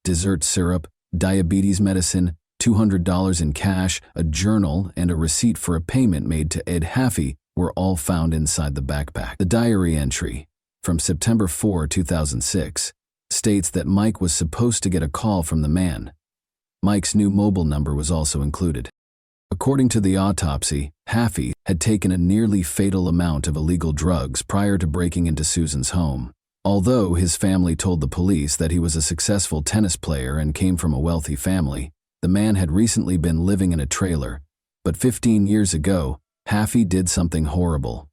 Dessert syrup, diabetes medicine, $200 in cash, a journal, and a receipt for a payment made to Ed Haffey were all found inside the backpack. The diary entry, from September 4, 2006, states that Mike was supposed to get a call from the man. Mike's new mobile number was also included. According to the autopsy, Haffey had taken a nearly fatal amount of illegal drugs prior to breaking into Susan's home. Although his family told the police that he was a successful tennis player and came from a wealthy family, the man had recently been living in a trailer. But 15 years ago, Haffey did something horrible.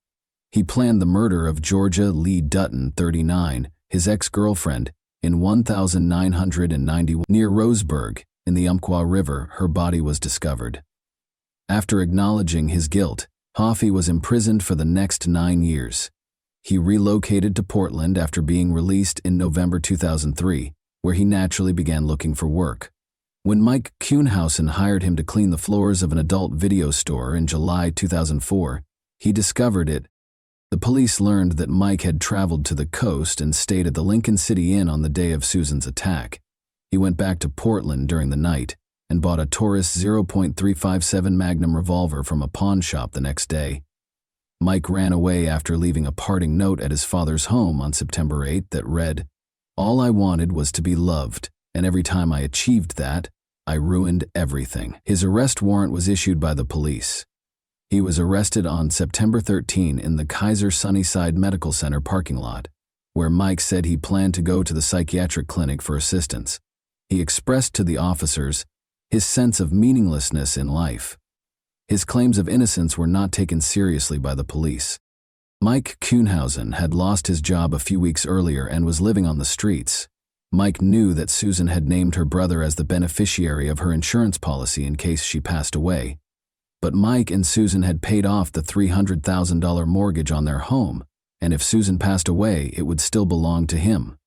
He planned the murder of Georgia Lee Dutton, 39, his ex-girlfriend, in 1991. Near Roseburg, in the Umpqua River, her body was discovered. After acknowledging his guilt, Haffey was imprisoned for the next 9 years. He relocated to Portland after being released in November 2003, where he naturally began looking for work. When Mike Kuhnhausen hired him to clean the floors of an adult video store in July 2004, he discovered it. The police learned that Mike had traveled to the coast and stayed at the Lincoln City Inn on the day of Susan's attack. He went back to Portland during the night and bought a Taurus .357 Magnum revolver from a pawn shop the next day. Mike ran away after leaving a parting note at his father's home on September 8 that read, "All I wanted was to be loved, and every time I achieved that, I ruined everything." His arrest warrant was issued by the police. He was arrested on September 13 in the Kaiser Sunnyside Medical Center parking lot, where Mike said he planned to go to the psychiatric clinic for assistance. He expressed to the officers his sense of meaninglessness in life. His claims of innocence were not taken seriously by the police. Mike Kuhnhausen had lost his job a few weeks earlier and was living on the streets. Mike knew that Susan had named her brother as the beneficiary of her insurance policy in case she passed away. But Mike and Susan had paid off the $300,000 mortgage on their home, and if Susan passed away, it would still belong to him.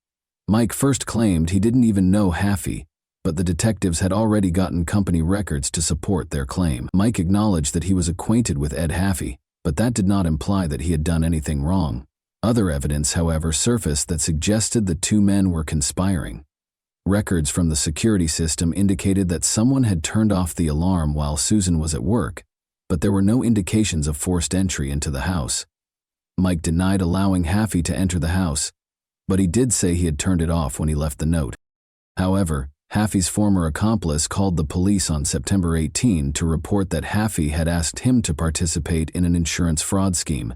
Mike first claimed he didn't even know Haffey, but the detectives had already gotten company records to support their claim. Mike acknowledged that he was acquainted with Ed Haffey, but that did not imply that he had done anything wrong. Other evidence, however, surfaced that suggested the two men were conspiring. Records from the security system indicated that someone had turned off the alarm while Susan was at work, but there were no indications of forced entry into the house. Mike denied allowing Haffey to enter the house, but he did say he had turned it off when he left the note. However, Haffey's former accomplice called the police on September 18 to report that Haffey had asked him to participate in an insurance fraud scheme.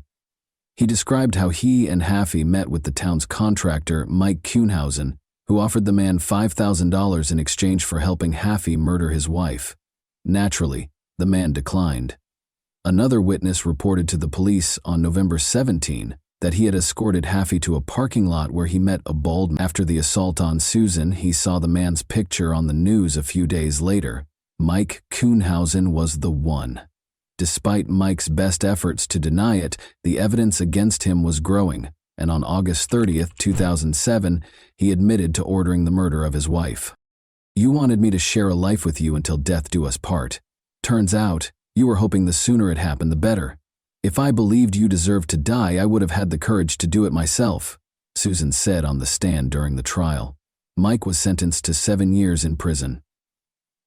He described how he and Haffey met with the town's contractor, Mike Kuhnhausen, who offered the man $5,000 in exchange for helping Haffey murder his wife. Naturally, the man declined. Another witness reported to the police on November 17 that he had escorted Haffey to a parking lot where he met a bald man. After the assault on Susan, he saw the man's picture on the news a few days later. Mike Kuhnhausen was the one. Despite Mike's best efforts to deny it, the evidence against him was growing, and on August 30, 2007, he admitted to ordering the murder of his wife. "You wanted me to share a life with you until death do us part. Turns out, you were hoping the sooner it happened the better. If I believed you deserved to die, I would have had the courage to do it myself," Susan said on the stand during the trial. Mike was sentenced to 7 years in prison.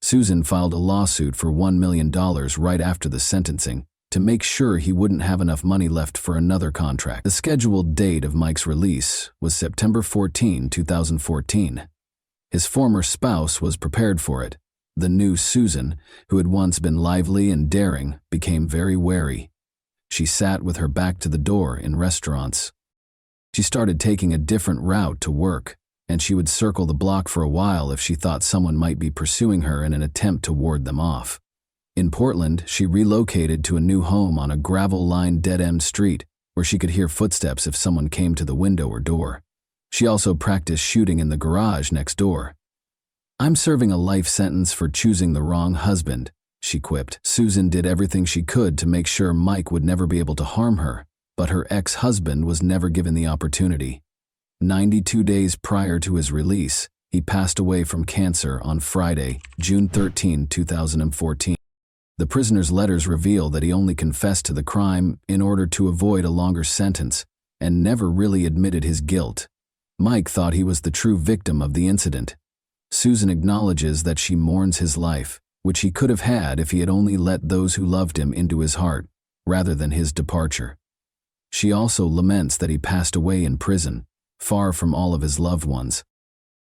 Susan filed a lawsuit for $1 million right after the sentencing to make sure he wouldn't have enough money left for another contract. The scheduled date of Mike's release was September 14, 2014. His former spouse was prepared for it. The new Susan, who had once been lively and daring, became very wary. She sat with her back to the door in restaurants. She started taking a different route to work, and she would circle the block for a while if she thought someone might be pursuing her in an attempt to ward them off. In Portland, she relocated to a new home on a gravel-lined dead-end street where she could hear footsteps if someone came to the window or door. She also practiced shooting in the garage next door. "I'm serving a life sentence for choosing the wrong husband," she quipped. Susan did everything she could to make sure Mike would never be able to harm her, but her ex-husband was never given the opportunity. 92 days prior to his release, he passed away from cancer on Friday, June 13, 2014. The prisoner's letters reveal that he only confessed to the crime in order to avoid a longer sentence and never really admitted his guilt. Mike thought he was the true victim of the incident. Susan acknowledges that she mourns his life, which he could have had if he had only let those who loved him into his heart, rather than his departure. She also laments that he passed away in prison, far from all of his loved ones.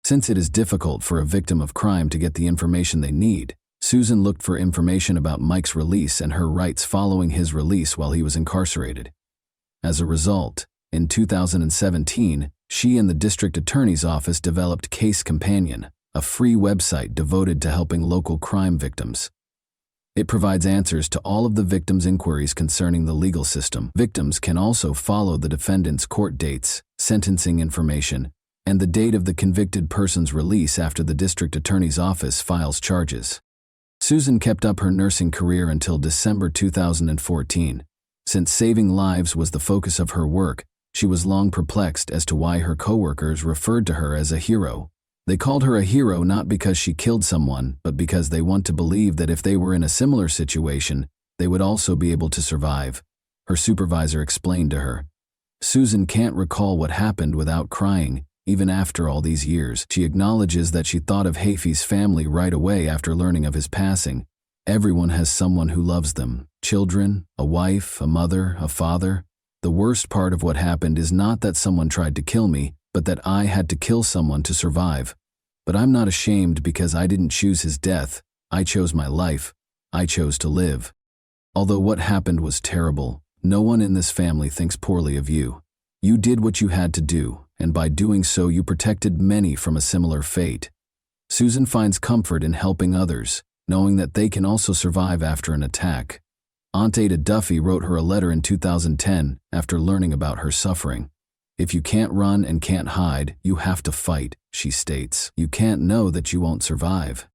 Since it is difficult for a victim of crime to get the information they need, Susan looked for information about Mike's release and her rights following his release while he was incarcerated. As a result, in 2017, she and the district attorney's office developed Case Companion, a free website devoted to helping local crime victims. It provides answers to all of the victims' inquiries concerning the legal system. Victims can also follow the defendant's court dates, sentencing information, and the date of the convicted person's release after the district attorney's office files charges. Susan kept up her nursing career until December 2014. Since saving lives was the focus of her work, she was long perplexed as to why her coworkers referred to her as a hero. They called her a hero not because she killed someone, but because they want to believe that if they were in a similar situation, they would also be able to survive, her supervisor explained to her. Susan can't recall what happened without crying, even after all these years. She acknowledges that she thought of Hafey's family right away after learning of his passing. Everyone has someone who loves them. Children, a wife, a mother, a father. The worst part of what happened is not that someone tried to kill me, but that I had to kill someone to survive. But I'm not ashamed because I didn't choose his death. I chose my life. I chose to live. Although what happened was terrible, no one in this family thinks poorly of you. You did what you had to do, and by doing so you protected many from a similar fate. Susan finds comfort in helping others, knowing that they can also survive after an attack. Aunt Ada Duffy wrote her a letter in 2010 after learning about her suffering. If you can't run and can't hide, you have to fight, she states. You can't know that you won't survive.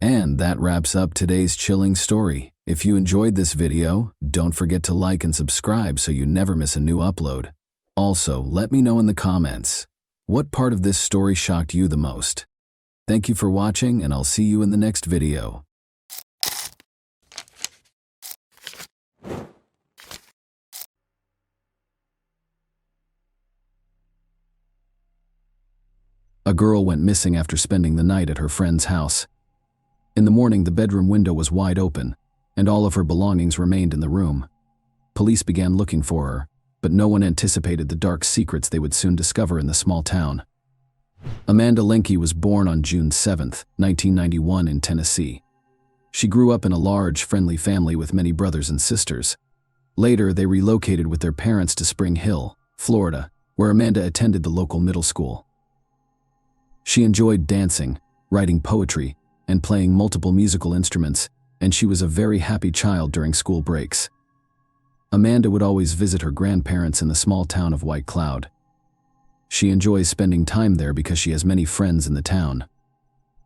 And that wraps up today's chilling story. If you enjoyed this video, don't forget to like and subscribe so you never miss a new upload. Also, let me know in the comments, what part of this story shocked you the most? Thank you for watching, and I'll see you in the next video. A girl went missing after spending the night at her friend's house. In the morning, the bedroom window was wide open, and all of her belongings remained in the room. Police began looking for her, but no one anticipated the dark secrets they would soon discover in the small town. Amanda Linke was born on June 7, 1991 in Tennessee. She grew up in a large, friendly family with many brothers and sisters. Later, they relocated with their parents to Spring Hill, Florida, where Amanda attended the local middle school. She enjoyed dancing, writing poetry, and playing multiple musical instruments, and she was a very happy child during school breaks. Amanda would always visit her grandparents in the small town of White Cloud. She enjoys spending time there because she has many friends in the town.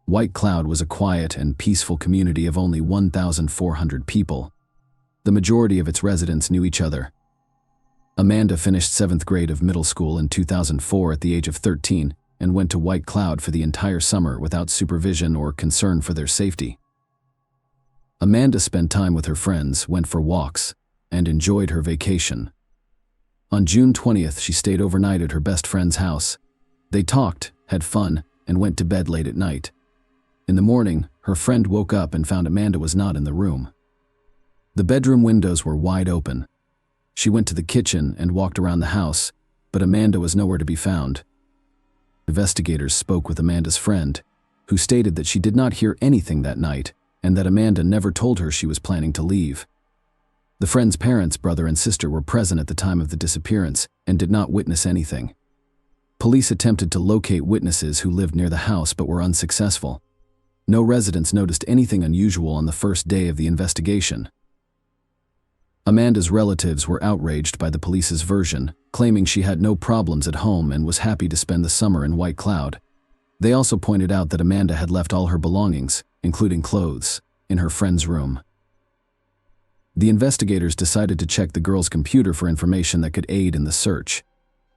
White Cloud was a quiet and peaceful community of only 1,400 people. The majority of its residents knew each other. Amanda finished 7th grade of middle school in 2004 at the age of 13 and went to White Cloud for the entire summer without supervision or concern for their safety. Amanda spent time with her friends, went for walks, and enjoyed her vacation. On June 20th, she stayed overnight at her best friend's house. They talked, had fun, and went to bed late at night. In the morning, her friend woke up and found Amanda was not in the room. The bedroom windows were wide open. She went to the kitchen and walked around the house, but Amanda was nowhere to be found. Investigators spoke with Amanda's friend, who stated that she did not hear anything that night and that Amanda never told her she was planning to leave. The friend's parents, brother and sister, were present at the time of the disappearance and did not witness anything. Police attempted to locate witnesses who lived near the house but were unsuccessful. No residents noticed anything unusual on the first day of the investigation. Amanda's relatives were outraged by the police's version, claiming she had no problems at home and was happy to spend the summer in White Cloud. They also pointed out that Amanda had left all her belongings, including clothes, in her friend's room. The investigators decided to check the girl's computer for information that could aid in the search.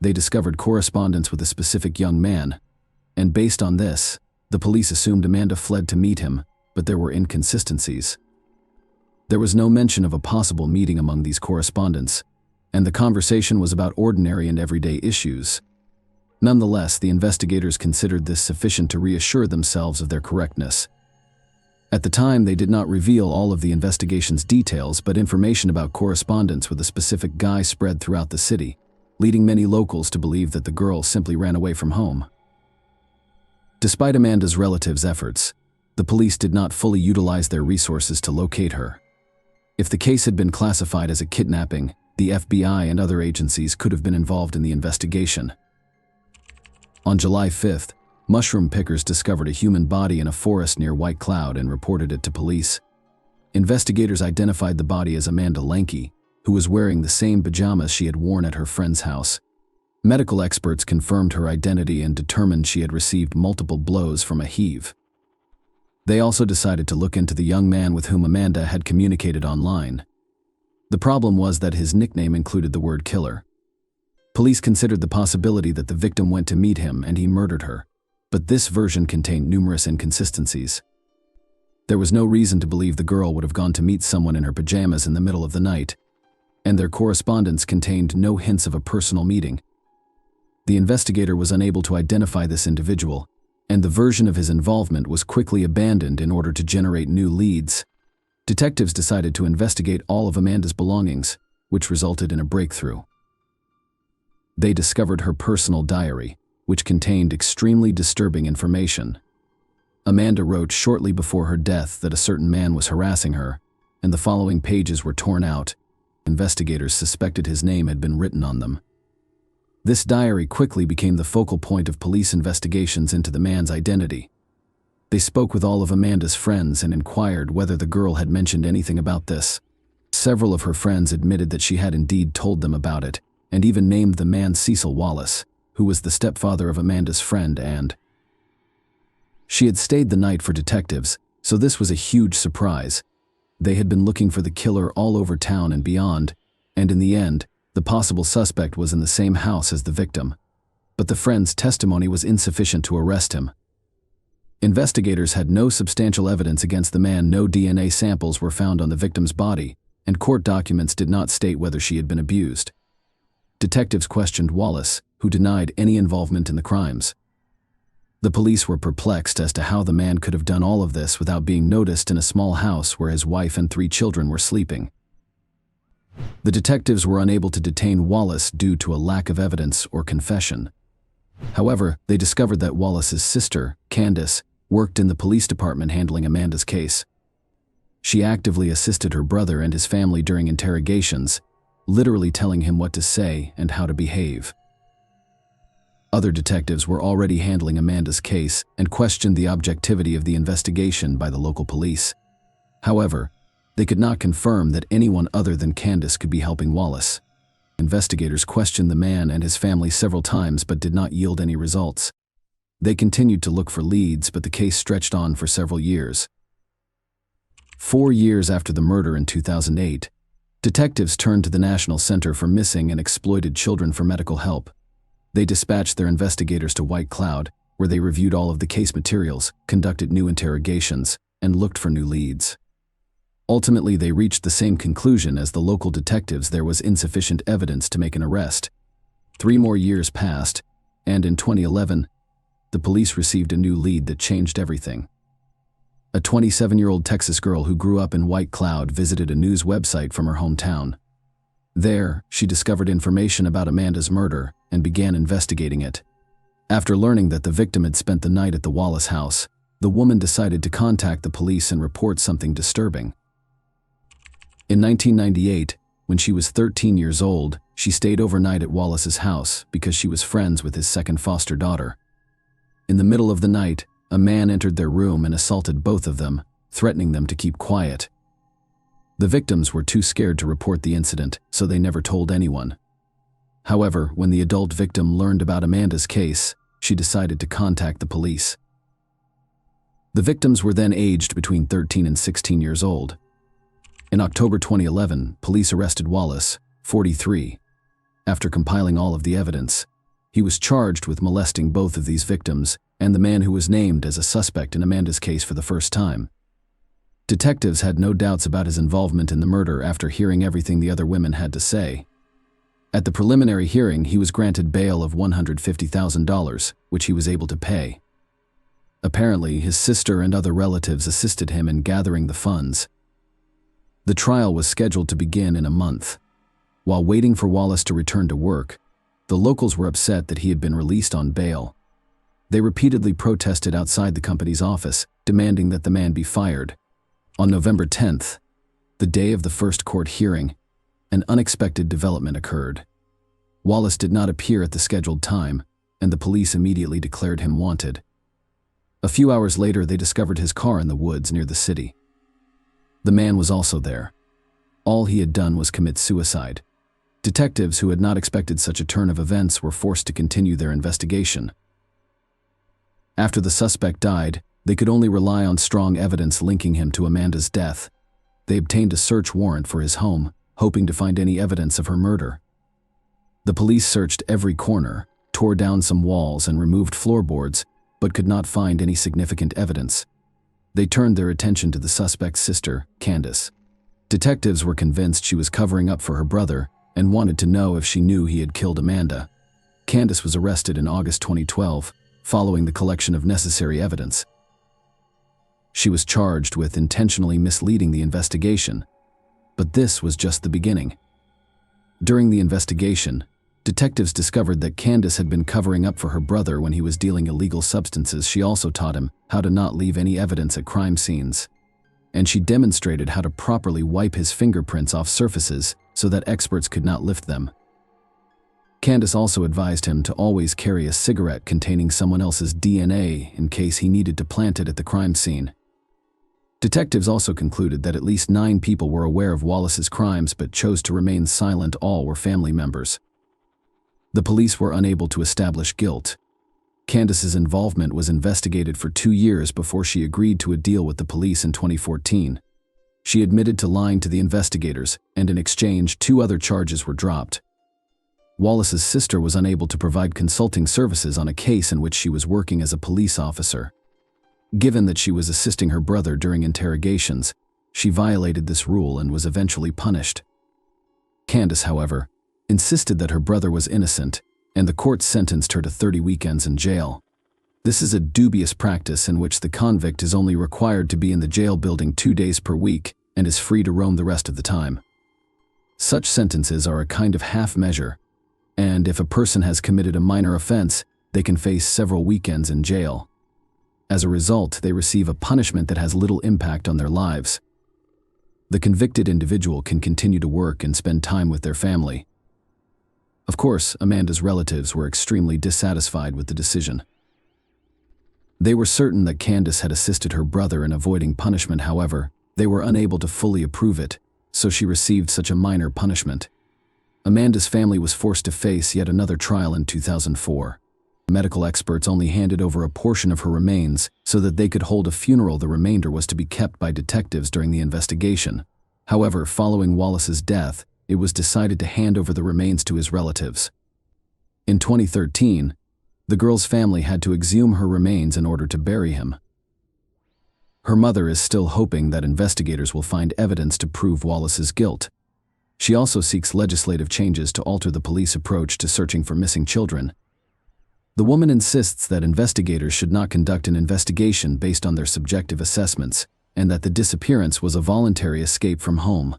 They discovered correspondence with a specific young man, and based on this, the police assumed Amanda fled to meet him, but there were inconsistencies. There was no mention of a possible meeting among these correspondents, and the conversation was about ordinary and everyday issues. Nonetheless, the investigators considered this sufficient to reassure themselves of their correctness. At the time, they did not reveal all of the investigation's details, but information about correspondence with a specific guy spread throughout the city, leading many locals to believe that the girl simply ran away from home. Despite Amanda's relatives' efforts, The police did not fully utilize their resources to locate her. If the case had been classified as a kidnapping, the FBI and other agencies could have been involved in the investigation. On July 5th, mushroom pickers discovered a human body in a forest near White Cloud and reported it to police. Investigators identified the body as Amanda Lanke, who was wearing the same pajamas she had worn at her friend's house. Medical experts confirmed her identity and determined she had received multiple blows from a heave. They also decided to look into the young man with whom Amanda had communicated online. The problem was that his nickname included the word killer. Police considered the possibility that the victim went to meet him and he murdered her, but this version contained numerous inconsistencies. There was no reason to believe the girl would have gone to meet someone in her pajamas in the middle of the night, and their correspondence contained no hints of a personal meeting. The investigator was unable to identify this individual, and the version of his involvement was quickly abandoned in order to generate new leads. Detectives decided to investigate all of Amanda's belongings, which resulted in a breakthrough. They discovered her personal diary, which contained extremely disturbing information. Amanda wrote shortly before her death that a certain man was harassing her, and the following pages were torn out. Investigators suspected his name had been written on them. This diary quickly became the focal point of police investigations into the man's identity. They spoke with all of Amanda's friends and inquired whether the girl had mentioned anything about this. Several of her friends admitted that she had indeed told them about it, and even named the man Cecil Wallace, who was the stepfather of Amanda's friend, and she had stayed the night for detectives, so this was a huge surprise. They had been looking for the killer all over town and beyond, and in the end, the possible suspect was in the same house as the victim. But the friend's testimony was insufficient to arrest him. Investigators had no substantial evidence against the man. No DNA samples were found on the victim's body, and court documents did not state whether she had been abused. Detectives questioned Wallace, who denied any involvement in the crimes. The police were perplexed as to how the man could have done all of this without being noticed in a small house where his wife and 3 children were sleeping. The detectives were unable to detain Wallace due to a lack of evidence or confession. However, they discovered that Wallace's sister, Candace, worked in the police department handling Amanda's case. She actively assisted her brother and his family during interrogations, literally telling him what to say and how to behave. Other detectives were already handling Amanda's case and questioned the objectivity of the investigation by the local police. However, they could not confirm that anyone other than Candace could be helping Wallace. Investigators questioned the man and his family several times but did not yield any results. They continued to look for leads, but the case stretched on for several years. 4 years after the murder in 2008, detectives turned to the National Center for Missing and Exploited Children for medical help. They dispatched their investigators to White Cloud, where they reviewed all of the case materials, conducted new interrogations, and looked for new leads. Ultimately, they reached the same conclusion as the local detectives: there was insufficient evidence to make an arrest. 3 more years passed, and in 2011, the police received a new lead that changed everything. A 27-year-old Texas girl who grew up in White Cloud visited a news website from her hometown. There, she discovered information about Amanda's murder and began investigating it. After learning that the victim had spent the night at the Wallace house, the woman decided to contact the police and report something disturbing. In 1998, when she was 13 years old, she stayed overnight at Wallace's house because she was friends with his second foster daughter. In the middle of the night, a man entered their room and assaulted both of them, threatening them to keep quiet. The victims were too scared to report the incident, so they never told anyone. However, when the adult victim learned about Amanda's case, she decided to contact the police. The victims were then aged between 13 and 16 years old. In October 2011, police arrested Wallace, 43. After compiling all of the evidence, he was charged with molesting both of these victims and the man who was named as a suspect in Amanda's case for the first time. Detectives had no doubts about his involvement in the murder after hearing everything the other women had to say. At the preliminary hearing, he was granted bail of $150,000, which he was able to pay. Apparently, his sister and other relatives assisted him in gathering the funds. The trial was scheduled to begin in a month. While waiting for Wallace to return to work, the locals were upset that he had been released on bail. They repeatedly protested outside the company's office, demanding that the man be fired. On November 10th, the day of the first court hearing, an unexpected development occurred. Wallace did not appear at the scheduled time, and the police immediately declared him wanted. A few hours later, they discovered his car in the woods near the city. The man was also there. All he had done was commit suicide. Detectives who had not expected such a turn of events were forced to continue their investigation. After the suspect died, they could only rely on strong evidence linking him to Amanda's death. They obtained a search warrant for his home, hoping to find any evidence of her murder. The police searched every corner, tore down some walls and removed floorboards, but could not find any significant evidence. They turned their attention to the suspect's sister, Candace. Detectives were convinced she was covering up for her brother and wanted to know if she knew he had killed Amanda. Candace was arrested in August 2012, following the collection of necessary evidence. She was charged with intentionally misleading the investigation, but this was just the beginning. During the investigation, detectives discovered that Candace had been covering up for her brother when he was dealing illegal substances. She also taught him how to not leave any evidence at crime scenes, and she demonstrated how to properly wipe his fingerprints off surfaces so that experts could not lift them. Candace also advised him to always carry a cigarette containing someone else's DNA in case he needed to plant it at the crime scene. Detectives also concluded that at least 9 people were aware of Wallace's crimes but chose to remain silent. All were family members. The police were unable to establish guilt. Candace's involvement was investigated for 2 years before she agreed to a deal with the police in 2014. She admitted to lying to the investigators, and in exchange, 2 other charges were dropped. Wallace's sister was unable to provide consulting services on a case in which she was working as a police officer. Given that she was assisting her brother during interrogations, she violated this rule and was eventually punished. Candace, however, insisted that her brother was innocent, and the court sentenced her to 30 weekends in jail. This is a dubious practice in which the convict is only required to be in the jail building 2 days per week and is free to roam the rest of the time. Such sentences are a kind of half measure, and if a person has committed a minor offense, they can face several weekends in jail. As a result, they receive a punishment that has little impact on their lives. The convicted individual can continue to work and spend time with their family. Of course, Amanda's relatives were extremely dissatisfied with the decision. They were certain that Candace had assisted her brother in avoiding punishment. However, they were unable to fully approve it, so she received such a minor punishment. Amanda's family was forced to face yet another trial in 2004. Medical experts only handed over a portion of her remains so that they could hold a funeral. The remainder was to be kept by detectives during the investigation. However, following Wallace's death, it was decided to hand over the remains to his relatives. In 2013, the girl's family had to exhume her remains in order to bury him. Her mother is still hoping that investigators will find evidence to prove Wallace's guilt. She also seeks legislative changes to alter the police approach to searching for missing children. The woman insists that investigators should not conduct an investigation based on their subjective assessments, and that the disappearance was a voluntary escape from home.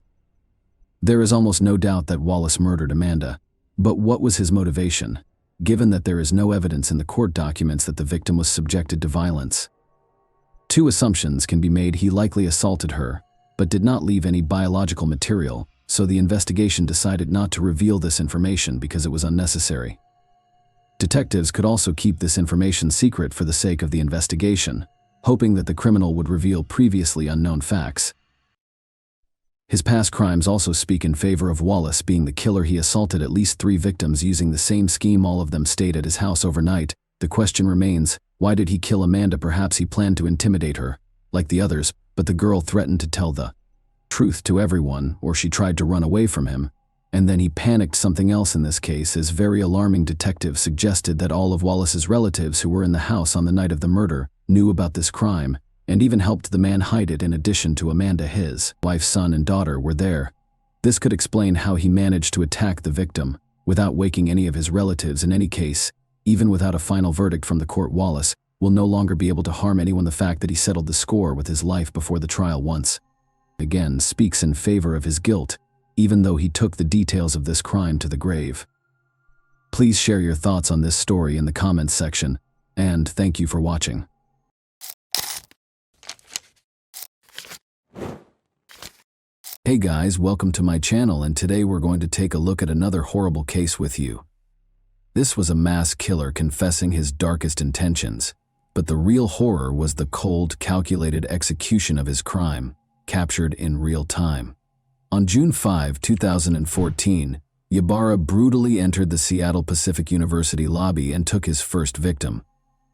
There is almost no doubt that Wallace murdered Amanda, but what was his motivation, given that there is no evidence in the court documents that the victim was subjected to violence? 2 assumptions can be made. He likely assaulted her, but did not leave any biological material, so the investigation decided not to reveal this information because it was unnecessary. Detectives could also keep this information secret for the sake of the investigation, hoping that the criminal would reveal previously unknown facts. His past crimes also speak in favor of Wallace being the killer. He assaulted at least 3 victims using the same scheme. All of them stayed at his house overnight. The question remains, why did he kill Amanda? Perhaps he planned to intimidate her, like the others, but the girl threatened to tell the truth to everyone, or she tried to run away from him. And then he panicked. Something else in this case is very alarming. Detectives suggested that all of Wallace's relatives who were in the house on the night of the murder knew about this crime, and even helped the man hide it. In addition to Amanda, his wife, son, and daughter were there. This could explain how he managed to attack the victim without waking any of his relatives. In any case, even without a final verdict from the court, Wallace will no longer be able to harm anyone. The fact that he settled the score with his life before the trial once again speaks in favor of his guilt, even though he took the details of this crime to the grave. Please share your thoughts on this story in the comments section, and thank you for watching. Hey guys, welcome to my channel, and today we're going to take a look at another horrible case with you. This was a mass killer confessing his darkest intentions, but the real horror was the cold, calculated execution of his crime, captured in real time. On June 5, 2014, Rivera brutally entered the Seattle Pacific University lobby and took his first victim.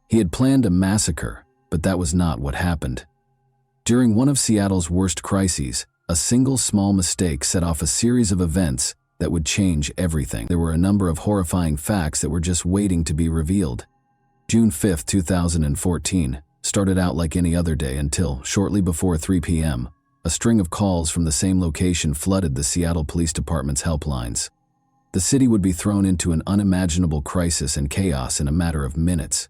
He had planned a massacre, but that was not what happened. During one of Seattle's worst crises, a single small mistake set off a series of events that would change everything. There were a number of horrifying facts that were just waiting to be revealed. June 5, 2014 started out like any other day until, shortly before 3 p.m., a string of calls from the same location flooded the Seattle Police Department's helplines. The city would be thrown into an unimaginable crisis and chaos in a matter of minutes.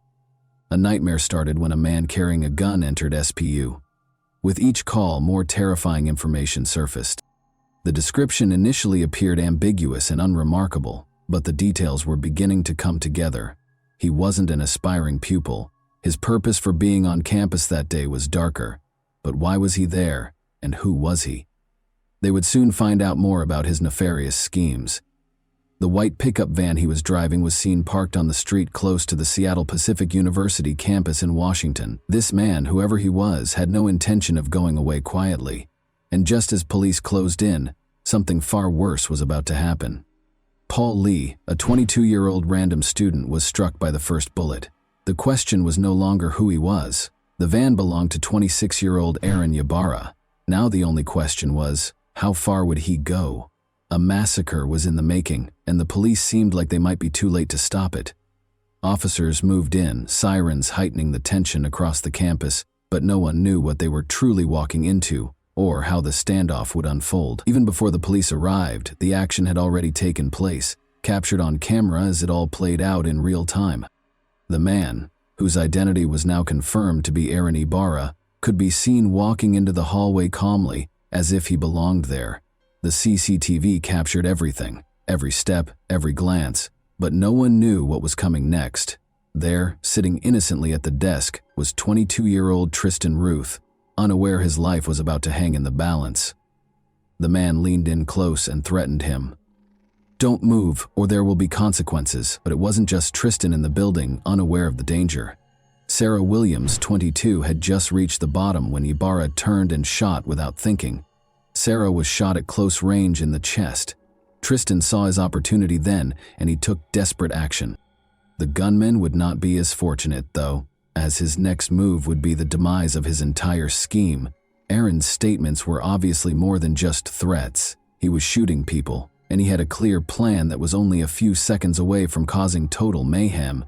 A nightmare started when a man carrying a gun entered SPU. With each call, more terrifying information surfaced. The description initially appeared ambiguous and unremarkable, but the details were beginning to come together. He wasn't an aspiring pupil. His purpose for being on campus that day was darker. But why was he there, and who was he? They would soon find out more about his nefarious schemes. The white pickup van he was driving was seen parked on the street close to the Seattle Pacific University campus in Washington. This man, whoever he was, had no intention of going away quietly. And just as police closed in, something far worse was about to happen. Paul Lee, a 22-year-old random student, was struck by the first bullet. The question was no longer who he was. The van belonged to 26-year-old Aaron Rivera. Now the only question was, how far would he go? A massacre was in the making, and the police seemed like they might be too late to stop it. Officers moved in, sirens heightening the tension across the campus, but no one knew what they were truly walking into, or how the standoff would unfold. Even before the police arrived, the action had already taken place, captured on camera as it all played out in real time. The man, whose identity was now confirmed to be Aaron Rivera, could be seen walking into the hallway calmly, as if he belonged there. The CCTV captured everything, every step, every glance, but no one knew what was coming next. There, sitting innocently at the desk, was 22-year-old Tristan Ruth, unaware his life was about to hang in the balance. The man leaned in close and threatened him. "Don't move, or there will be consequences." But it wasn't just Tristan in the building, unaware of the danger. Sarah Williams, 22, had just reached the bottom when Rivera turned and shot without thinking. Sarah was shot at close range in the chest. Tristan saw his opportunity then, and he took desperate action. The gunman would not be as fortunate, though, as his next move would be the demise of his entire scheme. Aaron's statements were obviously more than just threats. He was shooting people, and he had a clear plan that was only a few seconds away from causing total mayhem.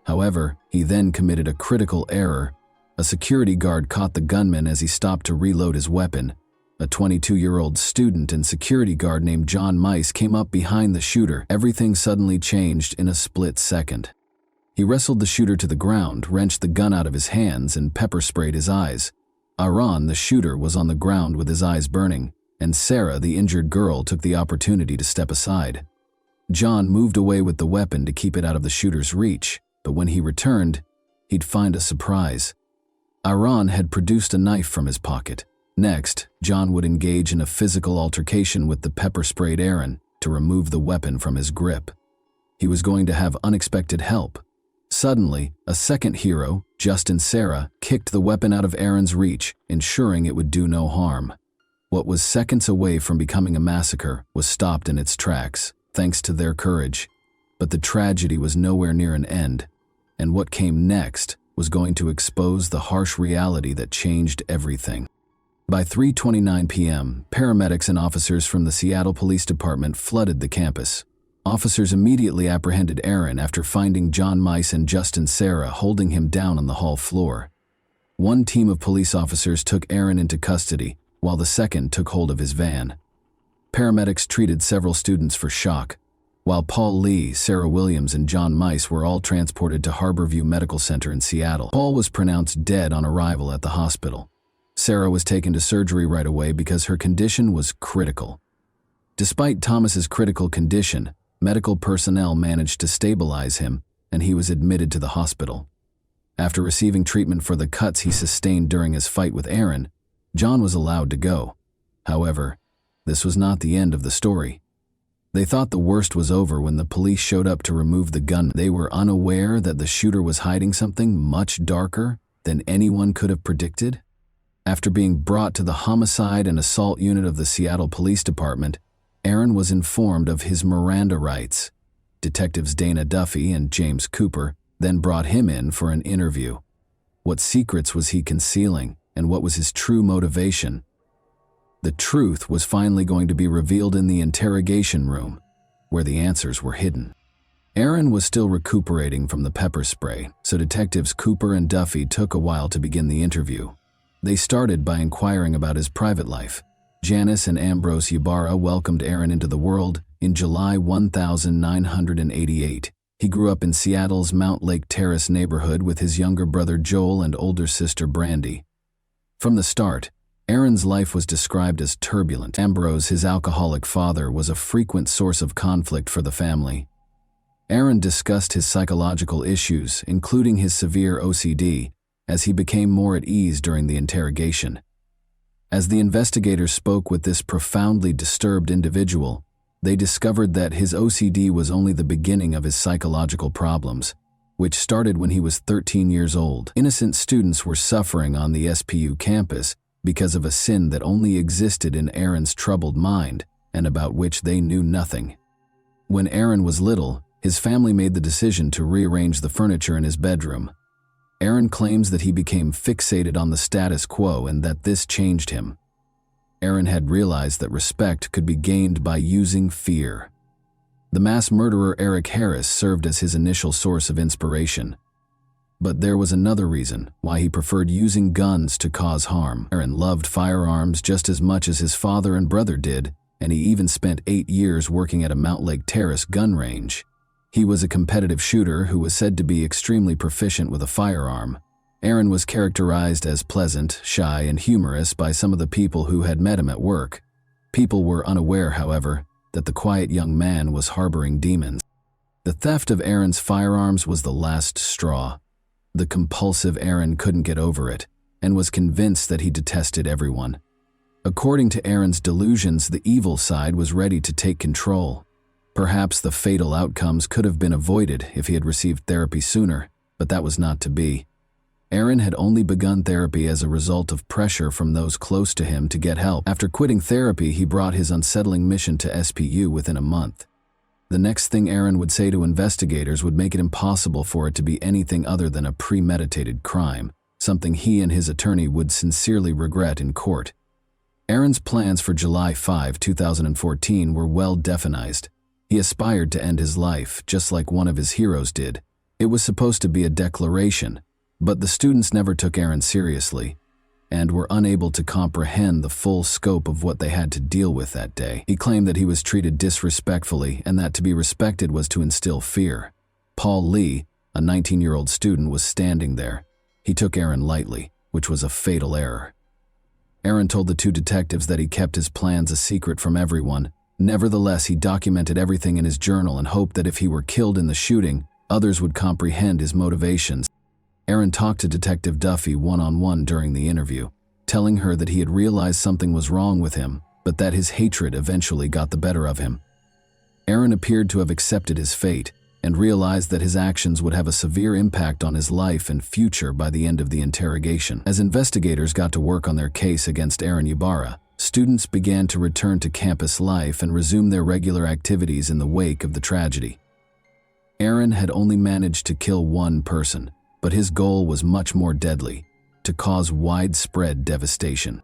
However, he then committed a critical error. A security guard caught the gunman as he stopped to reload his weapon. A 22-year-old student and security guard named John Mice came up behind the shooter. Everything suddenly changed in a split second. He wrestled the shooter to the ground, wrenched the gun out of his hands, and pepper-sprayed his eyes. Aaron, the shooter, was on the ground with his eyes burning, and Sarah, the injured girl, took the opportunity to step aside. John moved away with the weapon to keep it out of the shooter's reach, but when he returned, he'd find a surprise. Aaron had produced a knife from his pocket. Next, John would engage in a physical altercation with the pepper-sprayed Aaron to remove the weapon from his grip. He was going to have unexpected help. Suddenly, a second hero, Justin Sarah, kicked the weapon out of Aaron's reach, ensuring it would do no harm. What was seconds away from becoming a massacre was stopped in its tracks, thanks to their courage. But the tragedy was nowhere near an end, and what came next was going to expose the harsh reality that changed everything. By 3:29 p.m., paramedics and officers from the Seattle Police Department flooded the campus. Officers immediately apprehended Aaron after finding John Mice and Justin Sarah holding him down on the hall floor. One team of police officers took Aaron into custody, while the second took hold of his van. Paramedics treated several students for shock, while Paul Lee, Sarah Williams, and John Mice were all transported to Harborview Medical Center in Seattle. Paul was pronounced dead on arrival at the hospital. Sarah was taken to surgery right away because her condition was critical. Despite Thomas's critical condition, medical personnel managed to stabilize him, and he was admitted to the hospital. After receiving treatment for the cuts he sustained during his fight with Aaron, John was allowed to go. However, This was not the end of the story. They thought the worst was over when the police showed up to remove the gun. They were unaware that the shooter was hiding something much darker than anyone could have predicted. After being brought to the homicide and assault unit of the Seattle Police Department, Aaron was informed of his Miranda rights. Detectives Dana Duffy and James Cooper then brought him in for an interview. What secrets was he concealing, and what was his true motivation? The truth was finally going to be revealed in the interrogation room, where the answers were hidden. Aaron was still recuperating from the pepper spray, so detectives Cooper and Duffy took a while to begin the interview. They started by inquiring about his private life. Janice and Ambrose Ybarra welcomed Aaron into the world in July 1988. He grew up in Seattle's Mount Lake Terrace neighborhood with his younger brother Joel and older sister Brandy. From the start, Aaron's life was described as turbulent. Ambrose, his alcoholic father, was a frequent source of conflict for the family. Aaron discussed his psychological issues, including his severe OCD, as he became more at ease during the interrogation. As the investigators spoke with this profoundly disturbed individual, they discovered that his OCD was only the beginning of his psychological problems, which started when he was 13 years old. Innocent students were suffering on the SPU campus because of a sin that only existed in Aaron's troubled mind and about which they knew nothing. When Aaron was little, his family made the decision to rearrange the furniture in his bedroom. Aaron claims that he became fixated on the status quo and that this changed him. Aaron had realized that respect could be gained by using fear. The mass murderer Eric Harris served as his initial source of inspiration. But there was another reason why he preferred using guns to cause harm. Aaron loved firearms just as much as his father and brother did, and he even spent 8 years working at a Mount Lake Terrace gun range. He was a competitive shooter who was said to be extremely proficient with a firearm. Aaron was characterized as pleasant, shy, and humorous by some of the people who had met him at work. People were unaware, however, that the quiet young man was harboring demons. The theft of Aaron's firearms was the last straw. The compulsive Aaron couldn't get over it, and was convinced that he detested everyone. According to Aaron's delusions, the evil side was ready to take control. Perhaps the fatal outcomes could have been avoided if he had received therapy sooner, but that was not to be. Aaron had only begun therapy as a result of pressure from those close to him to get help. After quitting therapy, he brought his unsettling mission to SPU within a month. The next thing Aaron would say to investigators would make it impossible for it to be anything other than a premeditated crime, something he and his attorney would sincerely regret in court. Aaron's plans for July 5, 2014 were well defined. He aspired to end his life, just like one of his heroes did. It was supposed to be a declaration, but the students never took Aaron seriously and were unable to comprehend the full scope of what they had to deal with that day. He claimed that he was treated disrespectfully and that to be respected was to instill fear. Paul Lee, a 19-year-old student, was standing there. He took Aaron lightly, which was a fatal error. Aaron told the two detectives that he kept his plans a secret from everyone. Nevertheless, he documented everything in his journal and hoped that if he were killed in the shooting, others would comprehend his motivations. Aaron talked to Detective Duffy one-on-one during the interview, telling her that he had realized something was wrong with him, but that his hatred eventually got the better of him. Aaron appeared to have accepted his fate and realized that his actions would have a severe impact on his life and future by the end of the interrogation. As investigators got to work on their case against Aaron Ybarra, students began to return to campus life and resume their regular activities in the wake of the tragedy. Aaron had only managed to kill one person, but his goal was much more deadly: to cause widespread devastation.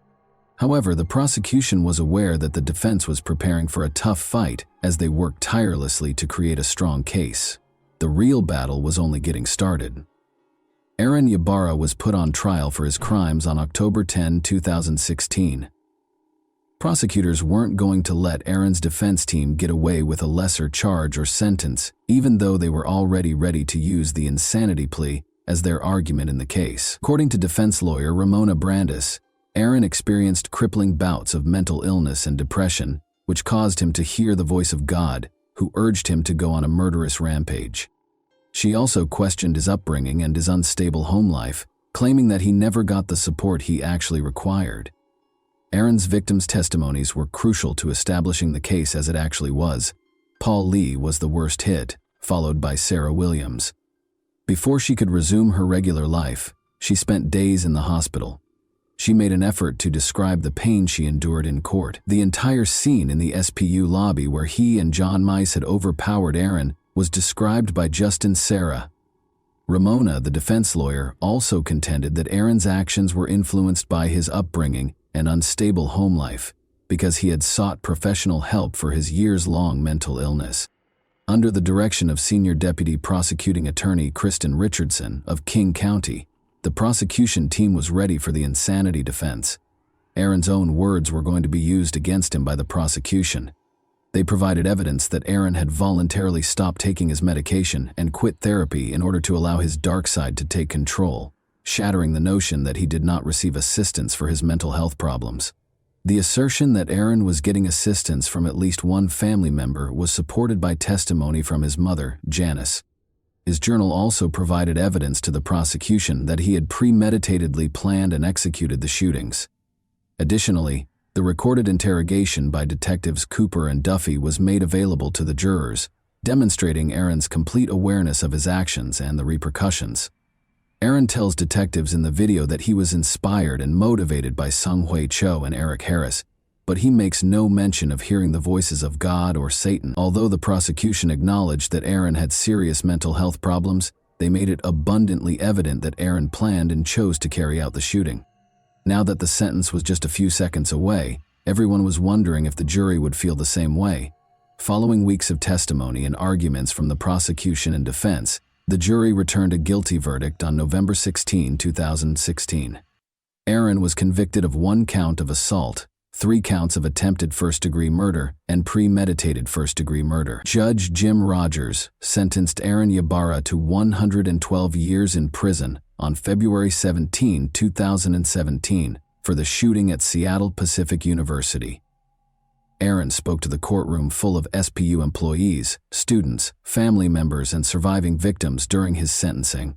However, the prosecution was aware that the defense was preparing for a tough fight as they worked tirelessly to create a strong case. The real battle was only getting started. Aaron Ybarra was put on trial for his crimes on October 10, 2016. Prosecutors weren't going to let Aaron's defense team get away with a lesser charge or sentence, even though they were already ready to use the insanity plea as their argument in the case. According to defense lawyer Ramona Brandis, Aaron experienced crippling bouts of mental illness and depression, which caused him to hear the voice of God, who urged him to go on a murderous rampage. She also questioned his upbringing and his unstable home life, claiming that he never got the support he actually required. Aaron's victims' testimonies were crucial to establishing the case as it actually was. Paul Lee was the worst hit, followed by Sarah Williams. Before she could resume her regular life, she spent days in the hospital. She made an effort to describe the pain she endured in court. The entire scene in the SPU lobby where he and John Mice had overpowered Aaron was described by Justin Sarah. Ramona, the defense lawyer, also contended that Aaron's actions were influenced by his upbringing and unstable home life because he had sought professional help for his years-long mental illness. Under the direction of Senior Deputy Prosecuting Attorney Kristen Richardson of King County, the prosecution team was ready for the insanity defense. Aaron's own words were going to be used against him by the prosecution. They provided evidence that Aaron had voluntarily stopped taking his medication and quit therapy in order to allow his dark side to take control, shattering the notion that he did not receive assistance for his mental health problems. The assertion that Aaron was getting assistance from at least one family member was supported by testimony from his mother, Janice. His journal also provided evidence to the prosecution that he had premeditatedly planned and executed the shootings. Additionally, the recorded interrogation by detectives Cooper and Duffy was made available to the jurors, demonstrating Aaron's complete awareness of his actions and the repercussions. Aaron tells detectives in the video that he was inspired and motivated by Sung Hui Cho and Eric Harris, but he makes no mention of hearing the voices of God or Satan. Although the prosecution acknowledged that Aaron had serious mental health problems, they made it abundantly evident that Aaron planned and chose to carry out the shooting. Now that the sentence was just a few seconds away, everyone was wondering if the jury would feel the same way. Following weeks of testimony and arguments from the prosecution and defense, the jury returned a guilty verdict on November 16, 2016. Aaron was convicted of 1 count of assault, 3 counts of attempted first-degree murder, and premeditated first-degree murder. Judge Jim Rogers sentenced Aaron Ybarra to 112 years in prison on February 17, 2017, for the shooting at Seattle Pacific University. Aaron spoke to the courtroom full of SPU employees, students, family members, and surviving victims during his sentencing.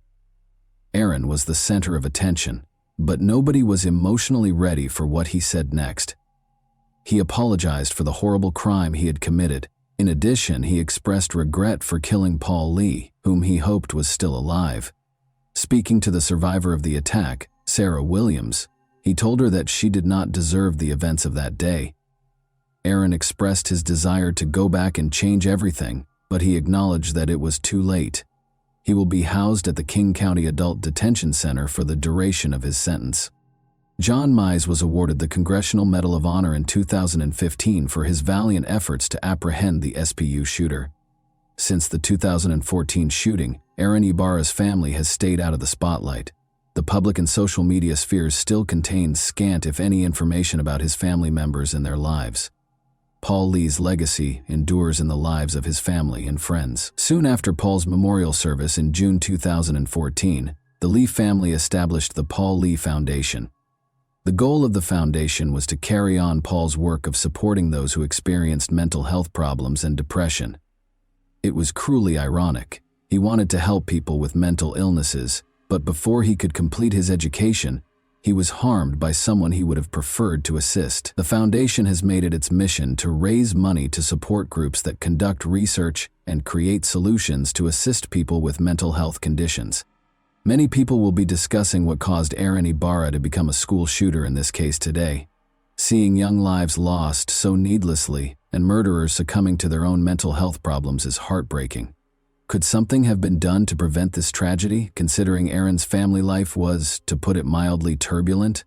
Aaron was the center of attention, but nobody was emotionally ready for what he said next. He apologized for the horrible crime he had committed. In addition, he expressed regret for killing Paul Lee, whom he hoped was still alive. Speaking to the survivor of the attack, Sarah Williams, he told her that she did not deserve the events of that day. Aaron expressed his desire to go back and change everything, but he acknowledged that it was too late. He will be housed at the King County Adult Detention Center for the duration of his sentence. John Mize was awarded the Congressional Medal of Honor in 2015 for his valiant efforts to apprehend the SPU shooter. Since the 2014 shooting, Aaron Ybarra's family has stayed out of the spotlight. The public and social media spheres still contain scant if any information about his family members and their lives. Paul Lee's legacy endures in the lives of his family and friends. Soon after Paul's memorial service in June 2014, the Lee family established the Paul Lee Foundation. The goal of the foundation was to carry on Paul's work of supporting those who experienced mental health problems and depression. It was cruelly ironic. He wanted to help people with mental illnesses, but before he could complete his education, he was harmed by someone he would have preferred to assist. The foundation has made it its mission to raise money to support groups that conduct research and create solutions to assist people with mental health conditions. Many people will be discussing what caused Aaron Ybarra to become a school shooter in this case today. Seeing young lives lost so needlessly and murderers succumbing to their own mental health problems is heartbreaking. Could something have been done to prevent this tragedy, considering Aaron's family life was, to put it mildly, turbulent?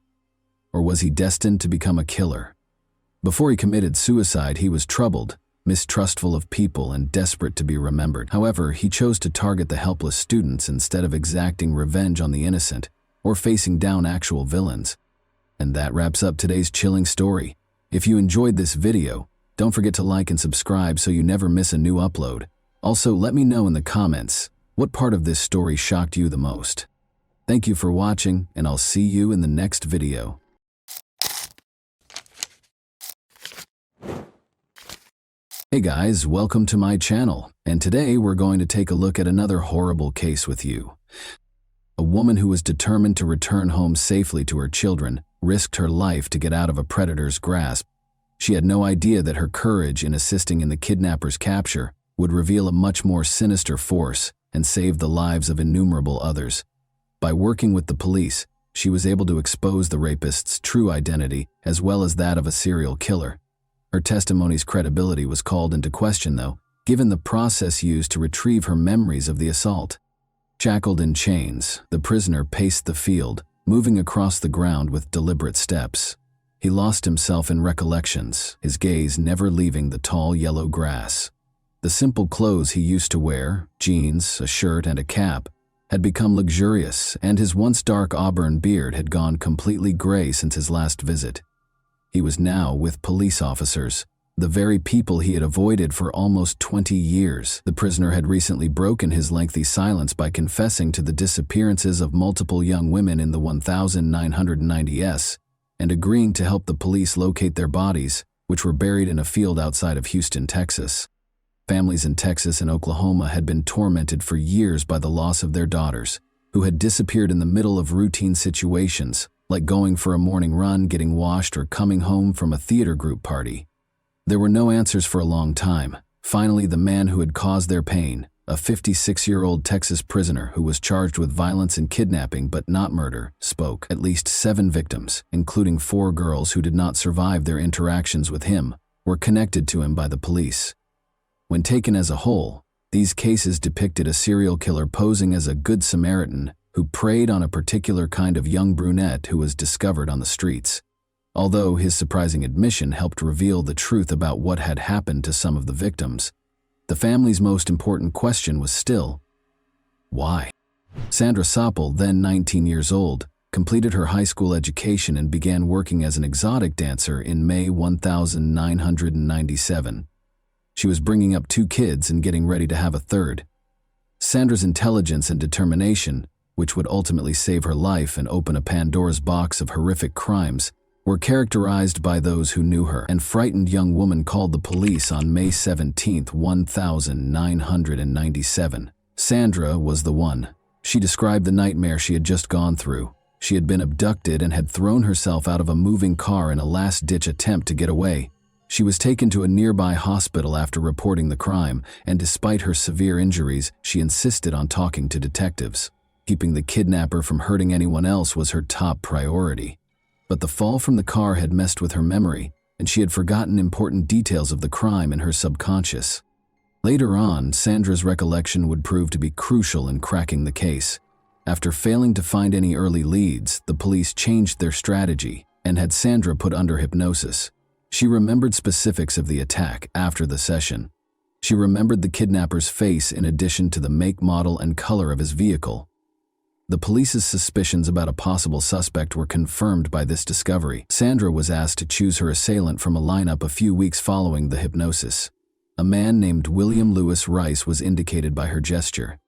Or was he destined to become a killer? Before he committed suicide, he was troubled, mistrustful of people, and desperate to be remembered. However, he chose to target the helpless students instead of exacting revenge on the innocent or facing down actual villains. And that wraps up today's chilling story. If you enjoyed this video, don't forget to like and subscribe so you never miss a new upload. Also, let me know in the comments what part of this story shocked you the most. Thank you for watching, and I'll see you in the next video. Hey guys, welcome to my channel, and today we're going to take a look at another horrible case with you. A woman who was determined to return home safely to her children risked her life to get out of a predator's grasp. She had no idea that her courage in assisting in the kidnapper's capture would reveal a much more sinister force and save the lives of innumerable others. By working with the police, she was able to expose the rapist's true identity as well as that of a serial killer. Her testimony's credibility was called into question, though, given the process used to retrieve her memories of the assault. Shackled in chains, the prisoner paced the field, moving across the ground with deliberate steps. He lost himself in recollections, his gaze never leaving the tall yellow grass. The simple clothes he used to wear, jeans, a shirt, and a cap, had become luxurious, and his once dark auburn beard had gone completely gray since his last visit. He was now with police officers, the very people he had avoided for almost 20 years. The prisoner had recently broken his lengthy silence by confessing to the disappearances of multiple young women in the 1990s and agreeing to help the police locate their bodies, which were buried in a field outside of Houston, Texas. Families in Texas and Oklahoma had been tormented for years by the loss of their daughters, who had disappeared in the middle of routine situations, like going for a morning run, getting washed, or coming home from a theater group party. There were no answers for a long time. Finally, the man who had caused their pain, a 56-year-old Texas prisoner who was charged with violence and kidnapping but not murder, spoke. At least 7 victims, including 4 girls who did not survive their interactions with him, were connected to him by the police. When taken as a whole, these cases depicted a serial killer posing as a good Samaritan who preyed on a particular kind of young brunette who was discovered on the streets. Although his surprising admission helped reveal the truth about what had happened to some of the victims, the family's most important question was still, why? Sandra Soppel, then 19 years old, completed her high school education and began working as an exotic dancer in May 1997. She was bringing up 2 kids and getting ready to have a third. Sandra's intelligence and determination, which would ultimately save her life and open a Pandora's box of horrific crimes, were characterized by those who knew her. An frightened young woman called the police on May 17, 1997. Sandra was the one. She described the nightmare she had just gone through. She had been abducted and had thrown herself out of a moving car in a last-ditch attempt to get away. She was taken to a nearby hospital after reporting the crime, and despite her severe injuries, she insisted on talking to detectives. Keeping the kidnapper from hurting anyone else was her top priority. But the fall from the car had messed with her memory, and she had forgotten important details of the crime in her subconscious. Later on, Sandra's recollection would prove to be crucial in cracking the case. After failing to find any early leads, the police changed their strategy and had Sandra put under hypnosis. She remembered specifics of the attack after the session. She remembered the kidnapper's face in addition to the make, model, and color of his vehicle. The police's suspicions about a possible suspect were confirmed by this discovery. Sandra was asked to choose her assailant from a lineup a few weeks following the hypnosis. A man named William Lewis Rice was indicated by her gesture.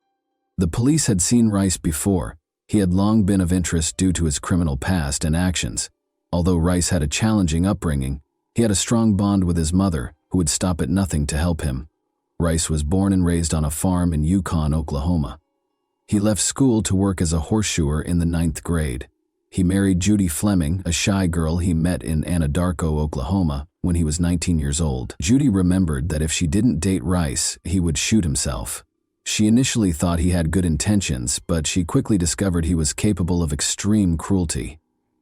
The police had seen Rice before. He had long been of interest due to his criminal past and actions. Although Rice had a challenging upbringing, he had a strong bond with his mother, who would stop at nothing to help him. Rice was born and raised on a farm in Yukon, Oklahoma. He left school to work as a horseshoer in the 9th grade. He married Judy Fleming, a shy girl he met in Anadarko, Oklahoma, when he was 19 years old. Judy remembered that if she didn't date Rice, he would shoot himself. She initially thought he had good intentions, but she quickly discovered he was capable of extreme cruelty.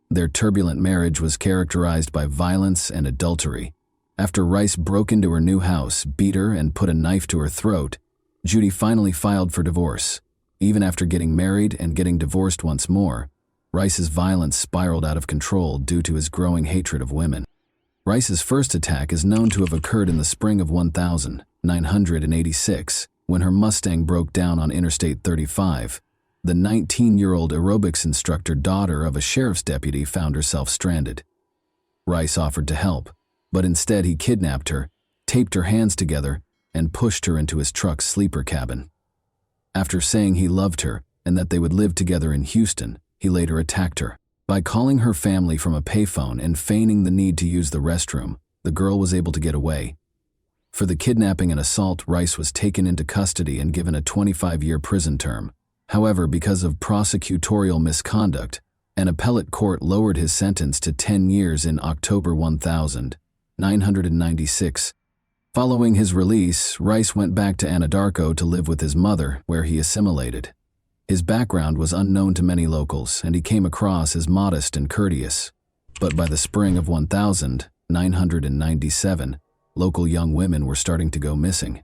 Their turbulent marriage was characterized by violence and adultery. After Rice broke into her new house, beat her, and put a knife to her throat, Judy finally filed for divorce. Even after getting married and getting divorced once more, Rice's violence spiraled out of control due to his growing hatred of women. Rice's first attack is known to have occurred in the spring of 1986, when her Mustang broke down on Interstate 35. The 19-year-old aerobics instructor, daughter of a sheriff's deputy, found herself stranded. Rice offered to help, but instead he kidnapped her, taped her hands together, and pushed her into his truck's sleeper cabin. After saying he loved her and that they would live together in Houston, he later attacked her. By calling her family from a payphone and feigning the need to use the restroom, the girl was able to get away. For the kidnapping and assault, Rice was taken into custody and given a 25-year prison term. However, because of prosecutorial misconduct, An appellate court lowered his sentence to 10 years in October 1996. Following his release, Rice went back to Anadarko to live with his mother, where he assimilated. His background was unknown to many locals, and he came across as modest and courteous. But by the spring of 1997, local young women were starting to go missing.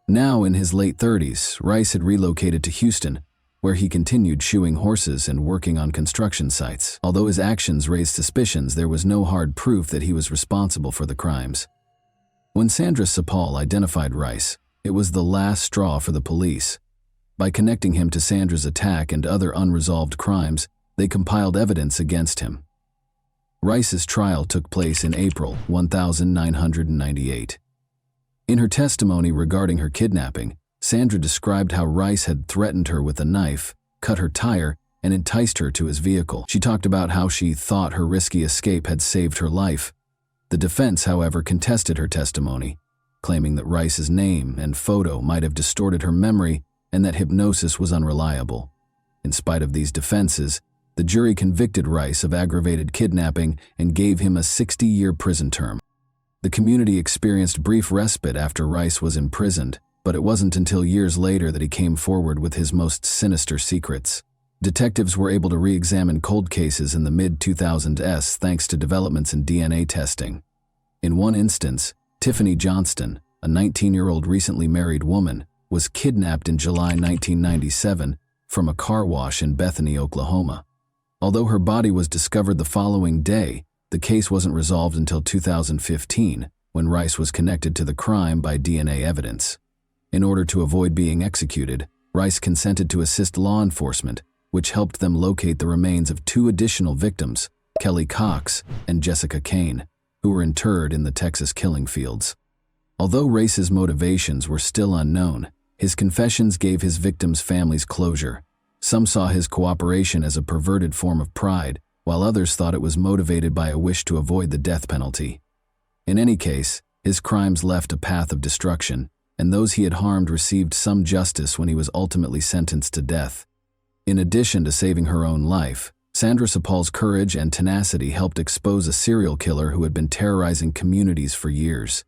Now in his late 30s, Rice had relocated to Houston, where he continued shoeing horses and working on construction sites. Although his actions raised suspicions, there was no hard proof that he was responsible for the crimes. When Sandra Sapal identified Rice, it was the last straw for the police. By connecting him to Sandra's attack and other unresolved crimes, they compiled evidence against him. Rice's trial took place in April 1998. In her testimony regarding her kidnapping, Sandra described how Rice had threatened her with a knife, cut her tire, and enticed her to his vehicle. She talked about how she thought her risky escape had saved her life. The defense, however, contested her testimony, claiming that Rice's name and photo might have distorted her memory and that hypnosis was unreliable. In spite of these defenses, the jury convicted Rice of aggravated kidnapping and gave him a 60-year prison term. The community experienced brief respite after Rice was imprisoned, but it wasn't until years later that he came forward with his most sinister secrets. Detectives were able to re-examine cold cases in the mid-2000s thanks to developments in DNA testing. In one instance, Tiffany Johnston, a 19-year-old recently married woman, was kidnapped in July 1997 from a car wash in Bethany, Oklahoma. Although her body was discovered the following day, the case wasn't resolved until 2015, when Rice was connected to the crime by DNA evidence. In order to avoid being executed, Rice consented to assist law enforcement, which helped them locate the remains of two additional victims, Kelly Cox and Jessica Kane, who were interred in the Texas killing fields. Although Rice's motivations were still unknown, his confessions gave his victims' families closure. Some saw his cooperation as a perverted form of pride, while others thought it was motivated by a wish to avoid the death penalty. In any case, his crimes left a path of destruction, and those he had harmed received some justice when he was ultimately sentenced to death. In addition to saving her own life, Sandra Sapal's courage and tenacity helped expose a serial killer who had been terrorizing communities for years.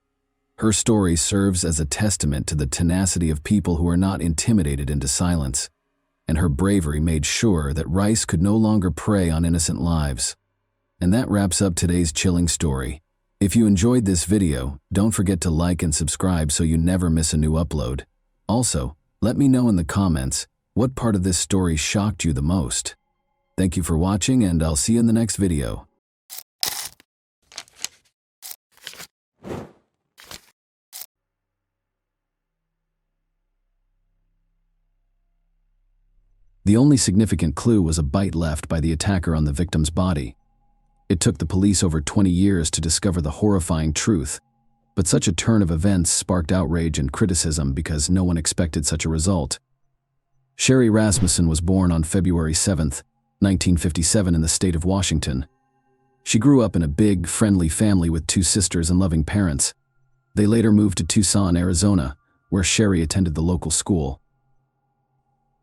Her story serves as a testament to the tenacity of people who are not intimidated into silence, and her bravery made sure that Rice could no longer prey on innocent lives. And that wraps up today's chilling story. If you enjoyed this video, don't forget to like and subscribe so you never miss a new upload. Also, let me know in the comments what part of this story shocked you the most. Thank you for watching, and I'll see you in the next video. The only significant clue was a bite left by the attacker on the victim's body. It took the police over 20 years to discover the horrifying truth, but such a turn of events sparked outrage and criticism because no one expected such a result. Sherry Rasmussen was born on February 7, 1957 in the state of Washington. She grew up in a big, friendly family with two sisters and loving parents. They later moved to Tucson, Arizona, where Sherry attended the local school.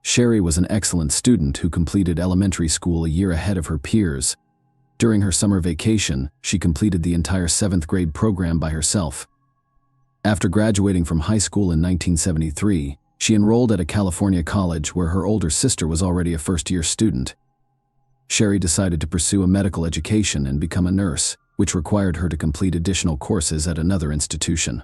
Sherry was an excellent student who completed elementary school a year ahead of her peers. During her summer vacation, she completed the entire 7th grade program by herself. After graduating from high school in 1973, she enrolled at a California college where her older sister was already a first-year student. Sherry decided to pursue a medical education and become a nurse, which required her to complete additional courses at another institution.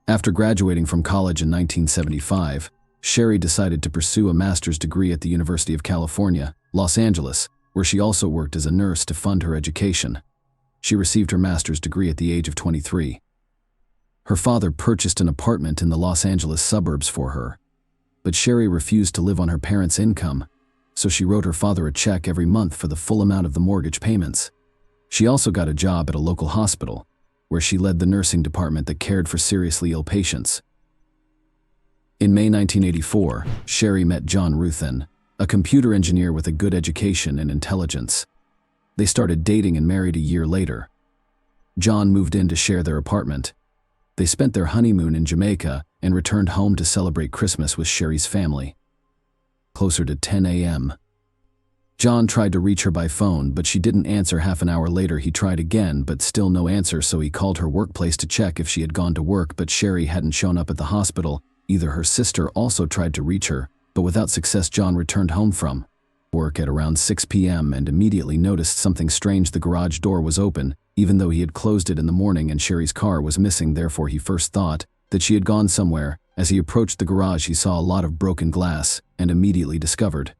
After graduating from college in 1975, Sherry decided to pursue a master's degree at the University of California, Los Angeles, where she also worked as a nurse to fund her education. She received her master's degree at the age of 23. Her father purchased an apartment in the Los Angeles suburbs for her, but Sherry refused to live on her parents' income, so she wrote her father a check every month for the full amount of the mortgage payments. She also got a job at a local hospital, where she led the nursing department that cared for seriously ill patients. In May 1984, Sherry met John Ruthin, a computer engineer with a good education and intelligence. They started dating and married a year later. John moved in to share their apartment. They spent their honeymoon in Jamaica and returned home to celebrate Christmas with Sherry's family. Closer to 10 a.m., John tried to reach her by phone, but she didn't answer. Half an hour later, he tried again, but still no answer, so he called her workplace to check if she had gone to work, but Sherry hadn't shown up at the hospital. Either her sister also tried to reach her, but without success. John returned home from work at around 6 p.m. and immediately noticed something strange. The garage door was open, even though he had closed it in the morning, and Sherry's car was missing. Therefore, he first thought that she had gone somewhere. As he approached the garage, he saw a lot of broken glass and immediately discovered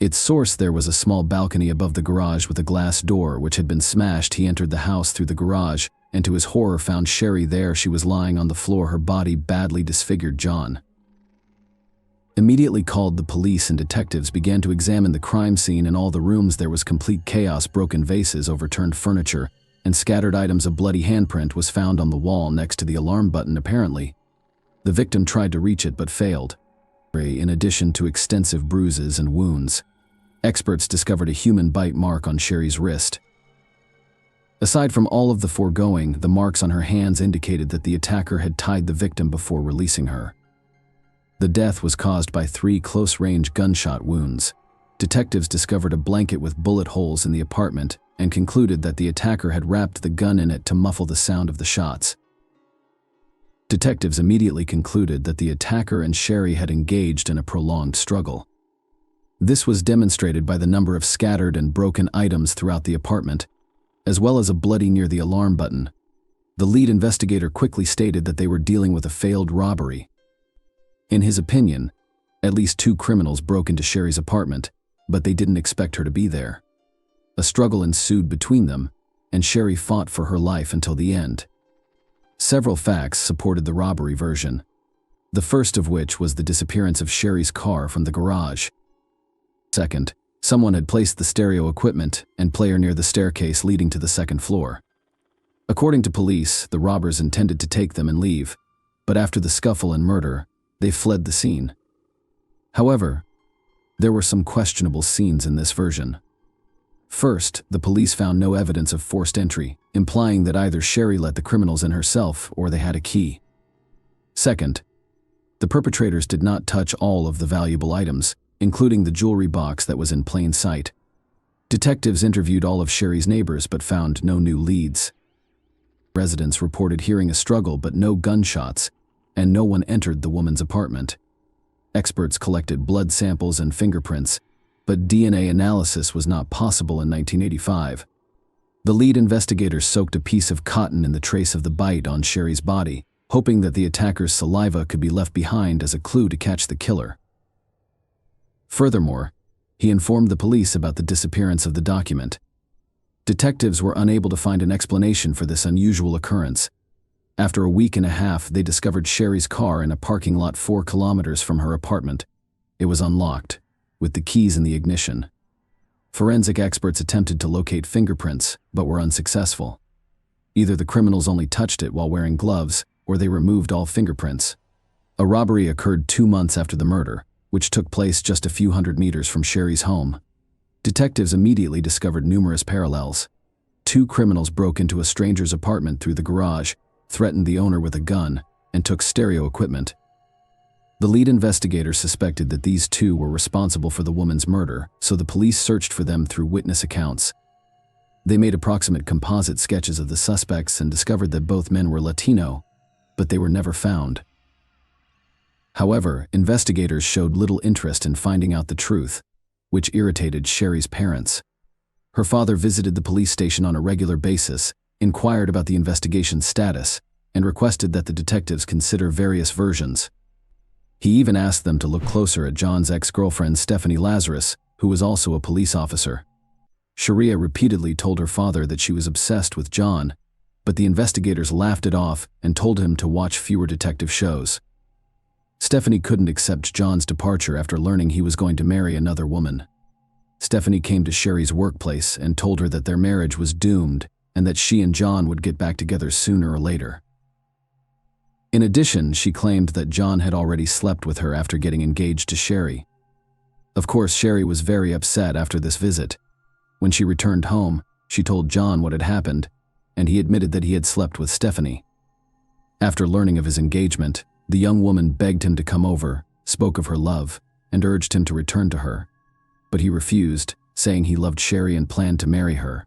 its source. There was a small balcony above the garage with a glass door which had been smashed. He entered the house through the garage and to his horror found Sherry there. She was lying on the floor, her body badly disfigured. John immediately called the police and detectives began to examine the crime scene. In all the rooms there was complete chaos. Broken vases, overturned furniture, and scattered items. A bloody handprint was found on the wall next to the alarm button. Apparently, the victim tried to reach it but failed. In addition to extensive bruises and wounds, experts discovered a human bite mark on Sherry's wrist. Aside from all of the foregoing, the marks on her hands indicated that the attacker had tied the victim before releasing her. The death was caused by 3 close-range gunshot wounds. Detectives discovered a blanket with bullet holes in the apartment and concluded that the attacker had wrapped the gun in it to muffle the sound of the shots. Detectives immediately concluded that the attacker and Sherry had engaged in a prolonged struggle. This was demonstrated by the number of scattered and broken items throughout the apartment, as well as a bloody near the alarm button. The lead investigator quickly stated that they were dealing with a failed robbery. In his opinion, at least 2 criminals broke into Sherry's apartment, but they didn't expect her to be there. A struggle ensued between them, and Sherry fought for her life until the end. Several facts supported the robbery version, the first of which was the disappearance of Sherry's car from the garage. Second, someone had placed the stereo equipment and player near the staircase leading to the second floor. According to police, the robbers intended to take them and leave, but after the scuffle and murder, they fled the scene. However, there were some questionable scenes in this version. First, the police found no evidence of forced entry, implying that either Sherry let the criminals in herself or they had a key. Second, the perpetrators did not touch all of the valuable items, including the jewelry box that was in plain sight. Detectives interviewed all of Sherry's neighbors but found no new leads. Residents reported hearing a struggle but no gunshots, and no one entered the woman's apartment. Experts collected blood samples and fingerprints, but DNA analysis was not possible in 1985. The lead investigators soaked a piece of cotton in the trace of the bite on Sherry's body, hoping that the attacker's saliva could be left behind as a clue to catch the killer. Furthermore, he informed the police about the disappearance of the document. Detectives were unable to find an explanation for this unusual occurrence. After a week and a half, they discovered Sherry's car in a parking lot 4 kilometers from her apartment. It was unlocked, with the keys in the ignition. Forensic experts attempted to locate fingerprints, but were unsuccessful. Either the criminals only touched it while wearing gloves, or they removed all fingerprints. A robbery occurred 2 months after the murder, which took place just a few hundred meters from Sherry's home. Detectives immediately discovered numerous parallels. 2 criminals broke into a stranger's apartment through the garage, threatened the owner with a gun, and took stereo equipment. The lead investigator suspected that these 2 were responsible for the woman's murder, so the police searched for them through witness accounts. They made approximate composite sketches of the suspects and discovered that both men were Latino, but they were never found. However, investigators showed little interest in finding out the truth, which irritated Sherry's parents. Her father visited the police station on a regular basis, inquired about the investigation's status, and requested that the detectives consider various versions. He even asked them to look closer at John's ex-girlfriend Stephanie Lazarus, who was also a police officer. Sharia repeatedly told her father that she was obsessed with John, but the investigators laughed it off and told him to watch fewer detective shows. Stephanie couldn't accept John's departure after learning he was going to marry another woman. Stephanie came to Sherry's workplace and told her that their marriage was doomed and that she and John would get back together sooner or later. In addition, she claimed that John had already slept with her after getting engaged to Sherry. Of course, Sherry was very upset after this visit. When she returned home, she told John what had happened, and he admitted that he had slept with Stephanie. After learning of his engagement, the young woman begged him to come over, spoke of her love, and urged him to return to her. But he refused, saying he loved Sherry and planned to marry her.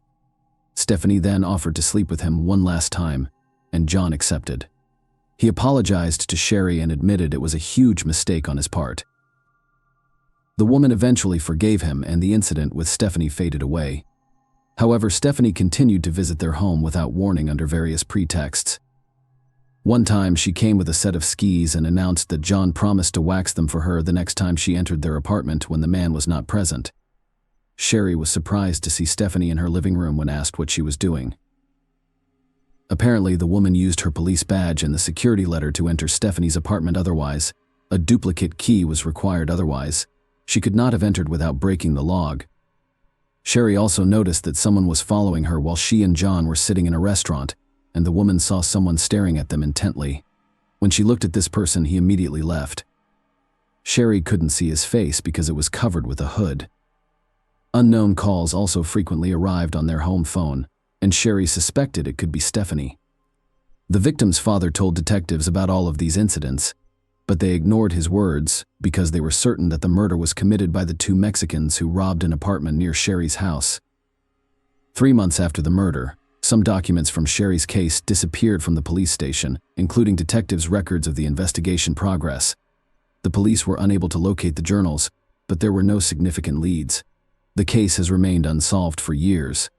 Stephanie then offered to sleep with him one last time, and John accepted. He apologized to Sherry and admitted it was a huge mistake on his part. The woman eventually forgave him, and the incident with Stephanie faded away. However, Stephanie continued to visit their home without warning under various pretexts. One time, she came with a set of skis and announced that John promised to wax them for her the next time she entered their apartment when the man was not present. Sherry was surprised to see Stephanie in her living room when asked what she was doing. Apparently, the woman used her police badge and the security letter to enter Stephanie's apartment. Otherwise, a duplicate key was required. Otherwise, she could not have entered without breaking the log. Sherry also noticed that someone was following her while she and John were sitting in a restaurant, and the woman saw someone staring at them intently. When she looked at this person, he immediately left. Sherry couldn't see his face because it was covered with a hood. Unknown calls also frequently arrived on their home phone, and Sherry suspected it could be Stephanie. The victim's father told detectives about all of these incidents, but they ignored his words because they were certain that the murder was committed by the two Mexicans who robbed an apartment near Sherry's house. 3 months after the murder, some documents from Sherry's case disappeared from the police station, including detectives' records of the investigation progress. The police were unable to locate the journals, but there were no significant leads. The case has remained unsolved for years.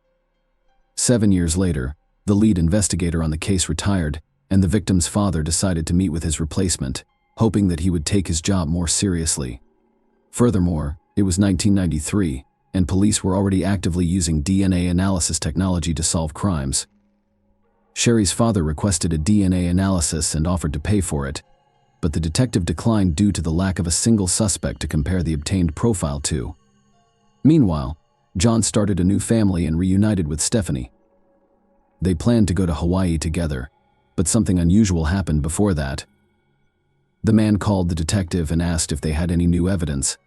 7 years later, the lead investigator on the case retired, and the victim's father decided to meet with his replacement, hoping that he would take his job more seriously. Furthermore, it was 1993, and police were already actively using DNA analysis technology to solve crimes. Sherry's father requested a DNA analysis and offered to pay for it, but the detective declined due to the lack of a single suspect to compare the obtained profile to. Meanwhile, John started a new family and reunited with Stephanie. They planned to go to Hawaii together, but something unusual happened before that. The man called the detective and asked if they had any new evidence.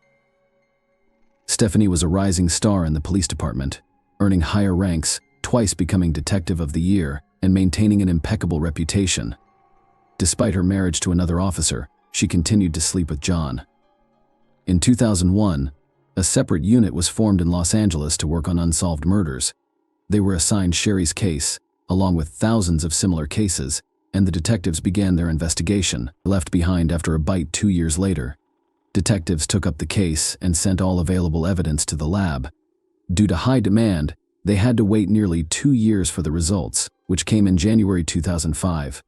Stephanie was a rising star in the police department, earning higher ranks, twice becoming Detective of the Year, and maintaining an impeccable reputation. Despite her marriage to another officer, she continued to sleep with John. In 2001, a separate unit was formed in Los Angeles to work on unsolved murders. They were assigned Sherry's case, along with thousands of similar cases, and the detectives began their investigation, left behind after a bite 2 years later. Detectives took up the case and sent all available evidence to the lab. Due to high demand, they had to wait nearly 2 years for the results, which came in January 2005.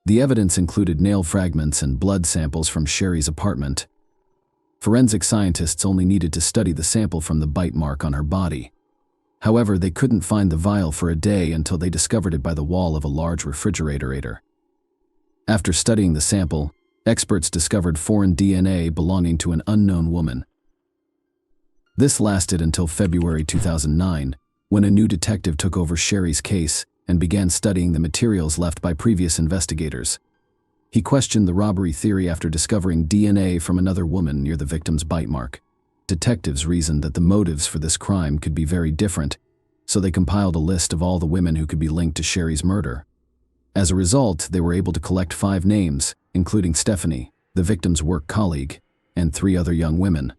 The evidence included nail fragments and blood samples from Sherry's apartment. Forensic scientists only needed to study the sample from the bite mark on her body. However, they couldn't find the vial for a day until they discovered it by the wall of a large refrigerator. After studying the sample, experts discovered foreign DNA belonging to an unknown woman. This lasted until February 2009, when a new detective took over Sherry's case and began studying the materials left by previous investigators. He questioned the robbery theory after discovering DNA from another woman near the victim's bite mark. Detectives reasoned that the motives for this crime could be very different, so they compiled a list of all the women who could be linked to Sherry's murder. As a result, they were able to collect 5 names, including Stephanie, the victim's work colleague, and 3 other young women.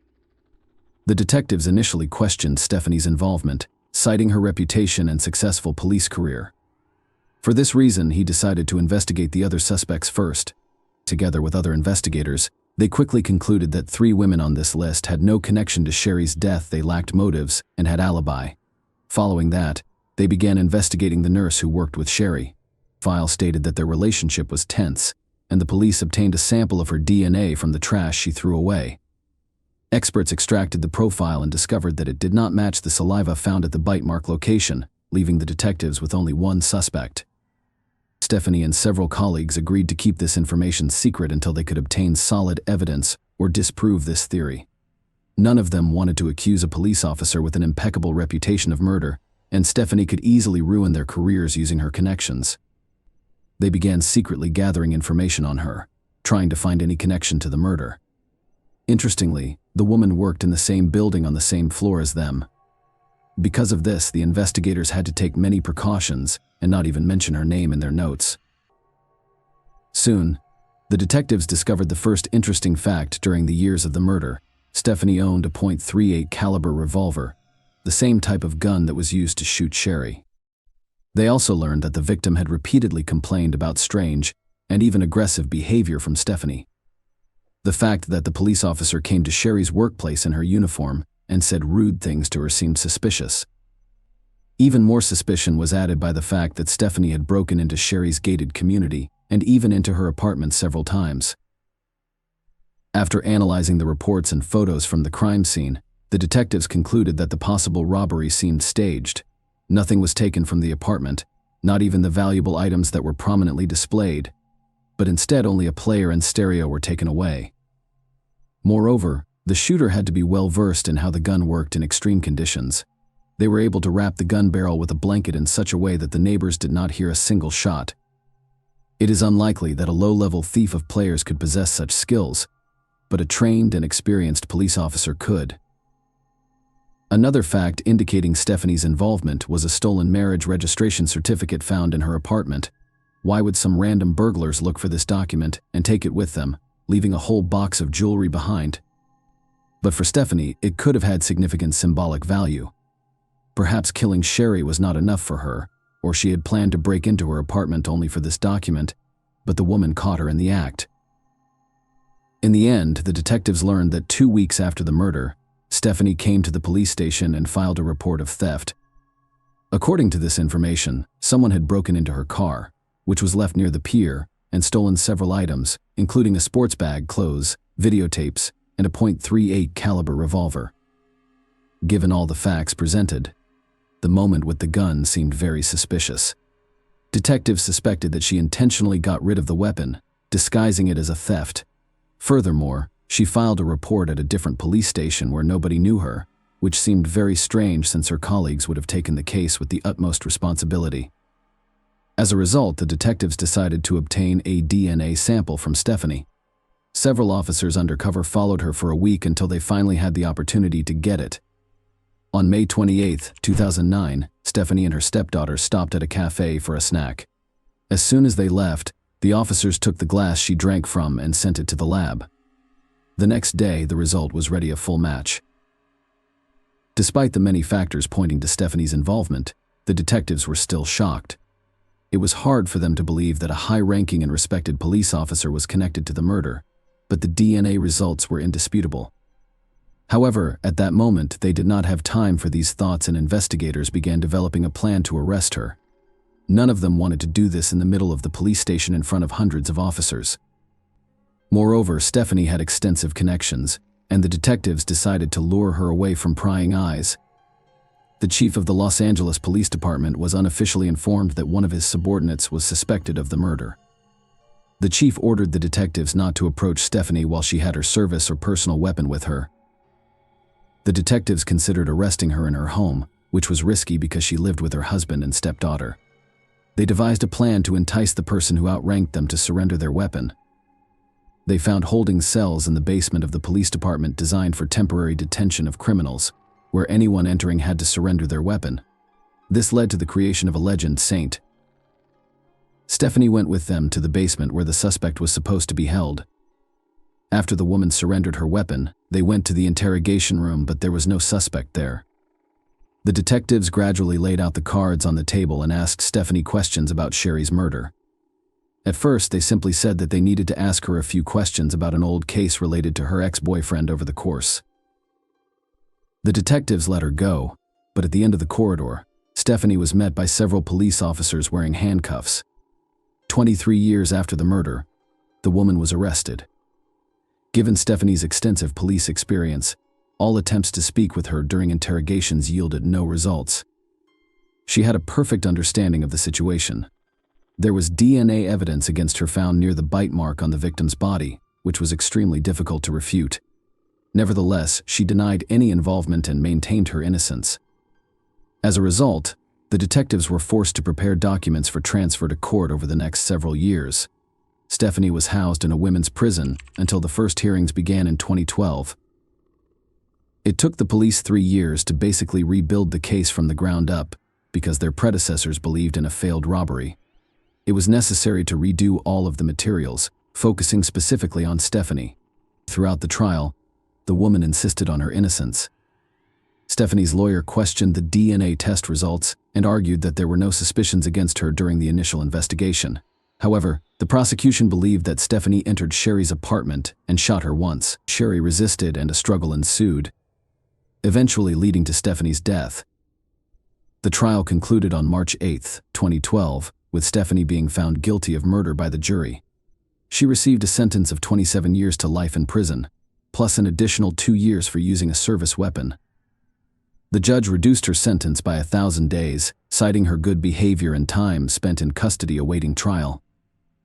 The detectives initially questioned Stephanie's involvement, citing her reputation and successful police career. For this reason, he decided to investigate the other suspects first. Together with other investigators, they quickly concluded that 3 women on this list had no connection to Sherry's death. They lacked motives and had alibi. Following that, they began investigating the nurse who worked with Sherry. File stated that their relationship was tense, and the police obtained a sample of her DNA from the trash she threw away. Experts extracted the profile and discovered that it did not match the saliva found at the bite mark location, leaving the detectives with only 1 suspect. Stephanie and several colleagues agreed to keep this information secret until they could obtain solid evidence or disprove this theory. None of them wanted to accuse a police officer with an impeccable reputation of murder, and Stephanie could easily ruin their careers using her connections. They began secretly gathering information on her, trying to find any connection to the murder. Interestingly, the woman worked in the same building on the same floor as them. Because of this, the investigators had to take many precautions and not even mention her name in their notes. Soon, the detectives discovered the first interesting fact during the years of the murder. Stephanie owned a .38 caliber revolver, the same type of gun that was used to shoot Sherry. They also learned that the victim had repeatedly complained about strange and even aggressive behavior from Stephanie. The fact that the police officer came to Sherry's workplace in her uniform and said rude things to her seemed suspicious. Even more suspicion was added by the fact that Stephanie had broken into Sherry's gated community and even into her apartment several times. After analyzing the reports and photos from the crime scene, the detectives concluded that the possible robbery seemed staged. Nothing was taken from the apartment, not even the valuable items that were prominently displayed, but instead only a player and stereo were taken away. Moreover, the shooter had to be well versed in how the gun worked in extreme conditions. They were able to wrap the gun barrel with a blanket in such a way that the neighbors did not hear a single shot. It is unlikely that a low-level thief of players could possess such skills, but a trained and experienced police officer could. Another fact indicating Stephanie's involvement was a stolen marriage registration certificate found in her apartment. Why would some random burglars look for this document and take it with them, leaving a whole box of jewelry behind? But for Stephanie, it could have had significant symbolic value. Perhaps killing Sherry was not enough for her, or she had planned to break into her apartment only for this document, but the woman caught her in the act. In the end, the detectives learned that 2 weeks after the murder, Stephanie came to the police station and filed a report of theft. According to this information, someone had broken into her car, which was left near the pier, and stolen several items, including a sports bag, clothes, videotapes, and a .38 caliber revolver. Given all the facts presented, the moment with the gun seemed very suspicious. Detectives suspected that she intentionally got rid of the weapon, disguising it as a theft. Furthermore, she filed a report at a different police station where nobody knew her, which seemed very strange since her colleagues would have taken the case with the utmost responsibility. As a result, the detectives decided to obtain a DNA sample from Stephanie. Several officers undercover followed her for a week until they finally had the opportunity to get it. On May 28, 2009, Stephanie and her stepdaughter stopped at a cafe for a snack. As soon as they left, the officers took the glass she drank from and sent it to the lab. The next day, the result was ready a full match. Despite the many factors pointing to Stephanie's involvement, the detectives were still shocked. It was hard for them to believe that a high-ranking and respected police officer was connected to the murder, but the DNA results were indisputable. However, at that moment, they did not have time for these thoughts, and investigators began developing a plan to arrest her. None of them wanted to do this in the middle of the police station in front of hundreds of officers. Moreover, Stephanie had extensive connections, and the detectives decided to lure her away from prying eyes. The chief of the Los Angeles Police Department was unofficially informed that one of his subordinates was suspected of the murder. The chief ordered the detectives not to approach Stephanie while she had her service or personal weapon with her. The detectives considered arresting her in her home, which was risky because she lived with her husband and stepdaughter. They devised a plan to entice the person who outranked them to surrender their weapon. They found holding cells in the basement of the police department designed for temporary detention of criminals, where anyone entering had to surrender their weapon. This led to the creation of a legend saint. Stephanie went with them to the basement where the suspect was supposed to be held. After the woman surrendered her weapon, they went to the interrogation room, but there was no suspect there. The detectives gradually laid out the cards on the table and asked Stephanie questions about Sherry's murder. At first, they simply said that they needed to ask her a few questions about an old case related to her ex-boyfriend over the course. The detectives let her go, but at the end of the corridor, Stephanie was met by several police officers wearing handcuffs. 23 years after the murder, the woman was arrested. Given Stephanie's extensive police experience, all attempts to speak with her during interrogations yielded no results. She had a perfect understanding of the situation. There was DNA evidence against her found near the bite mark on the victim's body, which was extremely difficult to refute. Nevertheless, she denied any involvement and maintained her innocence. As a result, the detectives were forced to prepare documents for transfer to court over the next several years. Stephanie was housed in a women's prison until the first hearings began in 2012. It took the police 3 years to basically rebuild the case from the ground up because their predecessors believed in a failed robbery. It was necessary to redo all of the materials, focusing specifically on Stephanie. Throughout the trial, The woman insisted on her innocence. Stephanie's lawyer questioned the DNA test results and argued that there were no suspicions against her during the initial investigation. However, the prosecution believed that Stephanie entered Sherry's apartment and shot her once. Sherry resisted and a struggle ensued, eventually leading to Stephanie's death. The trial concluded on March 8, 2012, with Stephanie being found guilty of murder by the jury. She received a sentence of 27 years to life in prison, plus an additional 2 years for using a service weapon. The judge reduced her sentence by 1,000 days, citing her good behavior and time spent in custody awaiting trial.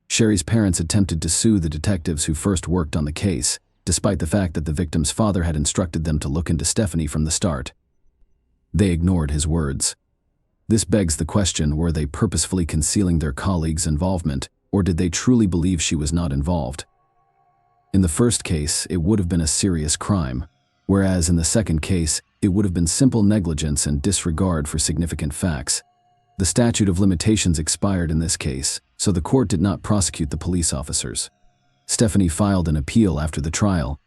Sherry's parents attempted to sue the detectives who first worked on the case, despite the fact that the victim's father had instructed them to look into Stephanie from the start. They ignored his words. This begs the question, were they purposefully concealing their colleagues' involvement, or did they truly believe she was not involved? In the first case, it would have been a serious crime, whereas in the second case, it would have been simple negligence and disregard for significant facts. The statute of limitations expired in this case, so the court did not prosecute the police officers. Stephanie filed an appeal after the trial,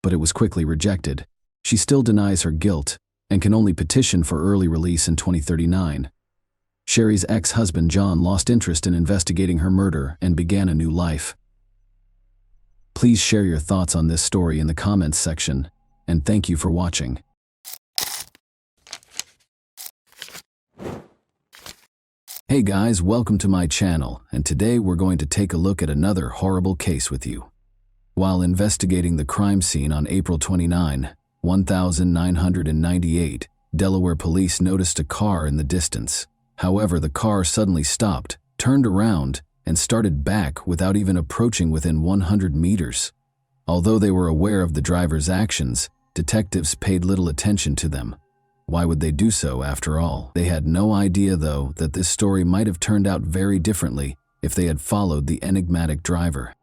but it was quickly rejected. She still denies her guilt and can only petition for early release in 2039. Sherry's ex-husband John lost interest in investigating her murder and began a new life. Please share your thoughts on this story in the comments section, and thank you for watching. Hey guys, welcome to my channel, and today we're going to take a look at another horrible case with you. While investigating the crime scene on April 29, 1998, Delaware police noticed a car in the distance. However, the car suddenly stopped, turned around, and started back without even approaching within 100 meters. Although they were aware of the driver's actions, detectives paid little attention to them. Why would they do so after all? They had no idea, though, that this story might have turned out very differently if they had followed the enigmatic driver.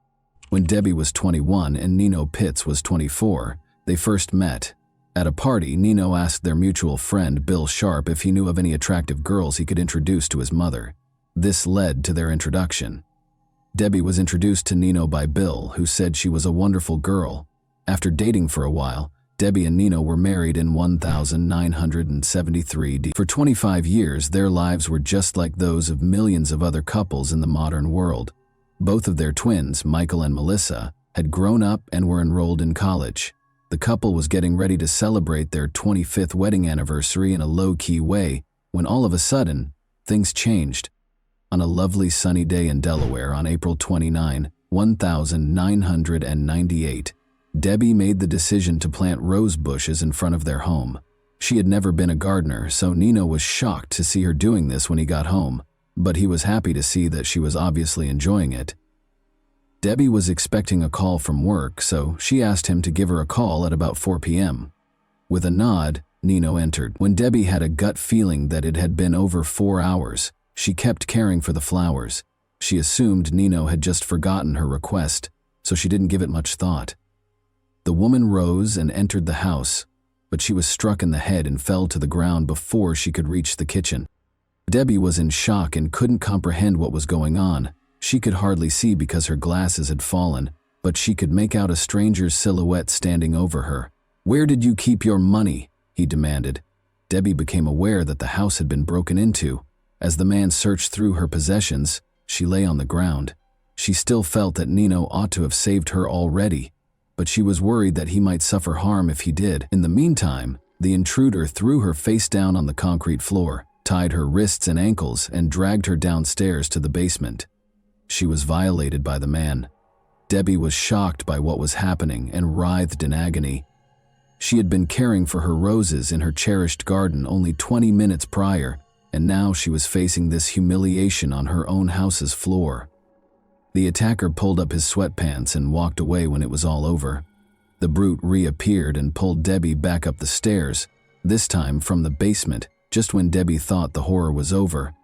When Debbie was 21 and Nino Pitts was 24, they first met. At a party, Nino asked their mutual friend Bill Sharp if he knew of any attractive girls he could introduce to his mother. This led to their introduction. Debbie was introduced to Nino by Bill, who said she was a wonderful girl. After dating for a while, Debbie and Nino were married in 1973. For 25 years, their lives were just like those of millions of other couples in the modern world. Both of their twins, Michael and Melissa, had grown up and were enrolled in college. The couple was getting ready to celebrate their 25th wedding anniversary in a low-key way when all of a sudden, things changed. On a lovely sunny day in Delaware on April 29, 1998, Debbie made the decision to plant rose bushes in front of their home. She had never been a gardener, so Nino was shocked to see her doing this when he got home, but he was happy to see that she was obviously enjoying it. Debbie was expecting a call from work, so she asked him to give her a call at about 4 p.m. With a nod, Nino entered. When Debbie had a gut feeling that it had been over 4 hours, she kept caring for the flowers. She assumed Nino had just forgotten her request, so she didn't give it much thought. The woman rose and entered the house, but she was struck in the head and fell to the ground before she could reach the kitchen. Debbie was in shock and couldn't comprehend what was going on. She could hardly see because her glasses had fallen, but she could make out a stranger's silhouette standing over her. "Where did you keep your money?" he demanded. Debbie became aware that the house had been broken into. As the man searched through her possessions, she lay on the ground. She still felt that Nino ought to have saved her already, but she was worried that he might suffer harm if he did. In the meantime, the intruder threw her face down on the concrete floor, tied her wrists and ankles, and dragged her downstairs to the basement. She was violated by the man. Debbie was shocked by what was happening and writhed in agony. She had been caring for her roses in her cherished garden only 20 minutes prior, and now she was facing this humiliation on her own house's floor. The attacker pulled up his sweatpants and walked away when it was all over. The brute reappeared and pulled Debbie back up the stairs, this time from the basement, just when Debbie thought the horror was over.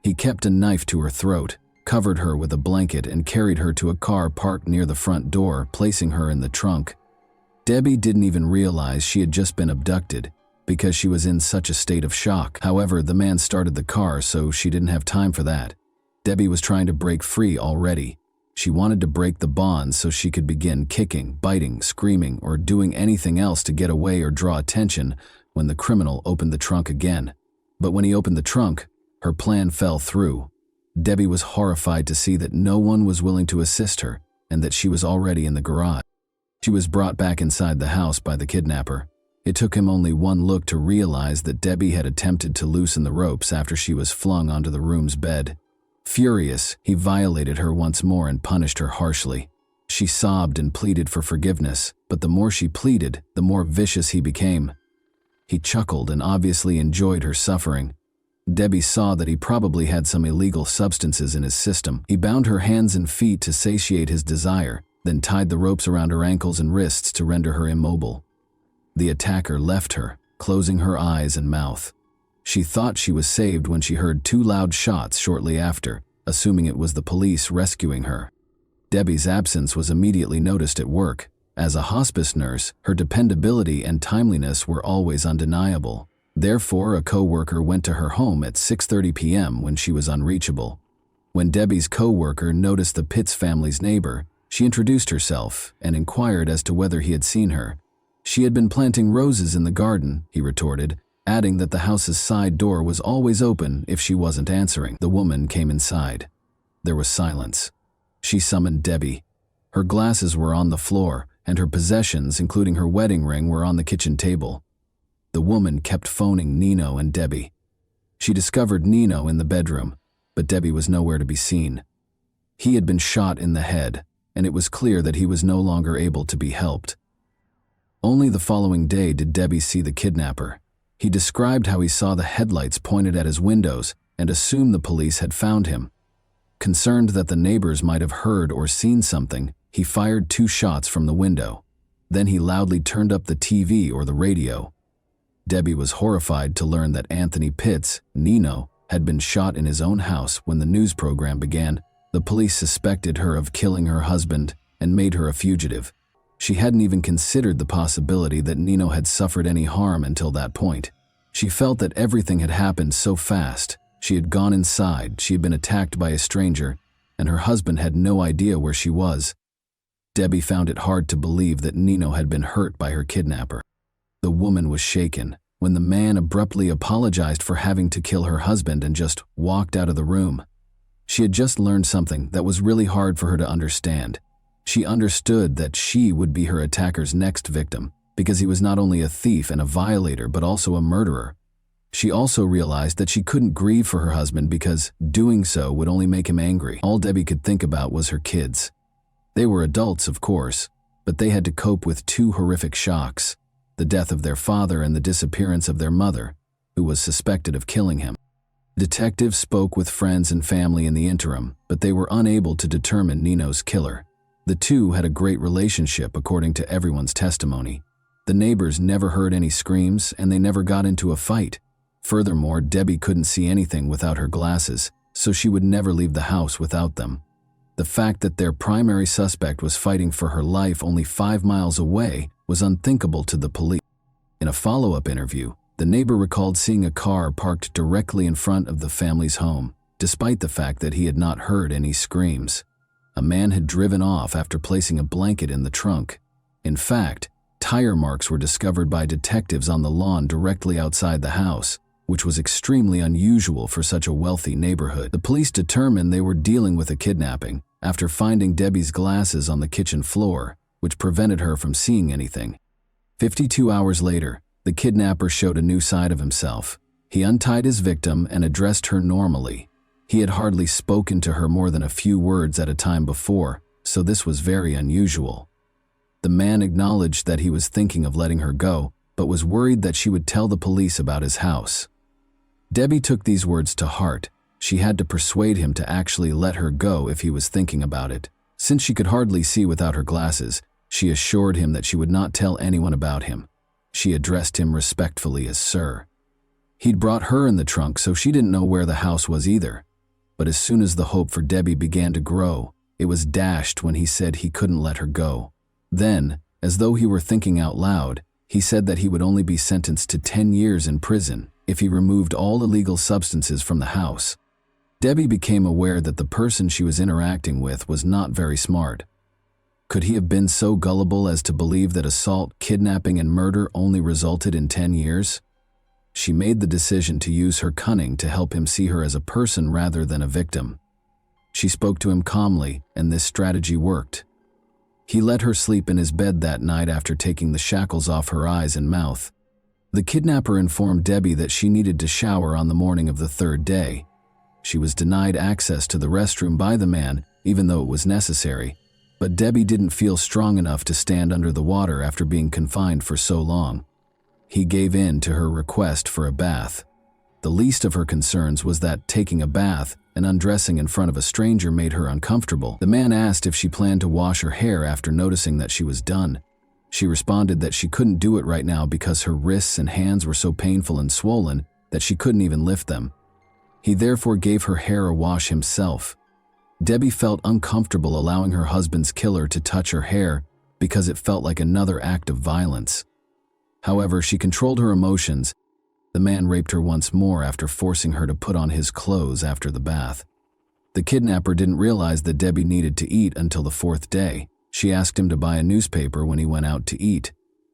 He kept a knife to her throat, covered her with a blanket, and carried her to a car parked near the front door, placing her in the trunk. Debbie didn't even realize she had just been abducted because she was in such a state of shock. However, the man started the car, so she didn't have time for that. Debbie was trying to break free already. She wanted to break the bonds so she could begin kicking, biting, screaming, or doing anything else to get away or draw attention when the criminal opened the trunk again. But when he opened the trunk, her plan fell through. Debbie was horrified to see that no one was willing to assist her and that she was already in the garage. She was brought back inside the house by the kidnapper. It took him only one look to realize that Debbie had attempted to loosen the ropes after she was flung onto the room's bed. Furious, he violated her once more and punished her harshly. She sobbed and pleaded for forgiveness, but the more she pleaded, the more vicious he became. He chuckled and obviously enjoyed her suffering. Debbie saw that he probably had some illegal substances in his system. He bound her hands and feet to satiate his desire, then tied the ropes around her ankles and wrists to render her immobile. The attacker left her, closing her eyes and mouth. She thought she was saved when she heard 2 loud shots shortly after, assuming it was the police rescuing her. Debbie's absence was immediately noticed at work. As a hospice nurse, her dependability and timeliness were always undeniable. Therefore, a co-worker went to her home at 6:30 p.m. when she was unreachable. When Debbie's co-worker noticed the Pitts family's neighbor, she introduced herself and inquired as to whether he had seen her. She had been planting roses in the garden, he retorted, adding that the house's side door was always open if she wasn't answering. The woman came inside. There was silence. She summoned Debbie. Her glasses were on the floor, and her possessions, including her wedding ring, were on the kitchen table. The woman kept phoning Nino and Debbie. She discovered Nino in the bedroom, but Debbie was nowhere to be seen. He had been shot in the head, and it was clear that he was no longer able to be helped. Only the following day did Debbie see the kidnapper. He described how he saw the headlights pointed at his windows and assumed the police had found him. Concerned that the neighbors might have heard or seen something, he fired 2 shots from the window. Then he loudly turned up the TV or the radio. Debbie was horrified to learn that Anthony Pitts, Nino, had been shot in his own house when the news program began. The police suspected her of killing her husband and made her a fugitive. She hadn't even considered the possibility that Nino had suffered any harm until that point. She felt that everything had happened so fast. She had gone inside, she had been attacked by a stranger, and her husband had no idea where she was. Debbie found it hard to believe that Nino had been hurt by her kidnapper. The woman was shaken when the man abruptly apologized for having to kill her husband and just walked out of the room. She had just learned something that was really hard for her to understand. She understood that she would be her attacker's next victim because he was not only a thief and a violator but also a murderer. She also realized that she couldn't grieve for her husband because doing so would only make him angry. All Debbie could think about was her kids. They were adults, of course, but they had to cope with 2 horrific shocks: the death of their father and the disappearance of their mother, who was suspected of killing him. Detectives spoke with friends and family in the interim, but they were unable to determine Nino's killer. The 2 had a great relationship according to everyone's testimony. The neighbors never heard any screams and they never got into a fight. Furthermore, Debbie couldn't see anything without her glasses, so she would never leave the house without them. The fact that their primary suspect was fighting for her life only 5 miles away was unthinkable to the police. In a follow-up interview, the neighbor recalled seeing a car parked directly in front of the family's home, despite the fact that he had not heard any screams. A man had driven off after placing a blanket in the trunk. In fact, tire marks were discovered by detectives on the lawn directly outside the house, which was extremely unusual for such a wealthy neighborhood. The police determined they were dealing with a kidnapping after finding Debbie's glasses on the kitchen floor, which prevented her from seeing anything. 52 hours later, the kidnapper showed a new side of himself. He untied his victim and addressed her normally. He had hardly spoken to her more than a few words at a time before, so this was very unusual. The man acknowledged that he was thinking of letting her go, but was worried that she would tell the police about his house. Debbie took these words to heart. She had to persuade him to actually let her go if he was thinking about it. Since she could hardly see without her glasses, she assured him that she would not tell anyone about him. She addressed him respectfully as Sir. He'd brought her in the trunk, so she didn't know where the house was either. But as soon as the hope for Debbie began to grow, it was dashed when he said he couldn't let her go. Then, as though he were thinking out loud, he said that he would only be sentenced to 10 years in prison if he removed all illegal substances from the house. Debbie became aware that the person she was interacting with was not very smart. Could he have been so gullible as to believe that assault, kidnapping, and murder only resulted in 10 years? She made the decision to use her cunning to help him see her as a person rather than a victim. She spoke to him calmly, and this strategy worked. He let her sleep in his bed that night after taking the shackles off her eyes and mouth. The kidnapper informed Debbie that she needed to shower on the morning of the third day. She was denied access to the restroom by the man, even though it was necessary, but Debbie didn't feel strong enough to stand under the water after being confined for so long. He gave in to her request for a bath. The least of her concerns was that taking a bath and undressing in front of a stranger made her uncomfortable. The man asked if she planned to wash her hair after noticing that she was done. She responded that she couldn't do it right now because her wrists and hands were so painful and swollen that she couldn't even lift them. He therefore gave her hair a wash himself. Debbie felt uncomfortable allowing her husband's killer to touch her hair because it felt like another act of violence. However, she controlled her emotions. The man raped her once more after forcing her to put on his clothes after the bath. The kidnapper didn't realize that Debbie needed to eat until the fourth day. She asked him to buy a newspaper when he went out to eat.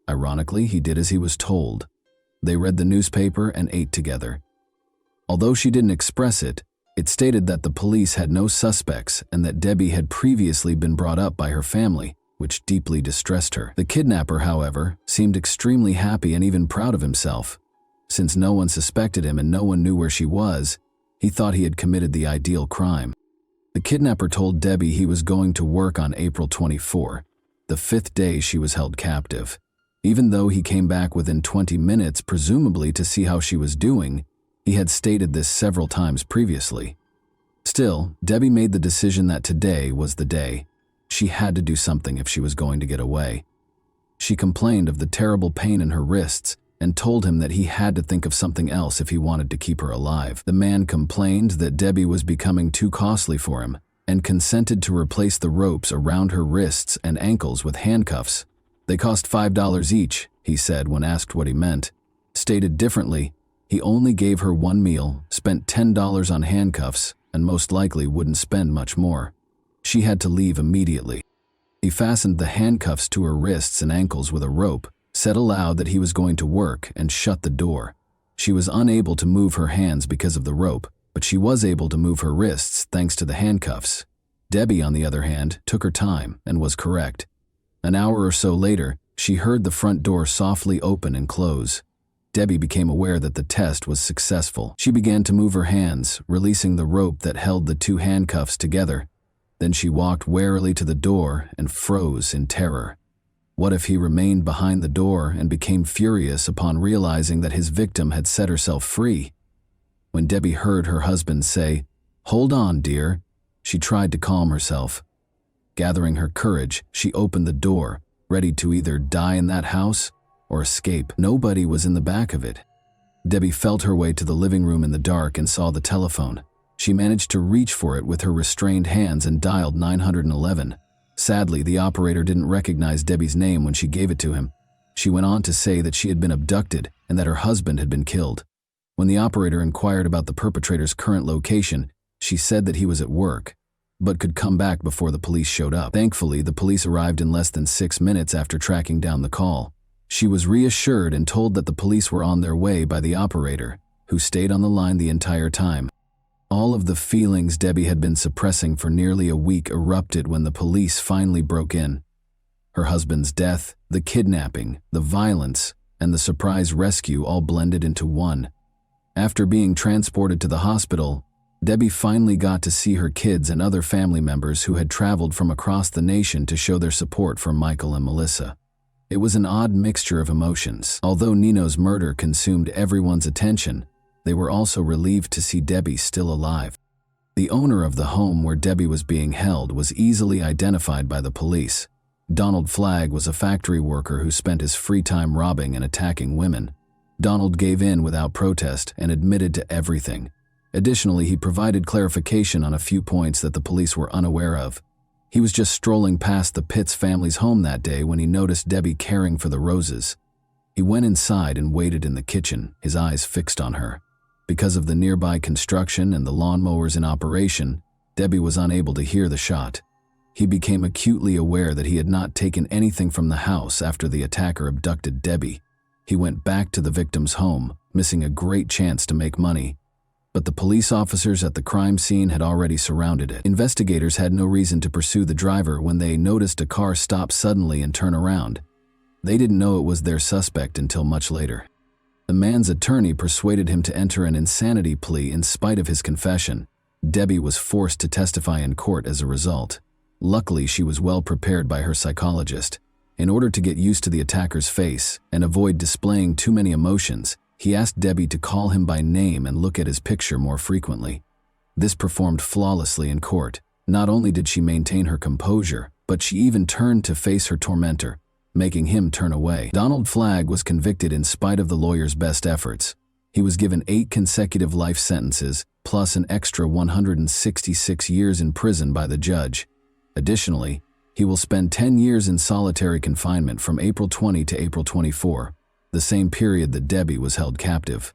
Ironically, he did as he was told. They read the newspaper and ate together. Although she didn't express it, it stated that the police had no suspects and that Debbie had previously been brought up by her family, which deeply distressed her. The kidnapper, however, seemed extremely happy and even proud of himself. Since no one suspected him and no one knew where she was, he thought he had committed the ideal crime. The kidnapper told Debbie he was going to work on April 24, the fifth day she was held captive. Even though he came back within 20 minutes, presumably to see how she was doing, he had stated this several times previously. Still, Debbie made the decision that today was the day. She had to do something if she was going to get away. She complained of the terrible pain in her wrists and told him that he had to think of something else if he wanted to keep her alive. The man complained that Debbie was becoming too costly for him and consented to replace the ropes around her wrists and ankles with handcuffs. They cost $5 each, he said when asked what he meant. Stated differently, he only gave her one meal, spent $10 on handcuffs, and most likely wouldn't spend much more. She had to leave immediately. He fastened the handcuffs to her wrists and ankles with a rope, said aloud that he was going to work, and shut the door. She was unable to move her hands because of the rope, but she was able to move her wrists thanks to the handcuffs. Debbie, on the other hand, took her time and was correct. An hour or so later, she heard the front door softly open and close. Debbie became aware that the test was successful. She began to move her hands, releasing the rope that held the two handcuffs together. Then she walked warily to the door and froze in terror. What if he remained behind the door and became furious upon realizing that his victim had set herself free? When Debbie heard her husband say, "Hold on, dear," she tried to calm herself. Gathering her courage, she opened the door, ready to either die in that house or escape. Nobody was in the back of it. Debbie felt her way to the living room in the dark and saw the telephone. She managed to reach for it with her restrained hands and dialed 911. Sadly, the operator didn't recognize Debbie's name when she gave it to him. She went on to say that she had been abducted and that her husband had been killed. When the operator inquired about the perpetrator's current location, she said that he was at work, but could come back before the police showed up. Thankfully, the police arrived in less than 6 minutes after tracking down the call. She was reassured and told that the police were on their way by the operator, who stayed on the line the entire time. All of the feelings Debbie had been suppressing for nearly a week erupted when the police finally broke in. Her husband's death, the kidnapping, the violence, and the surprise rescue all blended into one. After being transported to the hospital, Debbie finally got to see her kids and other family members who had traveled from across the nation to show their support for Michael and Melissa. It was an odd mixture of emotions. Although Nino's murder consumed everyone's attention, they were also relieved to see Debbie still alive. The owner of the home where Debbie was being held was easily identified by the police. Donald Flagg was a factory worker who spent his free time robbing and attacking women. Donald gave in without protest and admitted to everything. Additionally, he provided clarification on a few points that the police were unaware of. He was just strolling past the Pitts family's home that day when he noticed Debbie caring for the roses. He went inside and waited in the kitchen, his eyes fixed on her. Because of the nearby construction and the lawnmowers in operation, Debbie was unable to hear the shot. He became acutely aware that he had not taken anything from the house after the attacker abducted Debbie. He went back to the victim's home, missing a great chance to make money. But the police officers at the crime scene had already surrounded it. Investigators had no reason to pursue the driver when they noticed a car stop suddenly and turn around. They didn't know it was their suspect until much later. The man's attorney persuaded him to enter an insanity plea in spite of his confession. Debbie was forced to testify in court as a result. Luckily, she was well prepared by her psychologist. In order to get used to the attacker's face and avoid displaying too many emotions, he asked Debbie to call him by name and look at his picture more frequently. This performed flawlessly in court. Not only did she maintain her composure, but she even turned to face her tormentor, making him turn away. Donald Flagg was convicted in spite of the lawyer's best efforts. He was given 8 consecutive life sentences, plus an extra 166 years in prison by the judge. Additionally, he will spend 10 years in solitary confinement from April 20 to April 24, the same period that Debbie was held captive.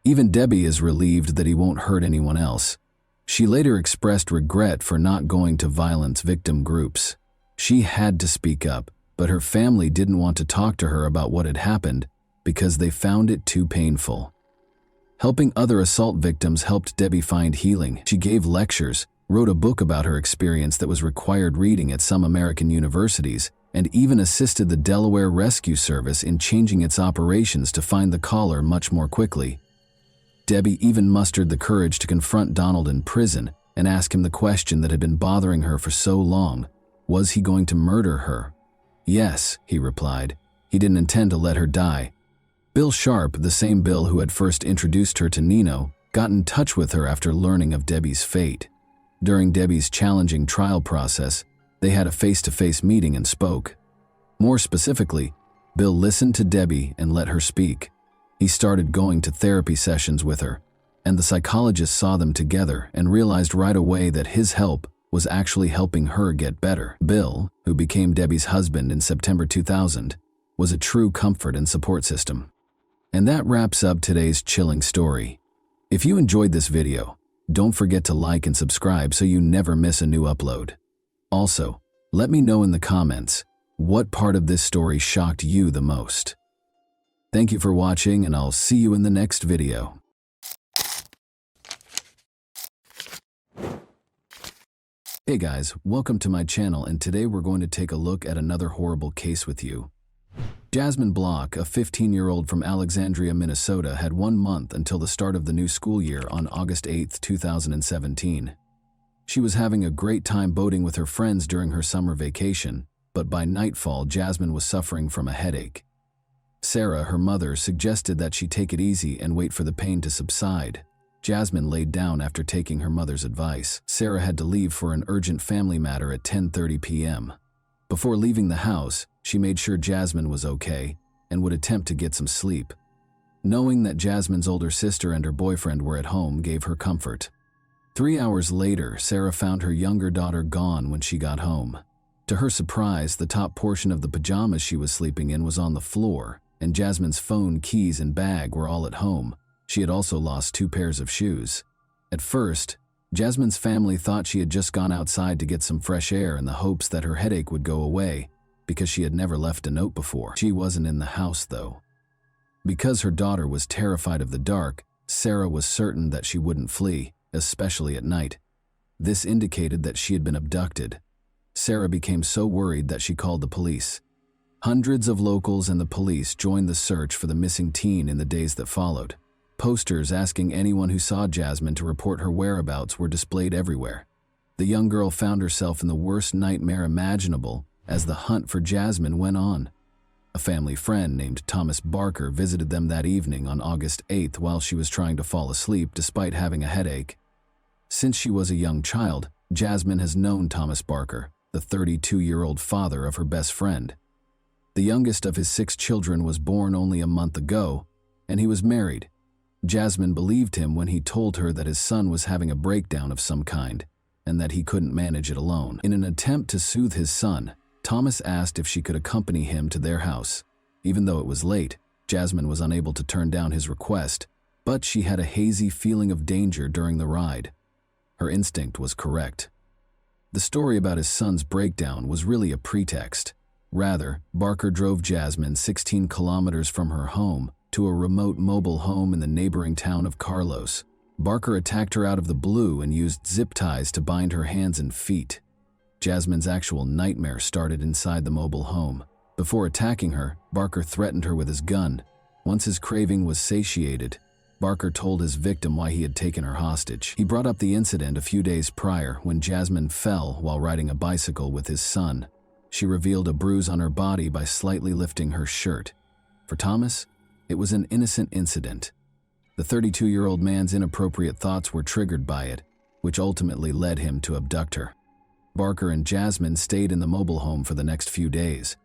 Even Debbie is relieved that he won't hurt anyone else. She later expressed regret for not going to violence victim groups. She had to speak up, but her family didn't want to talk to her about what had happened because they found it too painful. Helping other assault victims helped Debbie find healing. She gave lectures, wrote a book about her experience that was required reading at some American universities, and even assisted the Delaware Rescue Service in changing its operations to find the caller much more quickly. Debbie even mustered the courage to confront Donald in prison and ask him the question that had been bothering her for so long. Was he going to murder her? Yes, he replied. He didn't intend to let her die. Bill Sharp, the same Bill who had first introduced her to Nino, got in touch with her after learning of Debbie's fate. During Debbie's challenging trial process, they had a face-to-face meeting and spoke. More specifically, Bill listened to Debbie and let her speak. He started going to therapy sessions with her, and the psychologist saw them together and realized right away that his help was actually helping her get better. Bill, who became Debbie's husband in September 2000, was a true comfort and support system. And that wraps up today's chilling story. If you enjoyed this video, don't forget to like and subscribe so you never miss a new upload. Also, let me know in the comments what part of this story shocked you the most. Thank you for watching, and I'll see you in the next video. Hey guys, welcome to my channel, and today we're going to take a look at another horrible case with you. Jasmine Block, a 15-year-old from Alexandria, Minnesota, had 1 month until the start of the new school year on August 8, 2017. She was having a great time boating with her friends during her summer vacation, but by nightfall, Jasmine was suffering from a headache. Sarah, her mother, suggested that she take it easy and wait for the pain to subside. Jasmine laid down after taking her mother's advice. Sarah had to leave for an urgent family matter at 10:30 p.m. Before leaving the house, she made sure Jasmine was okay and would attempt to get some sleep. Knowing that Jasmine's older sister and her boyfriend were at home gave her comfort. 3 hours later, Sarah found her younger daughter gone when she got home. To her surprise, the top portion of the pajamas she was sleeping in was on the floor, and Jasmine's phone, keys, and bag were all at home. She had also lost 2 pairs of shoes. At first, Jasmine's family thought she had just gone outside to get some fresh air in the hopes that her headache would go away, because she had never left a note before. She wasn't in the house, though. Because her daughter was terrified of the dark, Sarah was certain that she wouldn't flee, especially at night. This indicated that she had been abducted. Sarah became so worried that she called the police. Hundreds of locals and the police joined the search for the missing teen in the days that followed. Posters asking anyone who saw Jasmine to report her whereabouts were displayed everywhere. The young girl found herself in the worst nightmare imaginable as the hunt for Jasmine went on. A family friend named Thomas Barker visited them that evening on August 8th while she was trying to fall asleep despite having a headache. Since she was a young child, Jasmine has known Thomas Barker, the 32-year-old father of her best friend. The youngest of his 6 children was born only a month ago, and he was married. Jasmine believed him when he told her that his son was having a breakdown of some kind, and that he couldn't manage it alone. In an attempt to soothe his son, Thomas asked if she could accompany him to their house. Even though it was late, Jasmine was unable to turn down his request. but she had a hazy feeling of danger during the ride. Her instinct was correct. The story about his son's breakdown was really a pretext. Rather, Barker drove Jasmine 16 kilometers from her home to a remote mobile home in the neighboring town of Carlos. Barker attacked her out of the blue and used zip ties to bind her hands and feet. Jasmine's actual nightmare started inside the mobile home. Before attacking her, Barker threatened her with his gun. Once his craving was satiated, Barker told his victim why he had taken her hostage. He brought up the incident a few days prior when Jasmine fell while riding a bicycle with his son. She revealed a bruise on her body by slightly lifting her shirt. For Thomas, it was an innocent incident. The 32-year-old man's inappropriate thoughts were triggered by it, which ultimately led him to abduct her. Barker and Jasmine stayed in the mobile home for the next few days.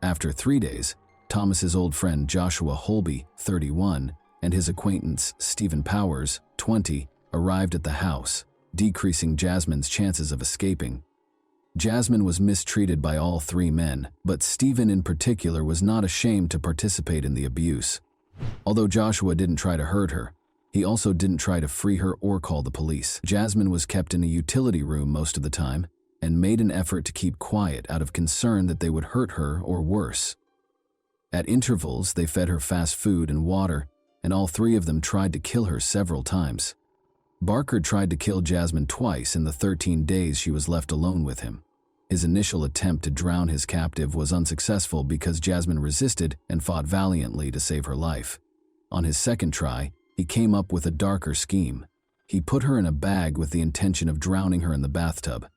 After 3 days, Thomas's old friend Joshua Holby, 31, and his acquaintance Stephen Powers, 20, arrived at the house, decreasing Jasmine's chances of escaping. Jasmine was mistreated by all 3 men, but Stephen in particular was not ashamed to participate in the abuse. Although Joshua didn't try to hurt her, he also didn't try to free her or call the police. Jasmine was kept in a utility room most of the time and made an effort to keep quiet out of concern that they would hurt her or worse. At intervals, they fed her fast food and water, and all 3 of them tried to kill her several times. Barker tried to kill Jasmine twice in the 13 days she was left alone with him. His initial attempt to drown his captive was unsuccessful because Jasmine resisted and fought valiantly to save her life. On his second try, he came up with a darker scheme. He put her in a bag with the intention of drowning her in the bathtub.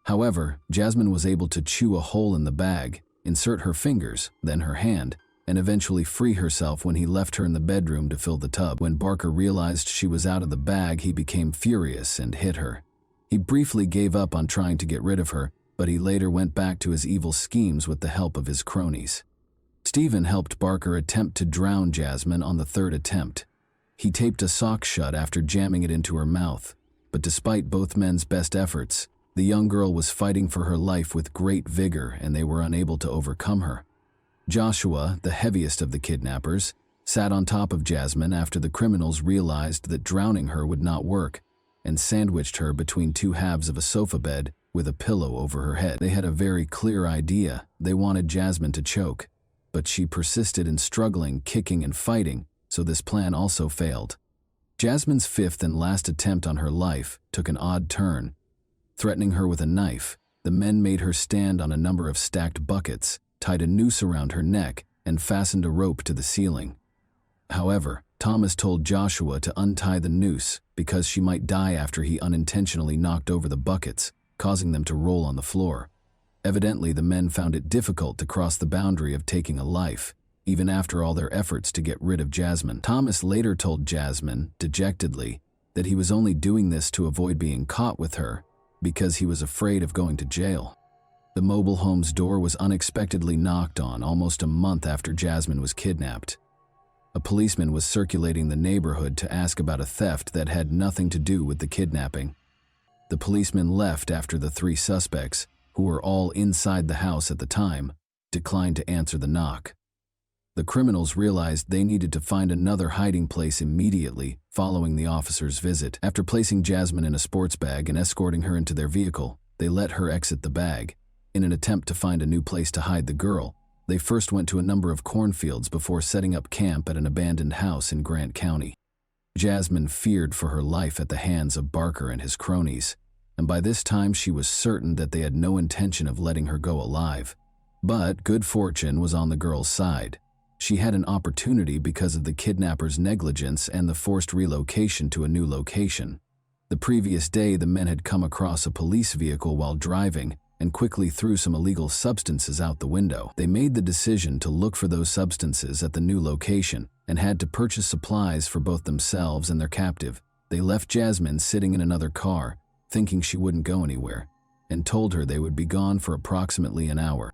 However, Jasmine was able to chew a hole in the bag, insert her fingers, then her hand, and eventually free herself when he left her in the bedroom to fill the tub. When Barker realized she was out of the bag, he became furious and hit her. He briefly gave up on trying to get rid of her, but he later went back to his evil schemes with the help of his cronies. Stephen helped Barker attempt to drown Jasmine on the 3rd attempt. He taped a sock shut after jamming it into her mouth, but despite both men's best efforts, the young girl was fighting for her life with great vigor and they were unable to overcome her. Joshua, the heaviest of the kidnappers, sat on top of Jasmine after the criminals realized that drowning her would not work and sandwiched her between 2 halves of a sofa bed with a pillow over her head. They had a very clear idea. They wanted Jasmine to choke, but she persisted in struggling, kicking, and fighting, so this plan also failed. Jasmine's 5th and last attempt on her life took an odd turn. Threatening her with a knife, the men made her stand on a number of stacked buckets, tied a noose around her neck, and fastened a rope to the ceiling. However, Thomas told Joshua to untie the noose because she might die after he unintentionally knocked over the buckets, causing them to roll on the floor. Evidently, the men found it difficult to cross the boundary of taking a life, even after all their efforts to get rid of Jasmine. Thomas later told Jasmine, dejectedly, that he was only doing this to avoid being caught with her, because he was afraid of going to jail. The mobile home's door was unexpectedly knocked on almost a month after Jasmine was kidnapped. A policeman was circulating the neighborhood to ask about a theft that had nothing to do with the kidnapping. The policeman left after the 3 suspects, who were all inside the house at the time, declined to answer the knock. The criminals realized they needed to find another hiding place immediately following the officer's visit. After placing Jasmine in a sports bag and escorting her into their vehicle, they let her exit the bag. In an attempt to find a new place to hide the girl, they first went to a number of cornfields before setting up camp at an abandoned house in Grant County. Jasmine feared for her life at the hands of Barker and his cronies, and by this time she was certain that they had no intention of letting her go alive. But good fortune was on the girl's side. She had an opportunity because of the kidnappers' negligence and the forced relocation to a new location. The previous day, the men had come across a police vehicle while driving and quickly threw some illegal substances out the window. They made the decision to look for those substances at the new location and had to purchase supplies for both themselves and their captive. They left Jasmine sitting in another car, thinking she wouldn't go anywhere, and told her they would be gone for approximately an hour.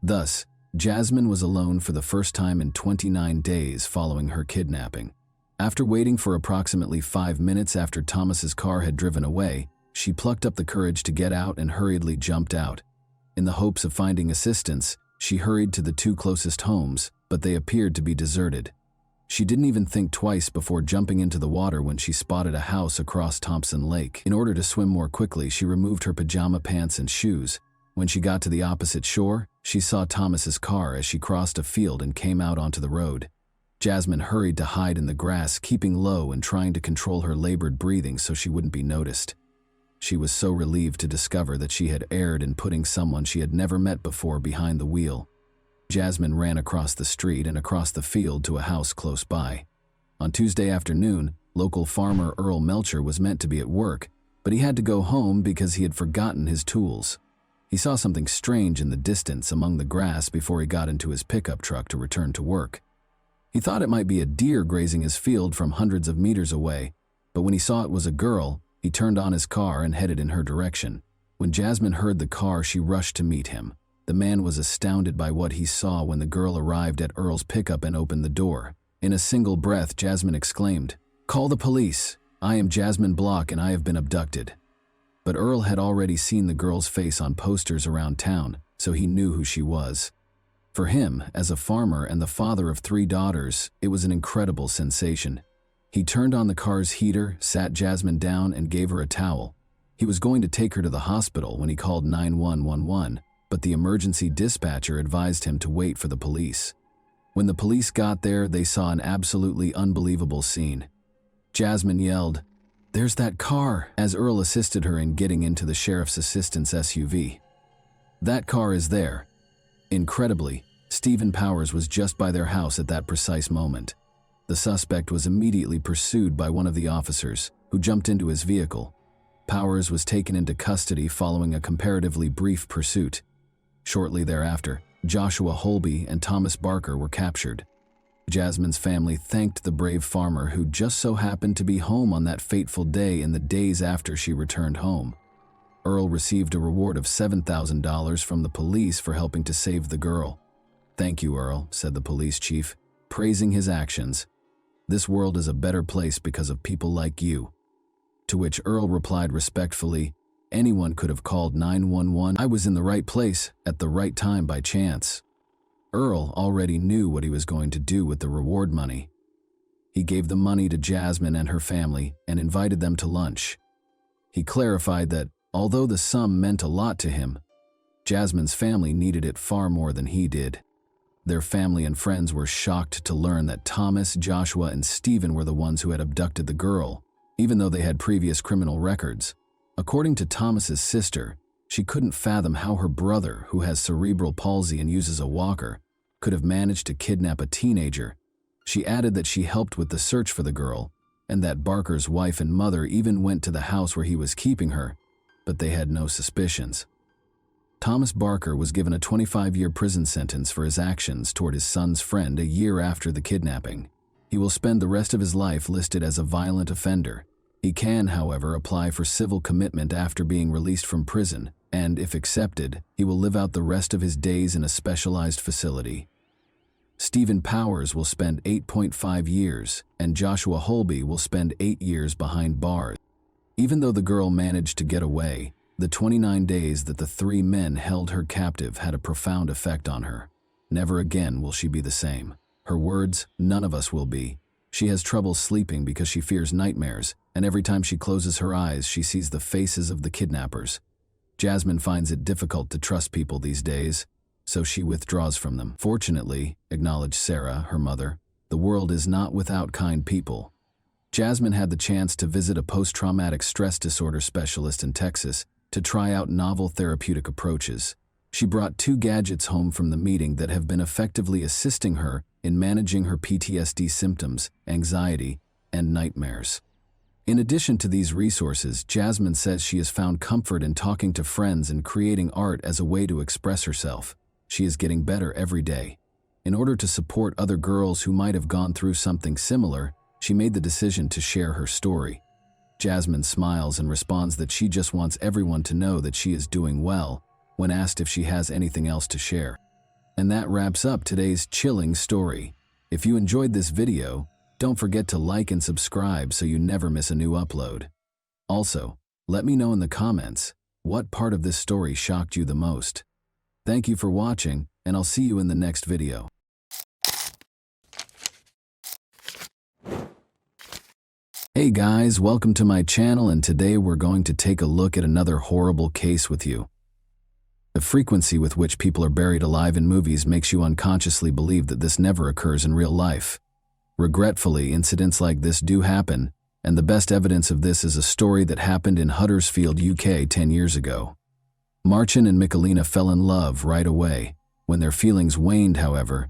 Thus, Jasmine was alone for the first time in 29 days following her kidnapping. After waiting for approximately 5 minutes after Thomas's car had driven away, she plucked up the courage to get out and hurriedly jumped out. In the hopes of finding assistance, she hurried to the 2 closest homes, but they appeared to be deserted. She didn't even think twice before jumping into the water when she spotted a house across Thompson Lake. In order to swim more quickly, she removed her pajama pants and shoes. When she got to the opposite shore, she saw Thomas's car as she crossed a field and came out onto the road. Jasmine hurried to hide in the grass, keeping low and trying to control her labored breathing so she wouldn't be noticed. She was so relieved to discover that she had erred in putting someone she had never met before behind the wheel. Jasmine ran across the street and across the field to a house close by. On Tuesday afternoon, local farmer Earl Melcher was meant to be at work, but he had to go home because he had forgotten his tools. He saw something strange in the distance among the grass before he got into his pickup truck to return to work. He thought it might be a deer grazing his field from hundreds of meters away, but when he saw it was a girl, he turned on his car and headed in her direction. When Jasmine heard the car, she rushed to meet him. The man was astounded by what he saw when the girl arrived at Earl's pickup and opened the door. In a single breath, Jasmine exclaimed, "Call the police! I am Jasmine Block and I have been abducted." But Earl had already seen the girl's face on posters around town, so he knew who she was. For him, as a farmer and the father of 3 daughters, it was an incredible sensation. He turned on the car's heater, sat Jasmine down, and gave her a towel. He was going to take her to the hospital when he called 911, but the emergency dispatcher advised him to wait for the police. When the police got there, they saw an absolutely unbelievable scene. Jasmine yelled, "There's that car," as Earl assisted her in getting into the sheriff's assistant's SUV. "That car is there." Incredibly, Stephen Powers was just by their house at that precise moment. The suspect was immediately pursued by one of the officers, who jumped into his vehicle. Powers was taken into custody following a comparatively brief pursuit. Shortly thereafter, Joshua Holby and Thomas Barker were captured. Jasmine's family thanked the brave farmer who just so happened to be home on that fateful day in the days after she returned home. Earl received a reward of $7,000 from the police for helping to save the girl. "Thank you, Earl," said the police chief, praising his actions. "This world is a better place because of people like you." To which Earl replied respectfully, "Anyone could have called 911. I was in the right place at the right time by chance." Earl already knew what he was going to do with the reward money. He gave the money to Jasmine and her family and invited them to lunch. He clarified that, although the sum meant a lot to him, Jasmine's family needed it far more than he did. Their family and friends were shocked to learn that Thomas, Joshua, and Stephen were the ones who had abducted the girl, even though they had previous criminal records. According to Thomas's sister, she couldn't fathom how her brother, who has cerebral palsy and uses a walker, could have managed to kidnap a teenager. She added that she helped with the search for the girl, and that Barker's wife and mother even went to the house where he was keeping her, but they had no suspicions. Thomas Barker was given a 25-year prison sentence for his actions toward his son's friend a year after the kidnapping. He will spend the rest of his life listed as a violent offender. He can, however, apply for civil commitment after being released from prison, and, if accepted, he will live out the rest of his days in a specialized facility. Stephen Powers will spend 8.5 years, and Joshua Holby will spend 8 years behind bars. Even though the girl managed to get away, the 29 days that the 3 men held her captive had a profound effect on her. Never again will she be the same. Her words, "None of us will be." She has trouble sleeping because she fears nightmares, and every time she closes her eyes, she sees the faces of the kidnappers. Jasmine finds it difficult to trust people these days, so she withdraws from them. "Fortunately," acknowledged Sarah, her mother, "the world is not without kind people." Jasmine had the chance to visit a post-traumatic stress disorder specialist in Texas to try out novel therapeutic approaches. She brought 2 gadgets home from the meeting that have been effectively assisting her in managing her PTSD symptoms, anxiety, and nightmares. In addition to these resources, Jasmine says she has found comfort in talking to friends and creating art as a way to express herself. She is getting better every day. In order to support other girls who might have gone through something similar, she made the decision to share her story. Jasmine smiles and responds that she just wants everyone to know that she is doing well when asked if she has anything else to share. And that wraps up today's chilling story. If you enjoyed this video, don't forget to like and subscribe so you never miss a new upload. Also, let me know in the comments what part of this story shocked you the most. Thank you for watching, and I'll see you in the next video. Hey guys, welcome to my channel, and today we're going to take a look at another horrible case with you. The frequency with which people are buried alive in movies makes you unconsciously believe that this never occurs in real life. Regretfully, incidents like this do happen, and the best evidence of this is a story that happened in Huddersfield, UK 10 years ago. Marcin and Michalina fell in love right away. When their feelings waned, however,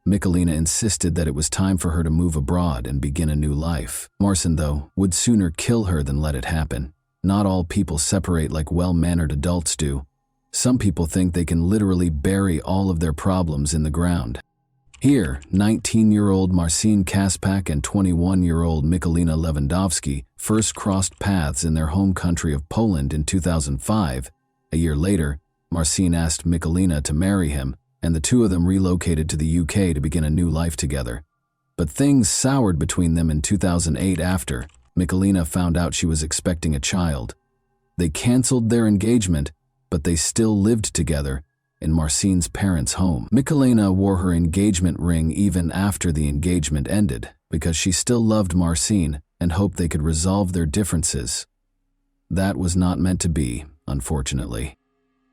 Michalina insisted that it was time for her to move abroad and begin a new life. Marcin, though, would sooner kill her than let it happen. Not all people separate like well-mannered adults do. Some people think they can literally bury all of their problems in the ground. Here, 19-year-old Marcin Kaspak and 21-year-old Michalina Lewandowski first crossed paths in their home country of Poland in 2005. A year later, Marcin asked Michalina to marry him, and the two of them relocated to the UK to begin a new life together. But things soured between them in 2008 after Michalina found out she was expecting a child. They canceled their engagement, but they still lived together in Marcin's parents' home. Michalina wore her engagement ring even after the engagement ended because she still loved Marcin and hoped they could resolve their differences. That was not meant to be, unfortunately.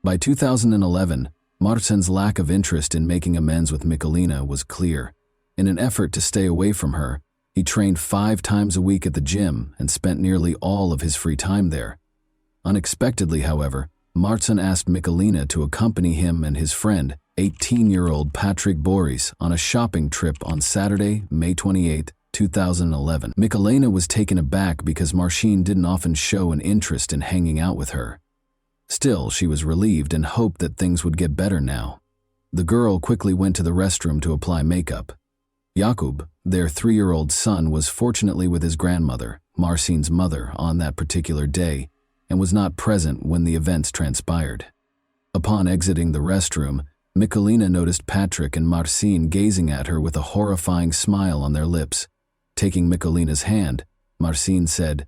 By 2011, Marcin's lack of interest in making amends with Michalina was clear. In an effort to stay away from her, he trained 5 times a week at the gym and spent nearly all of his free time there. Unexpectedly, however, Marcin asked Michalina to accompany him and his friend, 18-year-old Patrick Boris, on a shopping trip on Saturday, May 28, 2011. Michalina was taken aback because Marcin didn't often show an interest in hanging out with her. Still, she was relieved and hoped that things would get better now. The girl quickly went to the restroom to apply makeup. Jakub, their 3-year-old son, was fortunately with his grandmother, Marcin's mother, on that particular day, and was not present when the events transpired. Upon exiting the restroom, Michalina noticed Patrick and Marcin gazing at her with a horrifying smile on their lips. Taking Michalina's hand, Marcin said,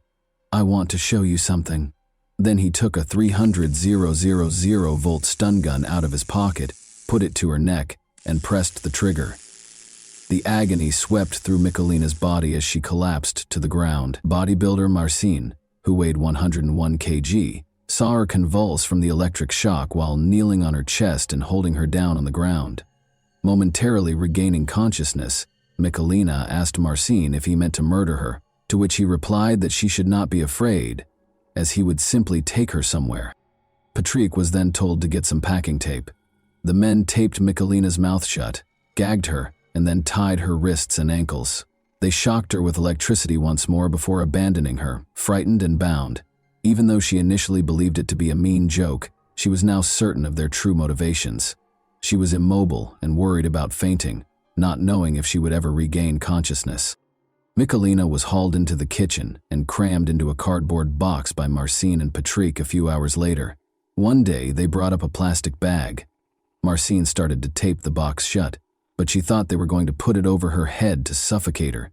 "I want to show you something." Then he took a 300,000-volt stun gun out of his pocket, put it to her neck, and pressed the trigger. The agony swept through Michalina's body as she collapsed to the ground. Bodybuilder Marcin, who weighed 101 kg, saw her convulse from the electric shock while kneeling on her chest and holding her down on the ground. Momentarily regaining consciousness, Michalina asked Marcin if he meant to murder her, to which he replied that she should not be afraid, as he would simply take her somewhere. Patrick was then told to get some packing tape. The men taped Michalina's mouth shut, gagged her, and then tied her wrists and ankles. They shocked her with electricity once more before abandoning her, frightened and bound. Even though she initially believed it to be a mean joke, she was now certain of their true motivations. She was immobile and worried about fainting, not knowing if she would ever regain consciousness. Michalina was hauled into the kitchen and crammed into a cardboard box by Marcin and Patrick a few hours later. One day, they brought up a plastic bag. Marcin started to tape the box shut, but she thought they were going to put it over her head to suffocate her.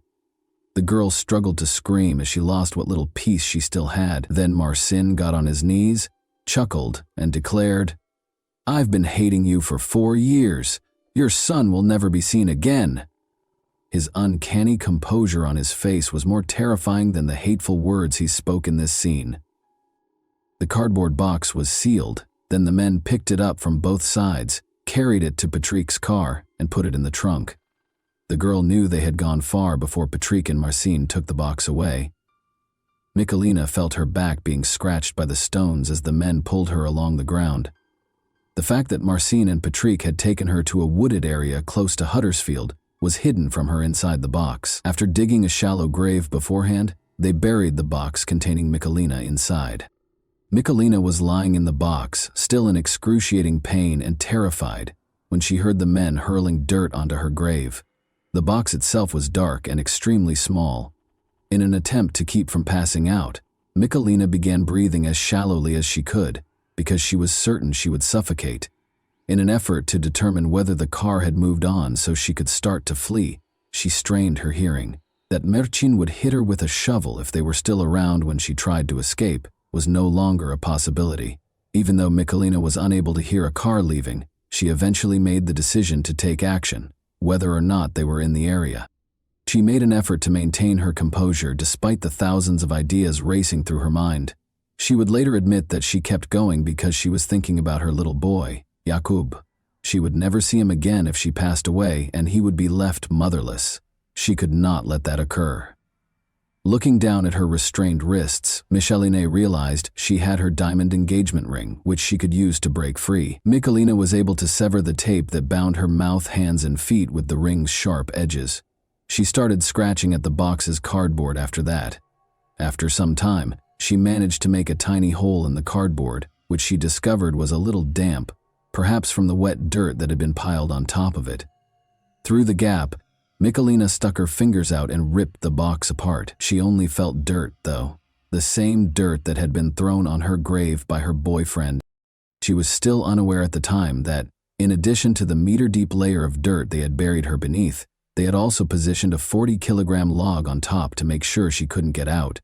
The girl struggled to scream as she lost what little peace she still had. Then Marcin got on his knees, chuckled, and declared, "I've been hating you for 4 years. Your son will never be seen again." His uncanny composure on his face was more terrifying than the hateful words he spoke in this scene. The cardboard box was sealed. Then the men picked it up from both sides, carried it to Patrick's car, and put it in the trunk. The girl knew they had gone far before Patrick and Marcin took the box away. Michalina felt her back being scratched by the stones as the men pulled her along the ground. The fact that Marcin and Patrick had taken her to a wooded area close to Huddersfield was hidden from her inside the box. After digging a shallow grave beforehand, they buried the box containing Michalina inside. Michalina was lying in the box, still in excruciating pain and terrified, when she heard the men hurling dirt onto her grave. The box itself was dark and extremely small. In an attempt to keep from passing out, Michalina began breathing as shallowly as she could, because she was certain she would suffocate. In an effort to determine whether the car had moved on so she could start to flee, she strained her hearing. That Marcin would hit her with a shovel if they were still around when she tried to escape was no longer a possibility. Even though Michalina was unable to hear a car leaving, she eventually made the decision to take action, whether or not they were in the area. She made an effort to maintain her composure despite the thousands of ideas racing through her mind. She would later admit that she kept going because she was thinking about her little boy, Jakub. She would never see him again if she passed away, and he would be left motherless. She could not let that occur. Looking down at her restrained wrists, Micheline realized she had her diamond engagement ring, which she could use to break free. Michelina was able to sever the tape that bound her mouth, hands, and feet with the ring's sharp edges. She started scratching at the box's cardboard after that. After some time, she managed to make a tiny hole in the cardboard, which she discovered was a little damp, perhaps from the wet dirt that had been piled on top of it. Through the gap, Michelina stuck her fingers out and ripped the box apart. She only felt dirt, though. The same dirt that had been thrown on her grave by her boyfriend. She was still unaware at the time that, in addition to the meter-deep layer of dirt they had buried her beneath, they had also positioned a 40-kilogram log on top to make sure she couldn't get out.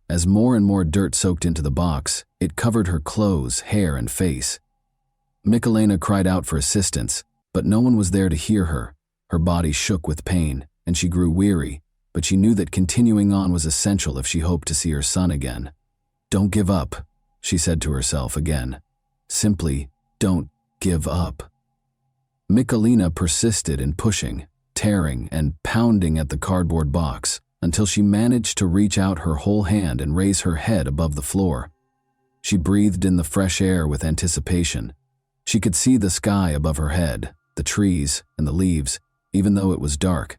As more and more dirt soaked into the box, it covered her clothes, hair, and face. Michelina cried out for assistance, but no one was there to hear her. Her body shook with pain, and she grew weary, but she knew that continuing on was essential if she hoped to see her son again. "Don't give up," she said to herself again. Simply, don't give up. Michelina persisted in pushing, tearing, and pounding at the cardboard box until she managed to reach out her whole hand and raise her head above the floor. She breathed in the fresh air with anticipation. She could see the sky above her head, the trees, and the leaves, even though it was dark.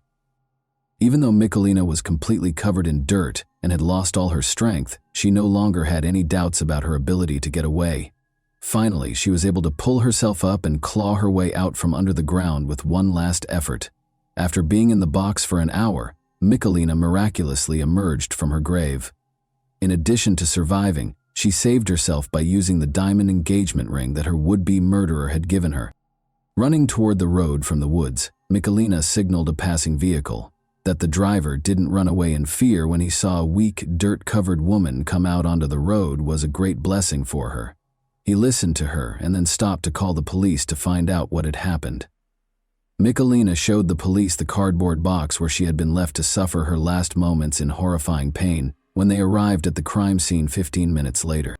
Even though Michelina was completely covered in dirt and had lost all her strength, she no longer had any doubts about her ability to get away. Finally, she was able to pull herself up and claw her way out from under the ground with one last effort. After being in the box for an hour, Michelina miraculously emerged from her grave. In addition to surviving, she saved herself by using the diamond engagement ring that her would-be murderer had given her. Running toward the road from the woods, Michelina signaled a passing vehicle. That the driver didn't run away in fear when he saw a weak, dirt-covered woman come out onto the road was a great blessing for her. He listened to her and then stopped to call the police to find out what had happened. Michelina showed the police the cardboard box where she had been left to suffer her last moments in horrifying pain when they arrived at the crime scene 15 minutes later.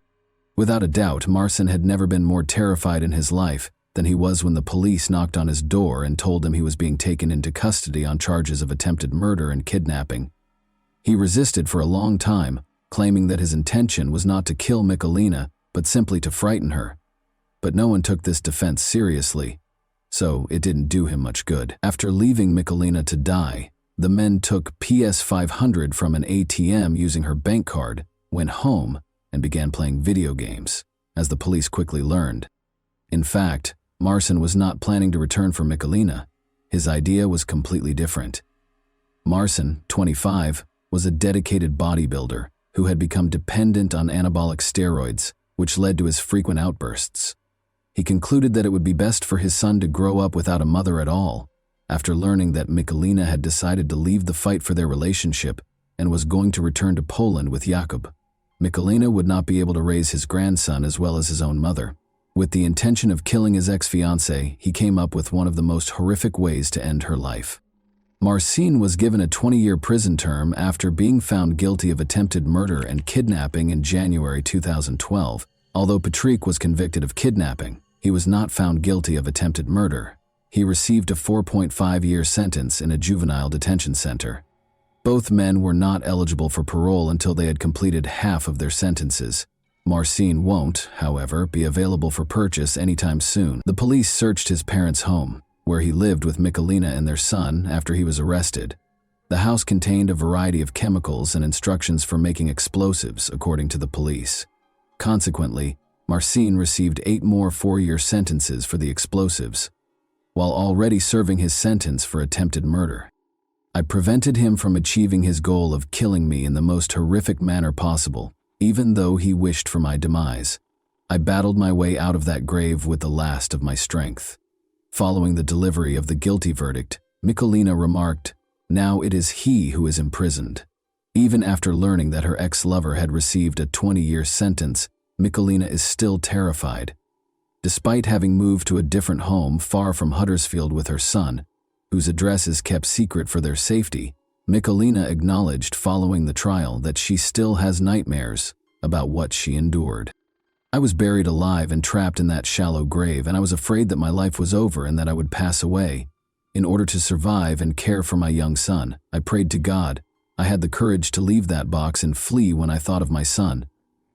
Without a doubt, Marcin had never been more terrified in his life than he was when the police knocked on his door and told him he was being taken into custody on charges of attempted murder and kidnapping. He resisted for a long time, claiming that his intention was not to kill Michelina, but simply to frighten her. But no one took this defense seriously, so it didn't do him much good. After leaving Michelina to die, the men took PS500 from an ATM using her bank card, went home, and began playing video games, as the police quickly learned. In fact, Marcin was not planning to return for Michelina. His idea was completely different. Marcin, 25, was a dedicated bodybuilder who had become dependent on anabolic steroids, which led to his frequent outbursts. He concluded that it would be best for his son to grow up without a mother at all, after learning that Michelina had decided to leave the fight for their relationship and was going to return to Poland with Jakub. Michelina would not be able to raise his grandson as well as his own mother. With the intention of killing his ex-fiancée, he came up with one of the most horrific ways to end her life. Marcin was given a 20-year prison term after being found guilty of attempted murder and kidnapping in January 2012. Although Patrick was convicted of kidnapping, he was not found guilty of attempted murder. He received a 4.5-year sentence in a juvenile detention center. Both men were not eligible for parole until they had completed half of their sentences. Marcin won't, however, be available for purchase anytime soon. The police searched his parents' home, where he lived with Michelina and their son after he was arrested. The house contained a variety of chemicals and instructions for making explosives, according to the police. Consequently, Marcin received 8 more 4-year sentences for the explosives, while already serving his sentence for attempted murder. I prevented him from achieving his goal of killing me in the most horrific manner possible, even though he wished for my demise. I battled my way out of that grave with the last of my strength. Following the delivery of the guilty verdict, Michelina remarked, "Now it is he who is imprisoned." Even after learning that her ex-lover had received a 20-year sentence, Michelina is still terrified. Despite having moved to a different home far from Huddersfield with her son, whose address is kept secret for their safety, Michalina acknowledged following the trial that she still has nightmares about what she endured. I was buried alive and trapped in that shallow grave, and I was afraid that my life was over and that I would pass away. In order to survive and care for my young son, I prayed to God. I had the courage to leave that box and flee when I thought of my son.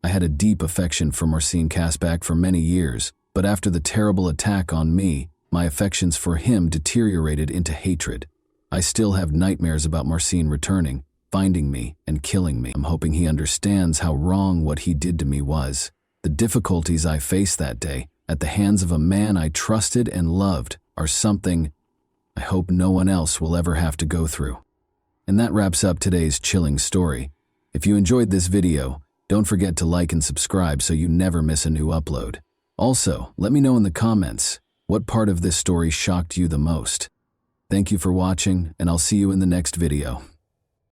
I had a deep affection for Marcin Kasbak for many years, but after the terrible attack on me, my affections for him deteriorated into hatred. I still have nightmares about Marcin returning, finding me, and killing me. I'm hoping he understands how wrong what he did to me was. The difficulties I faced that day, at the hands of a man I trusted and loved, are something I hope no one else will ever have to go through. And that wraps up today's chilling story. If you enjoyed this video, don't forget to like and subscribe so you never miss a new upload. Also, let me know in the comments what part of this story shocked you the most. Thank you for watching, and I'll see you in the next video.